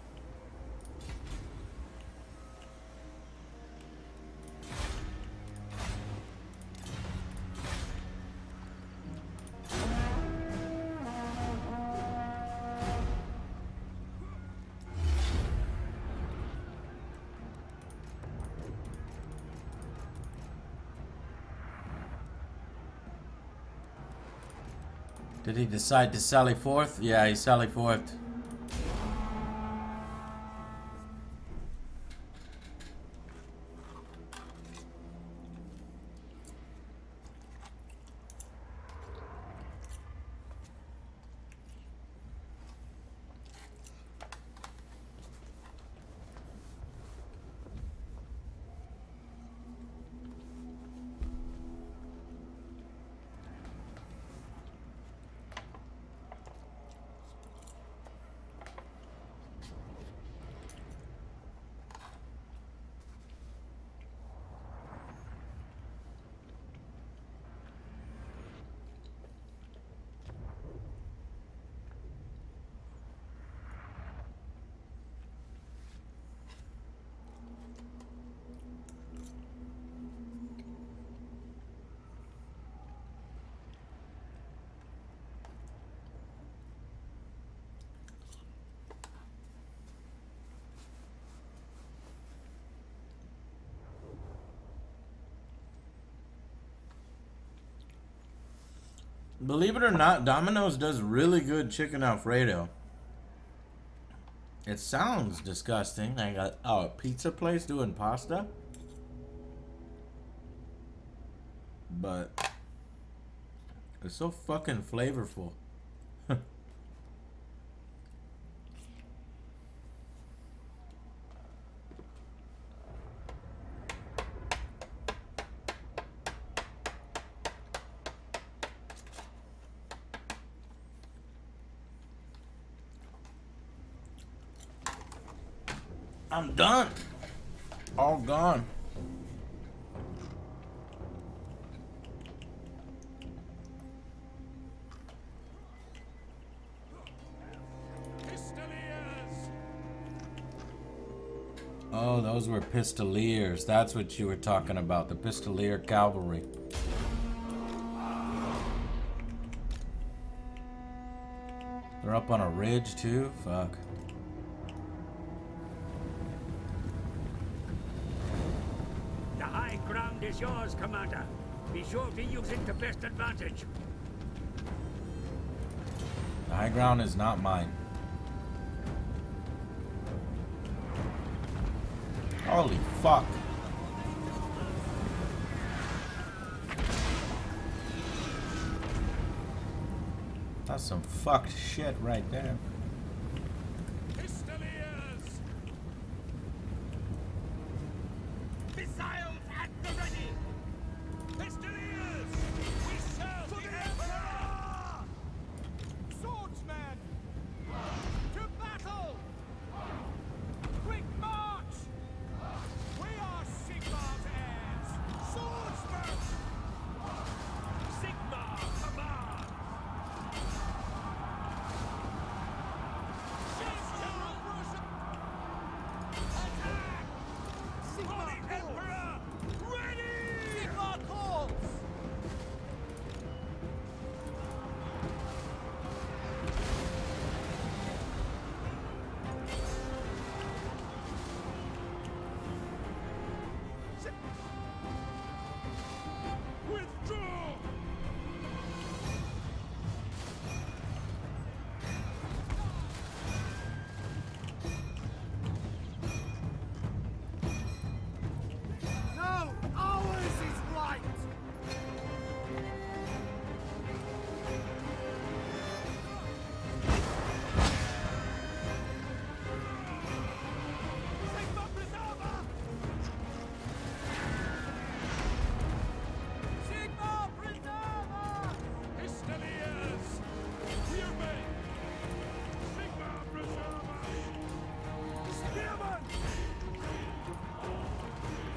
Did he decide to sally forth? Yeah, he sally forth. Believe it or not, Domino's does really good chicken Alfredo. It sounds disgusting. I got a pizza place doing pasta, but it's so fucking flavorful. I'm done. All gone. Oh, those were Pistoliers. That's what you were talking about. The Pistolier Cavalry. They're up on a ridge too? Fuck. Is yours, Commander. Be sure to use it to best advantage. The high ground is not mine. Holy fuck. That's some fucked shit right there.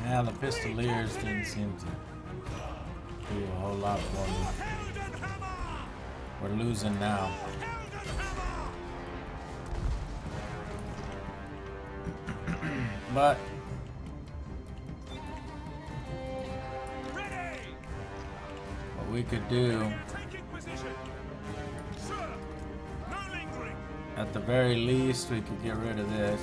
Yeah, the Pistoliers didn't seem to do a whole lot for me. We're losing now. But what we could do, at the very least, we could get rid of this.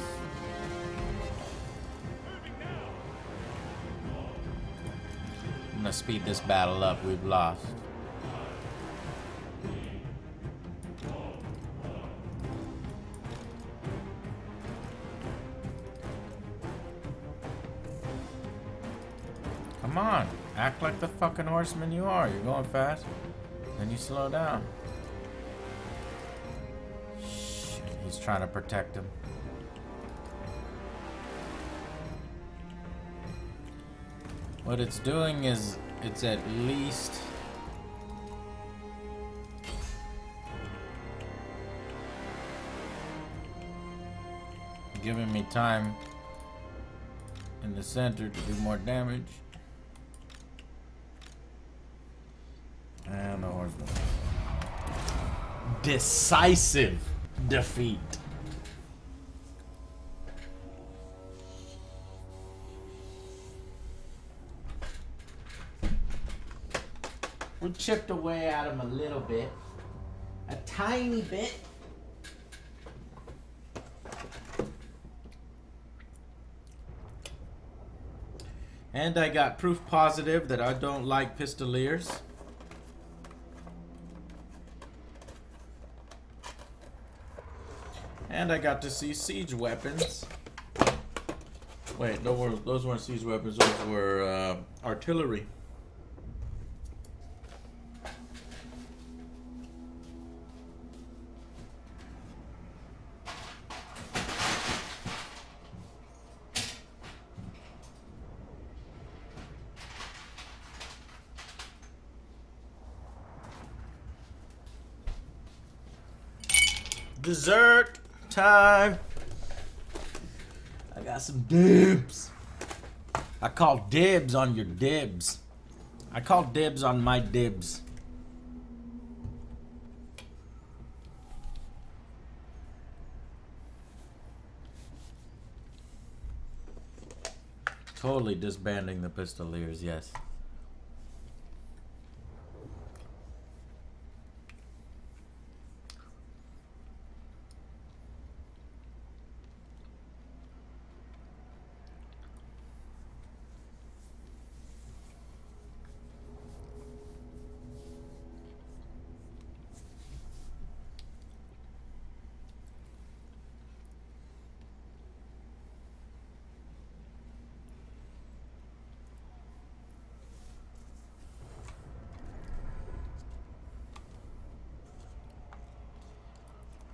I'm gonna speed this battle up. We've lost. Come on, act like the fucking horseman you are. You're going fast, then you slow down. Shit, he's trying to protect him. What it's doing is it's at least giving me time in the center to do more damage. And the horseman. Decisive defeat. We chipped away at him a little bit. A tiny bit. And I got proof positive that I don't like pistoliers. And I got to see siege weapons. Wait, those weren't siege weapons, those were artillery. Dessert time. I got some dibs. I call dibs on your dibs. I call dibs on my dibs. Totally disbanding the pistoliers, yes.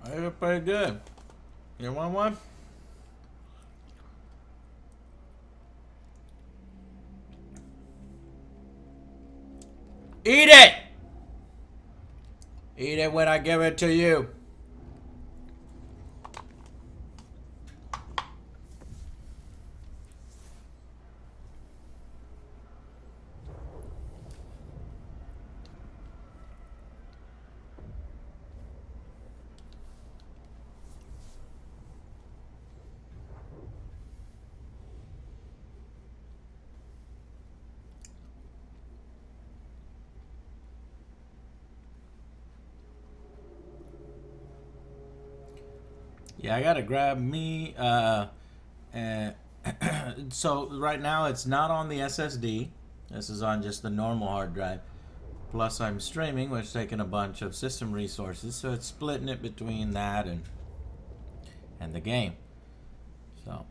I look pretty good. You want one? Eat it! Eat it when I give it to you. Yeah, I gotta grab me, and so right now it's not on the SSD. This is on just the normal hard drive. Plus I'm streaming, which is taking a bunch of system resources, so it's splitting it between that and the game. So.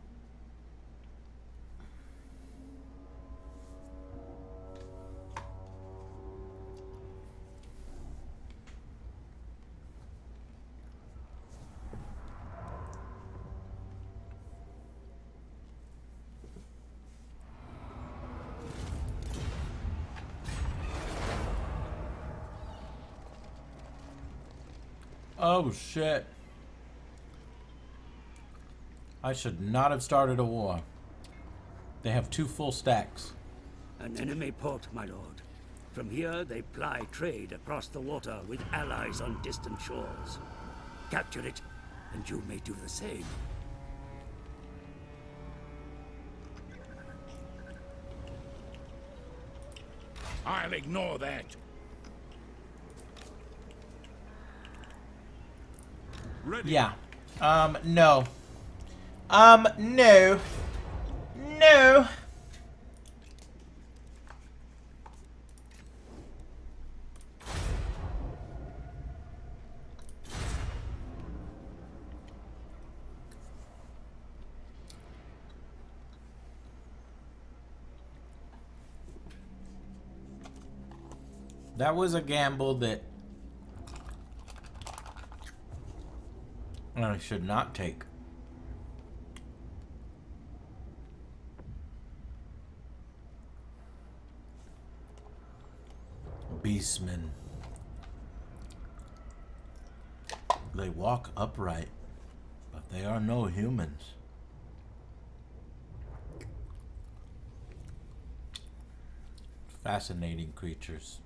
Oh shit. I should not have started a war. They have 2 full stacks. An enemy port, my lord. From here, they ply trade across the water with allies on distant shores. Capture it, and you may do the same. I'll ignore that. Ready. Yeah. No. No. No. That was a gamble that I should not take. Beastmen. They walk upright, but they are no humans. Fascinating creatures.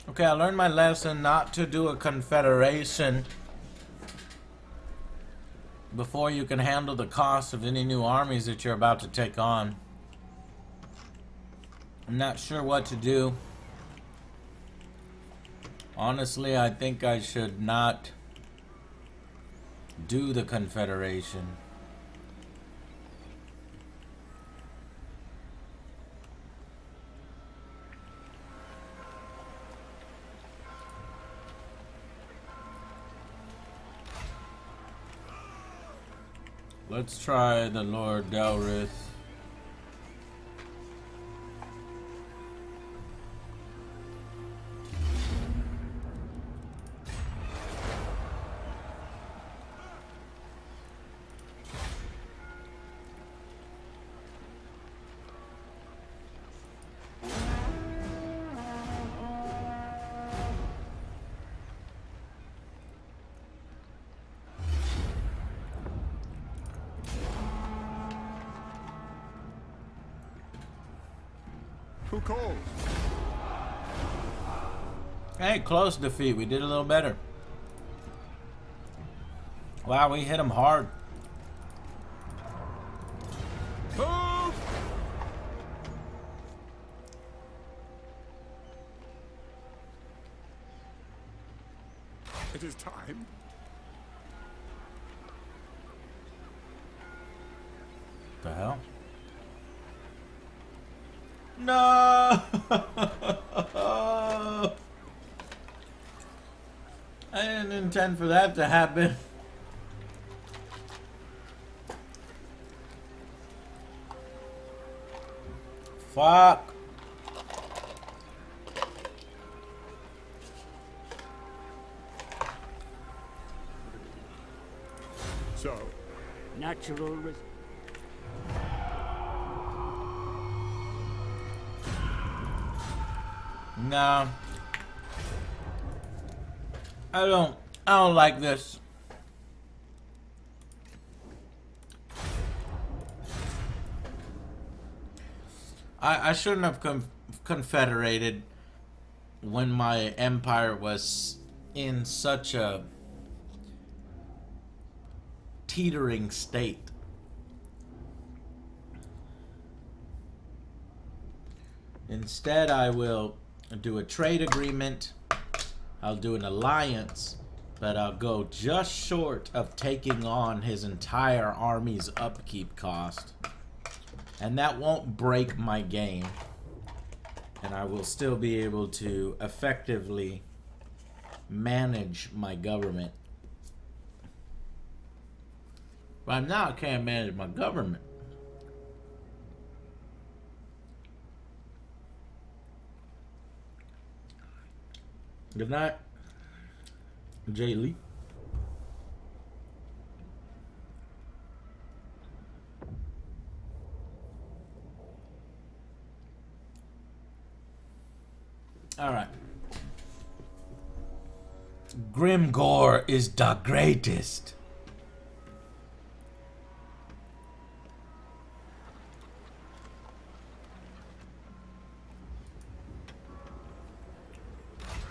Okay, I learned my lesson not to do a confederation before you can handle the cost of any new armies that you're about to take on. I'm not sure what to do. Honestly, I think I should not do the confederation. Let's try the Lord Delrith. Who calls? Hey, close defeat. We did a little better. Wow, we hit him hard. Move! It is time. The hell? No! I didn't intend for that to happen. Fuck. So, Natural No. I don't like this. I shouldn't have confederated when my empire was in such a teetering state. Instead, I will do a trade agreement. I'll do an alliance, but I'll go just short of taking on his entire army's upkeep cost. And that won't break my game. And I will still be able to effectively manage my government. But now I can't manage my government. Good night, Jay Lee. Alright. Grimgore is the greatest.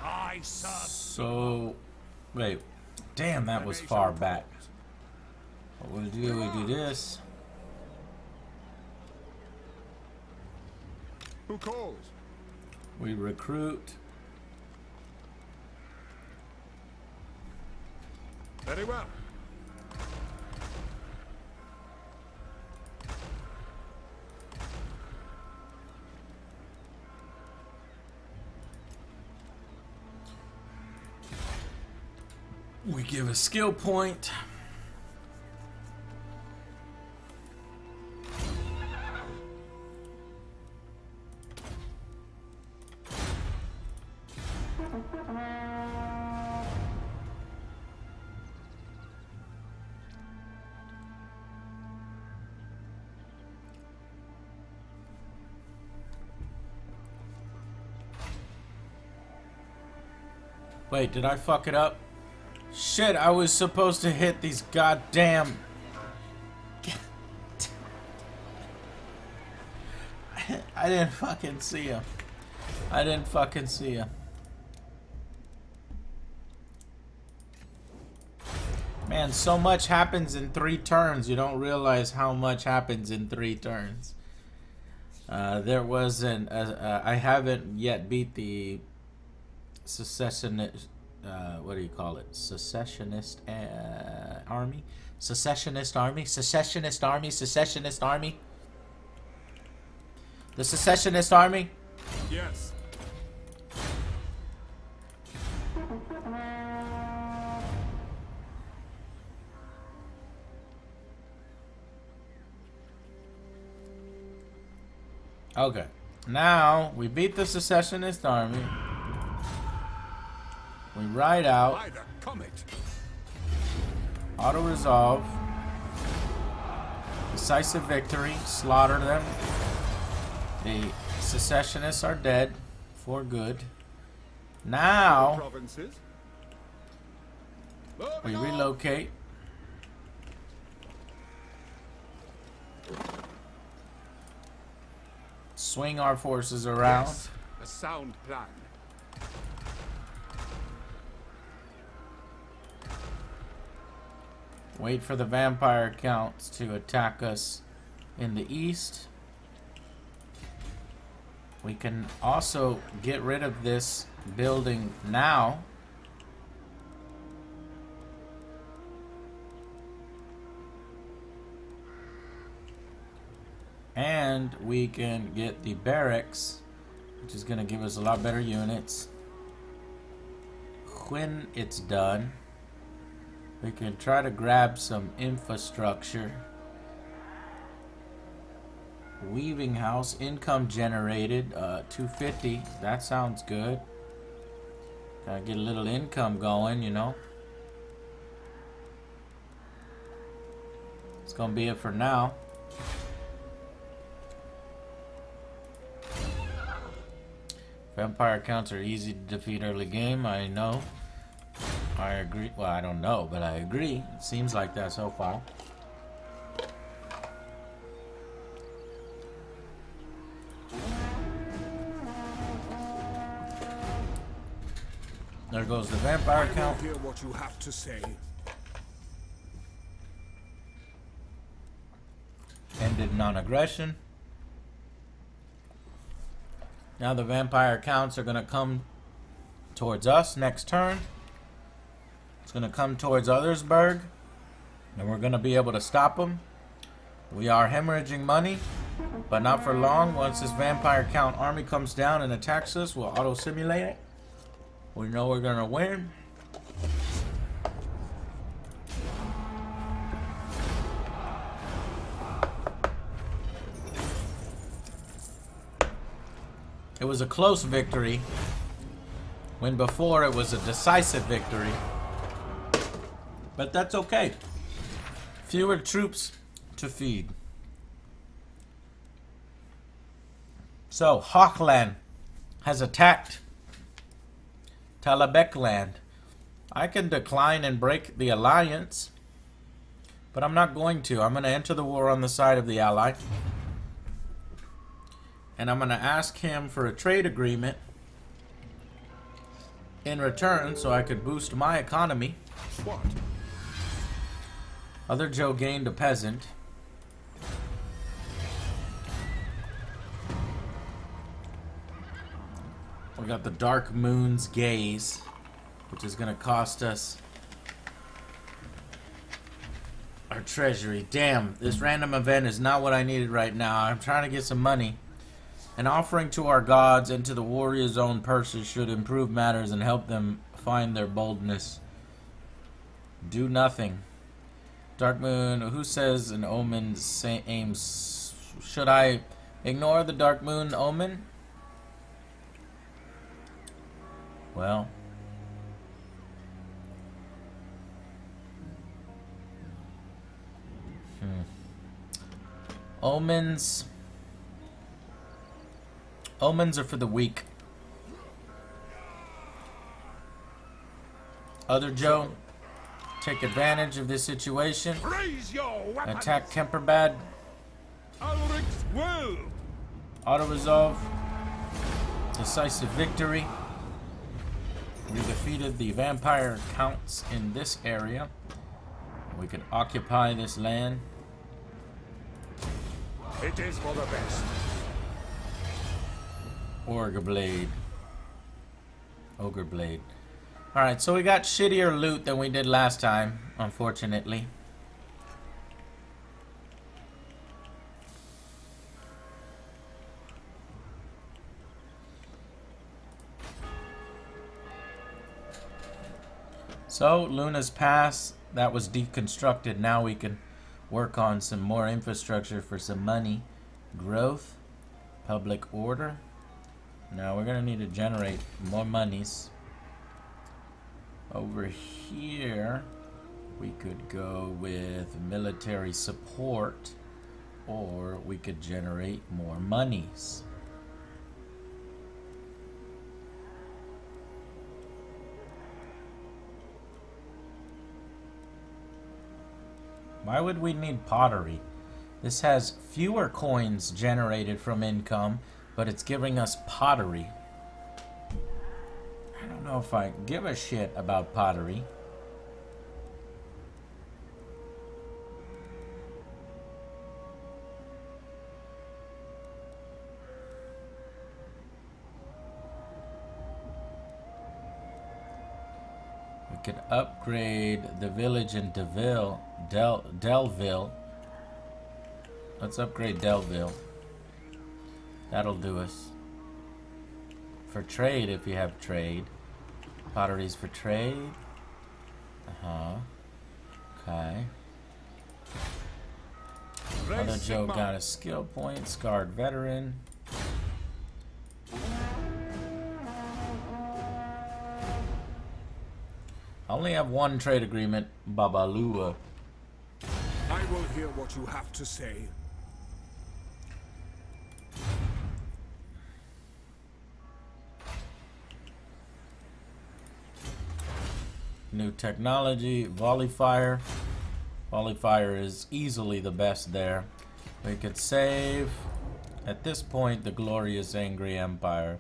I serve. So, wait. Damn, that was far back. What we do this. Who calls? We recruit. Very well. We give a skill point. Wait, did I fuck it up? Shit, I was supposed to hit these goddamn... I didn't fucking see him. I didn't fucking see him. Man, so much happens in 3 turns. You don't realize how much happens in 3 turns. There wasn't... I haven't yet beat the... secessionist, what do you call it? Secessionist army? Secessionist army? Secessionist army? Secessionist army? The secessionist army? Yes. Okay. Now, we beat the secessionist army. We ride out. By the comet. Auto resolve. Decisive victory. Slaughter them. The secessionists are dead. For good. Now, Provinces. we Moving on. relocate. Swing our forces around. Yes, a sound plan. Wait for the vampire counts to attack us in the east. We can also get rid of this building now. And we can get the barracks, which is going to give us a lot better units. When it's done, we can try to grab some infrastructure. Weaving house, income generated, 250. That sounds good. Gotta get a little income going, you know. It's gonna be it for now. Vampire counts are easy to defeat early game, I know. I agree. Well, I don't know, but I agree. It seems like that so far. There goes the vampire count. Hear what you have to say. Ended non-aggression. Now the vampire counts are going to come towards us next turn. It's going to come towards Othersburg. And we're going to be able to stop them. We are hemorrhaging money. But not for long. Once this vampire count army comes down and attacks us, we'll auto-simulate it. We know we're going to win. It was a close victory, when before it was a decisive victory. But that's okay. Fewer troops to feed. So, Hawkland has attacked Talabek land. I can decline and break the alliance, but I'm not going to. I'm going to enter the war on the side of the ally. And I'm going to ask him for a trade agreement in return so I could boost my economy. What? Other Joe gained a peasant. We got the Dark Moon's Gaze, which is going to cost us our treasury. Damn, this random event is not what I needed right now. I'm trying to get some money. An offering to our gods and to the warriors' own purses should improve matters and help them find their boldness. Do nothing. Dark Moon, who says an omen aims... Should I ignore the Dark Moon omen? Well... Omens... Omens are for the weak. Other Joe, take advantage of this situation. Raise your weapons. Attack Kemperbad. Ulrich's will. Auto resolve. Decisive victory. We defeated the vampire counts in this area. We can occupy this land. It is for the best. Ogre Blade. Ogre Blade. Alright, so we got shittier loot than we did last time, unfortunately. So, Luna's Pass, that was deconstructed. Now we can work on some more infrastructure for some money. Growth. Public order. Now we're going to need to generate more monies. Over here, we could go with military support, or we could generate more monies. Why would we need pottery? This has fewer coins generated from income, but it's giving us pottery. I don't know if I give a shit about pottery. We could upgrade the village in Delville. Let's upgrade Delville. That'll do us. For trade, if you have trade. Potteries for trade. Okay. Other Joe got a skill point. Scarred veteran. I only have one trade agreement. Babalua. I will hear what you have to say. New technology, volley fire. Volley fire is easily the best there. We could save, at this point, the glorious Angry Empire.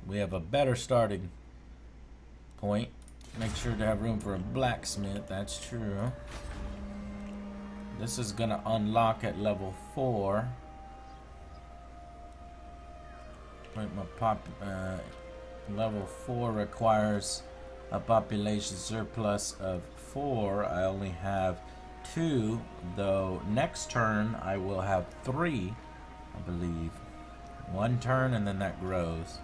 We have a better starting point. Make sure to have room for a blacksmith, that's true. This is gonna unlock at level 4. Wait, my level 4 requires a population surplus of 4. I only have 2, though next turn I will have 3, I believe. 1 turn and then that grows.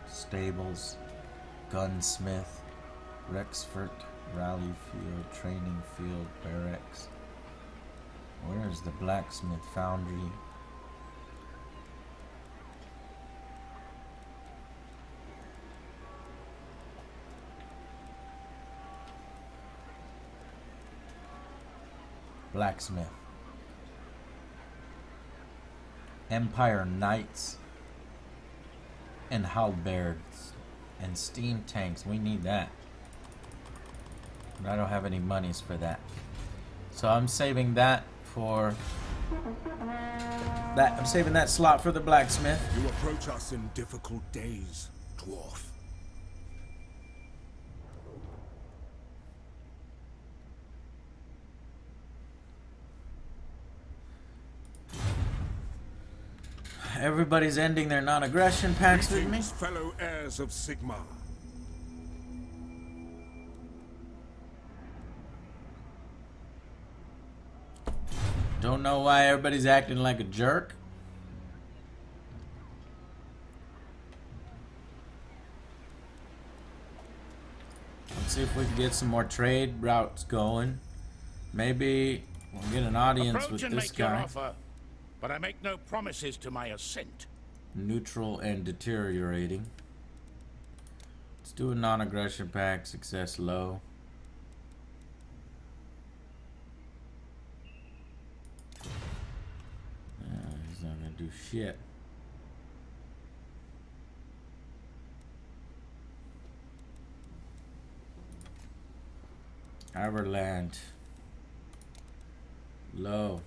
Stables, gunsmith, Rexford, rally field, training field, barracks. Where is the blacksmith foundry? Blacksmith. Empire Knights. And halberds. And steam tanks. We need that. But I don't have any monies for that. So I'm saving that for... I'm saving that slot for the blacksmith. You approach us in difficult days, dwarf. Everybody's ending their non-aggression pacts with me. Greetings, fellow heirs of Sigmar. Don't know why everybody's acting like a jerk. Let's see if we can get some more trade routes going. Maybe we'll get an audience Approach with and this make your guy. offer, but I make no promises to my assent. Neutral and deteriorating. Let's do a non-aggression pack. Success low. He's not gonna do shit. Everland. Low.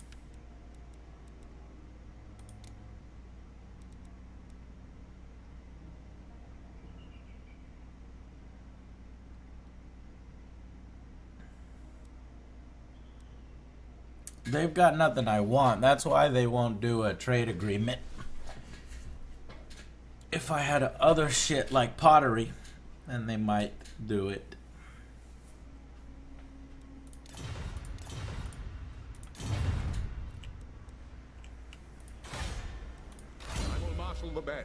They've got nothing I want. That's why they won't do a trade agreement. If I had other shit like pottery, then they might do it. I will marshal the men.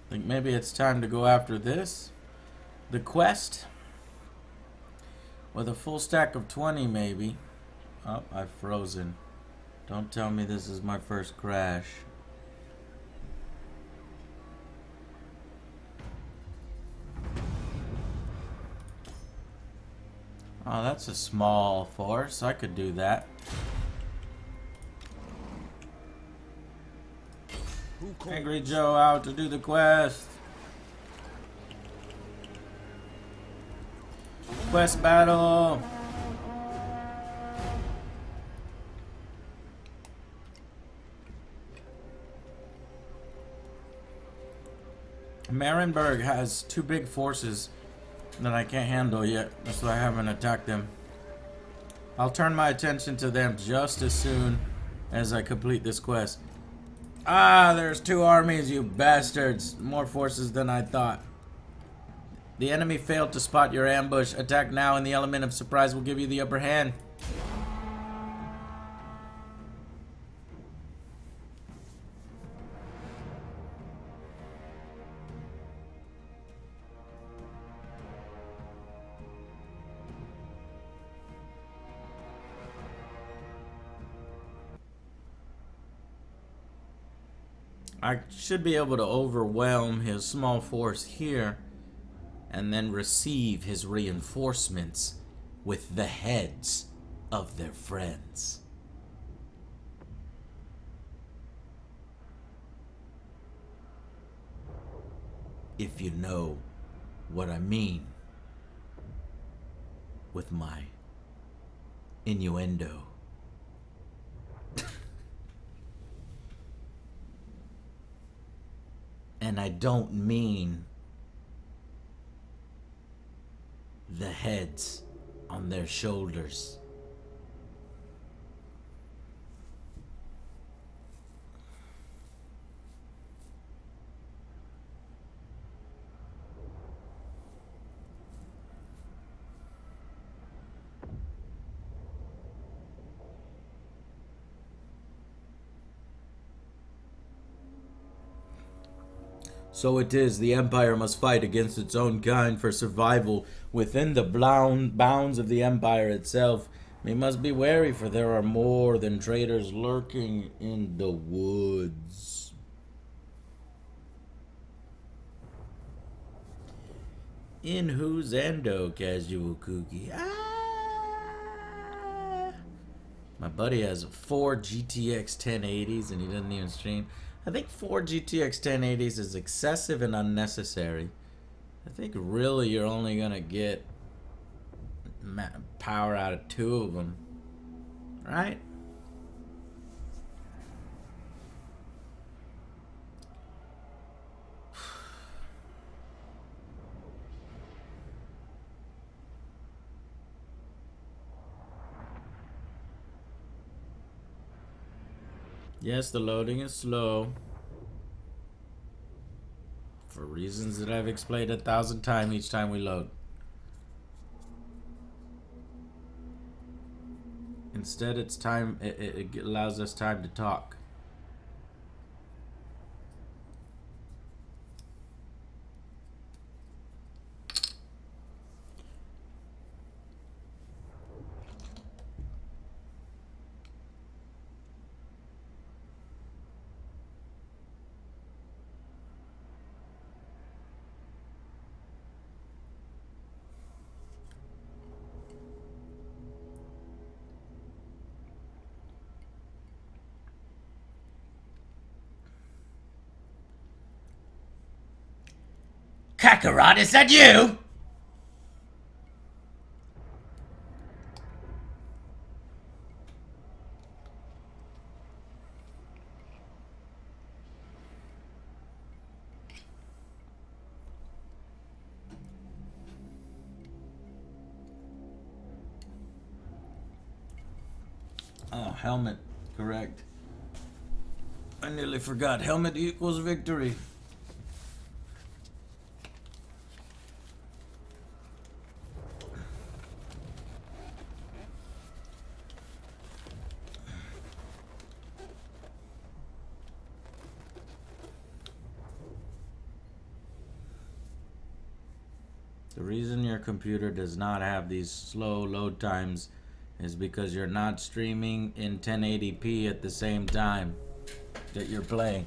Think maybe it's time to go after this. The quest. With a full stack of 20 maybe. Oh, I've frozen. Don't tell me this is my first crash. Oh, that's a small force. I could do that. Angry Joe out to do the quest. Quest battle. Marienburg has two big forces that I can't handle yet. That's why I haven't attacked them. I'll turn my attention to them just as soon as I complete this quest. Ah, there's two armies, you bastards. More forces than I thought. The enemy failed to spot your ambush. Attack now and the element of surprise will give you the upper hand. I should be able to overwhelm his small force here and then receive his reinforcements with the heads of their friends. If you know what I mean with my innuendo. And I don't mean the heads on their shoulders. So it is, the Empire must fight against its own kind for survival within the bounds of the Empire itself. We must be wary, for there are more than traitors lurking in the woods. In whose endo, Casual Cookie? My buddy has 4 GTX 1080s and he doesn't even stream. I think 4 GTX 1080s is excessive and unnecessary. I think really you're only gonna get power out of 2 of them, right? Yes, the loading is slow. For reasons that I've explained 1,000 times each time we load. Instead, it's time, it allows us time to talk. Kakarot, is that you? Oh, helmet. Correct. I nearly forgot. Helmet equals victory. The reason your computer does not have these slow load times is because you're not streaming in 1080p at the same time that you're playing.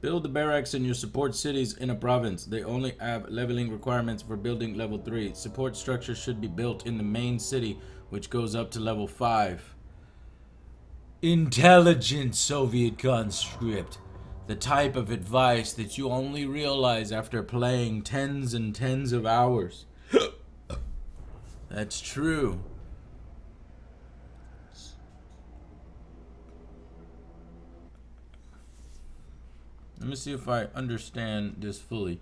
Build the barracks in your support cities in a province. They only have leveling requirements for building level 3. Support structures should be built in the main city, which goes up to level 5. Intelligent Soviet conscript. The type of advice that you only realize after playing tens and tens of hours. That's true. Let me see if I understand this fully.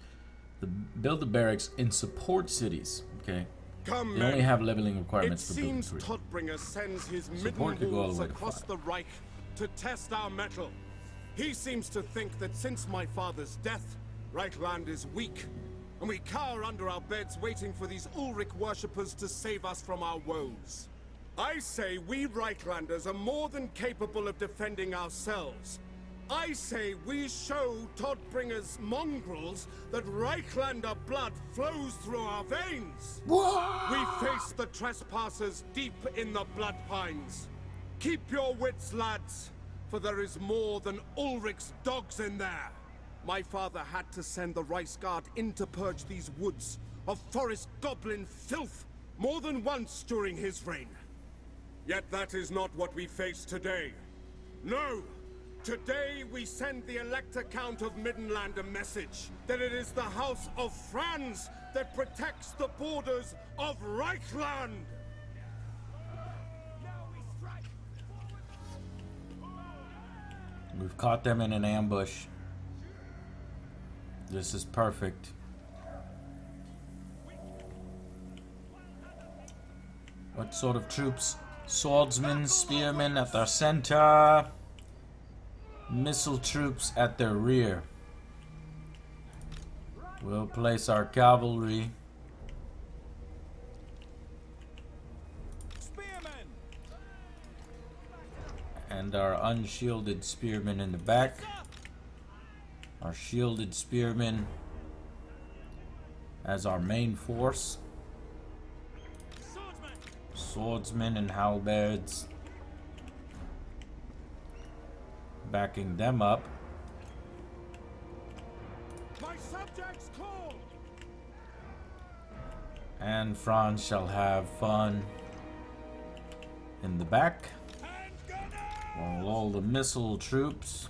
Build the barracks in support cities, okay? Come, they only have leveling requirements it for building seems 3. Todbringer sends his Support could midden go all wolves the way to across 5. the Reich to test our mettle. He seems to think that since my father's death, Reichland is weak, and we cower under our beds waiting for these Ulrich worshippers to save us from our woes. I say we Reichlanders are more than capable of defending ourselves. I say we show Todbringer's mongrels that Reichlander blood flows through our veins. We face the trespassers deep in the blood pines. Keep your wits, lads, for there is more than Ulrich's dogs in there. My father had to send the Reichsguard in to purge these woods of forest goblin filth more than once during his reign. Yet that is not what we face today. No! Today we send the Elector Count of Middenland a message that it is the House of Franz that protects the borders of Reichland! We've caught them in an ambush. This is perfect. What sort of troops? Swordsmen, spearmen at their center. Missile troops at their rear. We'll place our cavalry. Spearmen! And our unshielded spearmen in the back. Our shielded spearmen as our main force. Swordsmen and halberds backing them up. My subjects call. And Franz shall have fun in the back, while all the missile troops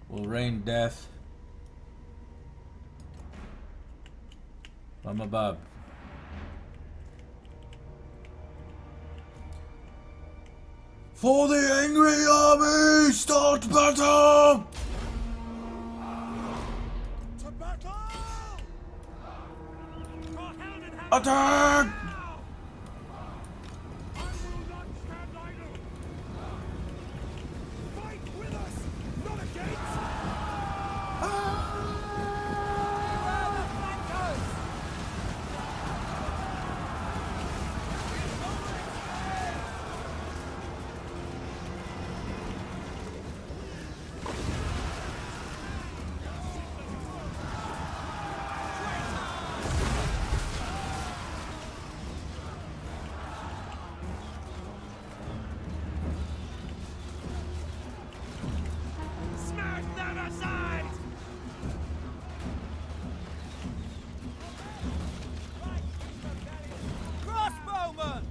will rain death from above. For the angry army, start battle! To battle! Attack! I will not stand idle. Fight with us, not against. Smash them aside! Crossbowman!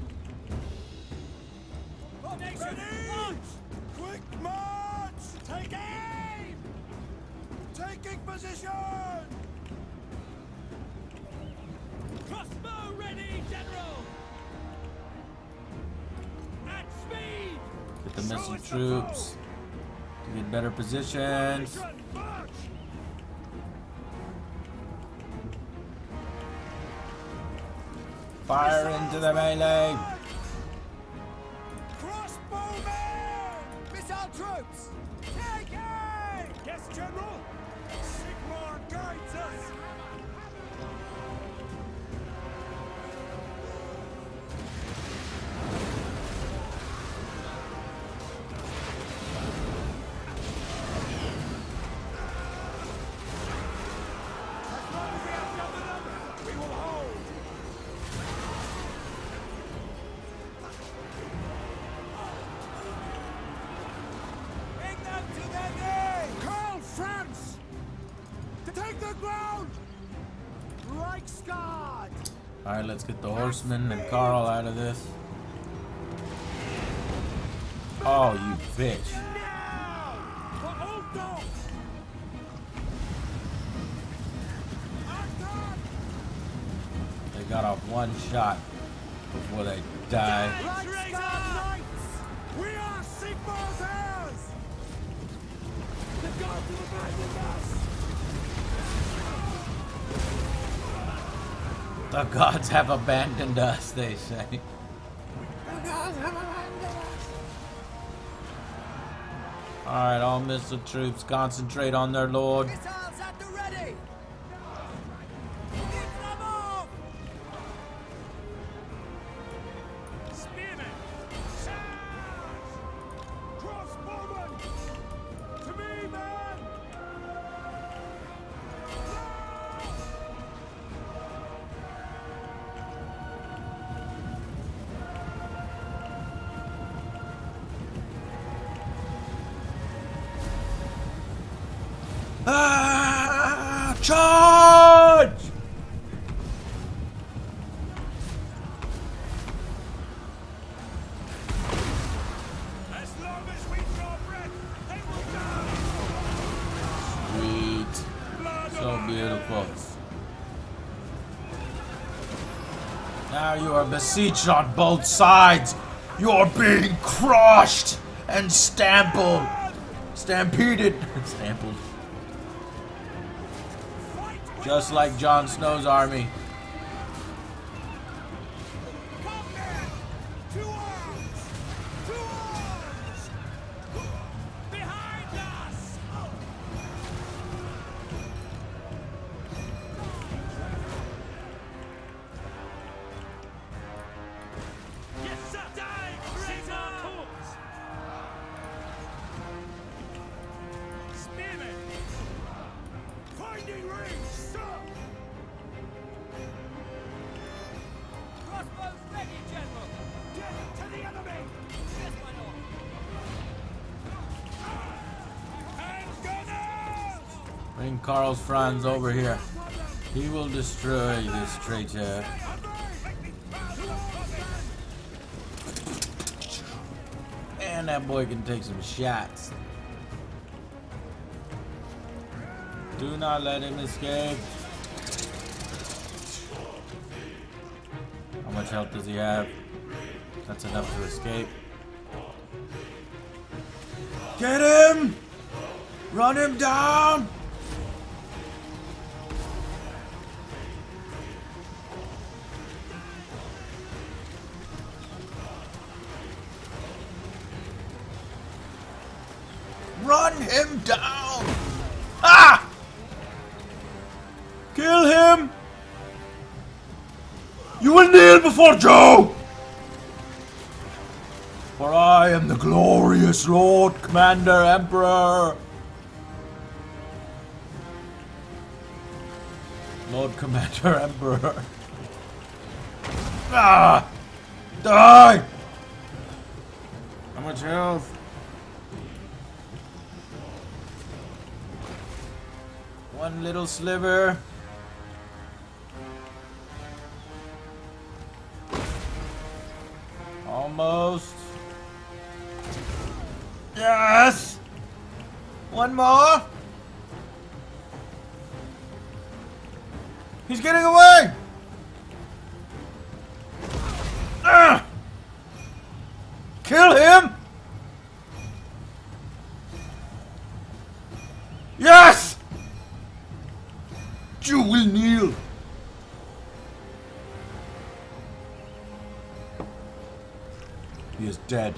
Formation march! Quick march! Take aim! Taking position! Crossbow ready, General! At speed! Get the missile troops to get better positions. March! Fire into the melee. Crossbowmen! Missile troops! Take aim! Yes, General! Sigmar guides us! As long as we have number them, we will hold! Bring them to their knees! Karl Franz! To take the ground! Reichsguard! Alright, let's get the horsemen and Carl out of this. Oh, you bitch. Now! For Altdorf! Attack! They got off one shot before they die. Reichsguard Knights! We are Sigmar's heirs! The gods have abandoned us! The gods have abandoned us, they say. Alright, all missile troops concentrate on their lord. Missiles at the ready! Keep them off! Spearmen! Charge! Crossbowmen! To me, men! Ah, charge! As long as we draw breath, they will die! Sweet. Blood So of our beautiful. elders! Now you are besieged on both sides. You are being crushed and stampeded. Stampeded. Stampled. Just like Jon Snow's army. Come men! To arms! To arms! Behind us! Yes, sir! Die! Raise our corpse! Spearmen! Finding range! Bring Karl Franz over here. He will destroy this traitor. And that boy can take some shots. Do not let him escape. How much health does he have? That's enough to escape. Get him! Run him down! Run him down! Ah! Kill him! You will kneel before Joe! For I am the glorious Lord Commander Emperor. Lord Commander Emperor. Ah! Die! How much health? One little sliver. Almost. Yes! One more. He's getting away! Ah! Kill him! Yes! You will kneel. He is dead.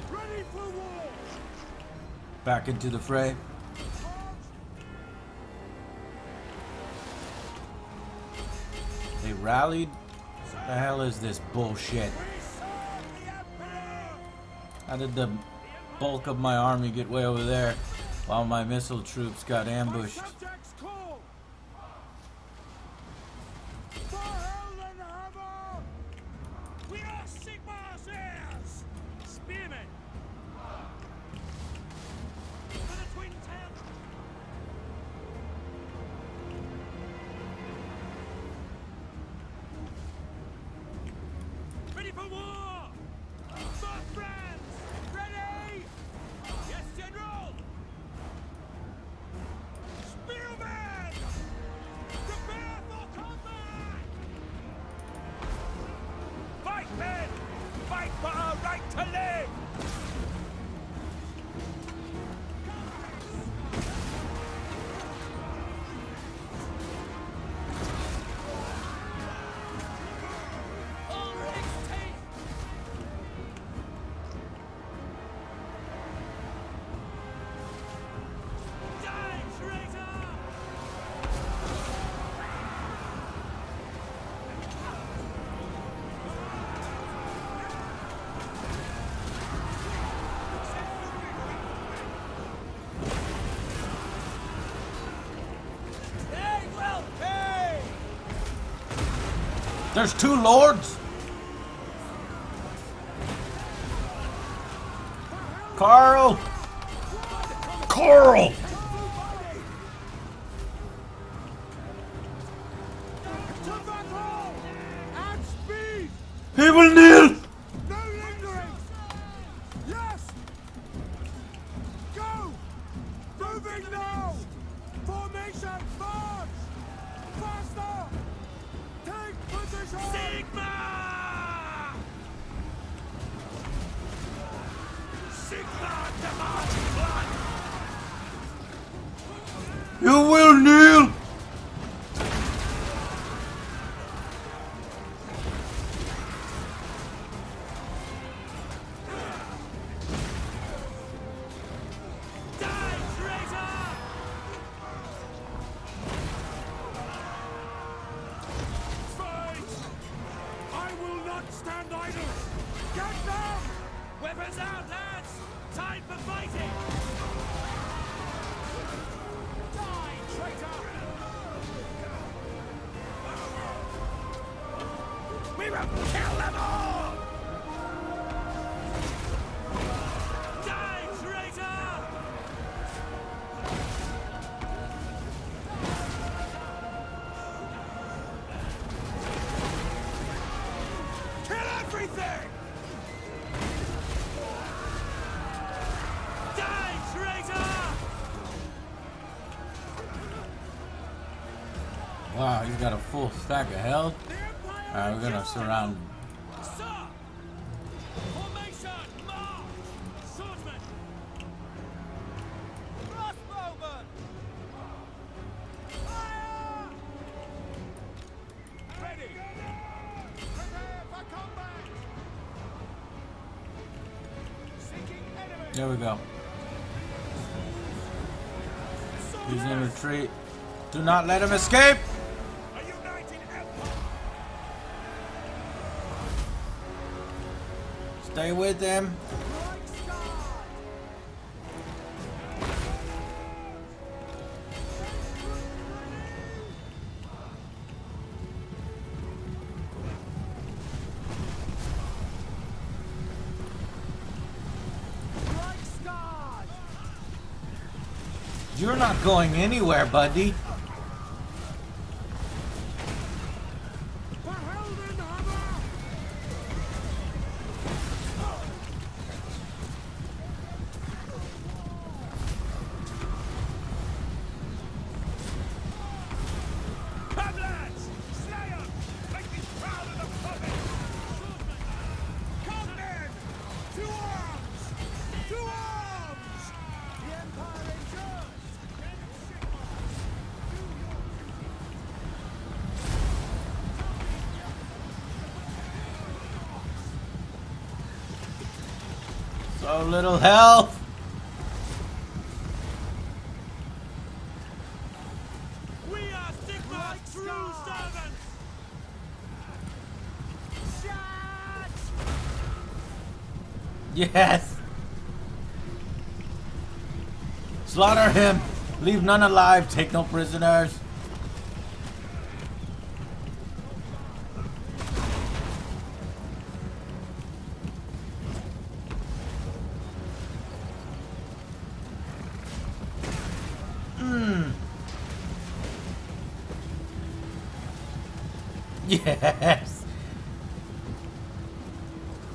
Back into the fray. They rallied? What the hell is this bullshit? How did the bulk of my army get way over there while my missile troops got ambushed? We are Sigmar's heirs! Spearmen! For the Twin Towers! Ready for war! For France! Ready! Yes, General! Spearmen! Prepare for combat! Fight, men! Fight for our right to live! Die, traitor! They will pay! There's two lords? Karl! Karl! To battle! At speed! He will kneel! No lingering! Yes! Go! Moving now! Formation march! Faster! Take position! Sigma! Sigma demands blood! You will kneel! Die, traitor! Fight! I will not stand idle! Get down! Weapons out, lads! Time for fighting! Die, traitor! We will kill them all! Die, traitor! Oh, he's got a full stack of health. Alright, we're gonna surround him. Sir! Formation! March! Swordsman! Crossbowman! Fire! Ready! Prepare for combat! Seeking enemy! There we go. He's in retreat. Do not let him escape! A united empire! Stay with him. You're not going anywhere, buddy. Come lads! Slay 'em! Make me proud of the puppet! Come men! To arms! To arms! The Empire endures! So little health. We are Sigmar's true servants! Shot! Yes. Slaughter him. Leave none alive. Take no prisoners. Yes.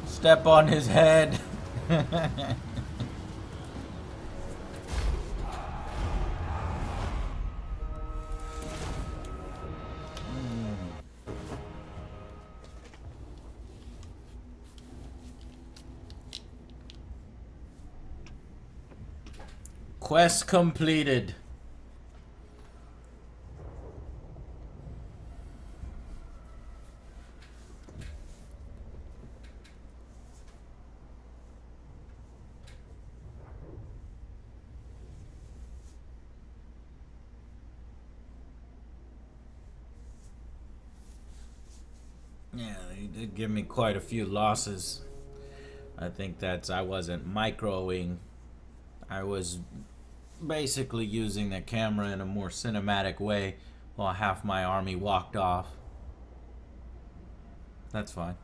Step on his head. Quest completed. Yeah, he did give me quite a few losses. I think that's I wasn't microing. I was basically using the camera in a more cinematic way while half my army walked off. That's fine.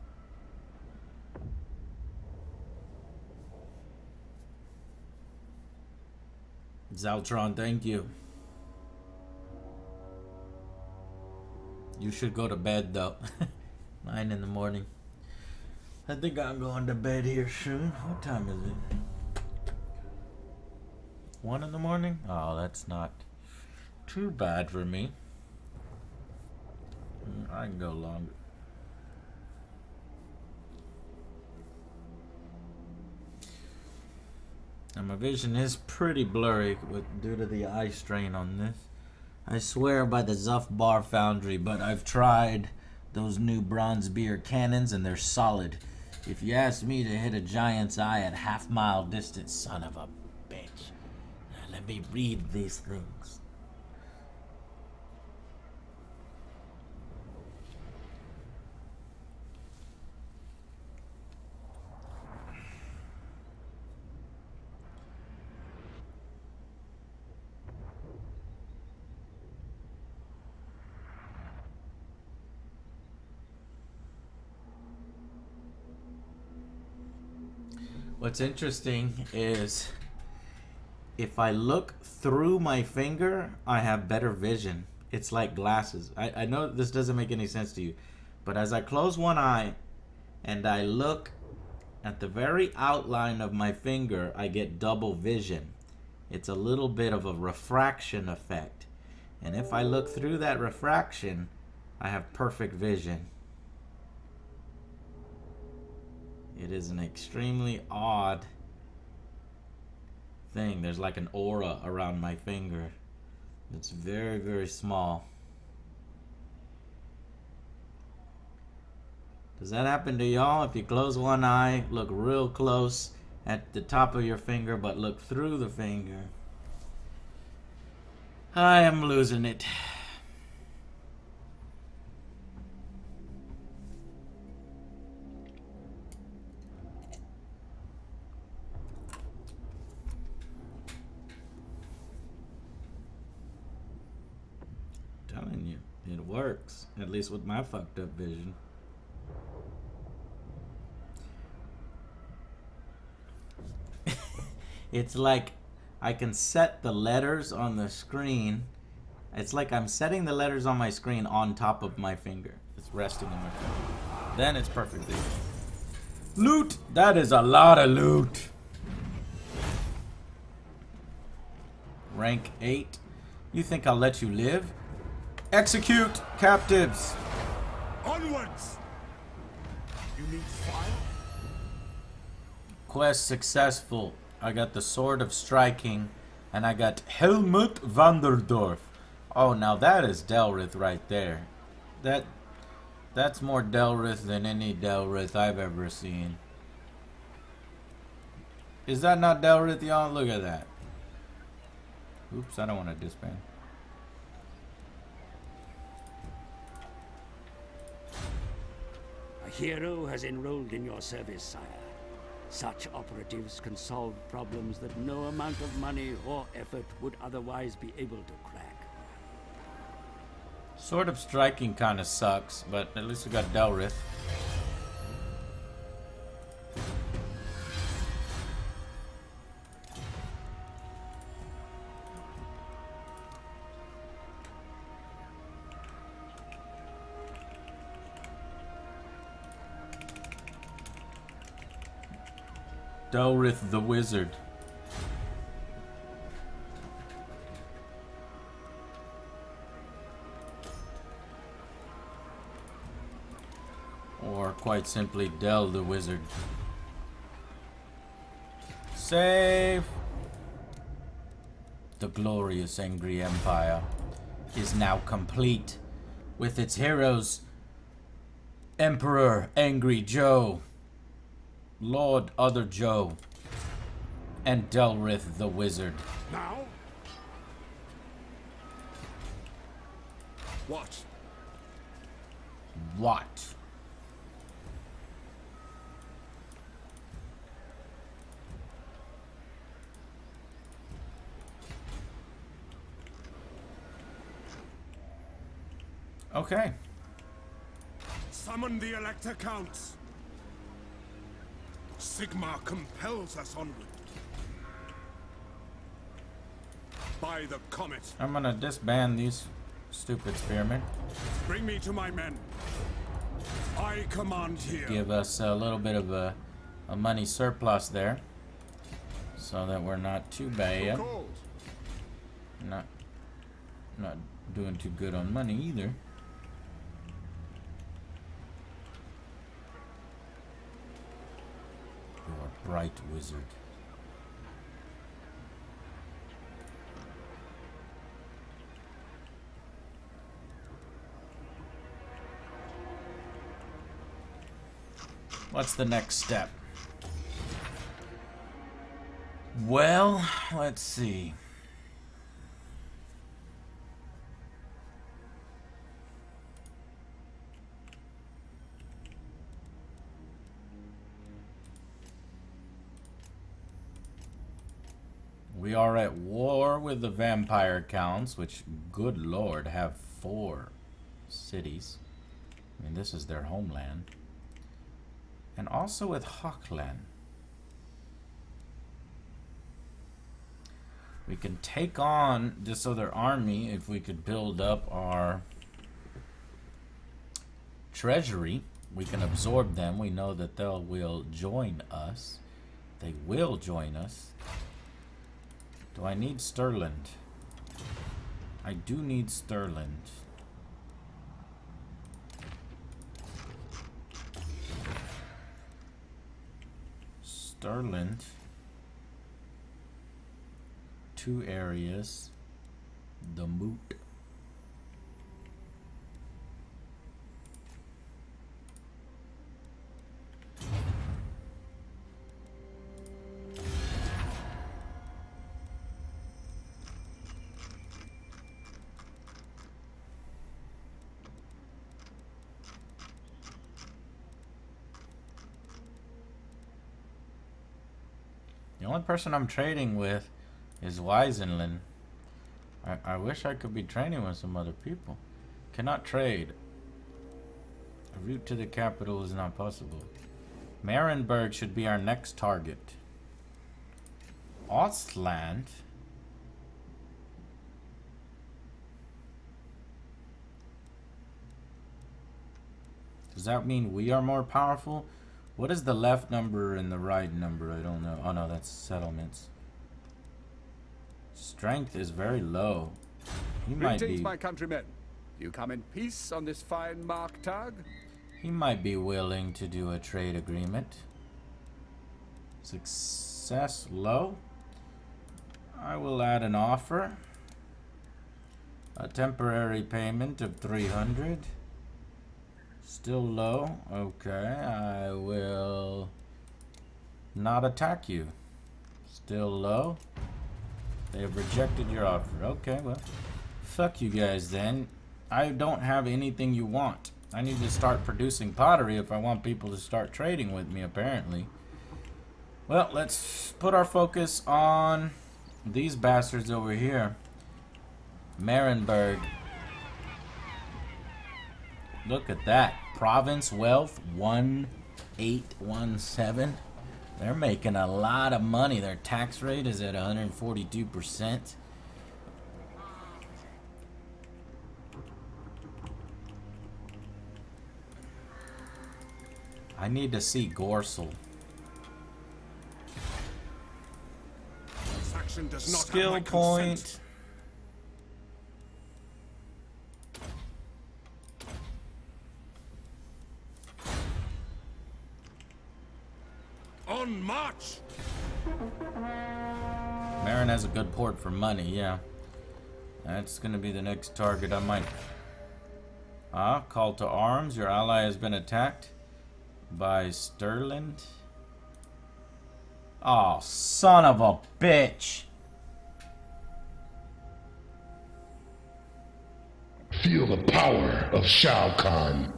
Zaltron, thank you. You should go to bed though. 9 in the morning. I think I'm going to bed here soon. What time is it? 1 in the morning? Oh, that's not too bad for me. I can go longer. And my vision is pretty blurry due to the eye strain on this. I swear by the Zufbar Foundry, but I've tried those new bronze beer cannons and they're solid. If you ask me to hit a giant's eye at half-mile distance, son of a bitch. Now, let me read these things. What's interesting is if I look through my finger, I have better vision. It's like glasses. I know this doesn't make any sense to you, but as I close one eye and I look at the very outline of my finger, I get double vision. It's a little bit of a refraction effect. And if I look through that refraction, I have perfect vision. It is an extremely odd thing. There's like an aura around my finger. It's very, very small. Does that happen to y'all? If you close one eye, look real close at the top of your finger, but look through the finger. I am losing it. I'm telling you, it works. At least with my fucked up vision. It's like I can set the letters on the screen. It's like I'm setting the letters on my screen on top of my finger. It's resting on my finger. Then it's perfect vision. Loot! That is a lot of loot. Rank 8. You think I'll let you live? Execute captives. Onwards! You need fire? Quest successful. I got the Sword of Striking, and I got Helmut Vanderdorf. Oh, now that is Delrith right there. That's more Delrith than any Delrith I've ever seen. Is that not Delrith, y'all? Look at that. Oops, I don't want to disband. A hero has enrolled in your service, sire. Such operatives can solve problems that no amount of money or effort would otherwise be able to crack. Sword of Striking kind of sucks, but at least we got Delrith. Delrith the Wizard. Or quite simply, Del the Wizard. Save! The glorious Angry Empire is now complete with its heroes, Emperor Angry Joe, Lord Other Joe, and Delrith the Wizard. Now? What? What? Okay. Summon the Elector Counts. Sigmar compels us onward. By the comet. I'm gonna disband these stupid spearmen. Bring me to my men. I command here. Give us a little bit of a money surplus there, so that we're not too bad. Not doing too good on money either. You're a bright wizard. What's the next step? Well, let's see. We are at war with the vampire counts, which, good lord, have 4 cities. I mean, this is their homeland. And also with Hochland. We can take on this other army if we could build up our treasury. We can absorb them. We know that they will join us. They will join us. Do I need Stirland? I do need Stirland. Stirland. 2 areas. The Moot. The only person I'm trading with is Weisenlin. I wish I could be trading with some other people. Cannot trade. A route to the capital is not possible. Marienburg should be our next target. Ostland. Does that mean we are more powerful? What is the left number and the right number? I don't know. Oh no, that's settlements. Strength is very low. He might Greetings, be. my countrymen. You come in peace on this fine Marktag? He might be willing to do a trade agreement. Success low. I will add an offer. A temporary payment of 300. Still low. Okay, I will not attack you. Still low. They have rejected your offer. Okay, well, fuck you guys then. I don't have anything you want. I need to start producing pottery if I want people to start trading with me, apparently. Well, let's put our focus on these bastards over here. Marienburg. Look at that. Province wealth 1817. They're making a lot of money. Their tax rate is at 142%. I need to see Gorsel. This action does not have Skill my point. consent. On march! Marin has a good port for money, yeah. That's gonna be the next target I might... call to arms. Your ally has been attacked by Stirland. Oh, son of a bitch! Feel the power of Shao Kahn.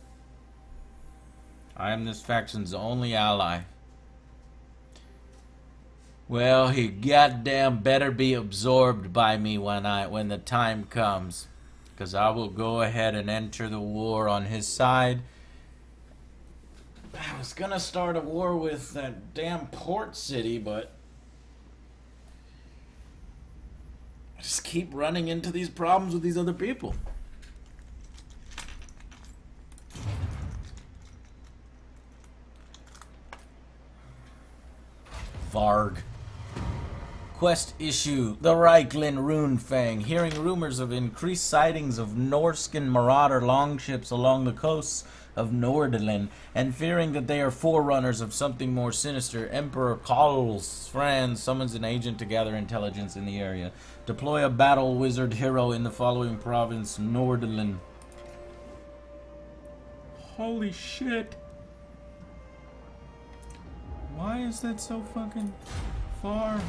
I am this faction's only ally. Well, he goddamn better be absorbed by me when the time comes. Because I will go ahead and enter the war on his side. I was gonna start a war with that damn port city, but I just keep running into these problems with these other people. Varg. Quest issue, the Reichlin Runefang. Hearing rumors of increased sightings of Norscan marauder longships along the coasts of Nordland, and fearing that they are forerunners of something more sinister, Emperor Karls Franz summons an agent to gather intelligence in the area. Deploy a battle wizard hero in the following province, Nordland. Holy shit. Why is that so fucking far?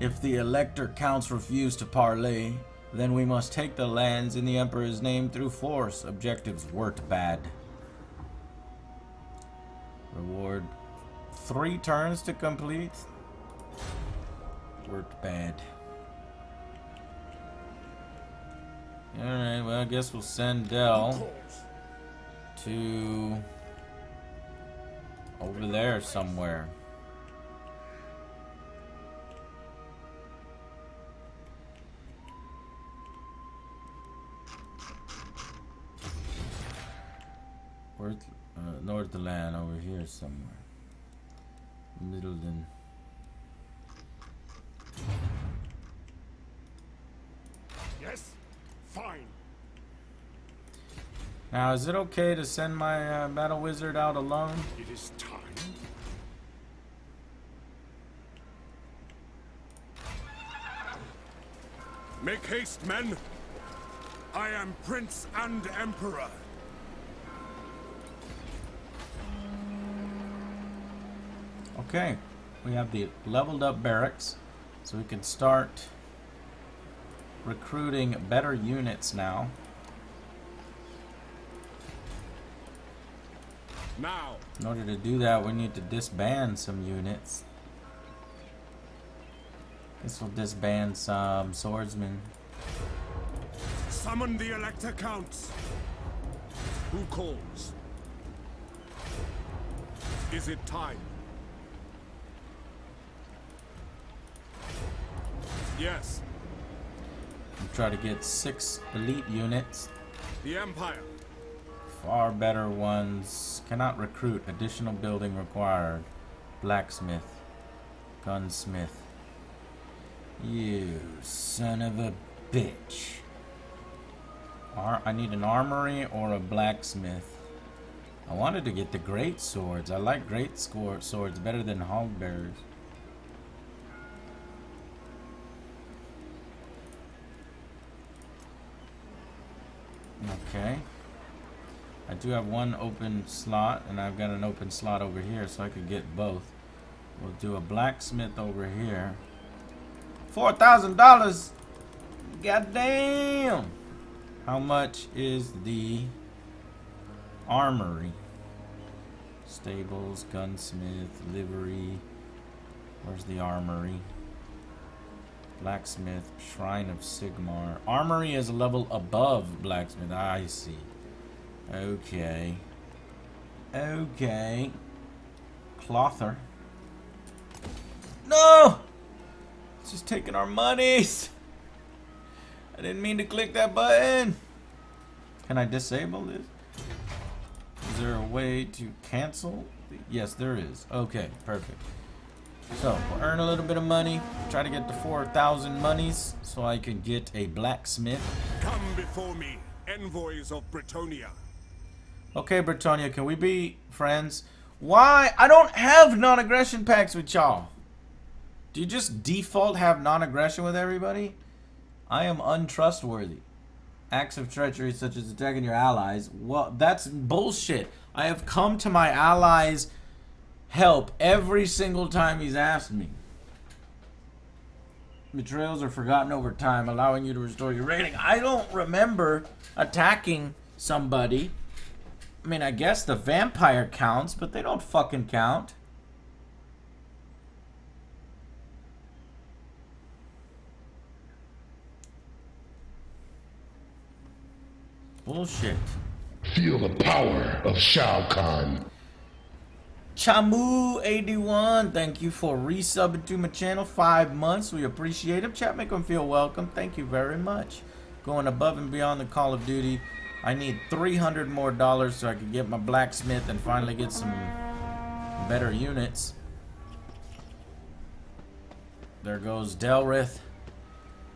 If the elector counts refuse to parley, then we must take the lands in the Emperor's name through force. Objectives worked bad. Reward 3 turns to complete. Worked bad. Alright, well I guess we'll send Del to over there somewhere. Northland over here somewhere. Middleton. Yes? Now, is it okay to send my battle wizard out alone? It is time. Make haste, men. I am Prince and Emperor. Okay, we have the leveled up barracks, so we can start recruiting better units now. Now, In order to do that, we need to disband some units. This will disband some swordsmen. summon the Elector Counts. Who calls? Is it time? Yes, Try to get 6 elite units. the Empire. Far better ones. Cannot recruit. Additional building required. Blacksmith. Gunsmith. You son of a bitch. I need an armory or a blacksmith. I wanted to get the great swords. I like great swords better than hogbearers. Okay. I do have one open slot, and I've got an open slot over here, so I could get both. We'll do a blacksmith over here. $4,000! God damn! How much is the armory? Stables, gunsmith, livery. Where's the armory? Blacksmith, Shrine of Sigmar. Armory is a level above blacksmith. I see. Okay. Okay. Clother. No! It's just taking our monies. I didn't mean to click that button. Can I disable this? Is there a way to cancel? Yes, there is. Okay, perfect. So, we'll earn a little bit of money. Try to get to 4,000 monies so I can get a blacksmith. Come before me, envoys of Britonia. Okay, Britonia, can we be friends? Why? I don't have non-aggression pacts with y'all. Do you just default have non-aggression with everybody? I am untrustworthy. Acts of treachery such as attacking your allies. Well, that's bullshit. I have come to my allies' help every single time he's asked me. Betrayals are forgotten over time, allowing you to restore your rating. I don't remember attacking somebody. I mean, I guess the vampire counts, but they don't fucking count. Bullshit. Feel the power of Shao Kahn. Chamu81, thank you for resubbing to my channel. 5 months. We appreciate it. Chat, make them feel welcome. Thank you very much. Going above and beyond the Call of Duty. I need $300 more so I can get my blacksmith and finally get some better units. There goes Delrith.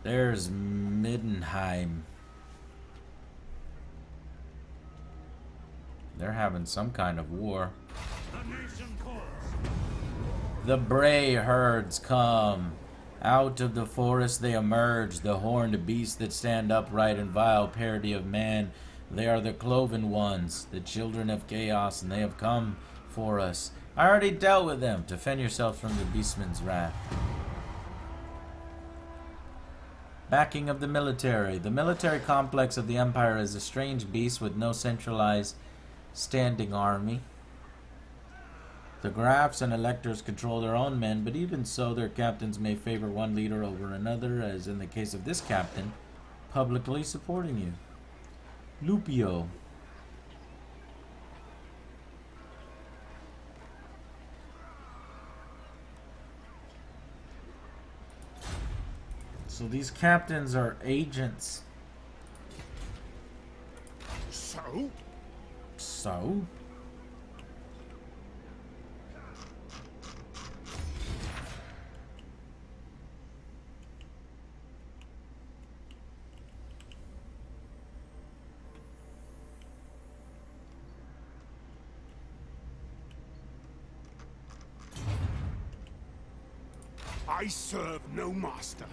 There's Middenheim. They're having some kind of war. The Bray herds come. Out of the forest they emerge, the horned beasts that stand upright in vile parody of man. They are the cloven ones, the children of chaos, and they have come for us. I already dealt with them. Defend yourself from the beastman's wrath. Backing of the military. The military complex of the Empire is a strange beast with no centralized standing army. The Grafs and electors control their own men, but even so, their captains may favor one leader over another, as in the case of this captain, publicly supporting you. Lupio. So these captains are agents. So? So? I serve no master.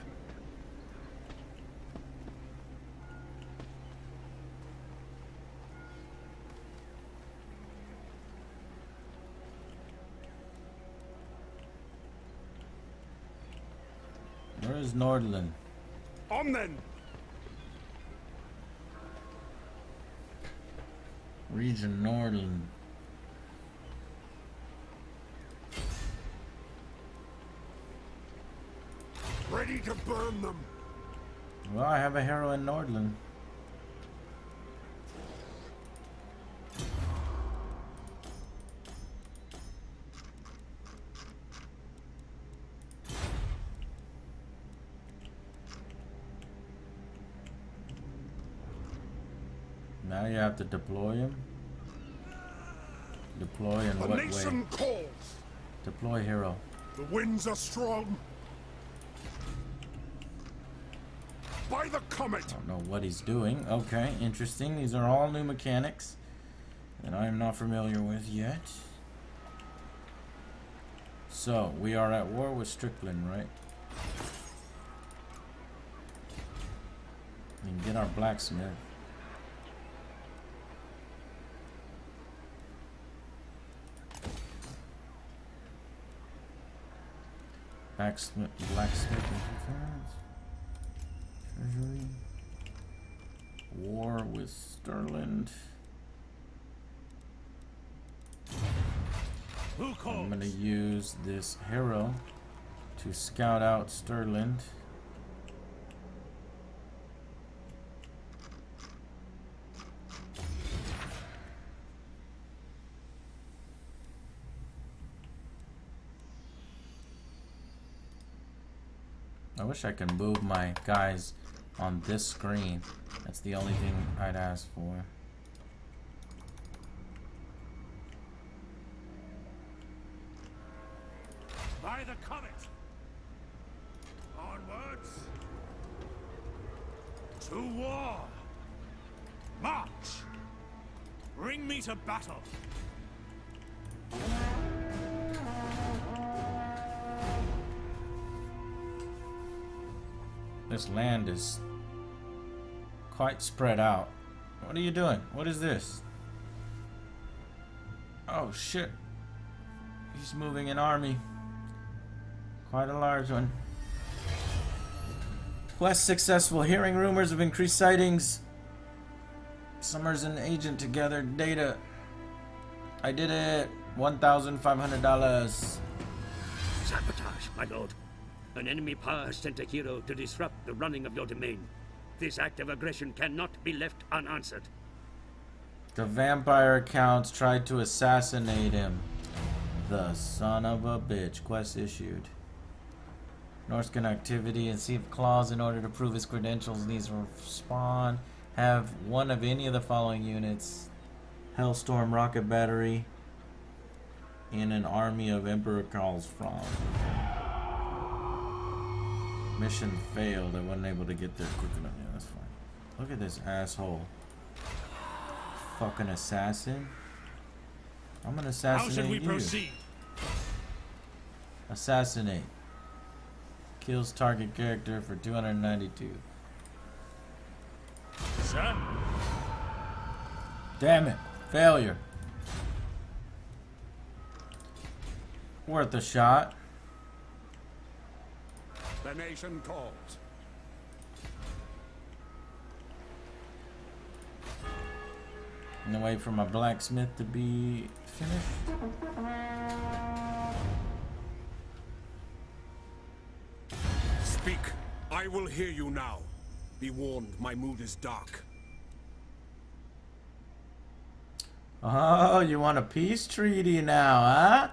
Where is Nordland? On then! Region Nordland. Ready to burn them! Well, I have a hero in Nordland. Now you have to deploy him. Deploy in The what nation way? calls! Deploy hero. The winds are strong. By the comet! Don't know what he's doing. Okay, interesting. These are all new mechanics that I am not familiar with yet. So, we are at war with Strickland, right? We can get our blacksmith. Blacksmith interference. Treasury. War with Stirland. Who calls? I'm gonna use this hero to scout out Stirland. I wish I could move my guys on this screen. That's the only thing I'd ask for. By the comet! Onwards! To war! March! Bring me to battle! This land is quite spread out. What are you doing? What is this? Oh shit. He's moving an army. Quite a large one. Quest successful. Hearing rumors of increased sightings. Summers and agent to gather data. I did it. $1,500. Sabotage, my lord. An enemy power has sent a hero to disrupt the running of your domain. This act of aggression cannot be left unanswered. The vampire accounts tried to assassinate him. The son of a bitch. Quest issued. Norscan activity and see if clause in order to prove his credentials needs to spawn. Have one of any of the following units. Hellstorm rocket battery in an army of Emperor Karl's from. Mission failed. I wasn't able to get there quick enough. Yeah, that's fine. Look at this asshole. Fucking assassin. I'm gonna assassinate you. How should we proceed? Assassinate. Kills target character for 292. Sir? Damn it. Failure. Worth a shot. The nation calls. And wait for my blacksmith to be finished. Speak. I will hear you now. Be warned, my mood is dark. Oh, you want a peace treaty now, huh?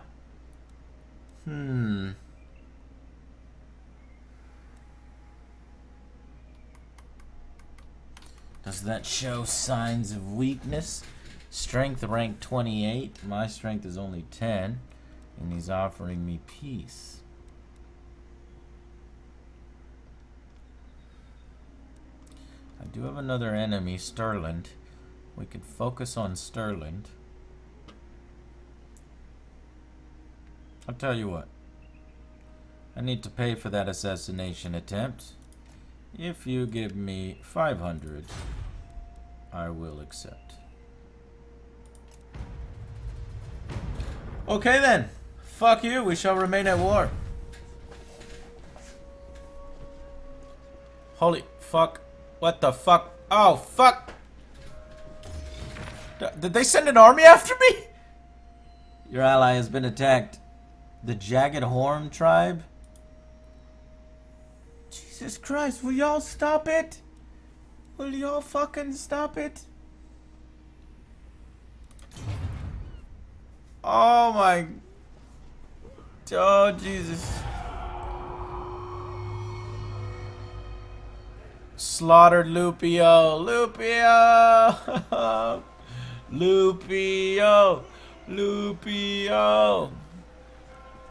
Does that show signs of weakness? Strength rank 28. My strength is only 10. And he's offering me peace. I do have another enemy, Stirland. We could focus on Stirland. I'll tell you what. I need to pay for that assassination attempt. If you give me 500, I will accept. Okay then. Fuck you, we shall remain at war. Holy fuck. What the fuck? Oh, fuck. Did they send an army after me? Your ally has been attacked. The Jagged Horn tribe? Jesus Christ, will y'all stop it? Will y'all fucking stop it? Oh my... Oh, Jesus. Slaughtered Lupio. Lupio! Lupio! Lupio!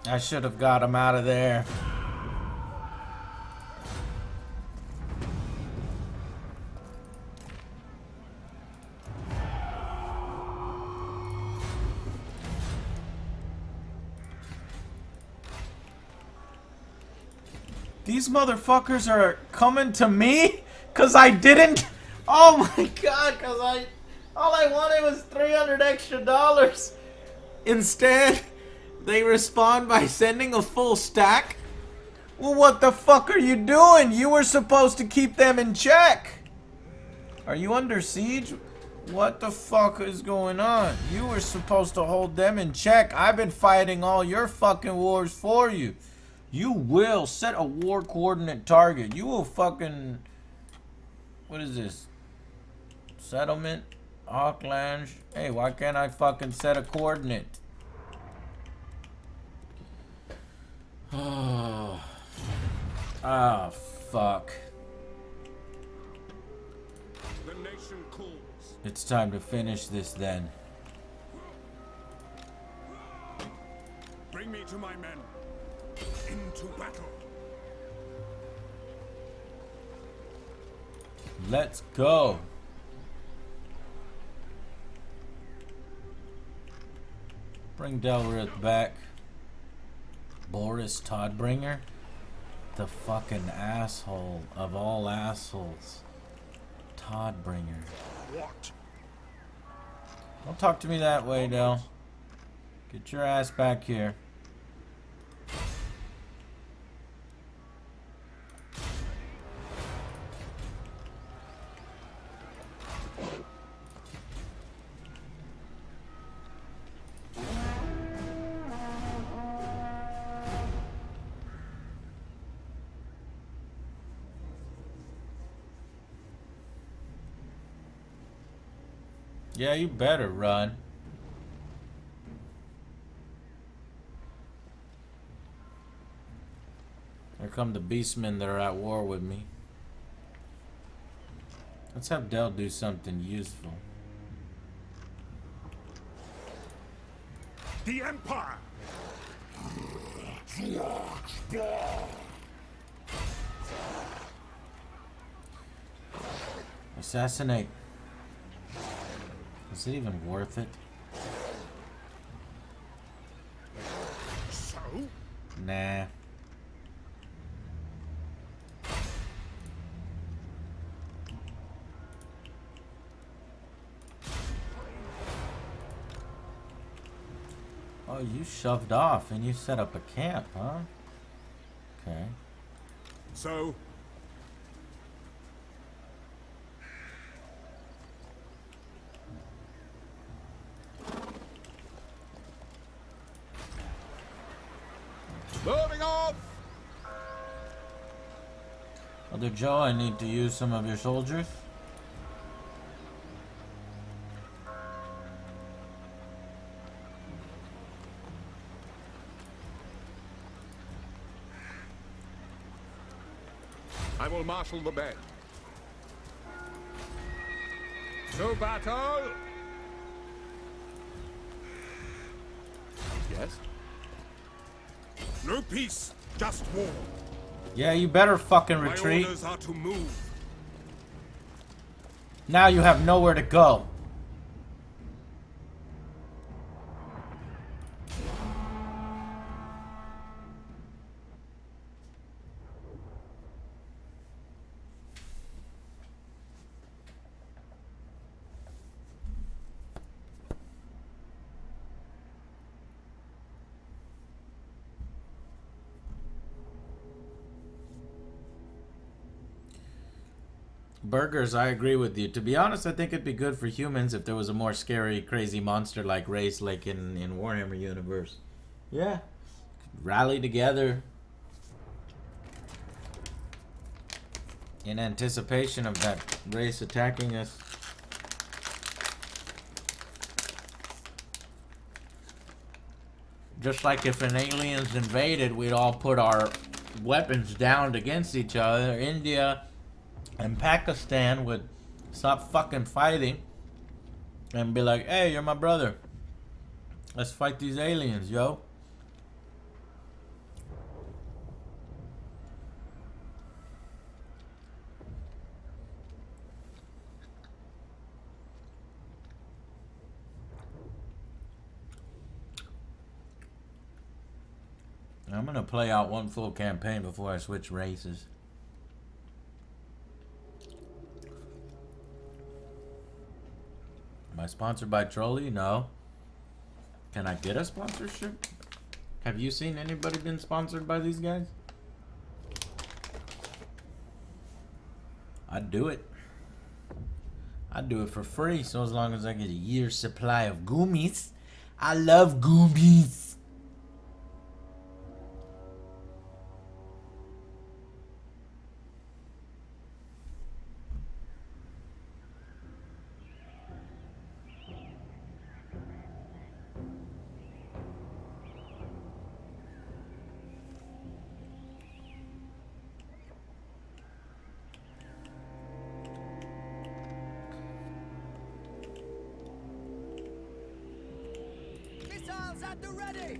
I should have got him out of there. These motherfuckers are coming to me? Cause I didn't? Oh my god, all I wanted was $300 extra. Instead, they respond by sending a full stack? Well, what the fuck are you doing? You were supposed to keep them in check. Are you under siege? What the fuck is going on? You were supposed to hold them in check. I've been fighting all your fucking wars for you. You will set a war coordinate target. You will fucking... What is this? Settlement? Auckland? Hey, why can't I fucking set a coordinate? Oh. Ah, fuck. The nation calls. It's time to finish this then. Bring me to my men. Into battle. Let's go. Bring Delrith back. Boris Todbringer? The fucking asshole of all assholes. Todbringer. What? Don't talk to me that way, Del. Get your ass back here. Yeah, you better run. Here come the beastmen that are at war with me. Let's have Del do something useful. The Empire! Assassinate. Is it even worth it? So? Nah. Oh, you shoved off and you set up a camp, huh? Okay. So? Moving off! Elder Joe, I need to use some of your soldiers. I will marshal the band. To battle! Yes? No peace, just war. Yeah, you better fucking My retreat. orders are to move. Now you have nowhere to go. Burgers, I agree with you. To be honest, I think it'd be good for humans if there was a more scary, crazy monster-like race like in Warhammer Universe. Yeah. Rally together in anticipation of that race attacking us. Just like if an aliens invaded, we'd all put our weapons down against each other. India and Pakistan would stop fucking fighting and be like, hey, you're my brother. Let's fight these aliens, yo. I'm gonna play out one full campaign before I switch races. Am I sponsored by Trolley? No. Can I get a sponsorship? Have you seen anybody been sponsored by these guys? I'd do it. I'd do it for free, so as long as I get a year's supply of gummies. I love gummies. Missiles at the ready!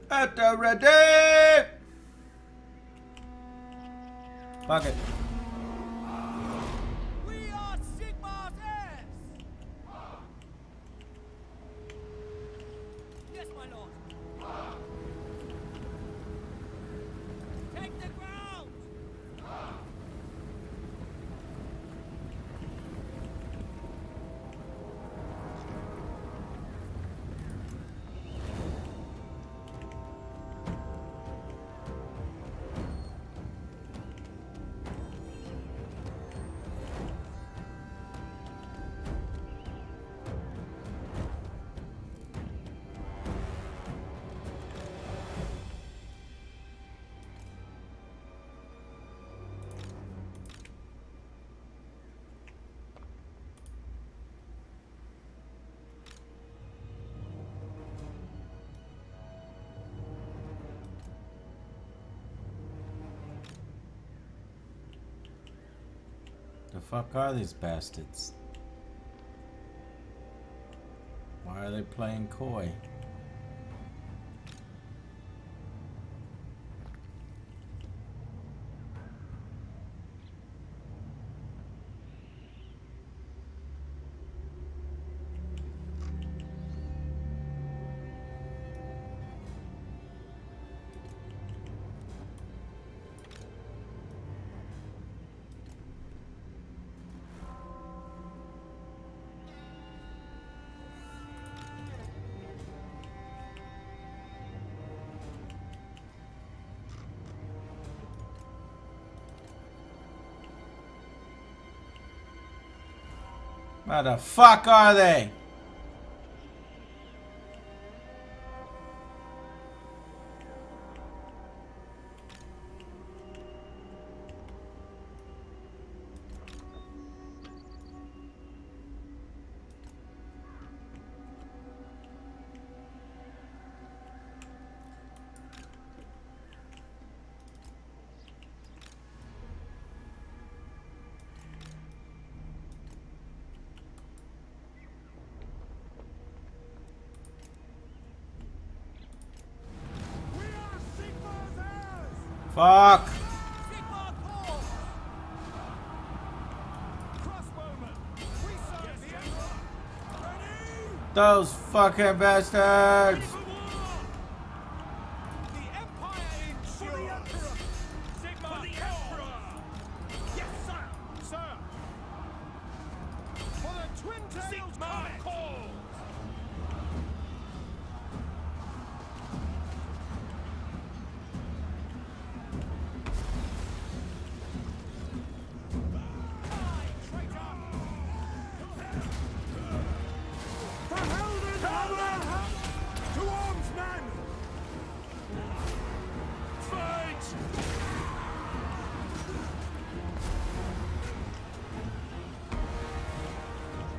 At the ready! Fuck it. We are Sigmar's heirs! Yes, my lord. Take the ground! The fuck are these bastards? Why are they playing coy? Where the fuck are they? We are Sigmar's heirs! Fuck! Sigmar calls! Crossbowmen! We serve the Emperor! Ready? Those fucking bastards! The Empire ensures! Sigmar for the Emperor! Yes, sir! Sir! For the twin-tailed Sigmar calls!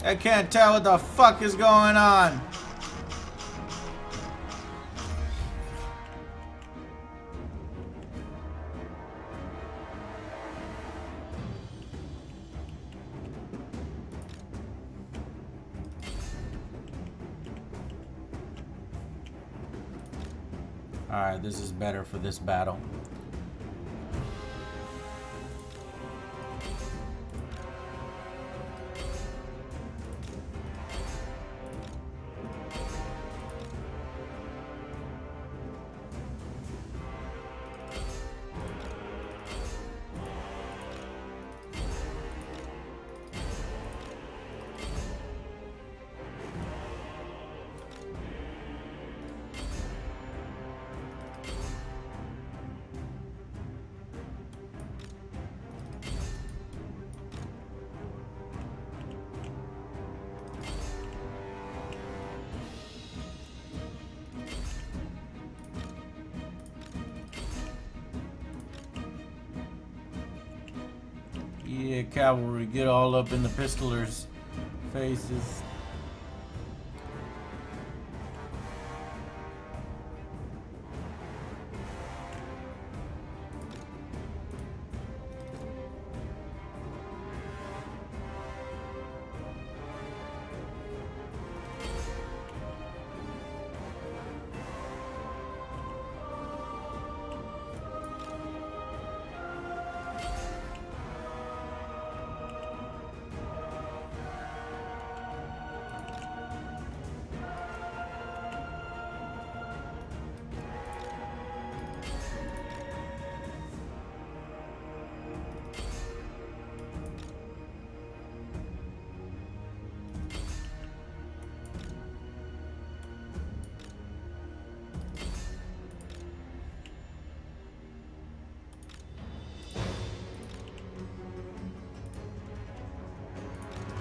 I can't tell what the fuck is going on. Alright, this is better for this battle. Yeah, cavalry, get all up in the pistolers' faces.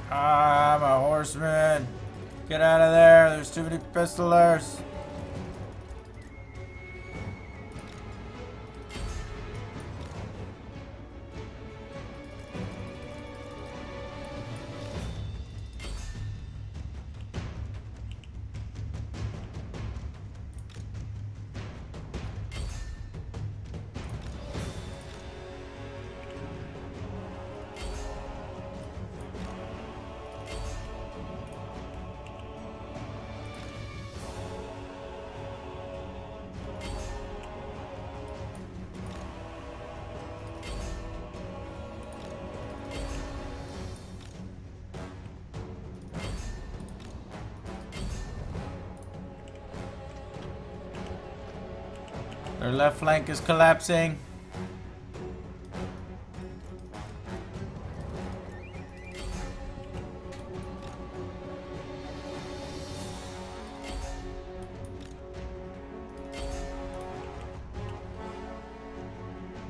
I'm a horseman. Get out of there. There's too many pistolers. Their left flank is collapsing.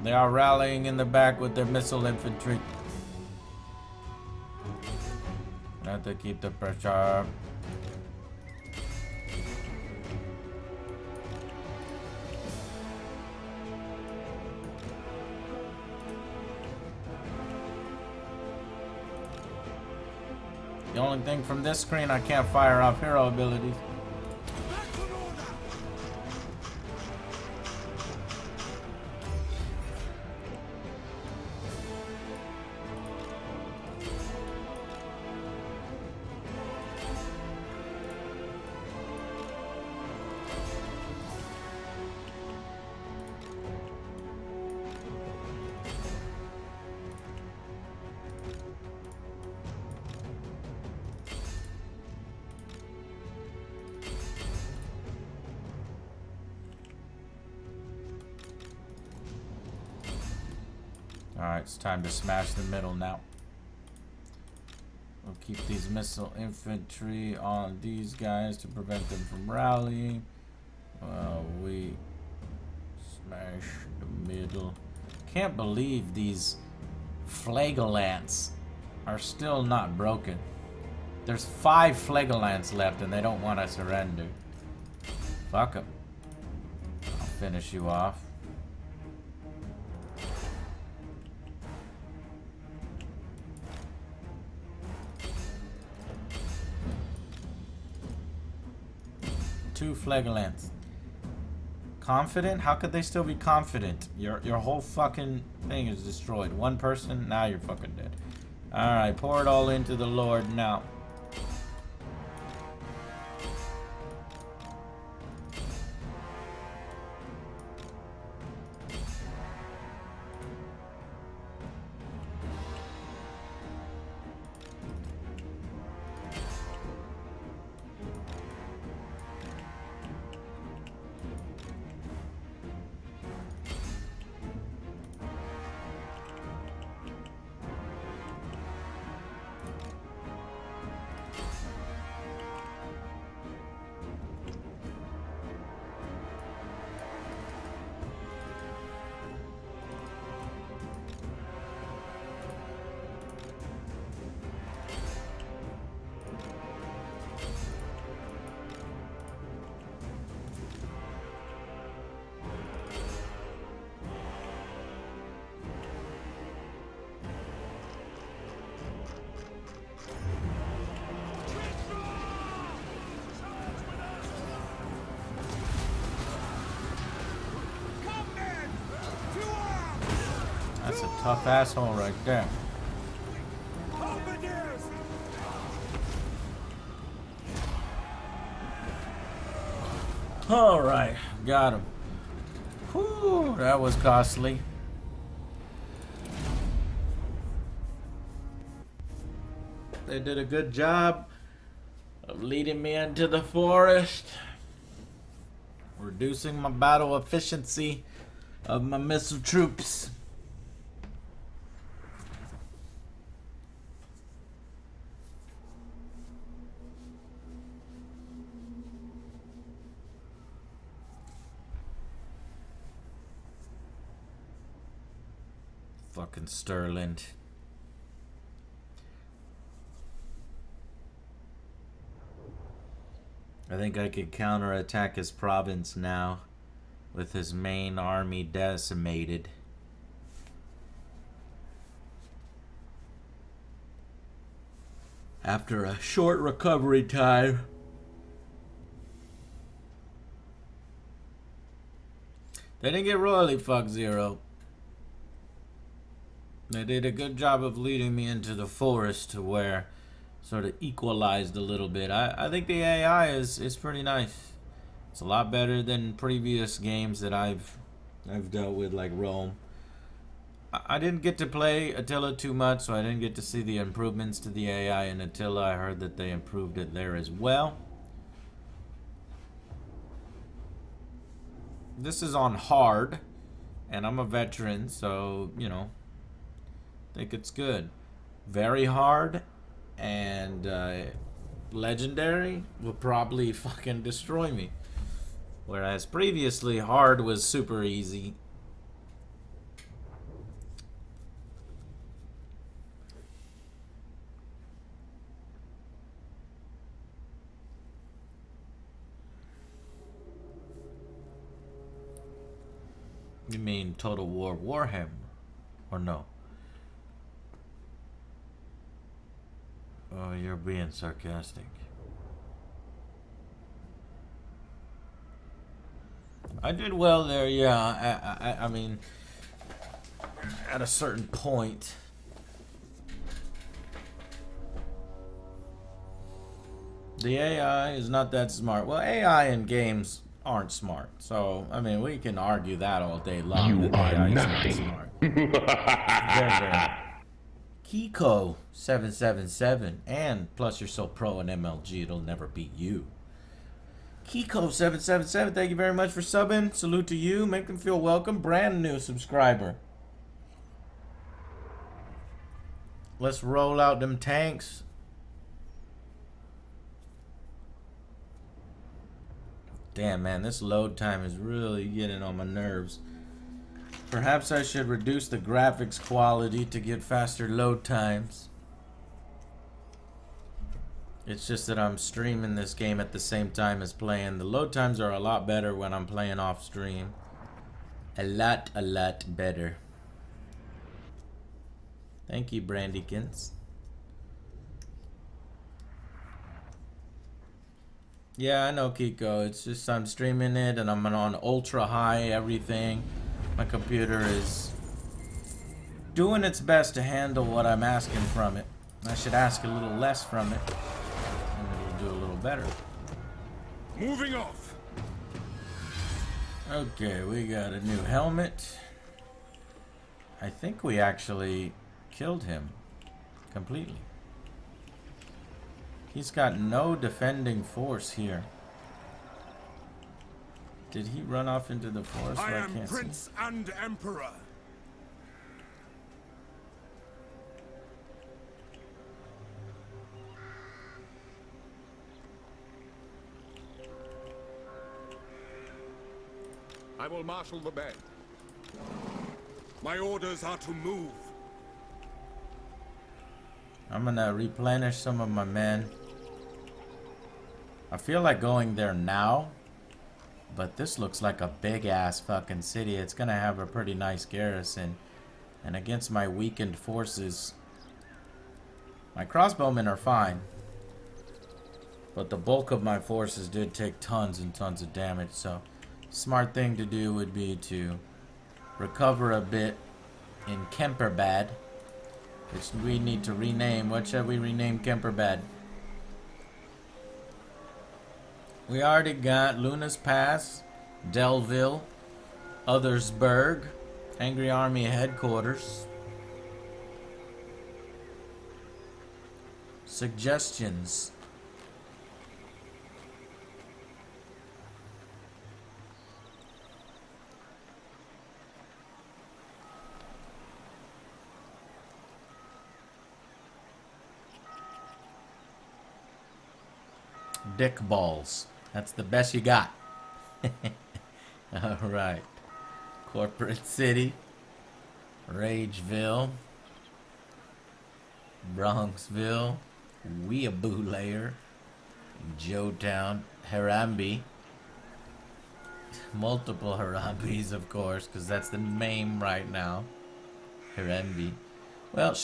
They are rallying in the back with their missile infantry. I have to keep the pressure up. The only thing from this screen, I can't fire off hero abilities. Alright, it's time to smash the middle now. We'll keep these missile infantry on these guys to prevent them from rallying. We smash the middle. Can't believe these Flagellants are still not broken. There's 5 Flagellants left and they don't want to surrender. Fuck them. I'll finish you off. 2 Phlegolants. Confident? How could they still be confident? Your whole fucking thing is destroyed. One person, now you're fucking dead. Alright, pour it all into the Lord now. That's a tough asshole right there. Alright, got him. Whew, that was costly. They did a good job of leading me into the forest, reducing my battle efficiency of my missile troops. Fucking Stirland. I think I could counterattack his province now with his main army decimated. After a short recovery time. They didn't get royally fucked, Zero. They did a good job of leading me into the forest to where sort of equalized a little bit. I think the AI is pretty nice. It's a lot better than previous games that I've dealt with, like Rome. I didn't get to play Attila too much, so I didn't get to see the improvements to the AI in Attila. I heard that they improved it there as well. This is on hard, and I'm a veteran, so, you know, I think it's good. Very hard and legendary will probably fucking destroy me. Whereas previously, hard was super easy. You mean Total War Warhammer? Or no? Oh, you're being sarcastic. I did well there, yeah. I mean, at a certain point. The AI is not that smart. Well, AI in games aren't smart. So, I mean, we can argue that all day long. You that are AI is nothing. not smart. Very. Kiko 777, and plus you're so pro in MLG, it'll never beat you. Kiko 777, thank you very much for subbing. Salute to you. Make them feel welcome. Brand new subscriber. Let's roll out them tanks. Damn, man, this load time is really getting on my nerves. Perhaps I should reduce the graphics quality to get faster load times. It's just that I'm streaming this game at the same time as playing. The load times are a lot better when I'm playing off stream. A lot better. Thank you, Brandykins. Yeah, I know, Kiko. It's just I'm streaming it and I'm on ultra high everything. My computer is doing its best to handle what I'm asking from it. I should ask a little less from it, and it'll do a little better. Moving off. Okay, we got a new helmet. I think we actually killed him completely. He's got no defending force here. Did he run off into the forest? I where am can't Prince see? and Emperor. I will marshal the band. My orders are to move. I'm gonna replenish some of my men. I feel like going there now, but this looks like a big ass fucking city. It's gonna have a pretty nice garrison, and against my weakened forces, my crossbowmen are fine, but the bulk of my forces did take tons and tons of damage. So smart thing to do would be to recover a bit in Kemperbad, which we need to rename. What shall we rename Kemperbad? We already got Luna's Pass, Delville, Othersburg, Angry Army Headquarters. Suggestions. Dick balls. That's the best you got. Alright. Corporate City. Rageville. Bronxville. Weeaboo Lair. Joetown. Harambe. Multiple Harambes, of course, because that's the name right now. Harambe. Well,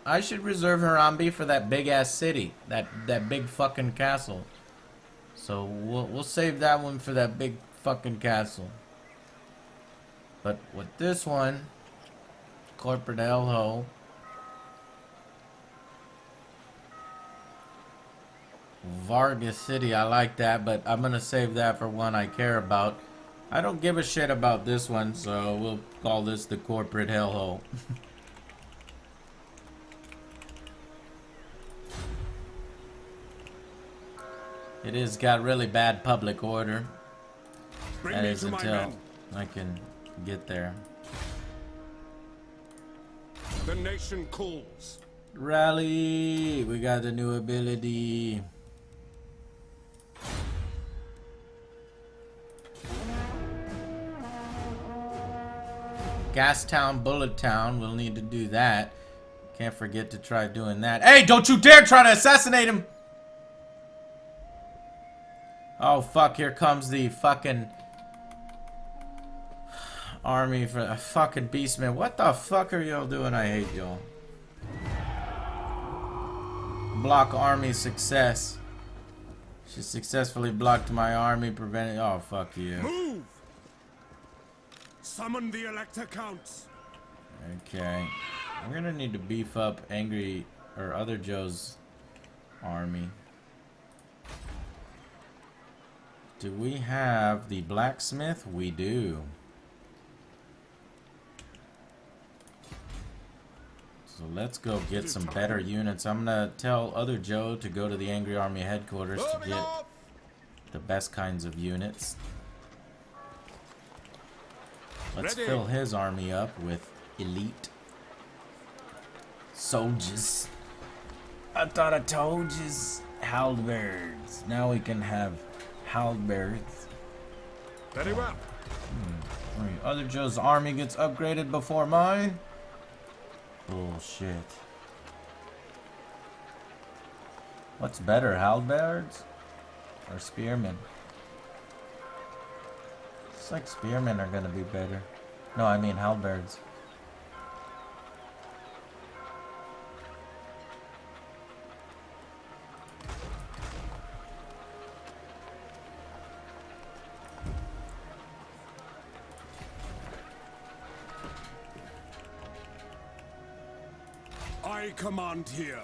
I should reserve Harambe for that big ass city. That big fucking castle. So we'll save that one for that big fucking castle. But with this one, Corporate Hellhole, Vargas City, I like that, but I'm gonna save that for one I care about. I don't give a shit about this one, so we'll call this the Corporate Hellhole. It has got really bad public order. Bring That me is to my until men. I can get there. The nation calls. Rally! We got the new ability. Gastown, Bullet Town. We'll need to do that. Can't forget to try doing that. Hey, don't you dare try to assassinate him! Oh fuck, here comes the fucking army for a fucking beastman. What the fuck are y'all doing? I hate y'all. Block army success. She successfully blocked my army, preventing. Oh fuck you. Move! Summon the Elector Counts. Okay. We're gonna need to beef up Angry or Other Joe's army. Do we have the blacksmith? We do. So let's go get some better units. I'm gonna tell Other Joe to go to the Angry Army headquarters to get the best kinds of units. Let's fill his army up with elite soldiers. I thought I told you, halberds. Now we can have halberds. Very well. Other Joe's army gets upgraded before mine. Bullshit. What's better, halberds or spearmen? It's like spearmen are gonna be better. No, I mean halberds. I command here.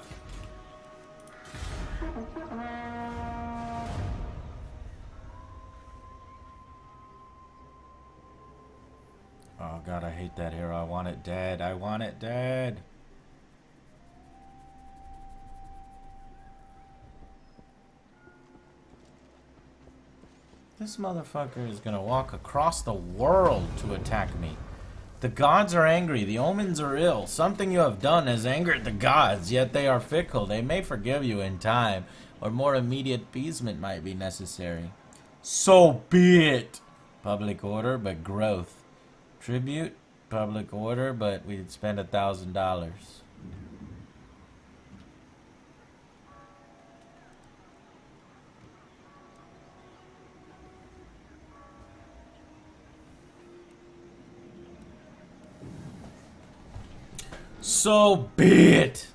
Oh god, I hate that hero. I want it dead. I want it dead. This motherfucker is gonna walk across the world to attack me. The gods are angry. The omens are ill. Something you have done has angered the gods, yet they are fickle. They may forgive you in time, or more immediate appeasement might be necessary. So be it. Public order, but growth. Tribute, public order, but we'd spend $1,000. So be it.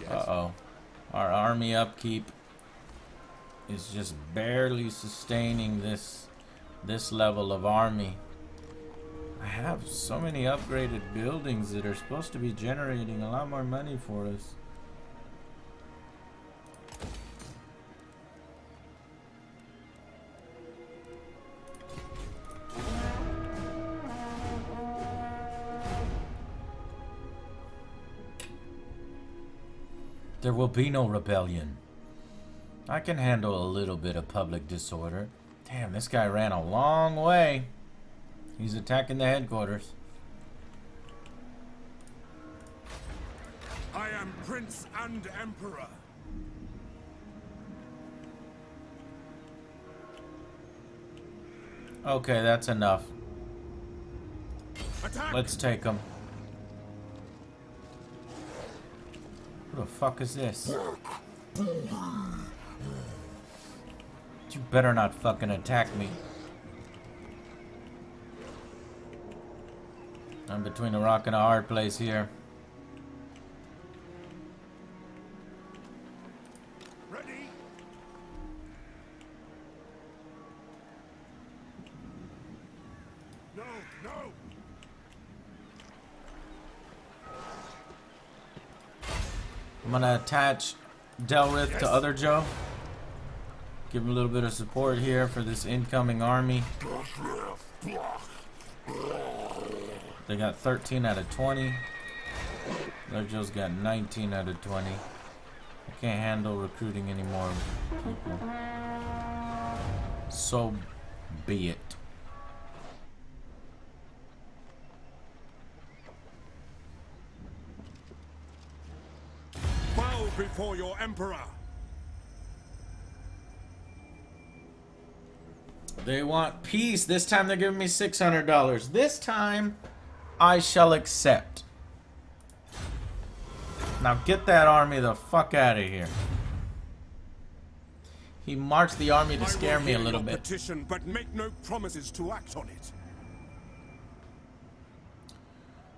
Uh-oh. Our army upkeep is just barely sustaining this level of army. I have so many upgraded buildings that are supposed to be generating a lot more money for us. There will be no rebellion. I can handle a little bit of public disorder. Damn, this guy ran a long way. He's attacking the headquarters. I am Prince and Emperor. Okay, that's enough. Attack! Let's take him. Who the fuck is this? You better not fucking attack me. I'm between a rock and a hard place here. Ready? No, no! I'm gonna attach Delrith to other Joe. Give him a little bit of support here for this incoming army. They got 13 out of 20. Other Joe's got 19 out of 20. I can't handle recruiting any more people. So be it. Bow before your Emperor. They want peace. This time they're giving me $600. This time I shall accept. Now get that army the fuck out of here. He marched the army to scare me a little bit. Petition, but make no promises to act on it.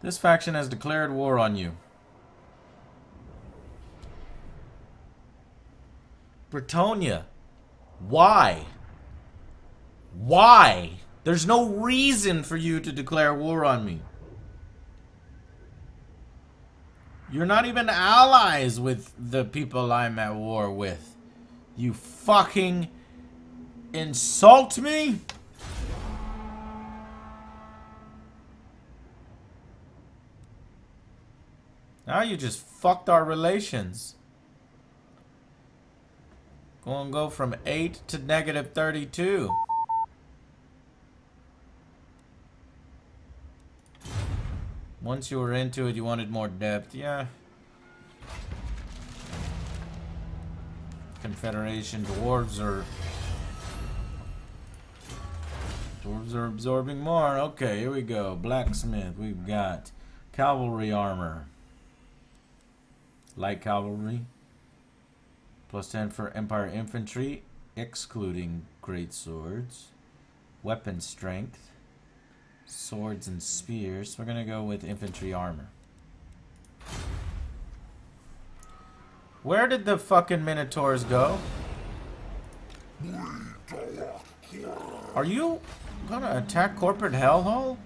This faction has declared war on you. Bretonia. Why? Why? There's no reason for you to declare war on me. You're not even allies with the people I'm at war with. You fucking insult me? Now you just fucked our relations. Gonna go from 8 to negative 32. Once you were into it, you wanted more depth. Yeah. Confederation dwarves are absorbing more. Okay, here we go. Blacksmith. We've got cavalry armor. Light cavalry. Plus 10 for Empire infantry, excluding great swords. Weapon strength. Swords and spears. We're gonna go with infantry armor. Where did the fucking Minotaurs go? Are you gonna attack corporate hellhole?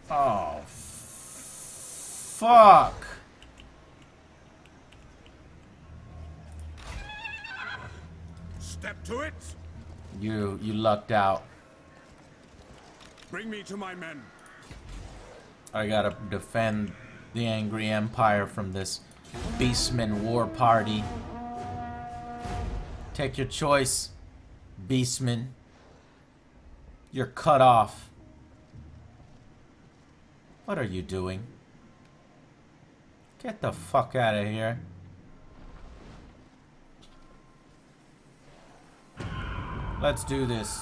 Oh, fuck. Step to it. You lucked out. Bring me to my men. I gotta defend the Angry Empire from this Beastman war party. Take your choice, Beastman. You're cut off. What are you doing? Get the fuck out of here. Let's do this.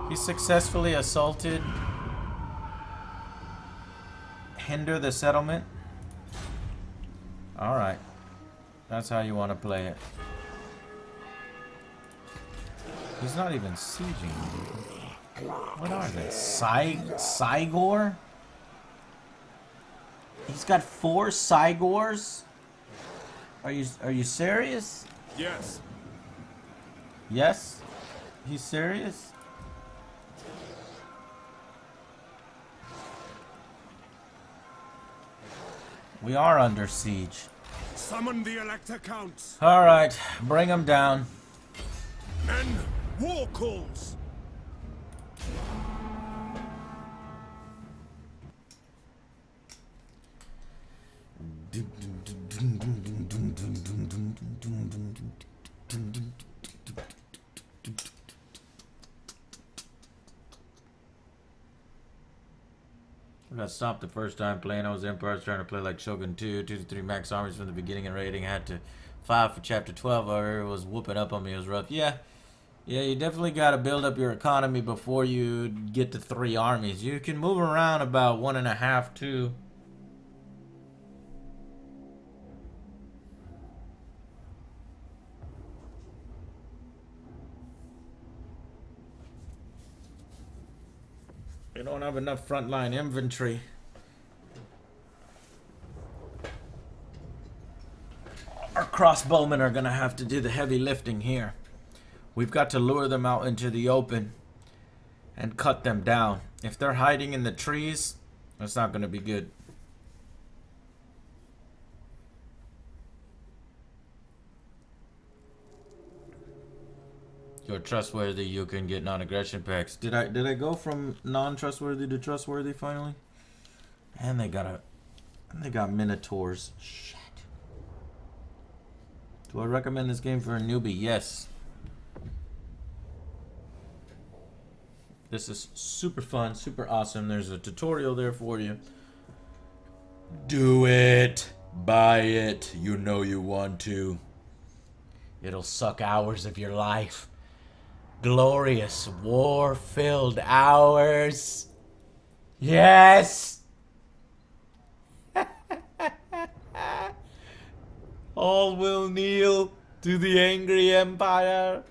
He successfully assaulted. Hinder the settlement. Alright. That's how you want to play it. He's not even sieging. What are they? Cygor? He's got 4 Cygors? Are you serious? Yes. Yes? He's serious? We are under siege. Summon the Elector Counts. Alright, bring him down. Men, war calls. I got stopped the first time playing. I was Empire. I was trying to play like Shogun 2, 2 to 3 max armies from the beginning and rating. I had to 5 for chapter 12. However, it was whooping up on me. It was rough. Yeah, you definitely got to build up your economy before you get to 3 armies. You can move around about 1.5, 2. You don't have enough frontline infantry. Our crossbowmen are gonna have to do the heavy lifting here. We've got to lure them out into the open and cut them down. If they're hiding in the trees, that's not gonna be good. You're trustworthy, you can get non-aggression packs. Did I go from non-trustworthy to trustworthy finally? And they got Minotaurs. Shit. Do I recommend this game for a newbie? Yes. This is super fun, super awesome. There's a tutorial there for you. Do it. Buy it. You know you want to. It'll suck hours of your life. Glorious war-filled hours. Yes. All will kneel to the Angry Empire.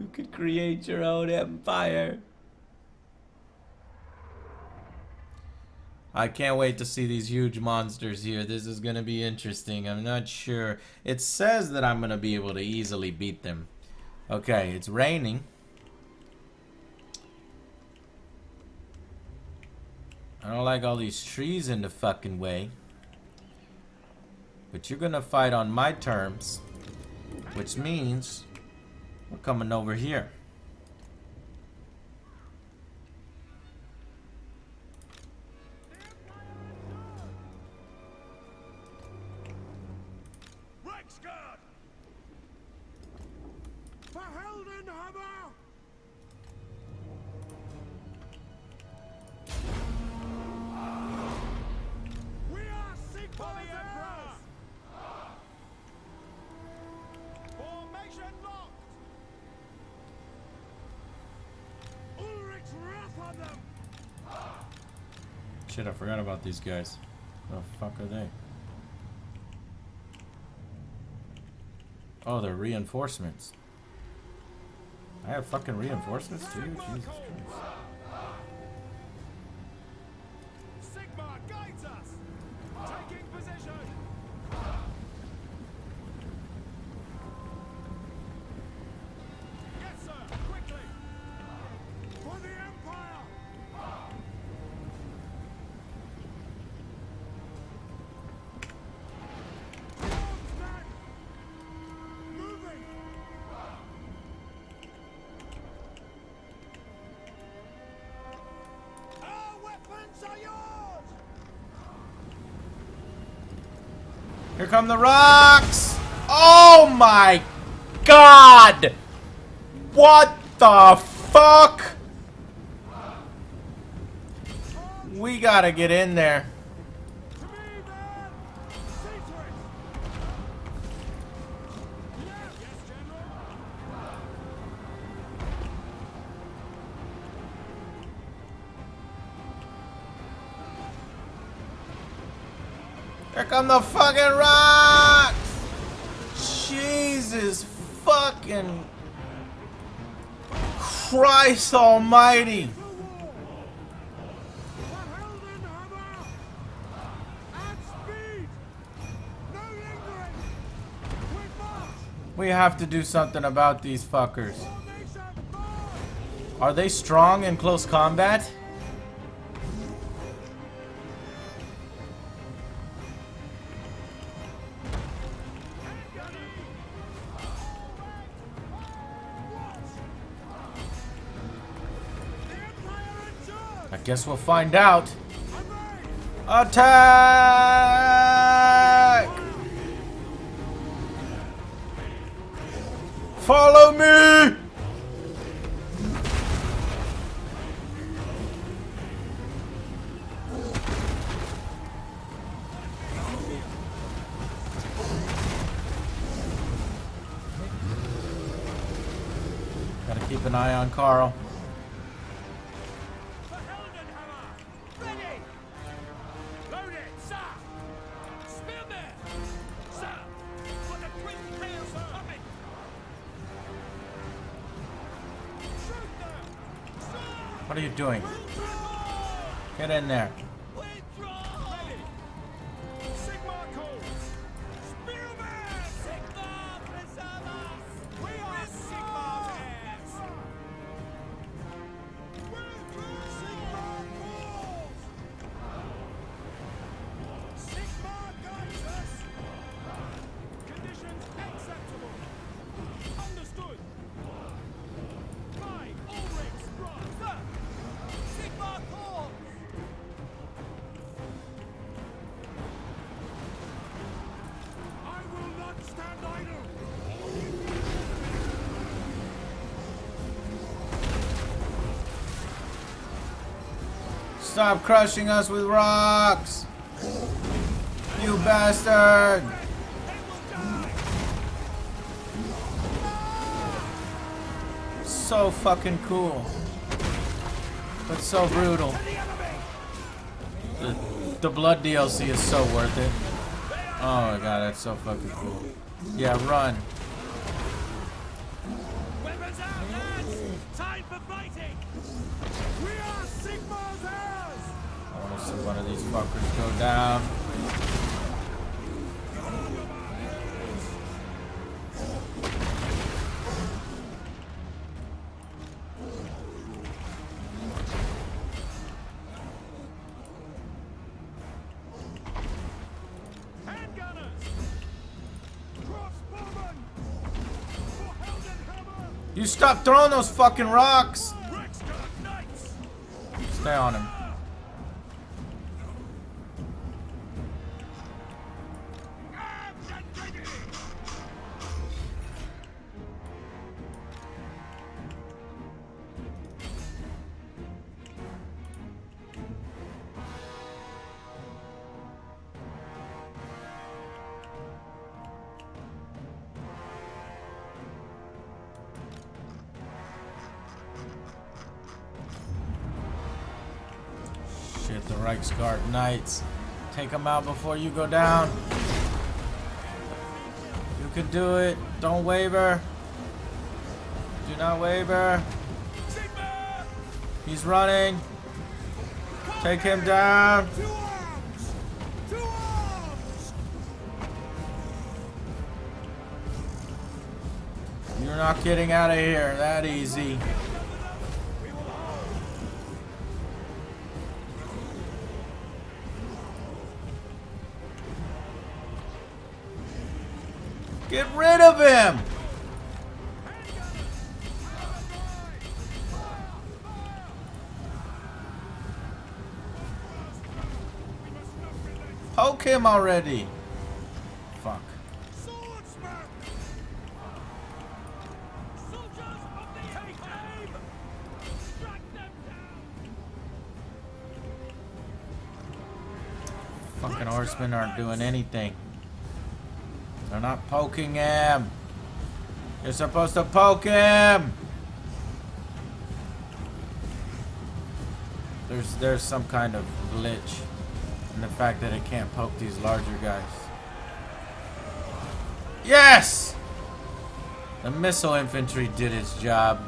You could create your own empire. I can't wait to see these huge monsters here. This is gonna be interesting. I'm not sure. It says that I'm gonna be able to easily beat them. Okay, it's raining. I don't like all these trees in the fucking way. But you're gonna fight on my terms, which means we're coming over here. Reichsguard! For Heldenhammer! We are Sigmar's Emperor! Formation locked! Ulrich's wrath on them! Shit, I forgot about these guys. The fuck are they? Oh, they're reinforcements. I have fucking reinforcements too? Jesus Christ. Sigmar guides us! Here come the rocks! Oh my god! What the fuck? We gotta get in there. Here come the fucking rocks! Jesus fucking Christ almighty! We have to do something about these fuckers. Are they strong in close combat? I guess we'll find out. Attack! Follow me! Gotta keep an eye on Carl. What are you doing? Get in there. Stop crushing us with rocks! You bastard! So fucking cool. But so brutal. The blood DLC is so worth it. Oh my god, that's so fucking cool. Yeah, run. Weapons out, lads! Time for fighting! We are Sigmar's heirs! I want to see one of these fuckers go down. You stop throwing those fucking rocks! Stay on him. Shit, the Reichsguard Knights. Take them out before you go down. You can do it. Don't waver. Do not waver. He's running. Take him down. You're not getting out of here that easy. Get rid of him! Poke him already! Fucking horsemen aren't doing anything. They're not poking him. You're supposed to poke him. There's some kind of glitch in the fact that it can't poke these larger guys. Yes! The missile infantry did its job.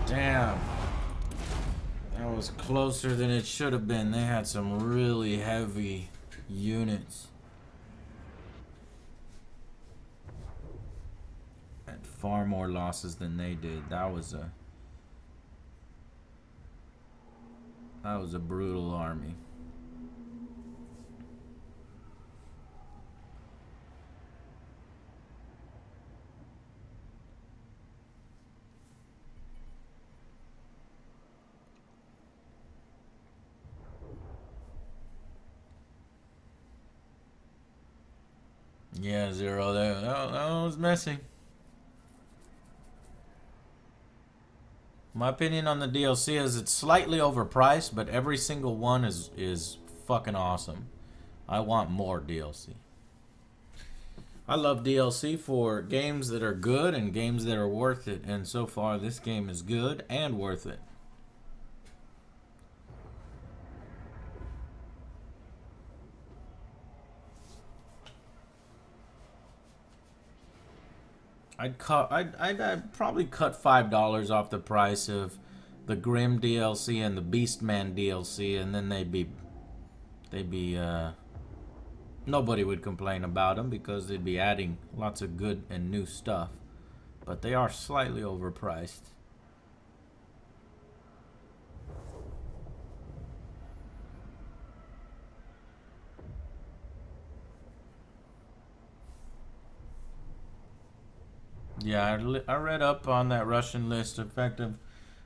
Damn. That was closer than it should have been. They had some really heavy units. Had far more losses than they did. That was a brutal army. Yeah, Zero there. That was messy. My opinion on the DLC is it's slightly overpriced, but every single one is fucking awesome. I want more DLC. I love DLC for games that are good and games that are worth it, and so far this game is good and worth it. I'd probably cut $5 off the price of the Grim DLC and the Beastman DLC, and then they'd be nobody would complain about them because they'd be adding lots of good and new stuff. But they are slightly overpriced. Yeah, I read up on that Russian list. In fact,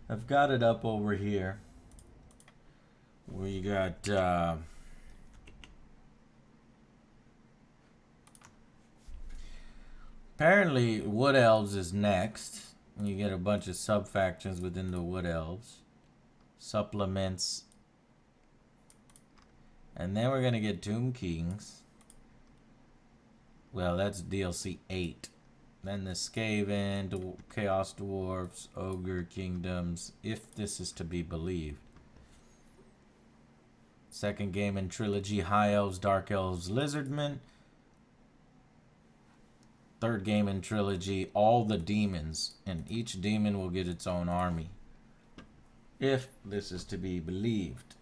I've got it up over here. We got apparently Wood Elves is next. You get a bunch of sub factions within the Wood Elves, supplements, and then we're gonna get Tomb Kings. Well, that's DLC 8. Then the Skaven, Chaos Dwarfs, Ogre Kingdoms, if this is to be believed. Second game in trilogy, High Elves, Dark Elves, Lizardmen. Third game in trilogy, all the demons, and each demon will get its own army. If this is to be believed.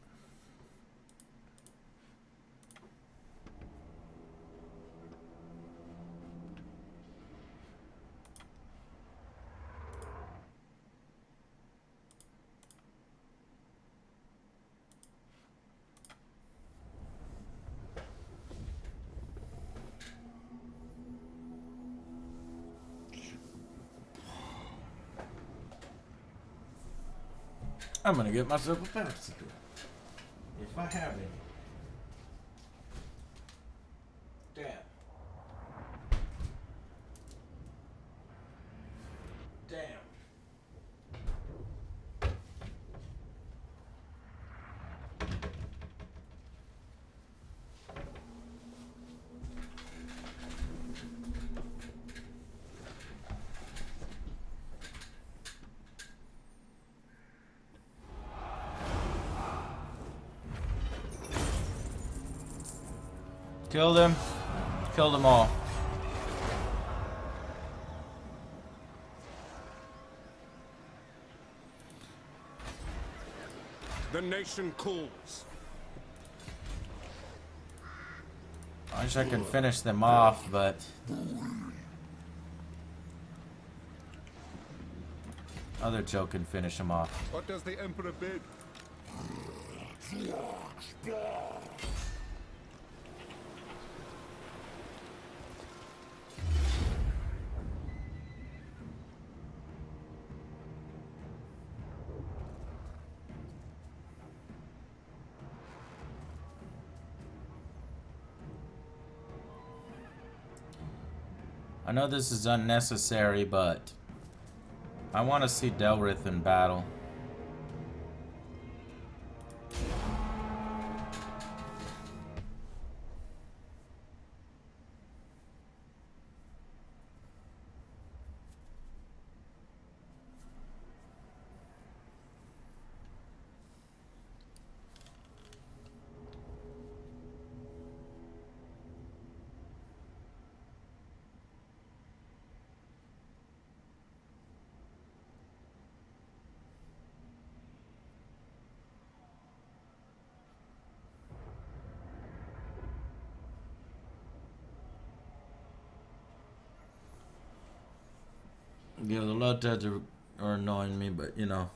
I'm gonna get myself a popsicle. If I have any. Damn. Damn. Kill them. Kill them all. The nation calls. I wish I could finish them off, but other Joe can finish them off. What does the Emperor bid? I know this is unnecessary, but I want to see Delrith in battle. Yeah, the load times are annoying me, but you know,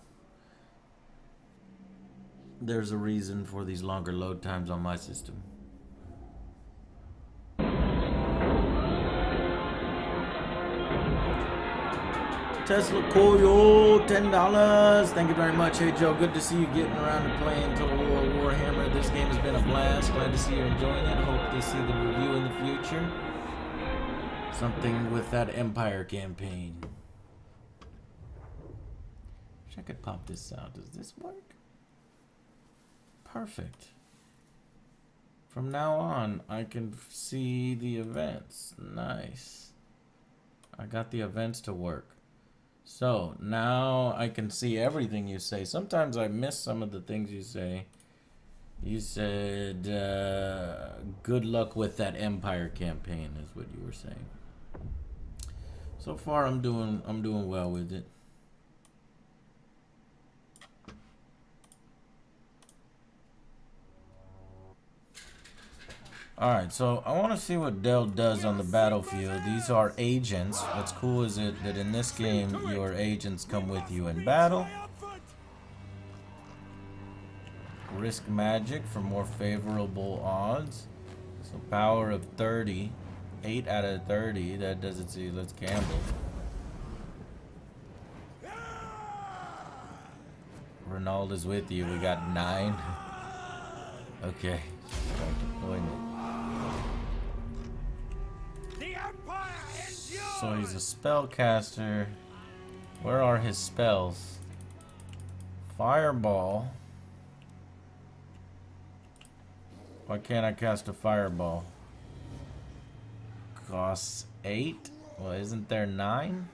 there's a reason for these longer load times on my system. Tesla Koyo, $10. Thank you very much. Hey Joe, good to see you getting around to playing Total War Warhammer. This game has been a blast. Glad to see you enjoying it. Hope to see the review in the future. Something with that Empire campaign. I could pop this out. Does this work? Perfect. From now on, I can see the events. Nice. I got the events to work. So, now I can see everything you say. Sometimes I miss some of the things you say. You said, good luck with that Empire campaign is what you were saying. So far, I'm doing well with it. Alright, so I want to see what Del does on the battlefield. These are agents. What's cool is that in this game, your agents come with you in battle. Risk magic for more favorable odds. So power of 30. 8 out of 30. That doesn't see. Let's gamble. Ronaldo's with you. We got 9. Okay. Start deployment. So he's a spellcaster. Where are his spells? Fireball. Why can't I cast a fireball? Costs 8? Well, isn't there 9?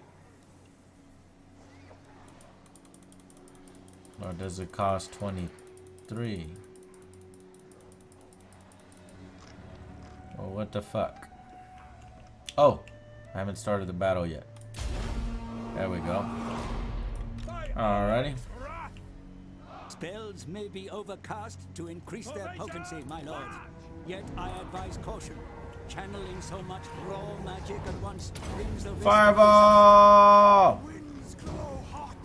Or does it cost 23? Well, what the fuck? Oh! I haven't started the battle yet. There we go. Alrighty. Spells may be overcast to increase their potency, my lord. Yet I advise caution. Channeling so much raw magic at once brings the risk. Fireball! Winds glow hot.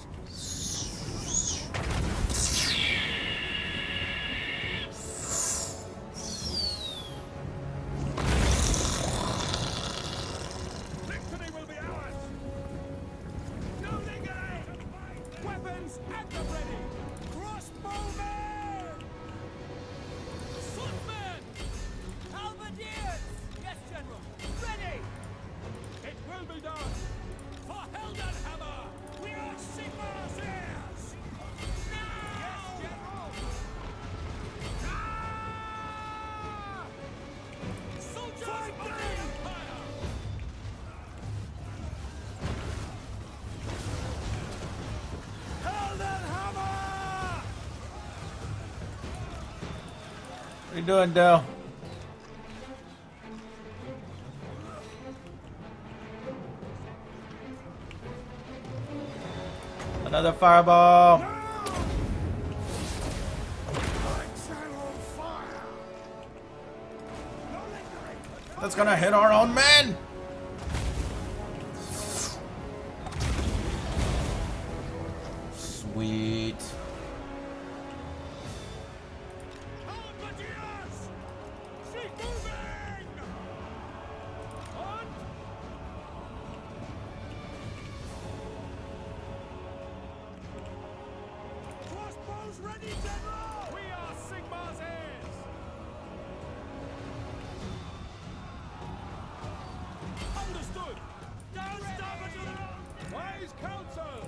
Victory will be ours! No lingering! Weapons at the ready! Crossbowmen! Swordsmen! Halberdiers! Yes, General! Ready! It will be done! For Heldenhammer! We are Sigmar's heirs! Now! Yes, General! Ah! Soldiers of the Empire! Heldenhammer! What are you doing, Del? Another fireball! That's gonna hit our own men! Sweet. Halberdiers! Keep moving! On! Crossbows ready, General! We are Sigmar's heirs! Understood! Down starboard to the wise counsel!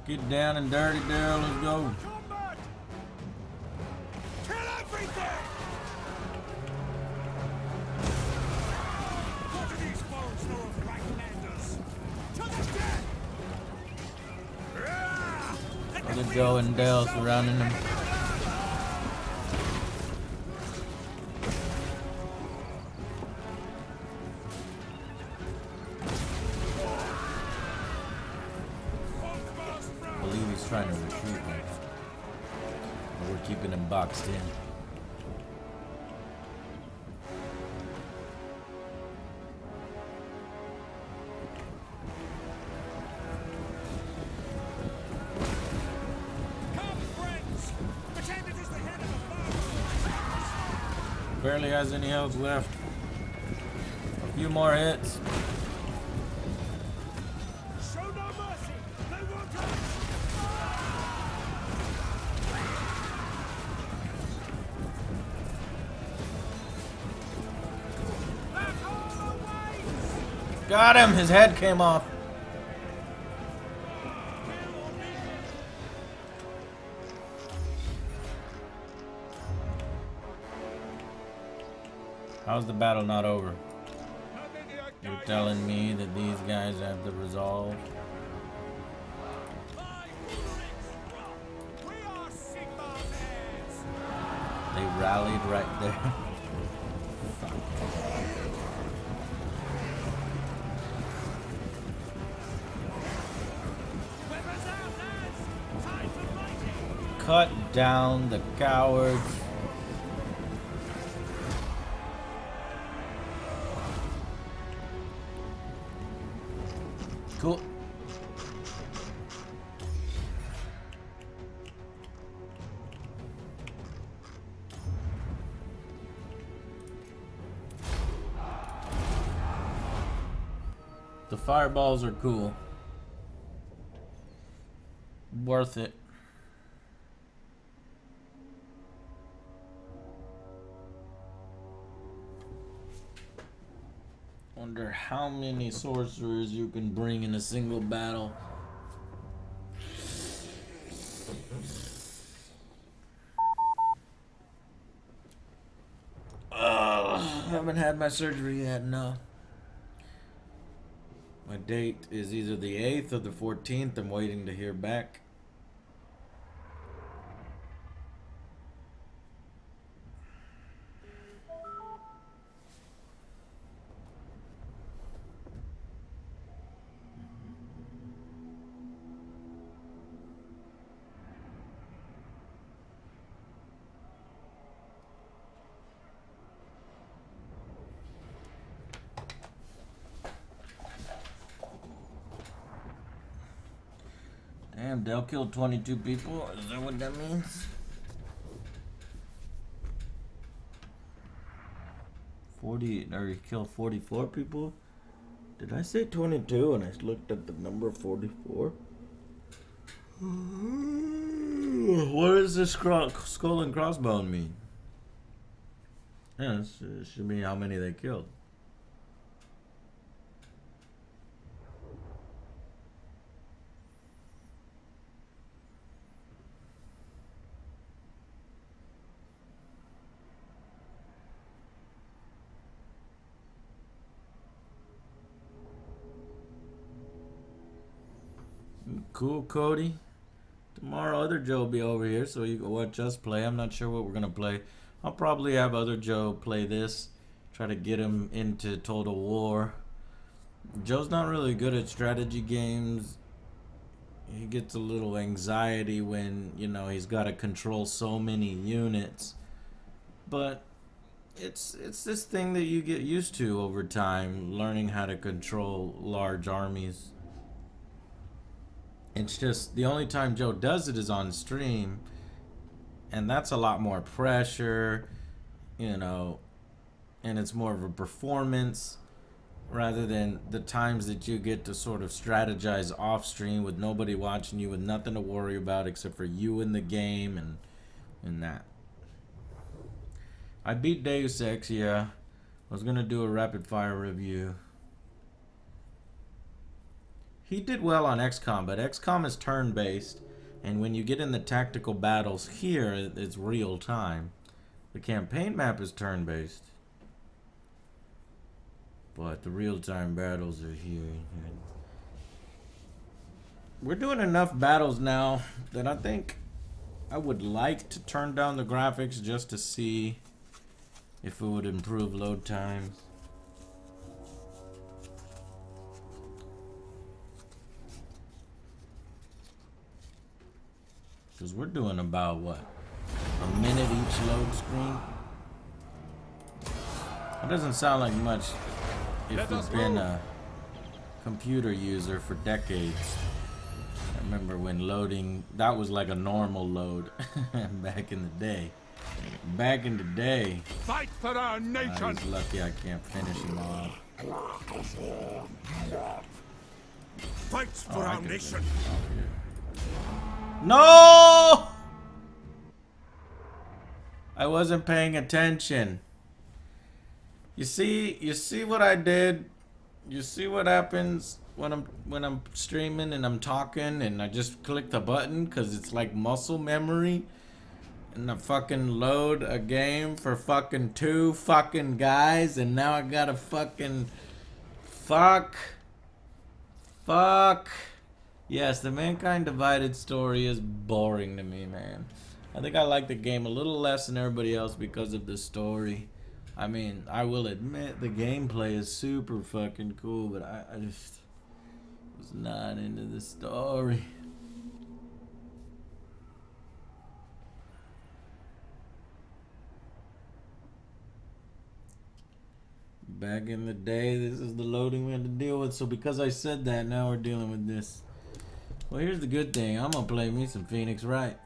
Get down and dirty, Daryl. Let's go. Combat! Kill everything! What do these foes know of Reichlanders? To the dead! Look at Joe and Dale surrounding him. I believe he's trying to recruit me. But we're keeping him boxed in. Come, friends! Pretend it is the head of a foe! Barely has any health left. A few more hits. Show no mercy! They want us! Back all the way! Got him! His head came off. How's the battle not over? You're telling me that these guys have the resolve? We are Sigmar's heirs! They rallied right there. Weapons out, lads! Time for fighting! Cut down the cowards. Cool. The fireballs are cool. Worth it. Wonder how many sorcerers you can bring in a single battle. Haven't had my surgery yet, no. My date is either the 8th or the 14th. I'm waiting to hear back. Damn, Dell killed 22 people. Is that what that means? 40, or he killed 44 people? Did I say 22 and I looked at the number 44? What does this skull and crossbone mean? Yeah, it should mean how many they killed. Cool, Cody. Tomorrow, other Joe will be over here, so you can watch us play. I'm not sure what we're gonna play. I'll probably have other Joe play this. Try to get him into Total War. Joe's not really good at strategy games. He gets a little anxiety when, you know, he's got to control so many units. But it's this thing that you get used to over time, learning how to control large armies. It's just the only time Joe does it is on stream, and that's a lot more pressure, you know, and it's more of a performance rather than the times that you get to sort of strategize off stream with nobody watching you, with nothing to worry about except for you in the game and that. I beat Deus Ex, yeah. I was gonna do a rapid fire review. He did well on XCOM, but XCOM is turn-based, and when you get in the tactical battles here, it's real time. The campaign map is turn-based, but the real-time battles are here. We're doing enough battles now that I think I would like to turn down the graphics just to see if it would improve load times. Because we're doing about, what, a minute each load screen? That doesn't sound like much if you've been a computer user for decades. I remember when loading, that was like a normal load back in the day. Back in the day. Fight for our nation! He's lucky I can't finish him off. Fight for our nation! No! I wasn't paying attention. You see what I did? You see what happens when I'm streaming and I'm talking and I just click the button because it's like muscle memory, and I fucking load a game for fucking 2 fucking guys, and now I gotta fucking fuck. Yes, the Mankind Divided story is boring to me, man. I think I like the game a little less than everybody else because of the story. I mean, I will admit the gameplay is super fucking cool, but I just was not into the story. Back in the day, this is the loading we had to deal with, so because I said that, now we're dealing with this. Well, here's the good thing. I'm gonna play me some Phoenix Wright.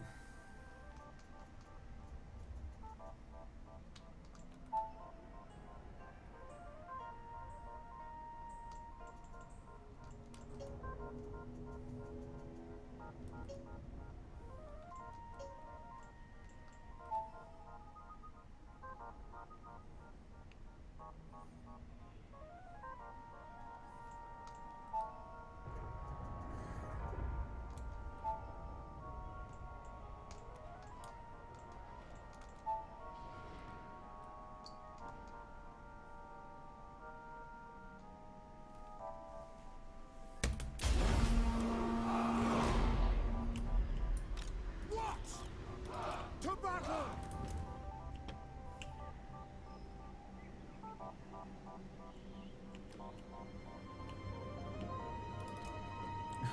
To battle!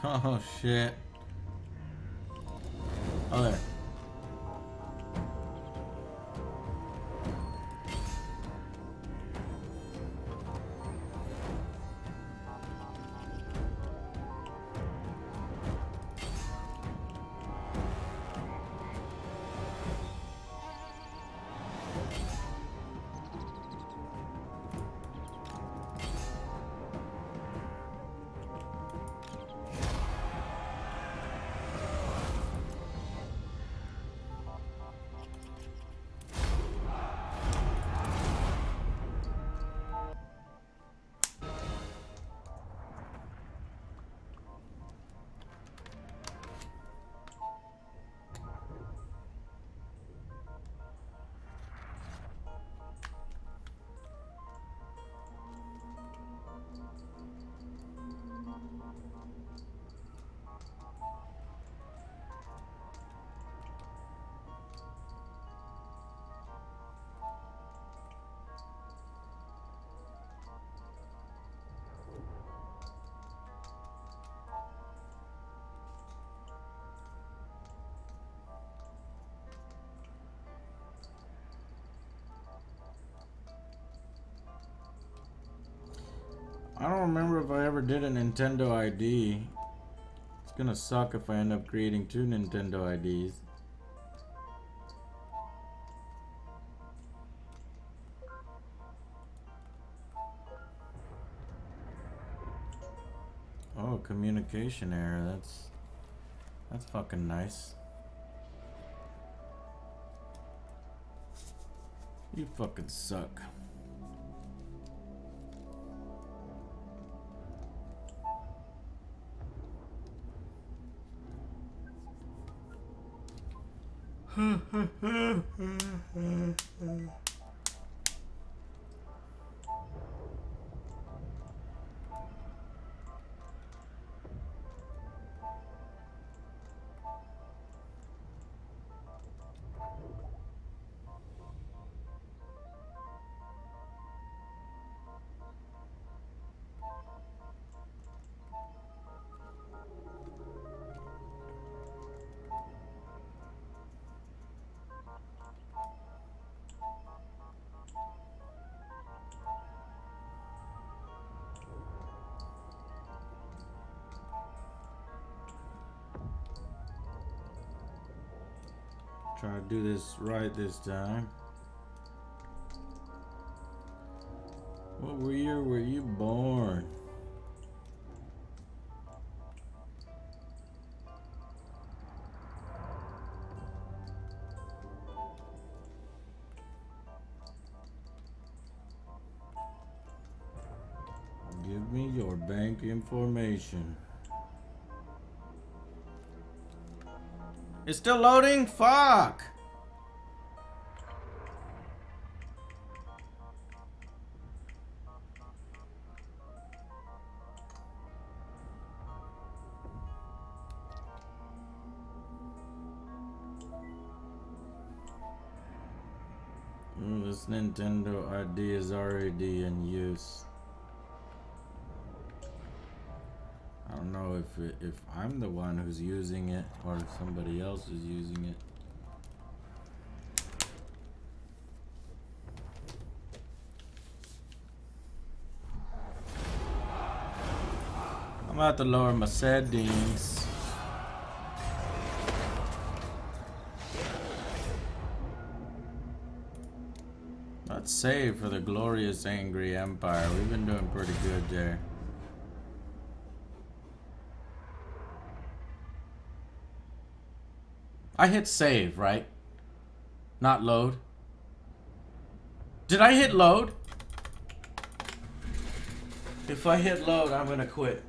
Oh shit. Oh there. I don't remember if I ever did a Nintendo ID. It's gonna suck if I end up creating 2 Nintendo IDs. Oh, communication error. That's fucking nice. You fucking suck. Try to do this right this time. What year were you born? Give me your bank information. It's still loading? Fuck! This Nintendo ID is already in use. I don't know if I'm the one who's using it or if somebody else is using it. I'm about to lower my settings. Let's save for the glorious Angry Empire. We've been doing pretty good there. I hit save, right? Not load. Did I hit load? If I hit load, I'm gonna quit.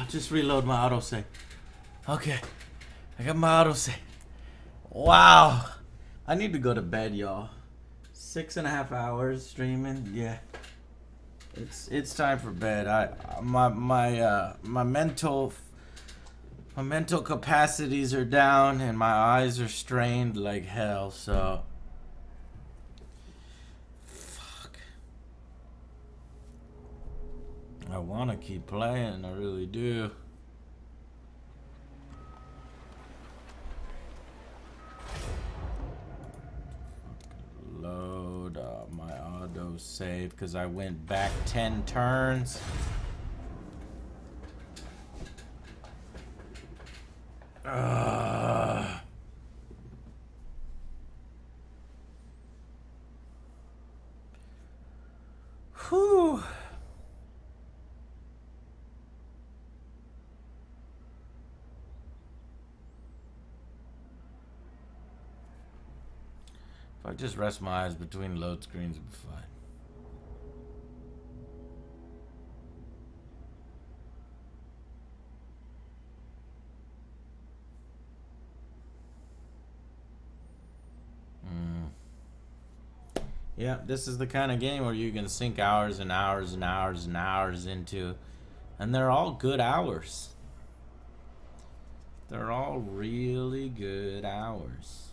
Just reload my autosave. Okay, I got my autosave. Wow, I need to go to bed, y'all. 6.5 hours streaming. Yeah, it's time for bed. My mental capacities are down and my eyes are strained like hell. So. I want to keep playing, I really do. Load my auto save because I went back 10 turns. Whew. If I just rest my eyes between load screens, it'll be fine. Yeah, this is the kind of game where you can sink hours and hours and hours and hours into, and they're all good hours. They're all really good hours.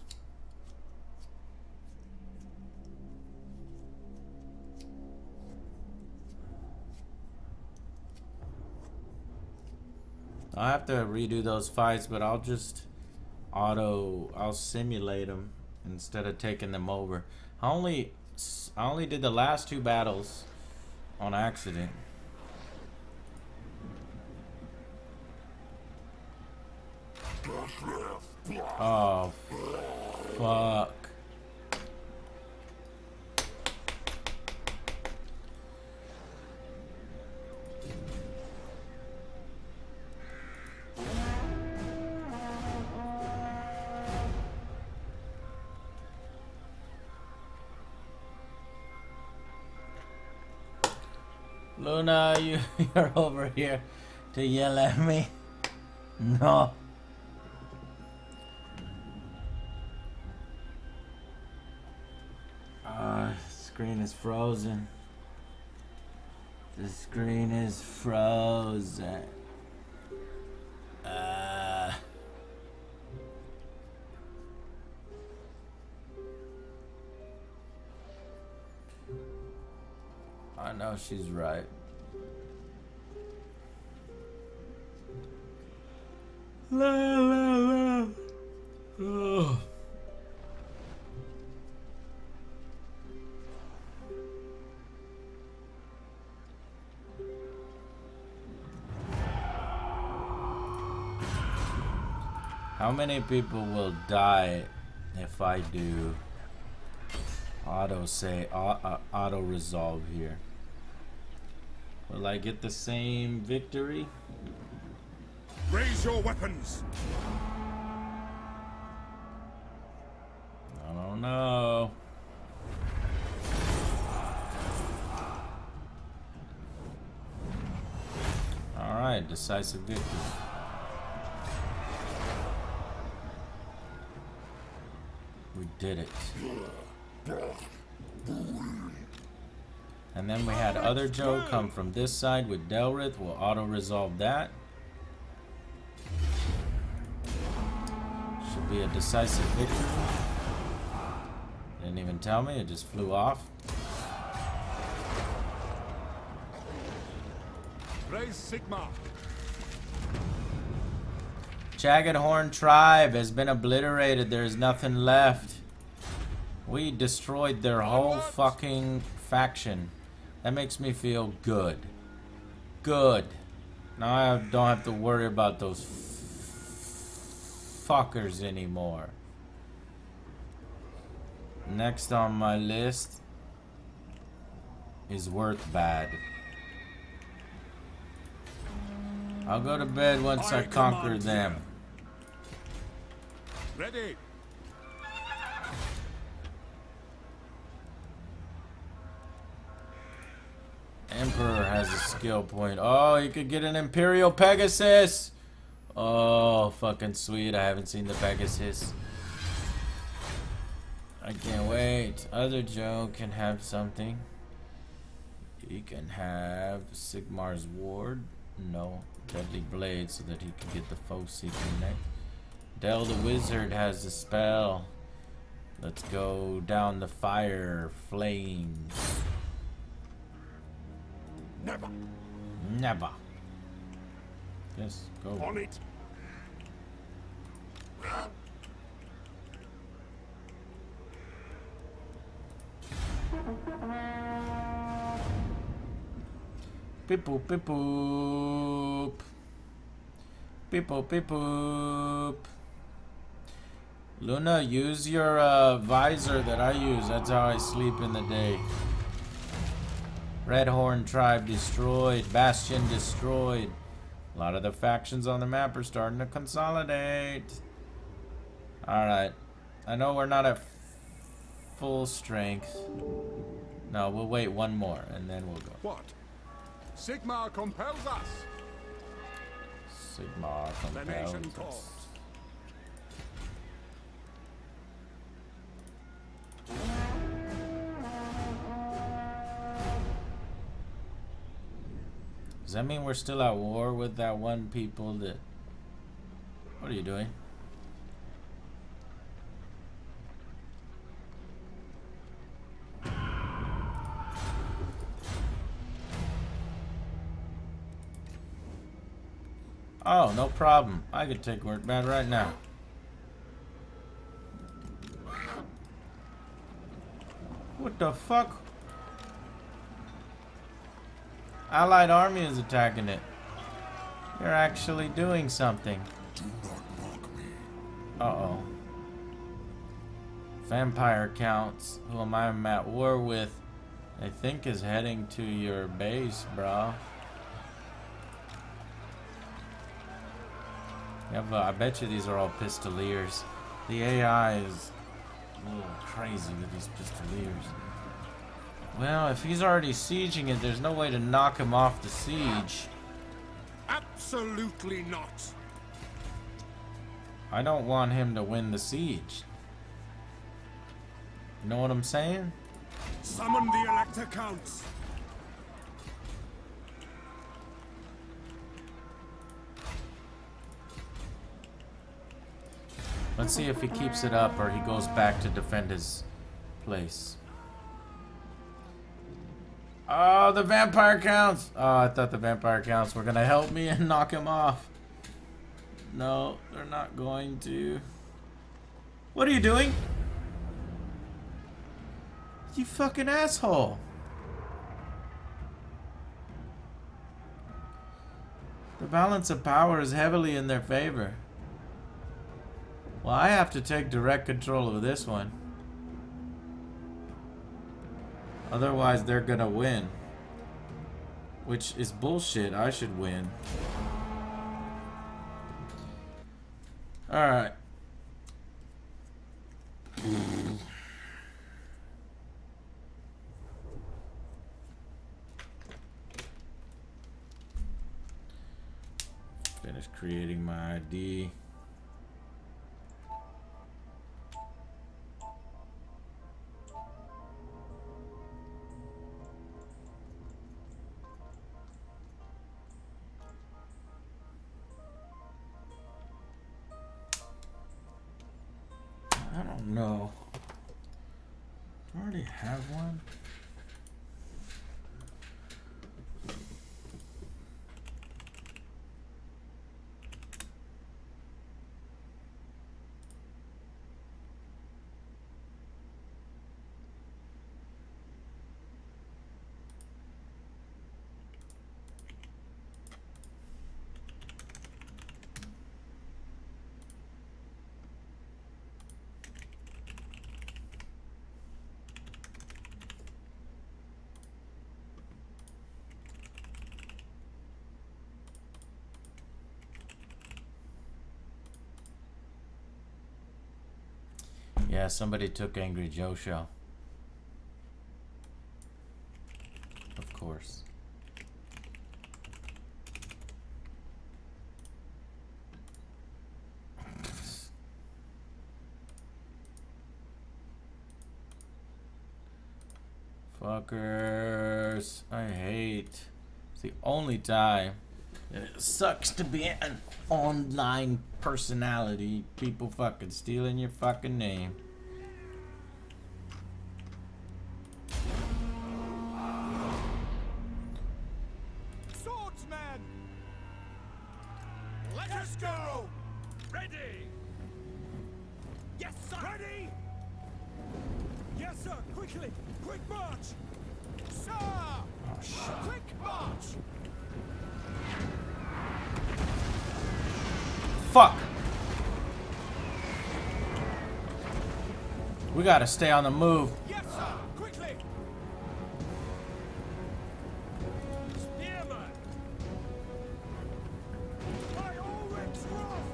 I'll have to redo those fights, but I'll just I'll simulate them instead of taking them over. I only did the last 2 battles on accident. Oh, fuck. Luna, you're over here to yell at me? No. Screen is frozen. The screen is frozen. I know she's right. La la la. Oh. How many people will die if I do auto resolve here? Will I get the same victory? Raise your weapons. I don't know. All right, decisive victory. We did it. And then we had Other Joe come from this side with Delrith. We'll auto-resolve that. Should be a decisive victory. Didn't even tell me, it just flew off. Raise Sigma. Jagged Horn Tribe has been obliterated. There's nothing left. We destroyed their whole fucking faction. That makes me feel good. Good. Now I don't have to worry about those fuckers anymore. Next on my list is Worth Bad. I'll go to bed once I conquer them. Ready. Emperor has a skill point. Oh, you could get an Imperial Pegasus. Oh, fucking sweet. I haven't seen the Pegasus. I can't wait. Other Joe can have something. He can have Sigmar's Ward. No. Deadly Blade so that he can get the Foe Seeker next. Del the Wizard has a spell. Let's go down the fire flames. Never. Never. Yes, go. On it. Beep boop, beep boop. Beep boop, beep boop. Luna, use your visor that I use. That's how I sleep in the day. Red Horn Tribe destroyed. Bastion destroyed. A lot of the factions on the map are starting to consolidate. Alright. I know we're not at full strength. No, we'll wait one more and then we'll go. What? Sigmar compels us. Sigmar The nation compels calls. us. Does that mean we're still at war with that one people that... What are you doing? Oh, no problem. I could take Work Bad right now. What the fuck? Allied army is attacking it. You're actually doing something. Uh-oh. Vampire counts, whom I'm at war with, I think is heading to your base, bro. I bet you these are all pistoliers. The AI is a little crazy with these pistoliers. Well, if he's already sieging it, there's no way to knock him off the siege. Absolutely not. I don't want him to win the siege. You know what I'm saying? Summon the Elector Counts. Let's see if he keeps it up or he goes back to defend his place. Oh, the vampire counts. Oh, I thought the vampire counts were gonna help me and knock him off. No, they're not going to. What are you doing? You fucking asshole. The balance of power is heavily in their favor. Well, I have to take direct control of this one. Otherwise, they're gonna win. Which is bullshit. I should win. Alright. Finish creating my ID. I don't know. Do I already have one? Yeah, somebody took Angry Joe show. Of course. Fuckers. I hate. It's the only time. It sucks to be an online personality. People fucking stealing your fucking name. Swordsman! Let us go! Ready! Yes, sir! Ready! Yes, sir! Quickly! Quick march! Sir! Oh, shit. Quick march! Fuck! We gotta stay on the move. Yes, sir! Quickly! Spearman! By Ulrich's wrath!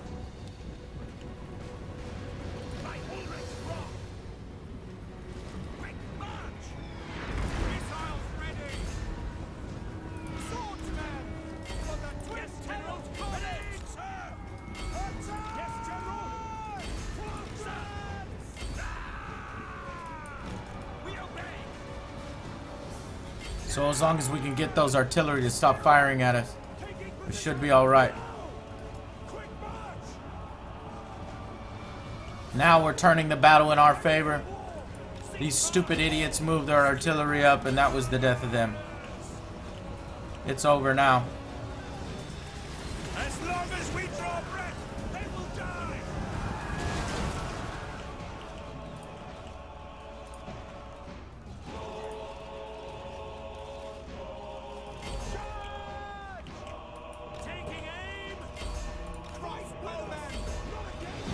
By Ulrich's wrath! Quick march! Missiles ready! Swordsman! For the twist herald parade, sir! Attack! Yes, General! We obey! So as long as we can get those artillery to stop firing at us, we should be alright. Quick march! Now we're turning the battle in our favor. These stupid idiots moved their artillery up and that was the death of them. It's over now. As long as we draw breath, they will die! Charge! Taking aim! Christ, bowman! Not again!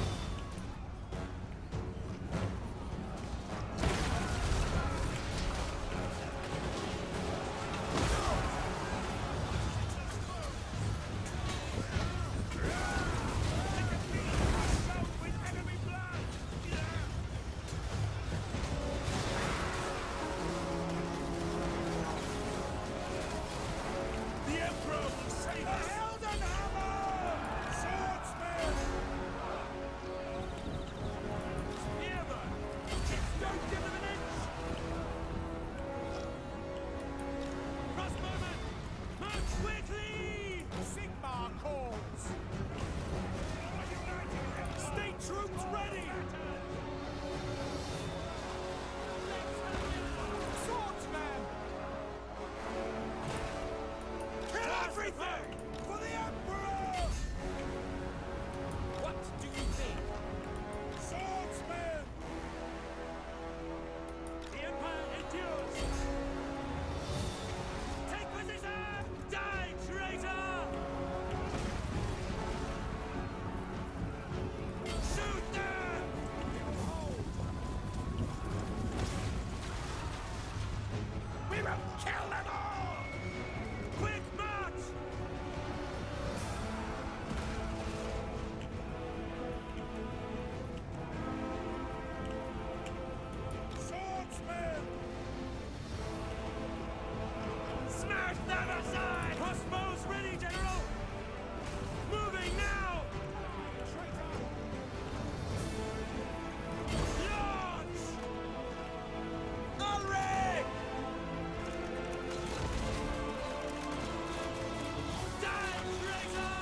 ready! Swordsman! Kill everything! For the Emperor! What do you think? Swordsman! The Empire endures! Take position! Die, traitor! Shoot them! We will kill them all! Quick march! Swordsman! Smash them aside! Crossbows ready, General! Moving now! Launch! Ulrich! Die, traitor!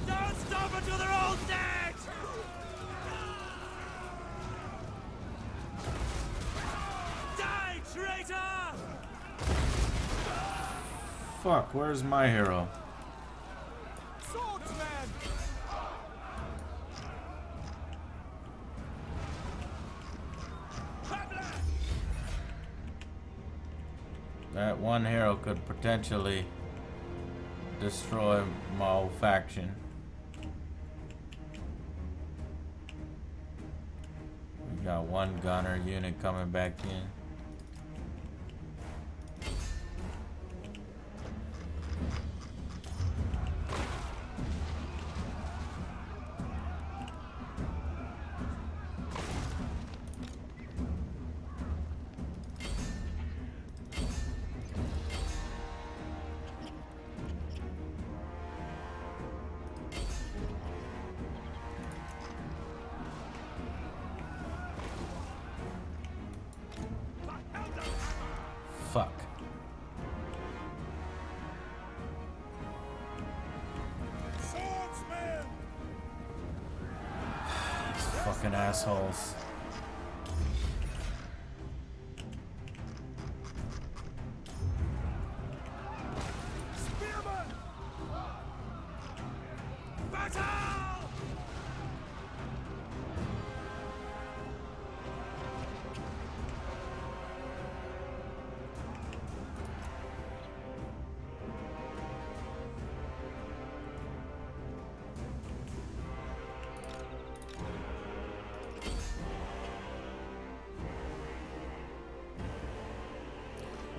Don't stop until they're all dead! Die, traitor! Fuck, where's my hero? Swordsman! That one hero could potentially destroy my whole faction. We got one gunner unit coming back in. Fuck. Swordsman! These fucking assholes. Spearman! Battle!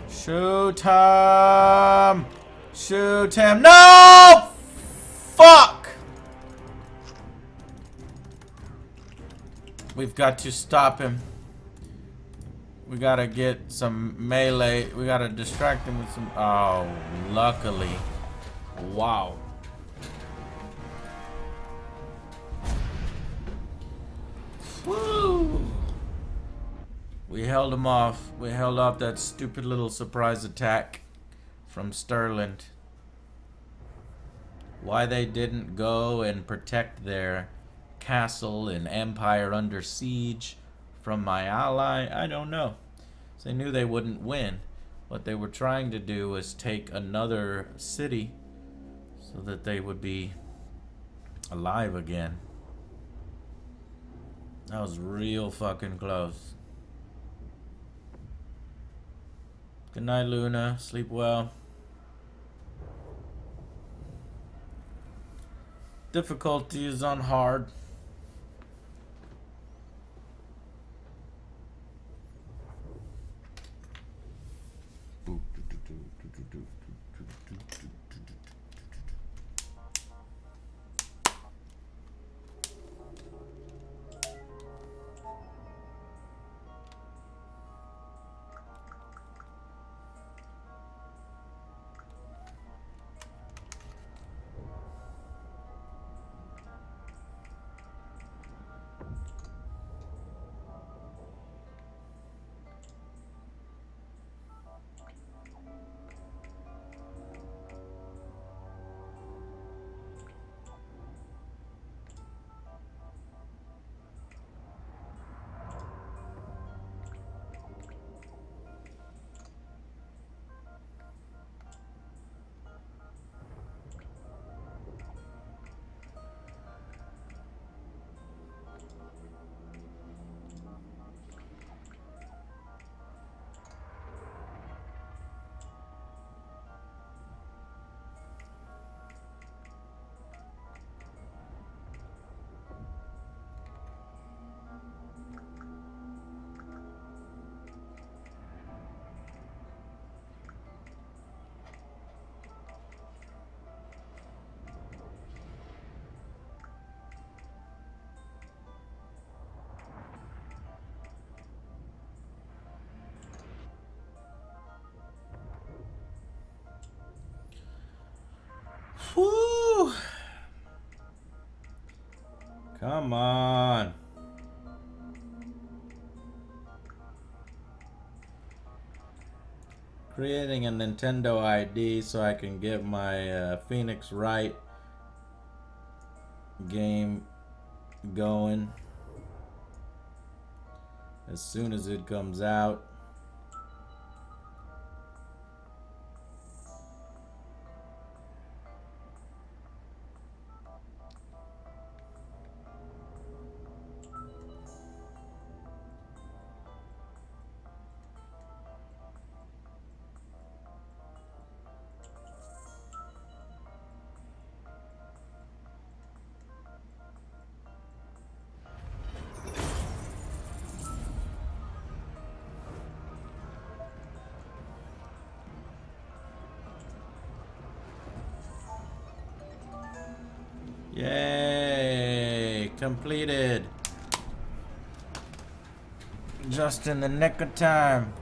Shoot him! Shoot him! No! Fuck! We've got to stop him. We gotta get some melee. We gotta distract him with some. Oh, luckily. Wow. Woo! We held him off. We held off that stupid little surprise attack from Sterling. Why they didn't go and protect their castle and empire under siege from my ally, I don't know. They knew they wouldn't win. What they were trying to do was take another city so that they would be alive again. That was real fucking close. Good night, Luna. Sleep well. Difficulty is on hard. Whew. Come on. Creating a Nintendo ID so I can get my Phoenix Wright game going as soon as it comes out. Yay! Completed. Just in the nick of time.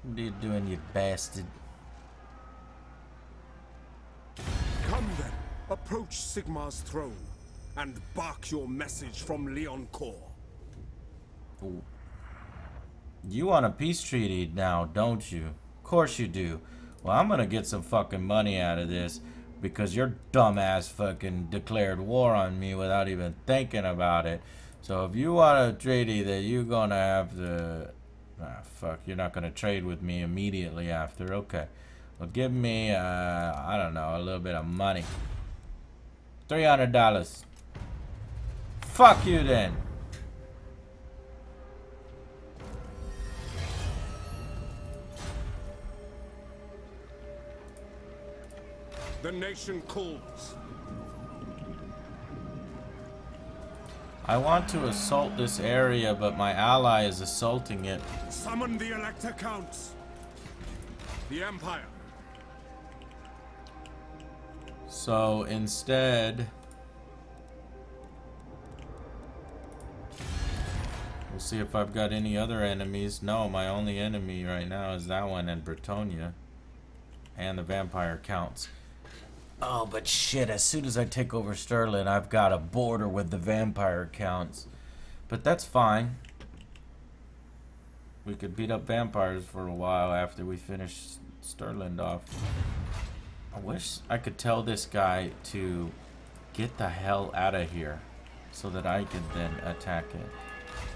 What are you doing, you bastard? Come then, approach Sigmar's throne and bark your message from Leoncoeur. Ooh. You want a peace treaty now, don't you? Of course you do. Well, I'm gonna get some fucking money out of this because your dumbass fucking declared war on me without even thinking about it. So if you want a treaty that you're gonna have to... Ah, fuck, you're not gonna trade with me immediately after. Okay. Well, give me, I don't know, a little bit of money. $300. Fuck you then. The nation calls. I want to assault this area, but my ally is assaulting it. Summon the Elector Counts. The Empire. So instead, we'll see if I've got any other enemies. No, my only enemy right now is that one in Bretonia. And the vampire counts. Oh, but shit, as soon as I take over Stirland, I've got a border with the vampire counts. But that's fine. We could beat up vampires for a while after we finish Stirland off. I wish I could tell this guy to get the hell out of here so that I could then attack it.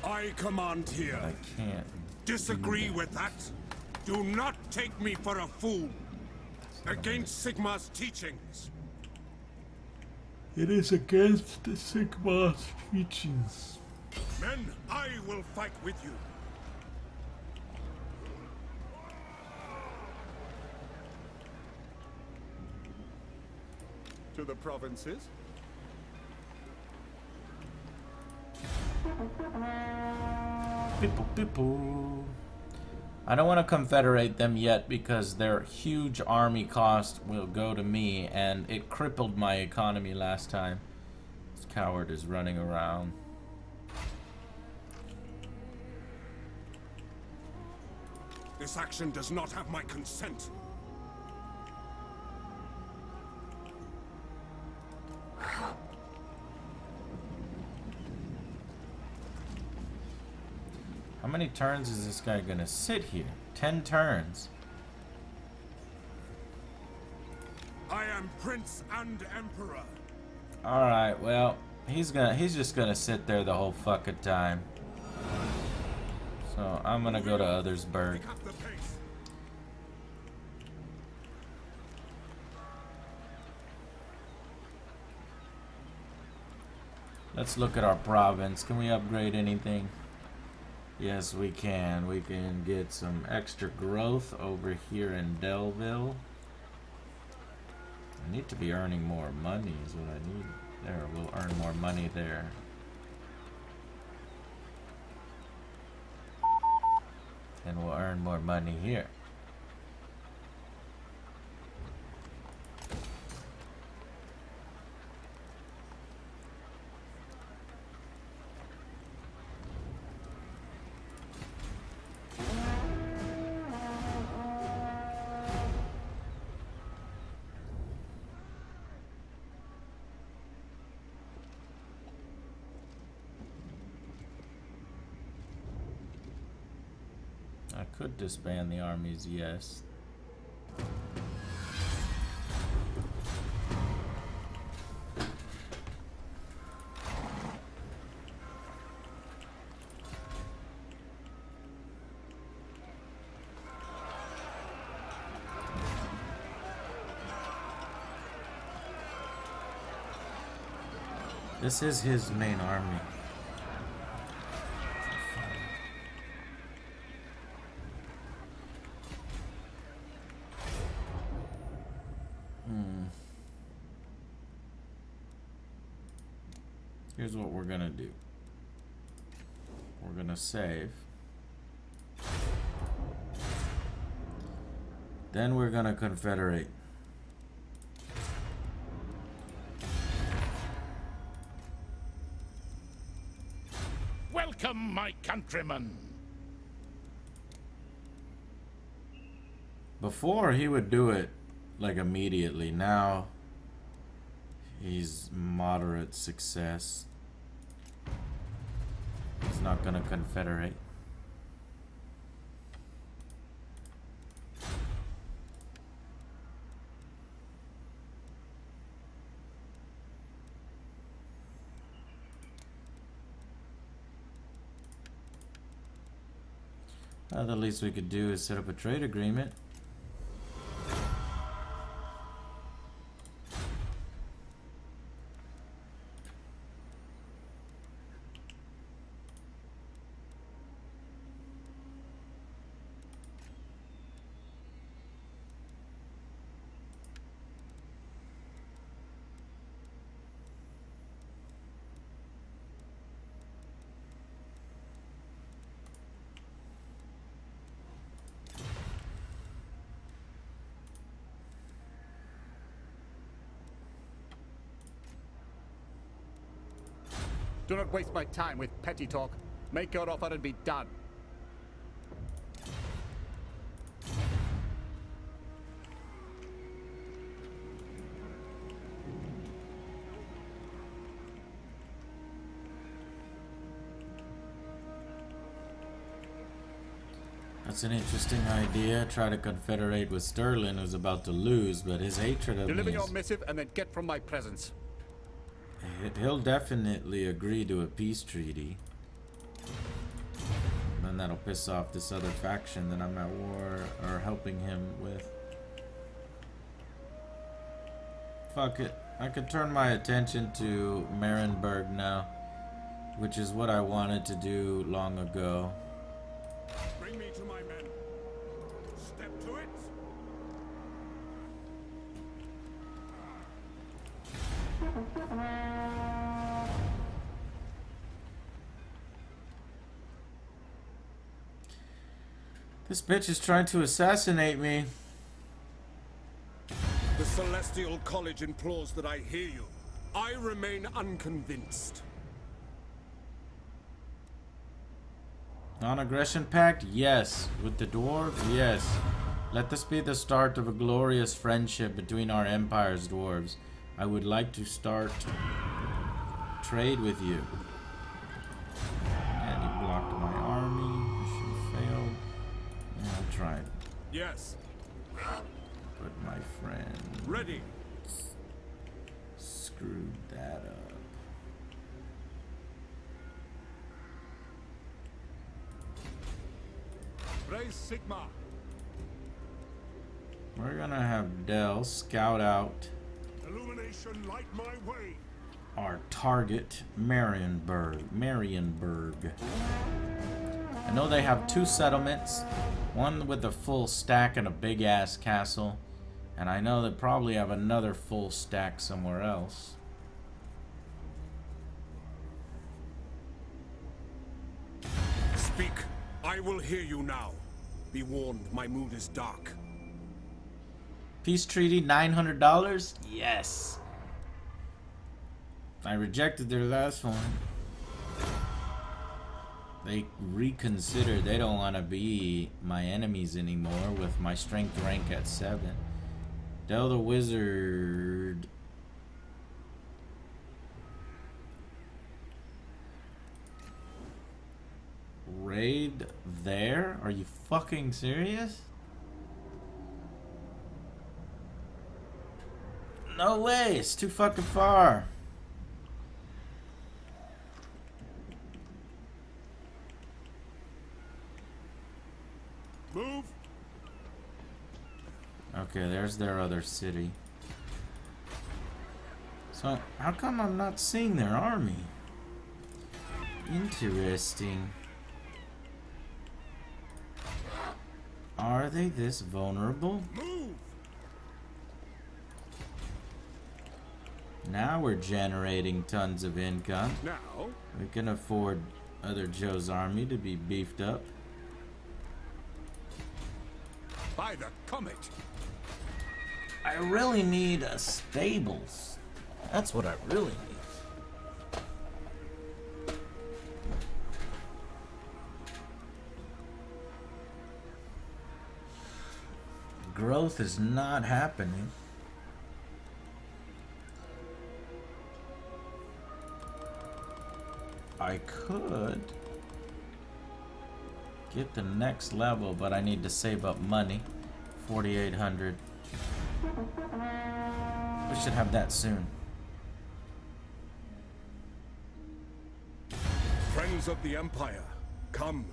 I command here. But I can't. Disagree with that? Do not take me for a fool. Against Sigmar's teachings. It is against the Sigmar's teachings. Men, I will fight with you. To the provinces. People. I don't want to confederate them yet because their huge army cost will go to me, and it crippled my economy last time. This coward is running around. This action does not have my consent. How many turns is this guy gonna sit here? 10 turns. I am Prince and Emperor. Alright, well, he's just gonna sit there the whole fucking time. So I'm gonna go to Othersburg. Pick up the pace. Let's look at our province. Can we upgrade anything? Yes, we can. We can get some extra growth over here in Delville. I need to be earning more money is what I need. There, we'll earn more money there. And we'll earn more money here. could disband the armies, yes. This is his main army. Here's what we're gonna do. We're gonna save. Then we're gonna confederate. Welcome, my countrymen. Before he would do it like immediately. Now he's moderate success. He's not gonna confederate. Well, the least we could do is set up a trade agreement. Do not waste my time with petty talk. Make your offer and be done. That's an interesting idea. Try to confederate with Sterling, who's about to lose, but his hatred of Deliver me your is... missive and then get from my presence. He'll definitely agree to a peace treaty. And that'll piss off this other faction that I'm at war or helping him with. Fuck it. I could turn my attention to Marienburg now, which is what I wanted to do long ago. Bring me to my men. Step to it. This bitch is trying to assassinate me. The Celestial College implores that I hear you. I remain unconvinced. Non-aggression pact? Yes. With the dwarves? Yes. Let this be the start of a glorious friendship between our empires, dwarves. I would like to start trade with you. And he blocked my army. Mission failed. Yeah, I tried. Yes. But my friend Ready. screwed that up. Raise Sigma. We're gonna have Dell scout out Illumination, light my way. our target, Marienburg. I know they have two settlements, one with a full stack and a big ass castle, and I know they probably have another full stack somewhere else. Speak. I will hear you now. Be warned, my mood is dark. Peace treaty, $900? Yes. I rejected their last one. They reconsidered. They don't want to be my enemies anymore with my strength rank at 7. Del the Wizard. raid there? Are you fucking serious? No way, it's too fucking far. Move. Okay, there's their other city. So, how come I'm not seeing their army? Interesting. Are they this vulnerable? Move. Now we're generating tons of income. Now. We can afford other Joe's army to be beefed up. By the comet. I really need a stables. That's what I really need. Growth is not happening. I could get the next level, but I need to save up money. 4,800. We should have that soon. Friends of the Empire, come.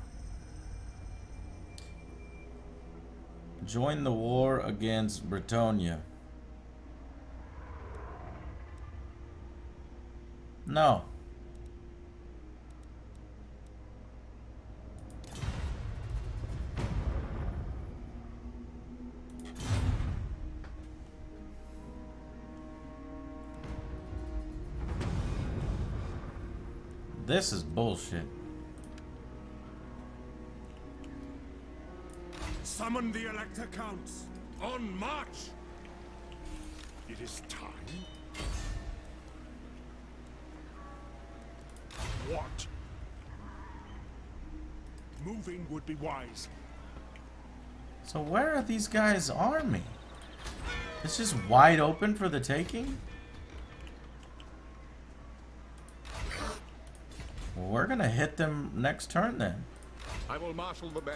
Join the war against Bretonia. No. This is bullshit. Summon the Elector Counts. On march! It is time. What? Moving would be wise. So where are these guys' army? It's just wide open for the taking? Well, we're gonna hit them next turn then. I will marshal the men.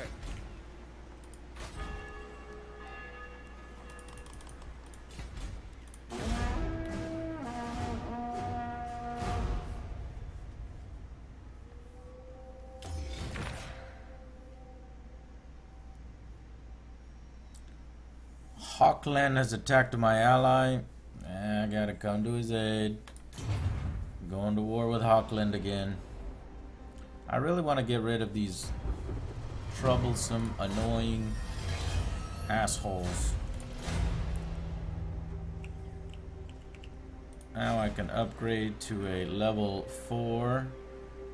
Hawkland has attacked my ally. I gotta come to his aid. Going to war with Hawkland again. I really want to get rid of these troublesome, annoying assholes. Now I can upgrade to a level 4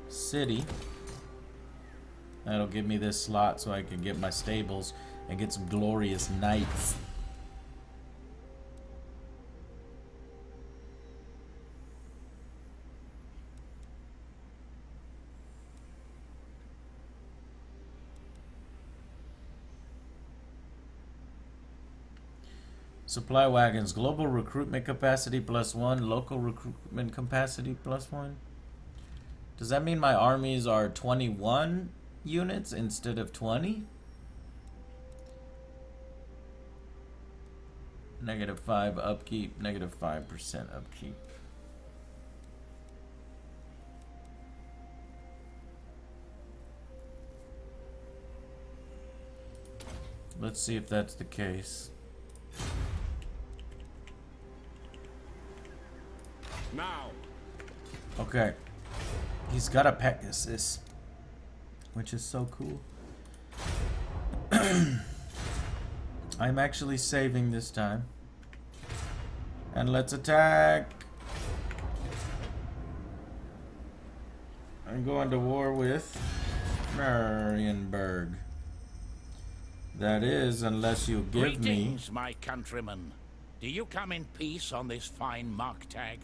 city. That'll give me this slot so I can get my stables and get some glorious knights. Supply wagons, global recruitment capacity +1, local recruitment capacity +1. Does that mean my armies are 21 units instead of 20? -5 upkeep, -5% upkeep. Let's see if that's the case. Now. Okay. He's got a Pegasus, which is so cool. I'm actually saving this time. And let's attack. I'm going to war with Marienburg. That is, unless you give me... Greetings, my countrymen. Do you come in peace on this fine mark tag?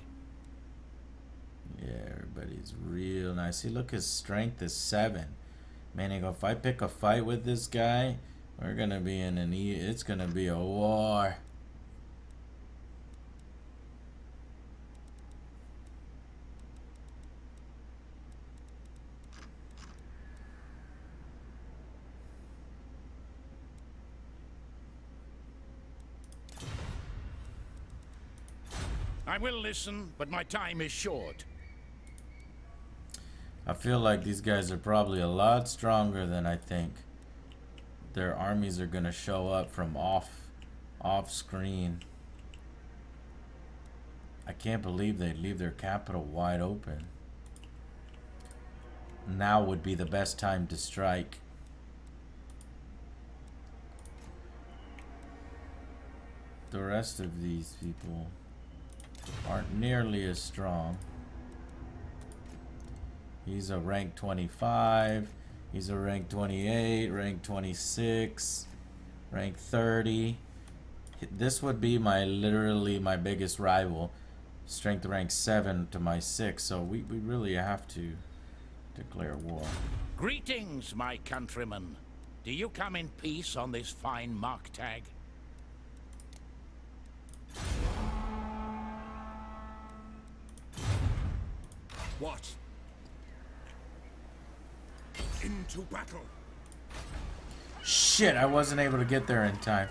Yeah, everybody's real nice. See, look, his strength is 7. Meaning, if I pick a fight with this guy, we're gonna be in an it's gonna be a war. I will listen, but my time is short. I feel like these guys are probably a lot stronger than I think. Their armies are gonna show up from off screen. I can't believe they'd leave their capital wide open. Now would be the best time to strike. The rest of these people aren't nearly as strong. He's a rank 25. He's a rank 28, rank 26, rank 30. This would be literally my biggest rival. Strength rank 7 to my 6, so we really have to declare war. Greetings, my countrymen. Do you come in peace on this fine mark tag? What? Into battle. Shit, I wasn't able to get there in time.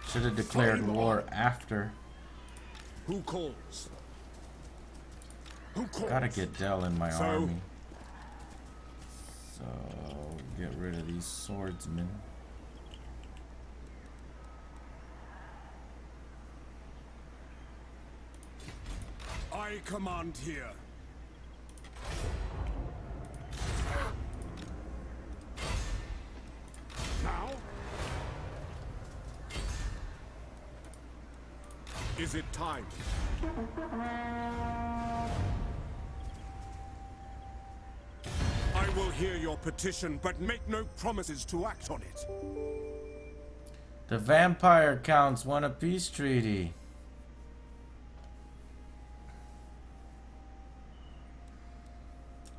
Should have declared war after. Who calls? Who calls? Gotta get Dell in my army. So, get rid of these swordsmen. I command here. Now? Is it time? I will hear your petition, but make no promises to act on it. The vampire counts won a peace treaty.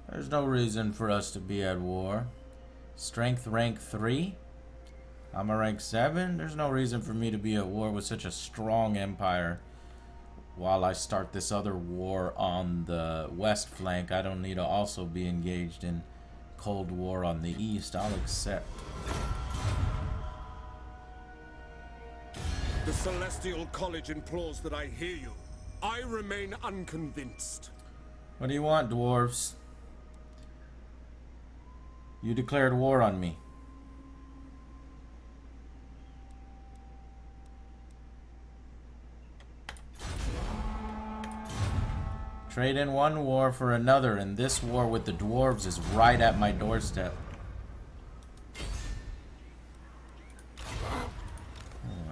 There's no reason for us to be at war. Strength rank 3. I'm a rank 7. There's no reason for me to be at war with such a strong empire. While I start this other war on the west flank, I don't need to also be engaged in Cold War on the east. I'll accept. The Celestial College implores that I hear you. I remain unconvinced. What do you want, dwarves? You declared war on me. Trade in one war for another, and this war with the dwarves is right at my doorstep. Oh,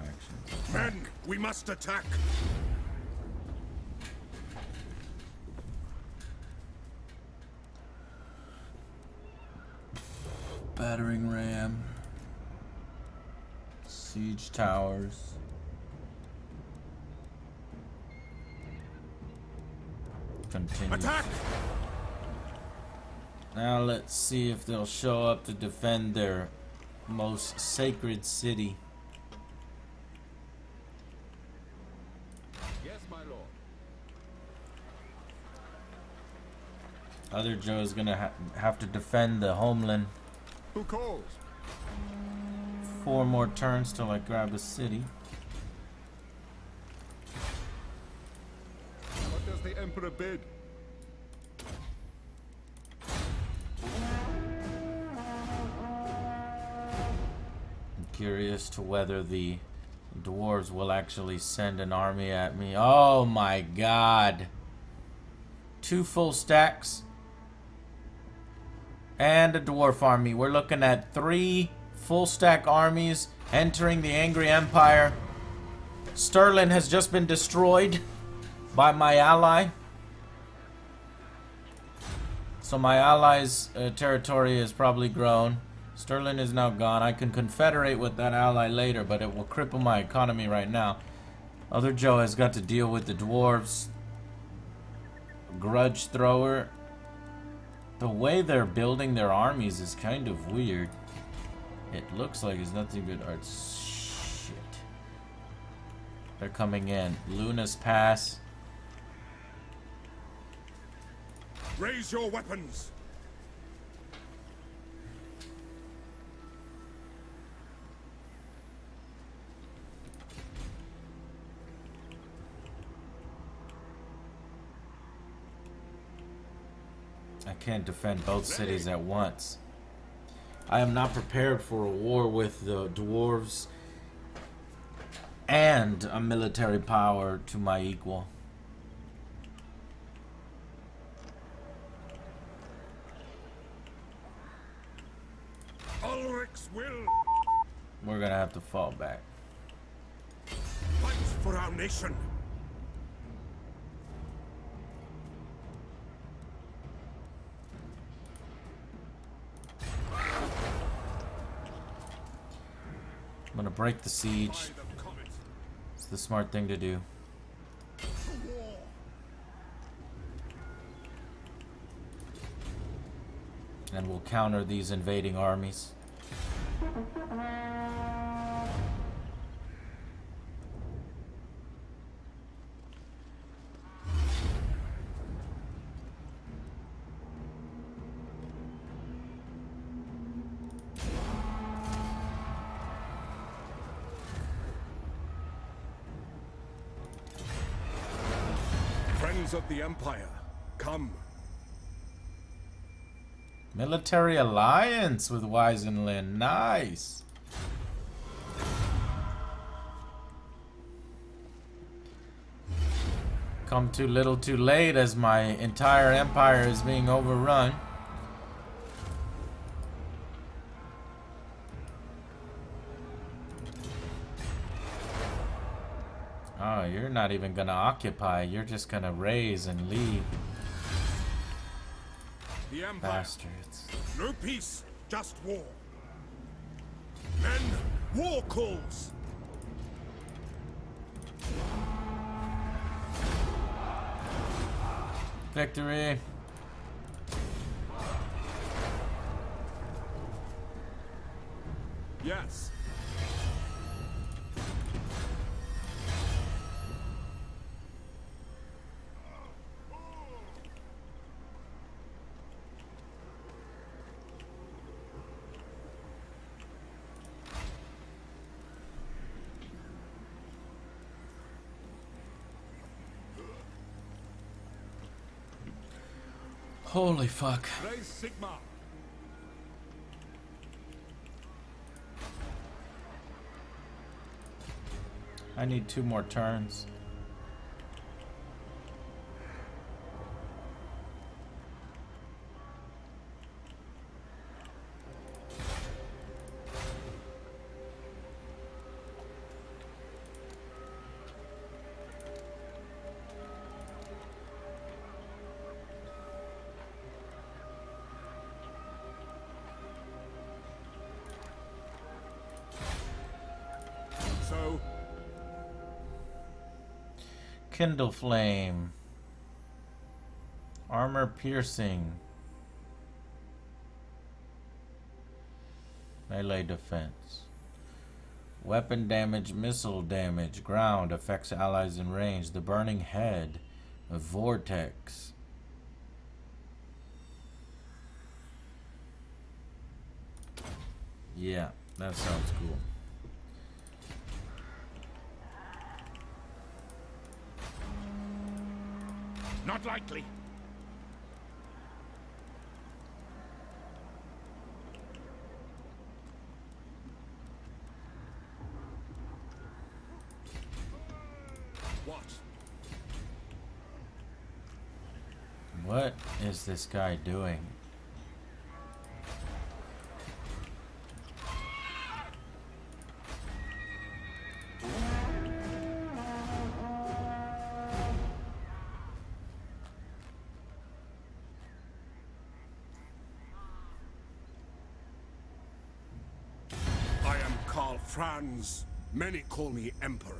actions. Men, we must attack. Battering ram. Siege towers. Continue. Attack! Now let's see if they'll show up to defend their most sacred city. Yes, my lord. Other Joe's gonna have to defend the homeland. Who calls? 4 more turns till I grab a city. What does the Emperor bid? I'm curious to whether the dwarves will actually send an army at me. Oh my god. 2 full stacks. And a dwarf army. We're looking at 3 full stack armies entering the Angry Empire. Stirland has just been destroyed by my ally. So my ally's territory has probably grown. Stirland is now gone. I can confederate with that ally later, but it will cripple my economy right now. Other Joe has got to deal with the dwarves. Grudge thrower. The way they're building their armies is kind of weird. It looks like it's nothing but art. Shit. They're coming in. Luna's Pass. Raise your weapons. I can't defend both cities at once. I am not prepared for a war with the dwarves and a military power to my equal. Ulric's will. We're gonna have to fall back. Fight for our nation. I'm gonna break the siege. It's the smart thing to do. And we'll counter these invading armies. Friends of the Empire, come. Military alliance with Weisenlin. Nice. Come too little too late as my entire empire is being overrun. Oh, you're not even gonna occupy. You're just gonna raise and leave. The Empire. Bastards. No peace, just war. Men, war calls. Victory. Yes. Holy fuck. Raise Sigma. I need 2 more turns. So, Kindle flame. Armor piercing. Melee defense. Weapon damage, missile damage, ground affects allies in range. The burning head. A vortex. Yeah, that sounds cool. Not likely. what? What is this guy doing? I am Karl Franz. Many call me Emperor.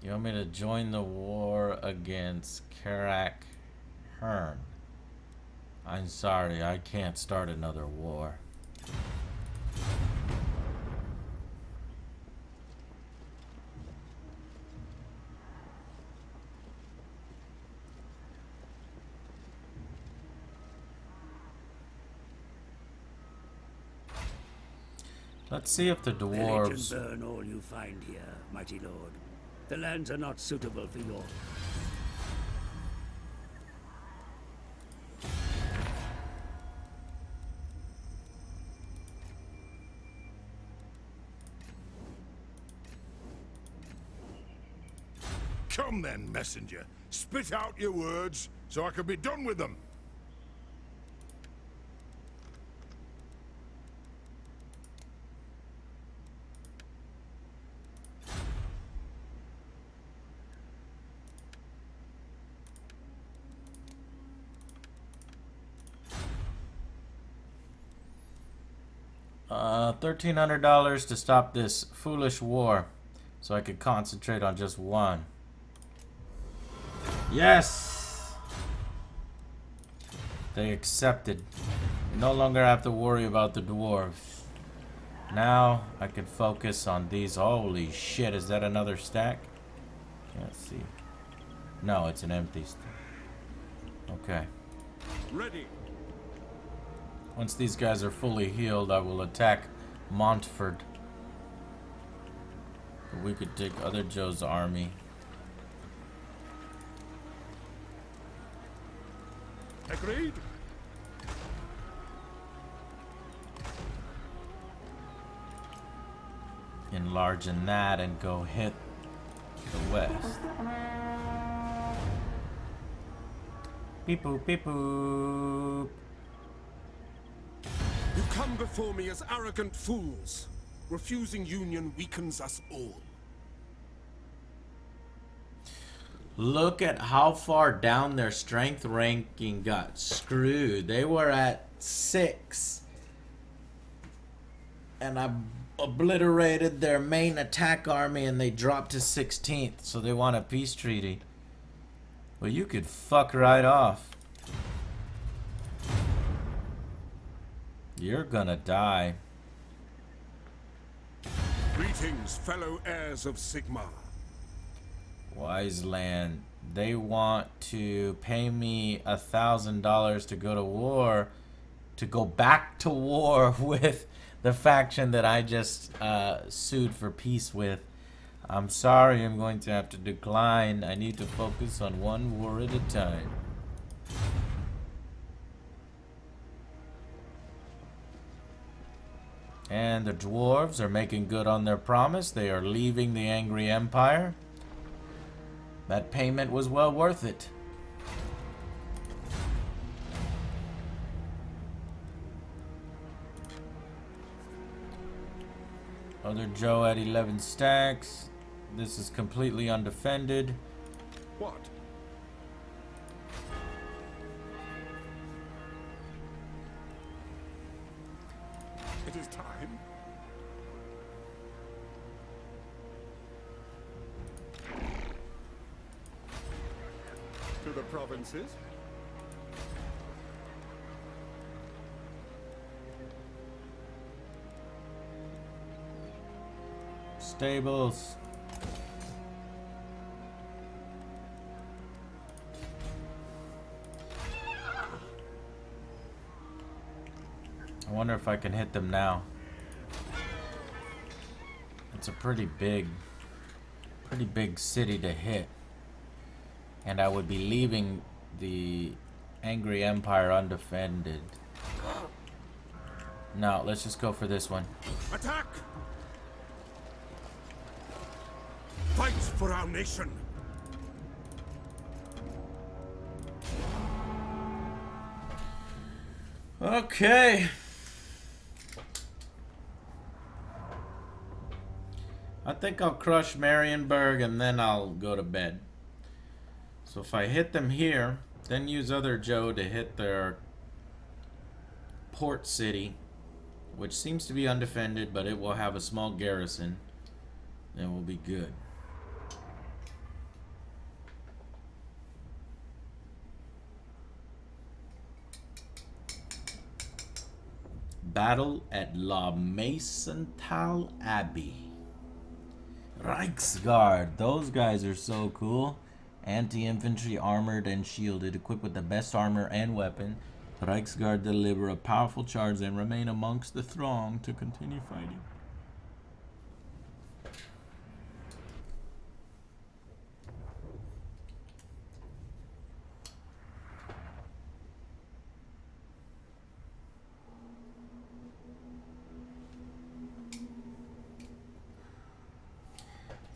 You want me to join the war against Karak Hearn? I'm sorry, I can't start another war. Let's see if the dwarves... Pillage and burn all you find here, mighty lord. The lands are not suitable for your... Come then, messenger. Spit out your words, so I can be done with them. $1,300 to stop this foolish war, so I could concentrate on just one. Yes! They accepted. No longer have to worry about the dwarves. Now I can focus on these. Holy shit, is that another stack? Can't see. No, it's an empty stack. Okay. Ready. Once these guys are fully healed, I will attack Montford. But we could take other Joe's army. Agreed. Enlarging that and go hit the west. Beep boop, beep boop. You come before me as arrogant fools. Refusing union weakens us all. Look at how far down their strength ranking got screwed. They were at 6. And I obliterated their main attack army and they dropped to 16th. So they want a peace treaty. Well, you could fuck right off. You're gonna die. Greetings, fellow heirs of Sigmar. Wise Land. They want to pay me $1,000 to go to war, to go back to war with the faction that I just sued for peace with. I'm sorry, I'm going to have to decline. I need to focus on one war at a time. And the dwarves are making good on their promise. They are leaving the Angry Empire. That payment was well worth it. Other Joe at 11 stacks. This is completely undefended. What? It is time. To the provinces. Stables. I wonder if I can hit them now. It's a pretty big city to hit. And I would be leaving the Angry Empire undefended. No, let's just go for this one. Attack! Fight for our nation. Okay. I think I'll crush Marienburg and then I'll go to bed. So if I hit them here, then use other Joe to hit their port city, which seems to be undefended, but it will have a small garrison. Then we'll be good. Battle at La Maisontal Abbey. Reichsguard. Those guys are so cool. Anti-infantry, armored and shielded, equipped with the best armor and weapon. Reichsguard deliver a powerful charge and remain amongst the throng to continue fighting.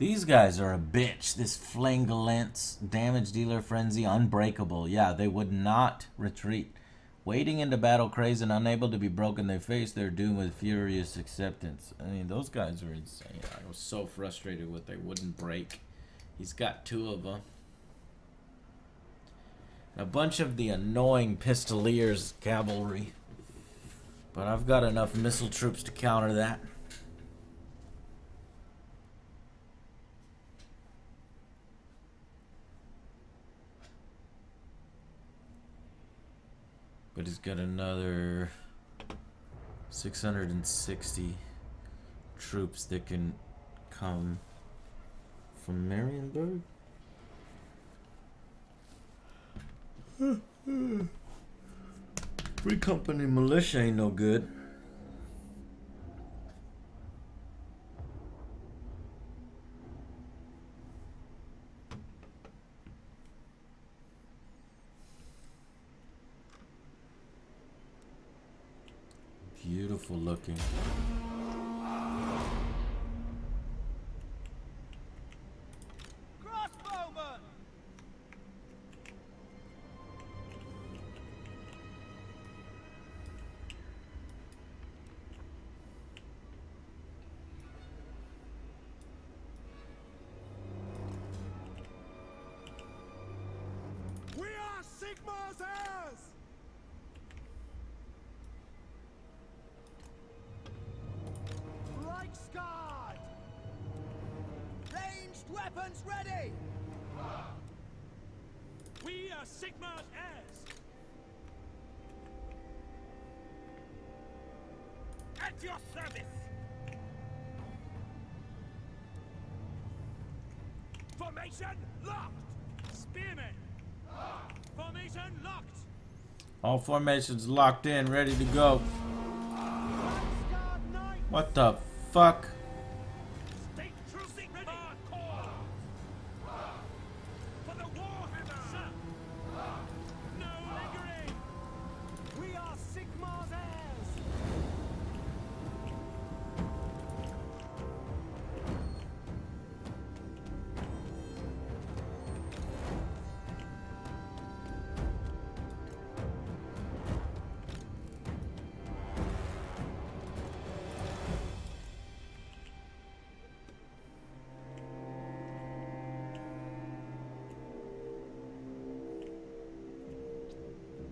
These guys are a bitch. This Flangolence, Damage Dealer, Frenzy, Unbreakable. Yeah, they would not retreat. Wading into battle crazed and unable to be broken, they face their doom with furious acceptance. I mean, those guys are insane. I was so frustrated with they wouldn't break. He's got 2 of them. A bunch of the annoying Pistoliers cavalry. But I've got enough missile troops to counter that. But he's got another 660 troops that can come from Marienburg. Free Company militia ain't no good. Beautiful looking. Crossbowman! We are Sigmar's heirs! Reichsguard! Ranged weapons ready! We are Sigmar's heirs! At your service! Formation locked! Spearmen! Formation locked! All formations locked in, ready to go. What the fuck? State troops ready! For the Warhammer! Sir. No lingering! We are Sigmar's heirs!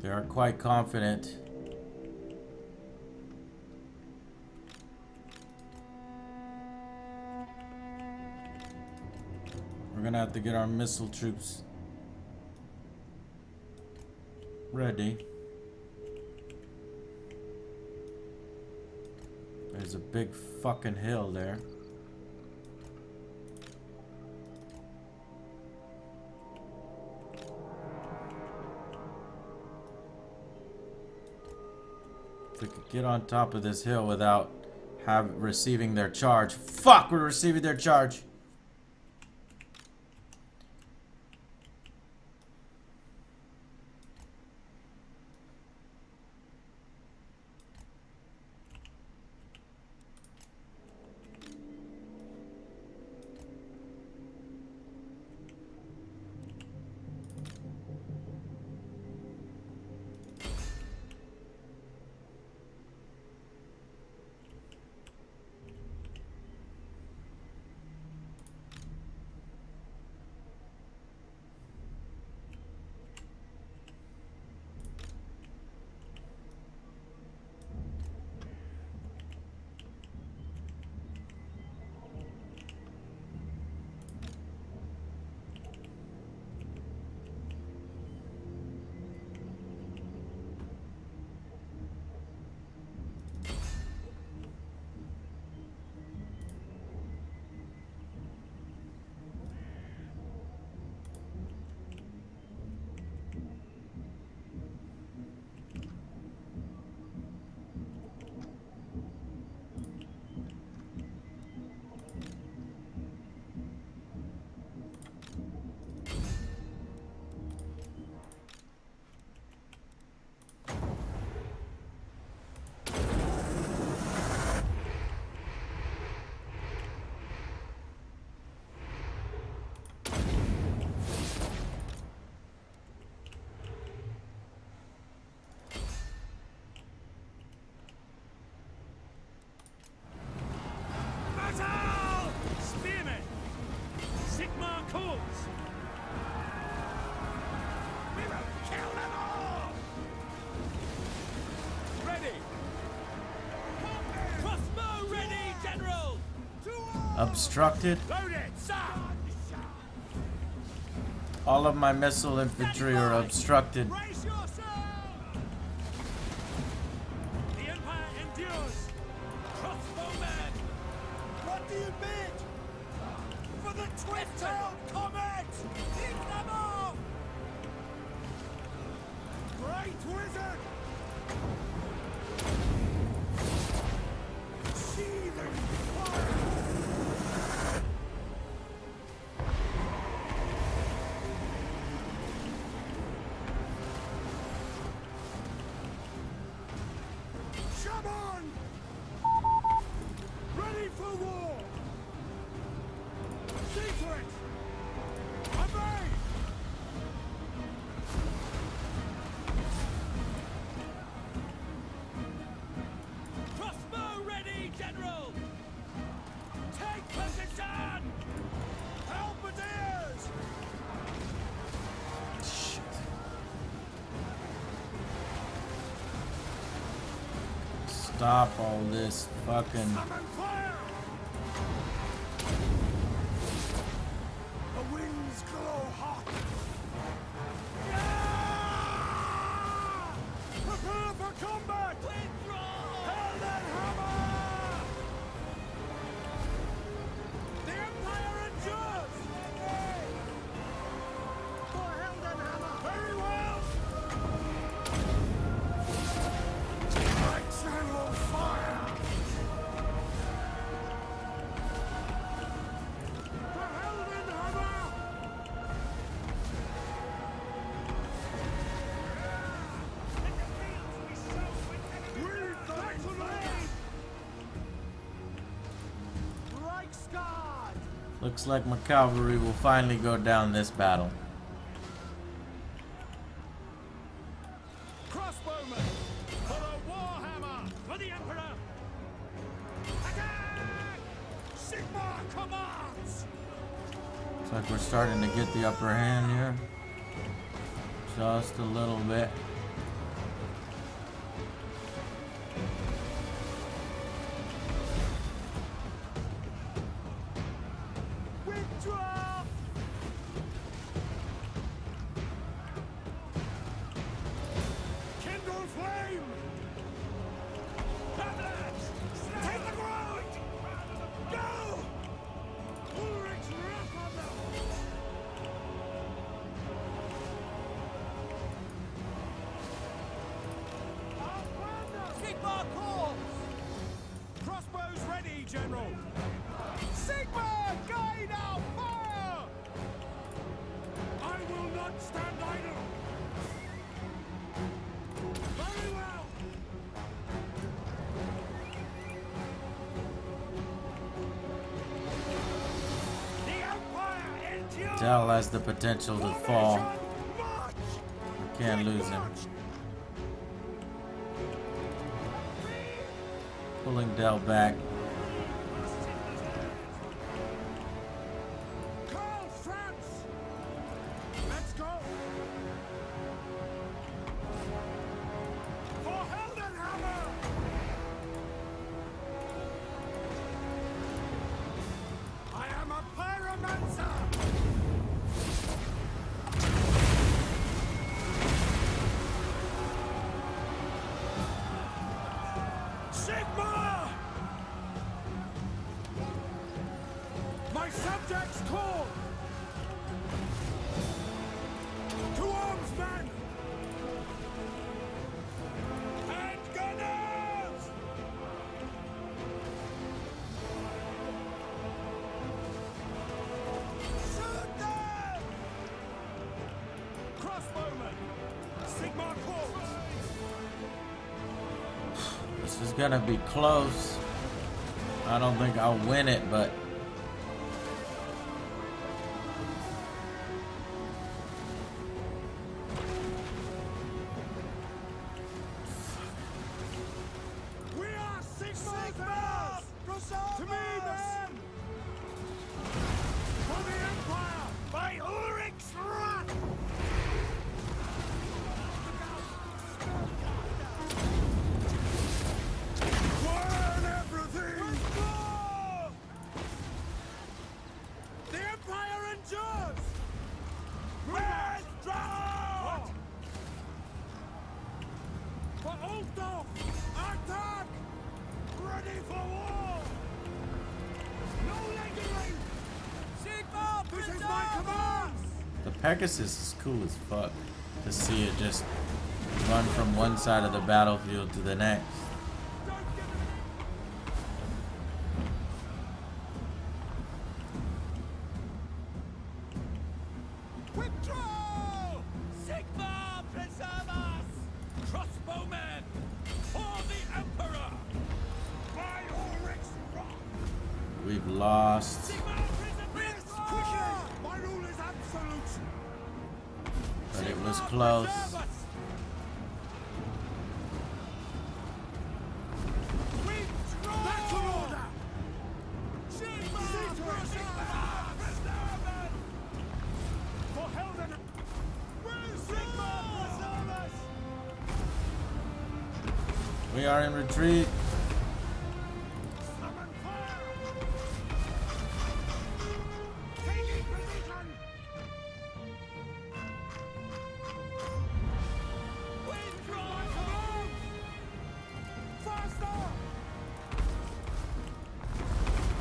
They are quite confident. We're gonna have to get our missile troops ready. There's a big fucking hill there. If we could get on top of this hill without receiving their charge. Fuck, we're receiving their charge. Obstructed. Load it, sir! All of my missile infantry are obstructed. Brace yourself! The Empire endures! Crossbowmen! What do you bid? For the twin-tailed comet! Keep them off! Great wizard! Seething fire! Shaman! Ready for war! Secret! Obey! Crossbow ready, General! Take position! Halberdiers! Stop all this fucking. Summon fire! The winds glow hot! Yeah! Prepare for combat! Heldenhammer! The Empire endures! For Heldenhammer! Very well! Right channel fire! For Heldenhammer! Read the flame! Reichsguard! Looks like my cavalry will finally go down this battle. Crossbowmen! For a warhammer! For the Emperor! Attack! Sigmar commands! Looks like we're starting to get the upper hand here. Just a little bit. Withdraw! Kindle flame! Hamlet! Take the ground! Go! Ulrich's wrath on them! Sigmar calls! Crossbows ready, General! Sigmar, guide our fire! I will not stand idle! Very well! The Empire endures! Dell has the potential to fall. March! Can't lose him. Pulling Dell back. Karl Franz! Let's go! For Heldenhammer! I am a pyromancer! Sigmar! My subjects call! To arms, men! And gunners! Shoot them! Crossbowmen! Sigmar calls! This is gonna be close. I don't think I'll win it, but We are Sigmar! To me, men! For the Empire! By Ulrich's wrath! Burn everything! Lift off! Attack! Ready for war! No lingering! Sigmar, this is my command! The Pegasus is cool as fuck to see it just run from one side of the battlefield to the next. Withdraw! Sigmar, preserve us! Crossbowmen! For the Emperor! By Ulrich's rock! We've lost. Sigmar, preserve us! My rule is absolute! But it was close. Preserve us! Withdraw! That's an order! Sigmar, preserve us! For Helden! Sigmar, preserve us! We are in retreat. Summon fire! Taking position! Withdraw! Faster!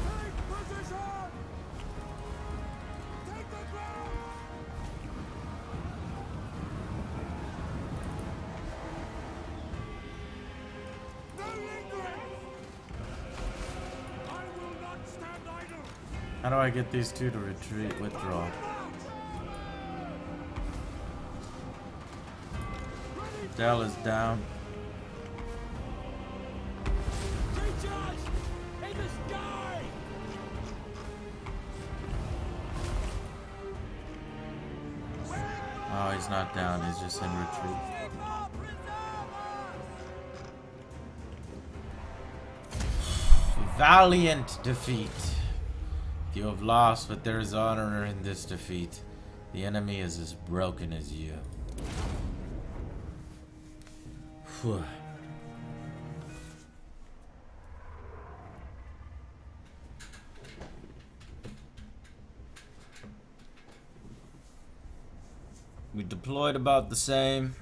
Take position! Take the ground! No lingering! I will not stand idle! How do I get these two to retreat, withdraw? Dell is down. Recharge! In the sky! Oh, he's not down. He's just in retreat. Sigmar, preserve us! Valiant defeat. You have lost, but there is honor in this defeat. The enemy is as broken as you. Phew. We deployed about the same.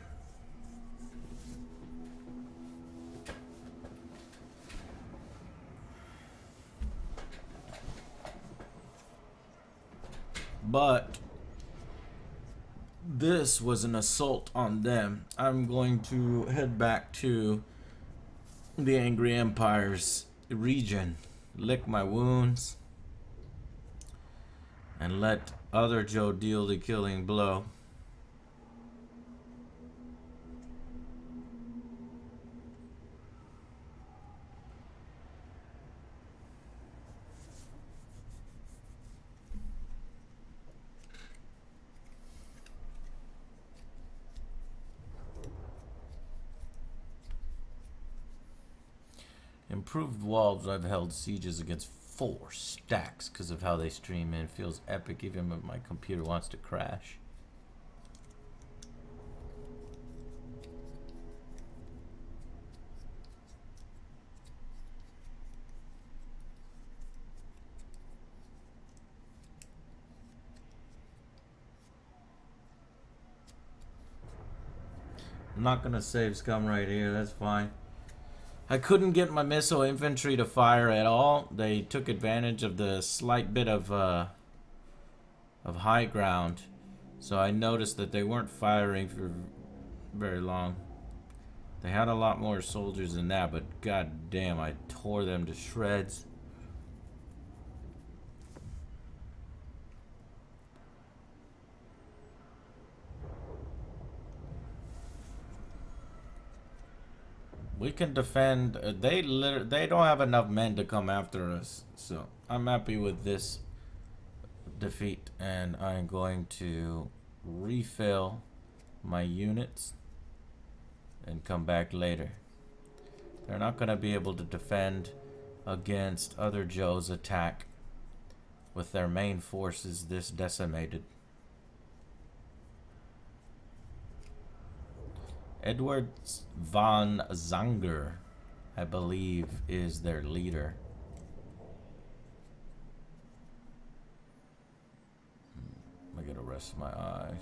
But this was an assault on them. I'm going to head back to the Angry Empire's region, lick my wounds, and let other Joe deal the killing blow. Improved walls. I've held sieges against 4 stacks because of how they stream in. It feels epic even when my computer wants to crash. I'm not gonna save scum right here, that's fine. I couldn't get my missile infantry to fire at all. They took advantage of the slight bit of high ground. So I noticed that they weren't firing for very long. They had a lot more soldiers than that, but god damn, I tore them to shreds. We can defend. They don't have enough men to come after us, so I'm happy with this defeat, and I'm going to refill my units and come back later. They're not going to be able to defend against other Joe's attack with their main forces this decimated. Edward von Zanger, I believe, is their leader. I gotta rest my eyes.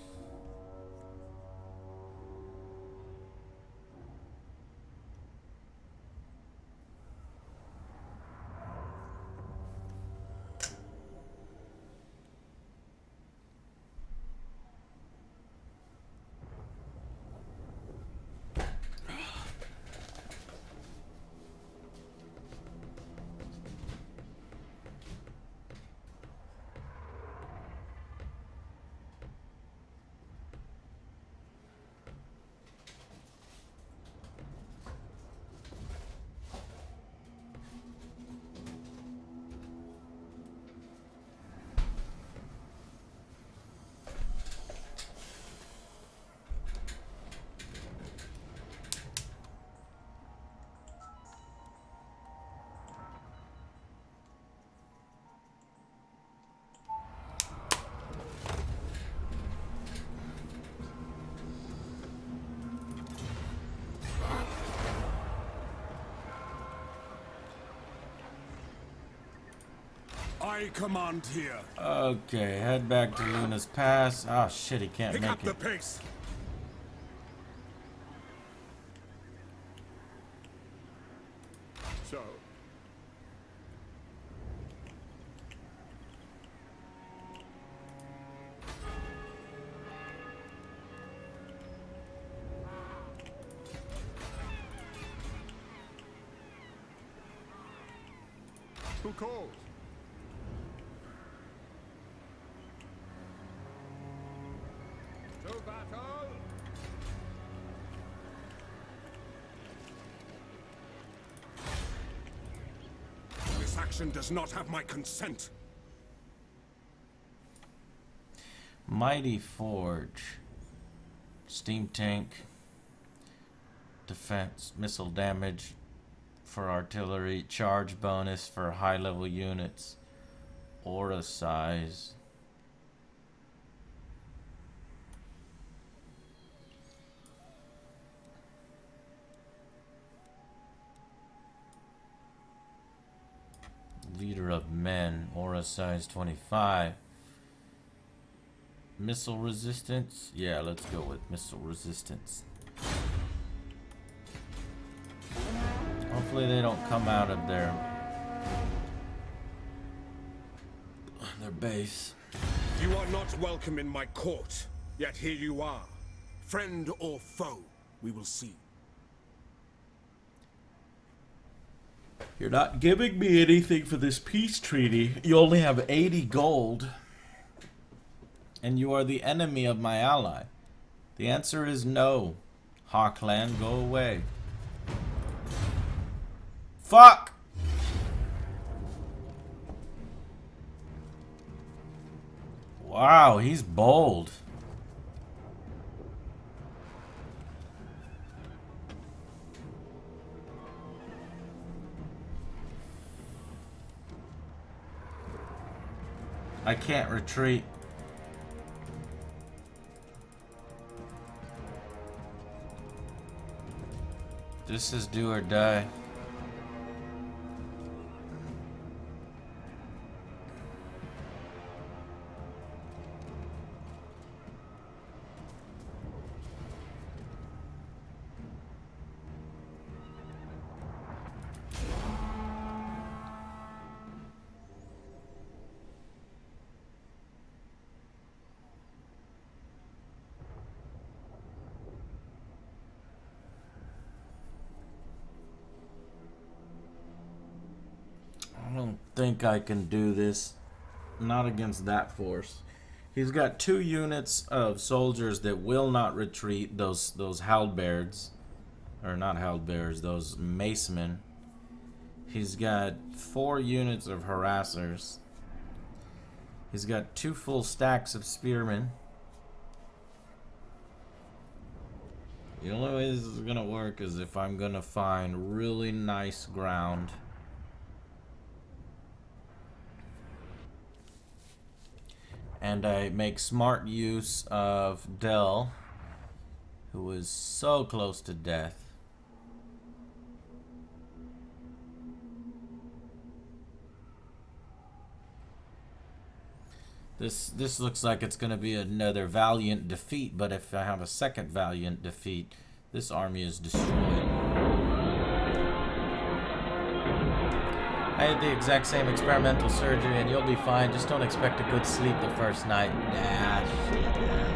I command here. Okay, head back to Luna's Pass. Oh shit, he can't Pick make up the it. pace. So, Who calls? To battle! this action does not have my consent. Mighty Forge. Steam tank. Defense. Missile damage for artillery. Charge bonus for high level units. Aura size. Leader of men. Aura size 25. Missile resistance? Yeah, let's go with missile resistance. Hopefully they don't come out of their base. You are not welcome in my court, yet here you are. Friend or foe, we will see. You're not giving me anything for this peace treaty. You only have 80 gold. And you are the enemy of my ally. The answer is no. Hawkland, go away. Fuck! Wow, he's bold. I can't retreat. This is do or die. I don't think I can do this. Not against that force. He's got 2 units of soldiers that will not retreat. Those halberds, or not halberds, those macemen. He's got 4 units of harassers. He's got 2 full stacks of spearmen. The only way this is gonna work is if I'm gonna find really nice ground. And I make smart use of Dell, who was so close to death. This looks like it's going to be another valiant defeat, but if I have a second valiant defeat, this army is destroyed. I had the exact same experimental surgery and you'll be fine. Just don't expect a good sleep the first night. Nah, shit. Yeah.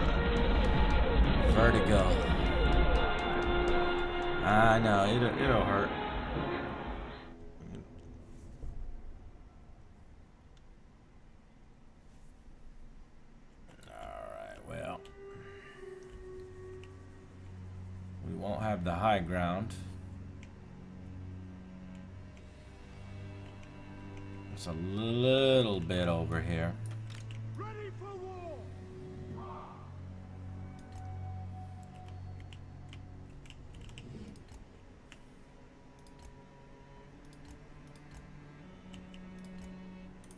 Vertigo. I know, it'll hurt. Alright, well. We won't have the high ground. It's a little bit over here. Ready for war!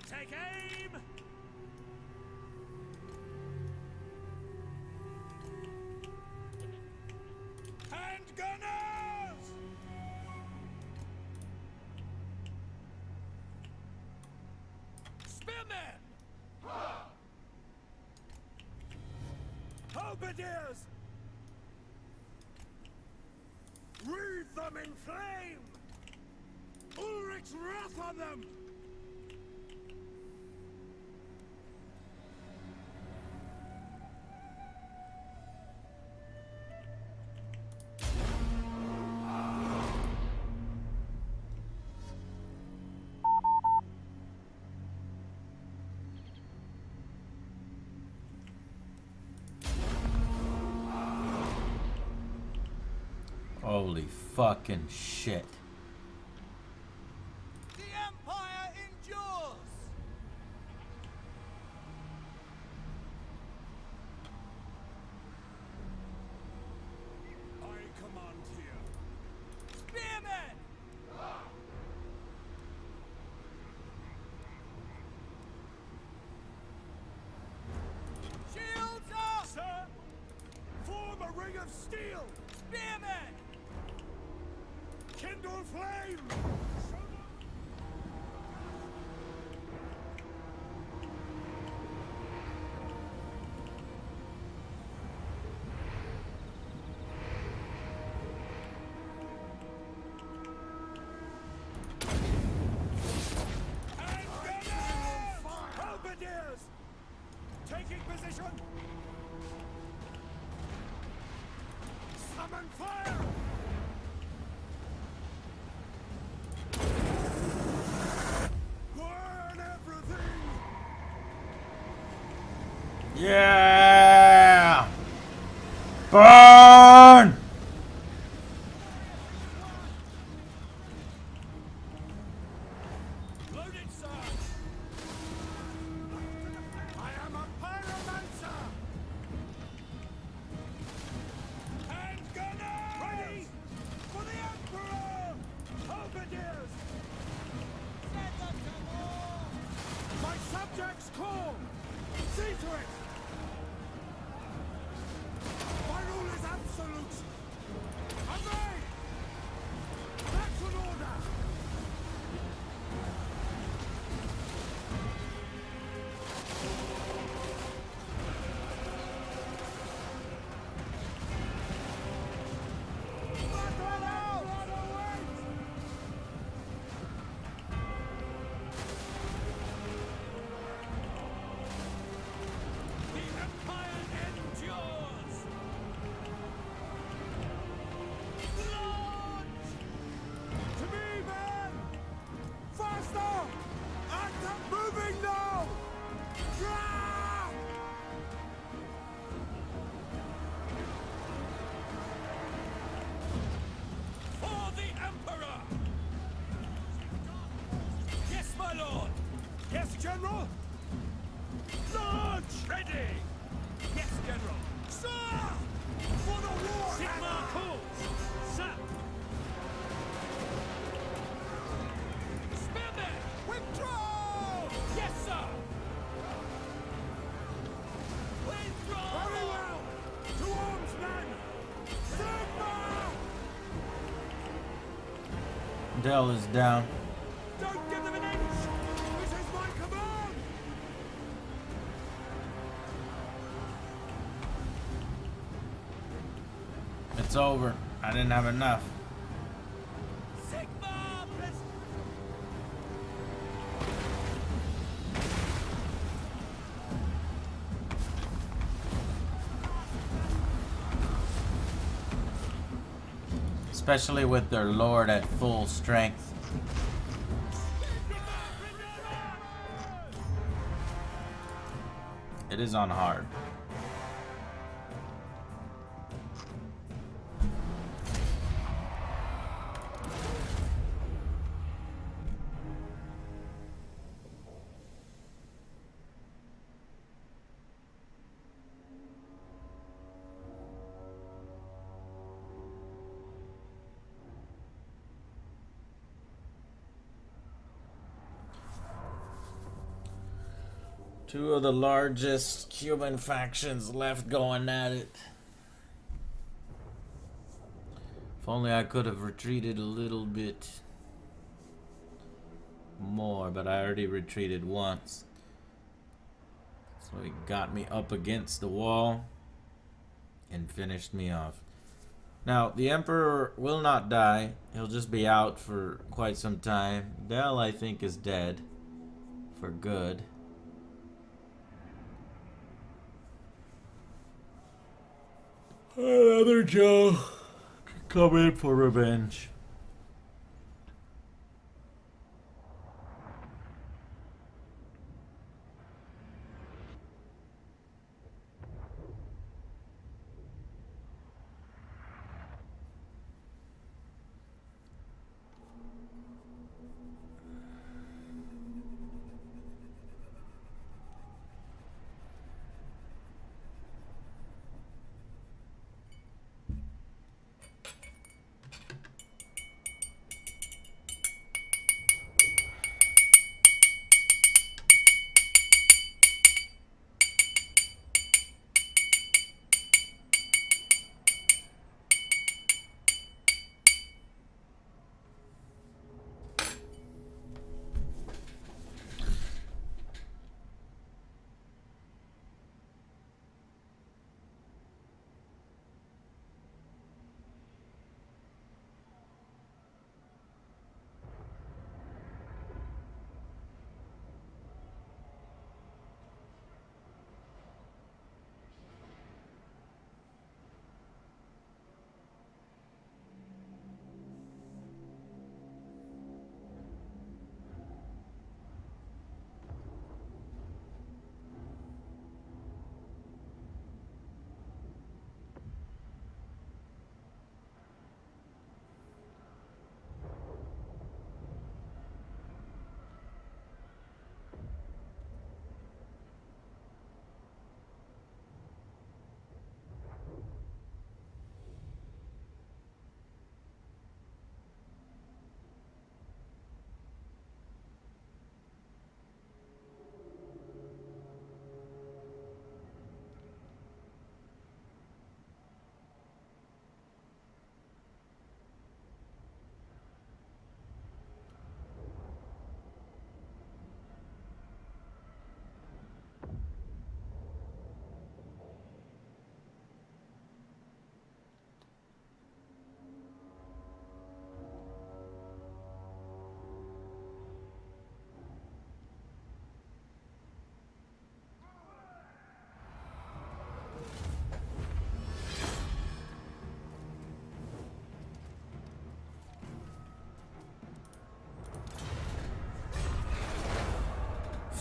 Take aim! Hand gunners! Spill Halberdiers! Wreathe them in flame! Ulrich's wrath on them! Holy fucking shit. The Empire endures! I command here. Spearmen! Shields up! Sir, form a ring of steel! Spearmen! Kindle flame! Halberdiers! Taking position! Summon fire! Burn everything! Yeah! Burn! Loaded, sir! I am a pyromancer! Handgunner! Ready! For the Emperor! Halberdiers! Send them to war! My subjects call! See to it! My rule is absolute! Obey! That's an order! Battle out! The Empire endures! Launch! To me, man! Faster! Act up moving now! Rah! For the Emperor! Yes, my lord! Yes, General! Launch! Ready! Yes, General! Sir! For the war! Sigmar calls! Sir! Spearmen! Withdraw! Yes, sir! Withdraw! Very well! To arms, men! Sigma! Dell is down. Don't give them an inch! This is my command! It's over. I didn't have enough. Sigmar! Especially with their lord at full strength. It is on hard. Two of the largest Cuban factions left going at it. If only I could have retreated a little bit more, but I already retreated once. So he got me up against the wall. and finished me off. Now, the Emperor will not die. He'll just be out for quite some time. Dell, I think, is dead. For good. Another Joe can come in for revenge.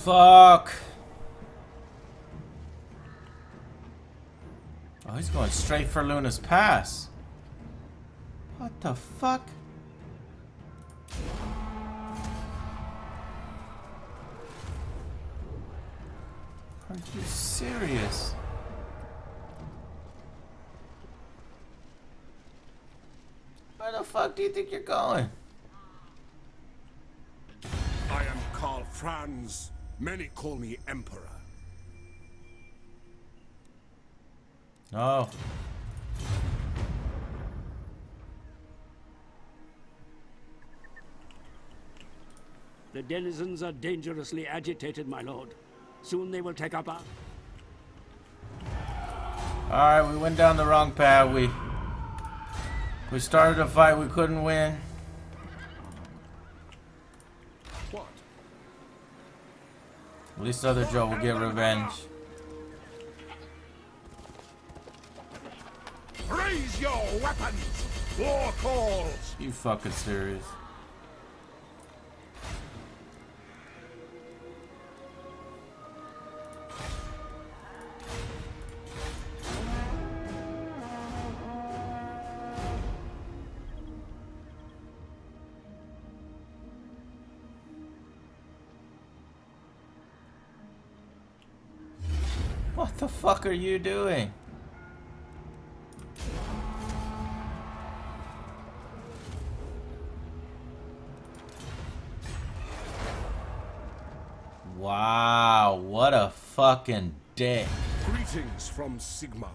Fuck. Oh, he's going straight for Luna's Pass. What the fuck? Are you serious? Where the fuck do you think you're going? I am Karl Franz. Many call me Emperor. Oh. The denizens are dangerously agitated, my lord. Soon they will take up our... Alright, we went down the wrong path. We started a fight we couldn't win. What? At least other Joe will get revenge. Raise your weapons! War calls! You fucking serious? What the fuck are you doing? Wow, what a fucking dick. Greetings from Sigmar.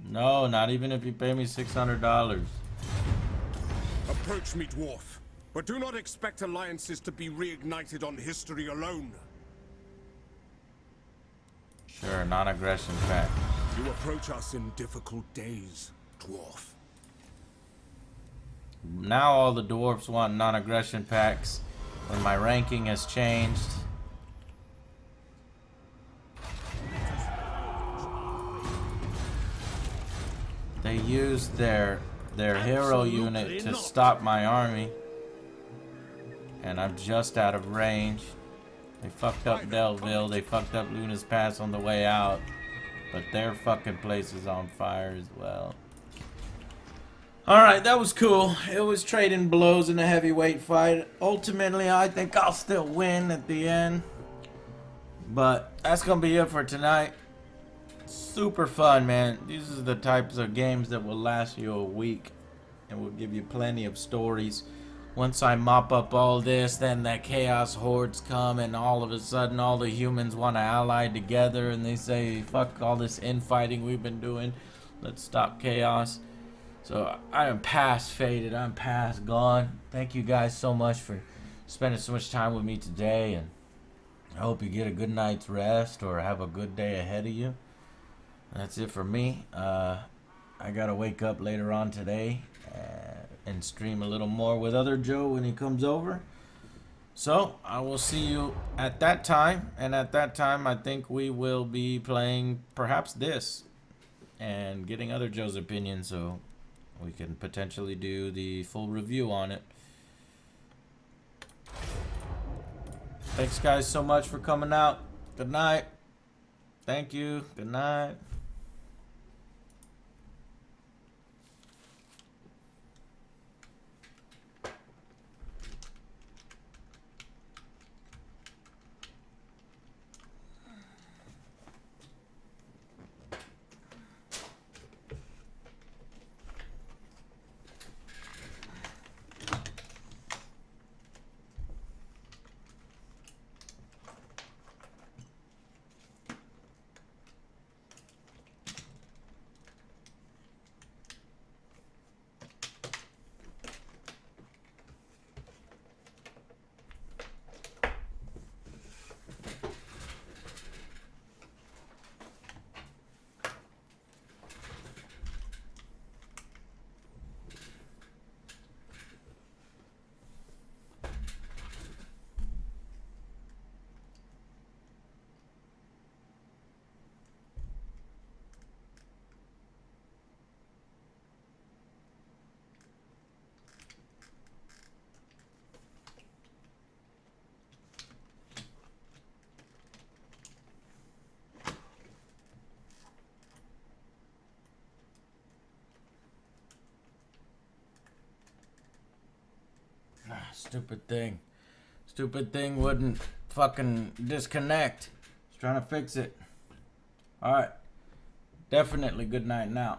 No, not even if you pay me $600. Approach me, dwarf. But do not expect alliances to be reignited on history alone. Sure, non-aggression pact. You approach us in difficult days, dwarf. Now all the dwarves want non-aggression pacts when my ranking has changed. They used their hero unit to stop my army, and I'm just out of range. They fucked up Delville, they fucked up Luna's Pass on the way out, but their fucking place is on fire as well. Alright, that was cool. It was trading blows in a heavyweight fight. Ultimately, I think I'll still win at the end. But that's gonna be it for tonight. Super fun, man. These are the types of games that will last you a week and will give you plenty of stories. Once I mop up all this, then the chaos hordes come, and all of a sudden all the humans want to ally together, and they say, fuck all this infighting we've been doing. Let's stop chaos. So I am past faded. I'm past gone. Thank you guys so much for spending so much time with me today, and I hope you get a good night's rest or have a good day ahead of you. That's it for me. I gotta wake up later on today and stream a little more with other Joe when he comes over. So I will see you at that time, and at that time I think we will be playing perhaps this and getting other Joe's opinions, so we can potentially do the full review on it. Thanks guys so much for coming out. Good night. Thank you. Good night. Stupid thing. Stupid thing wouldn't fucking disconnect. Just trying to fix it. Alright. Definitely good night now.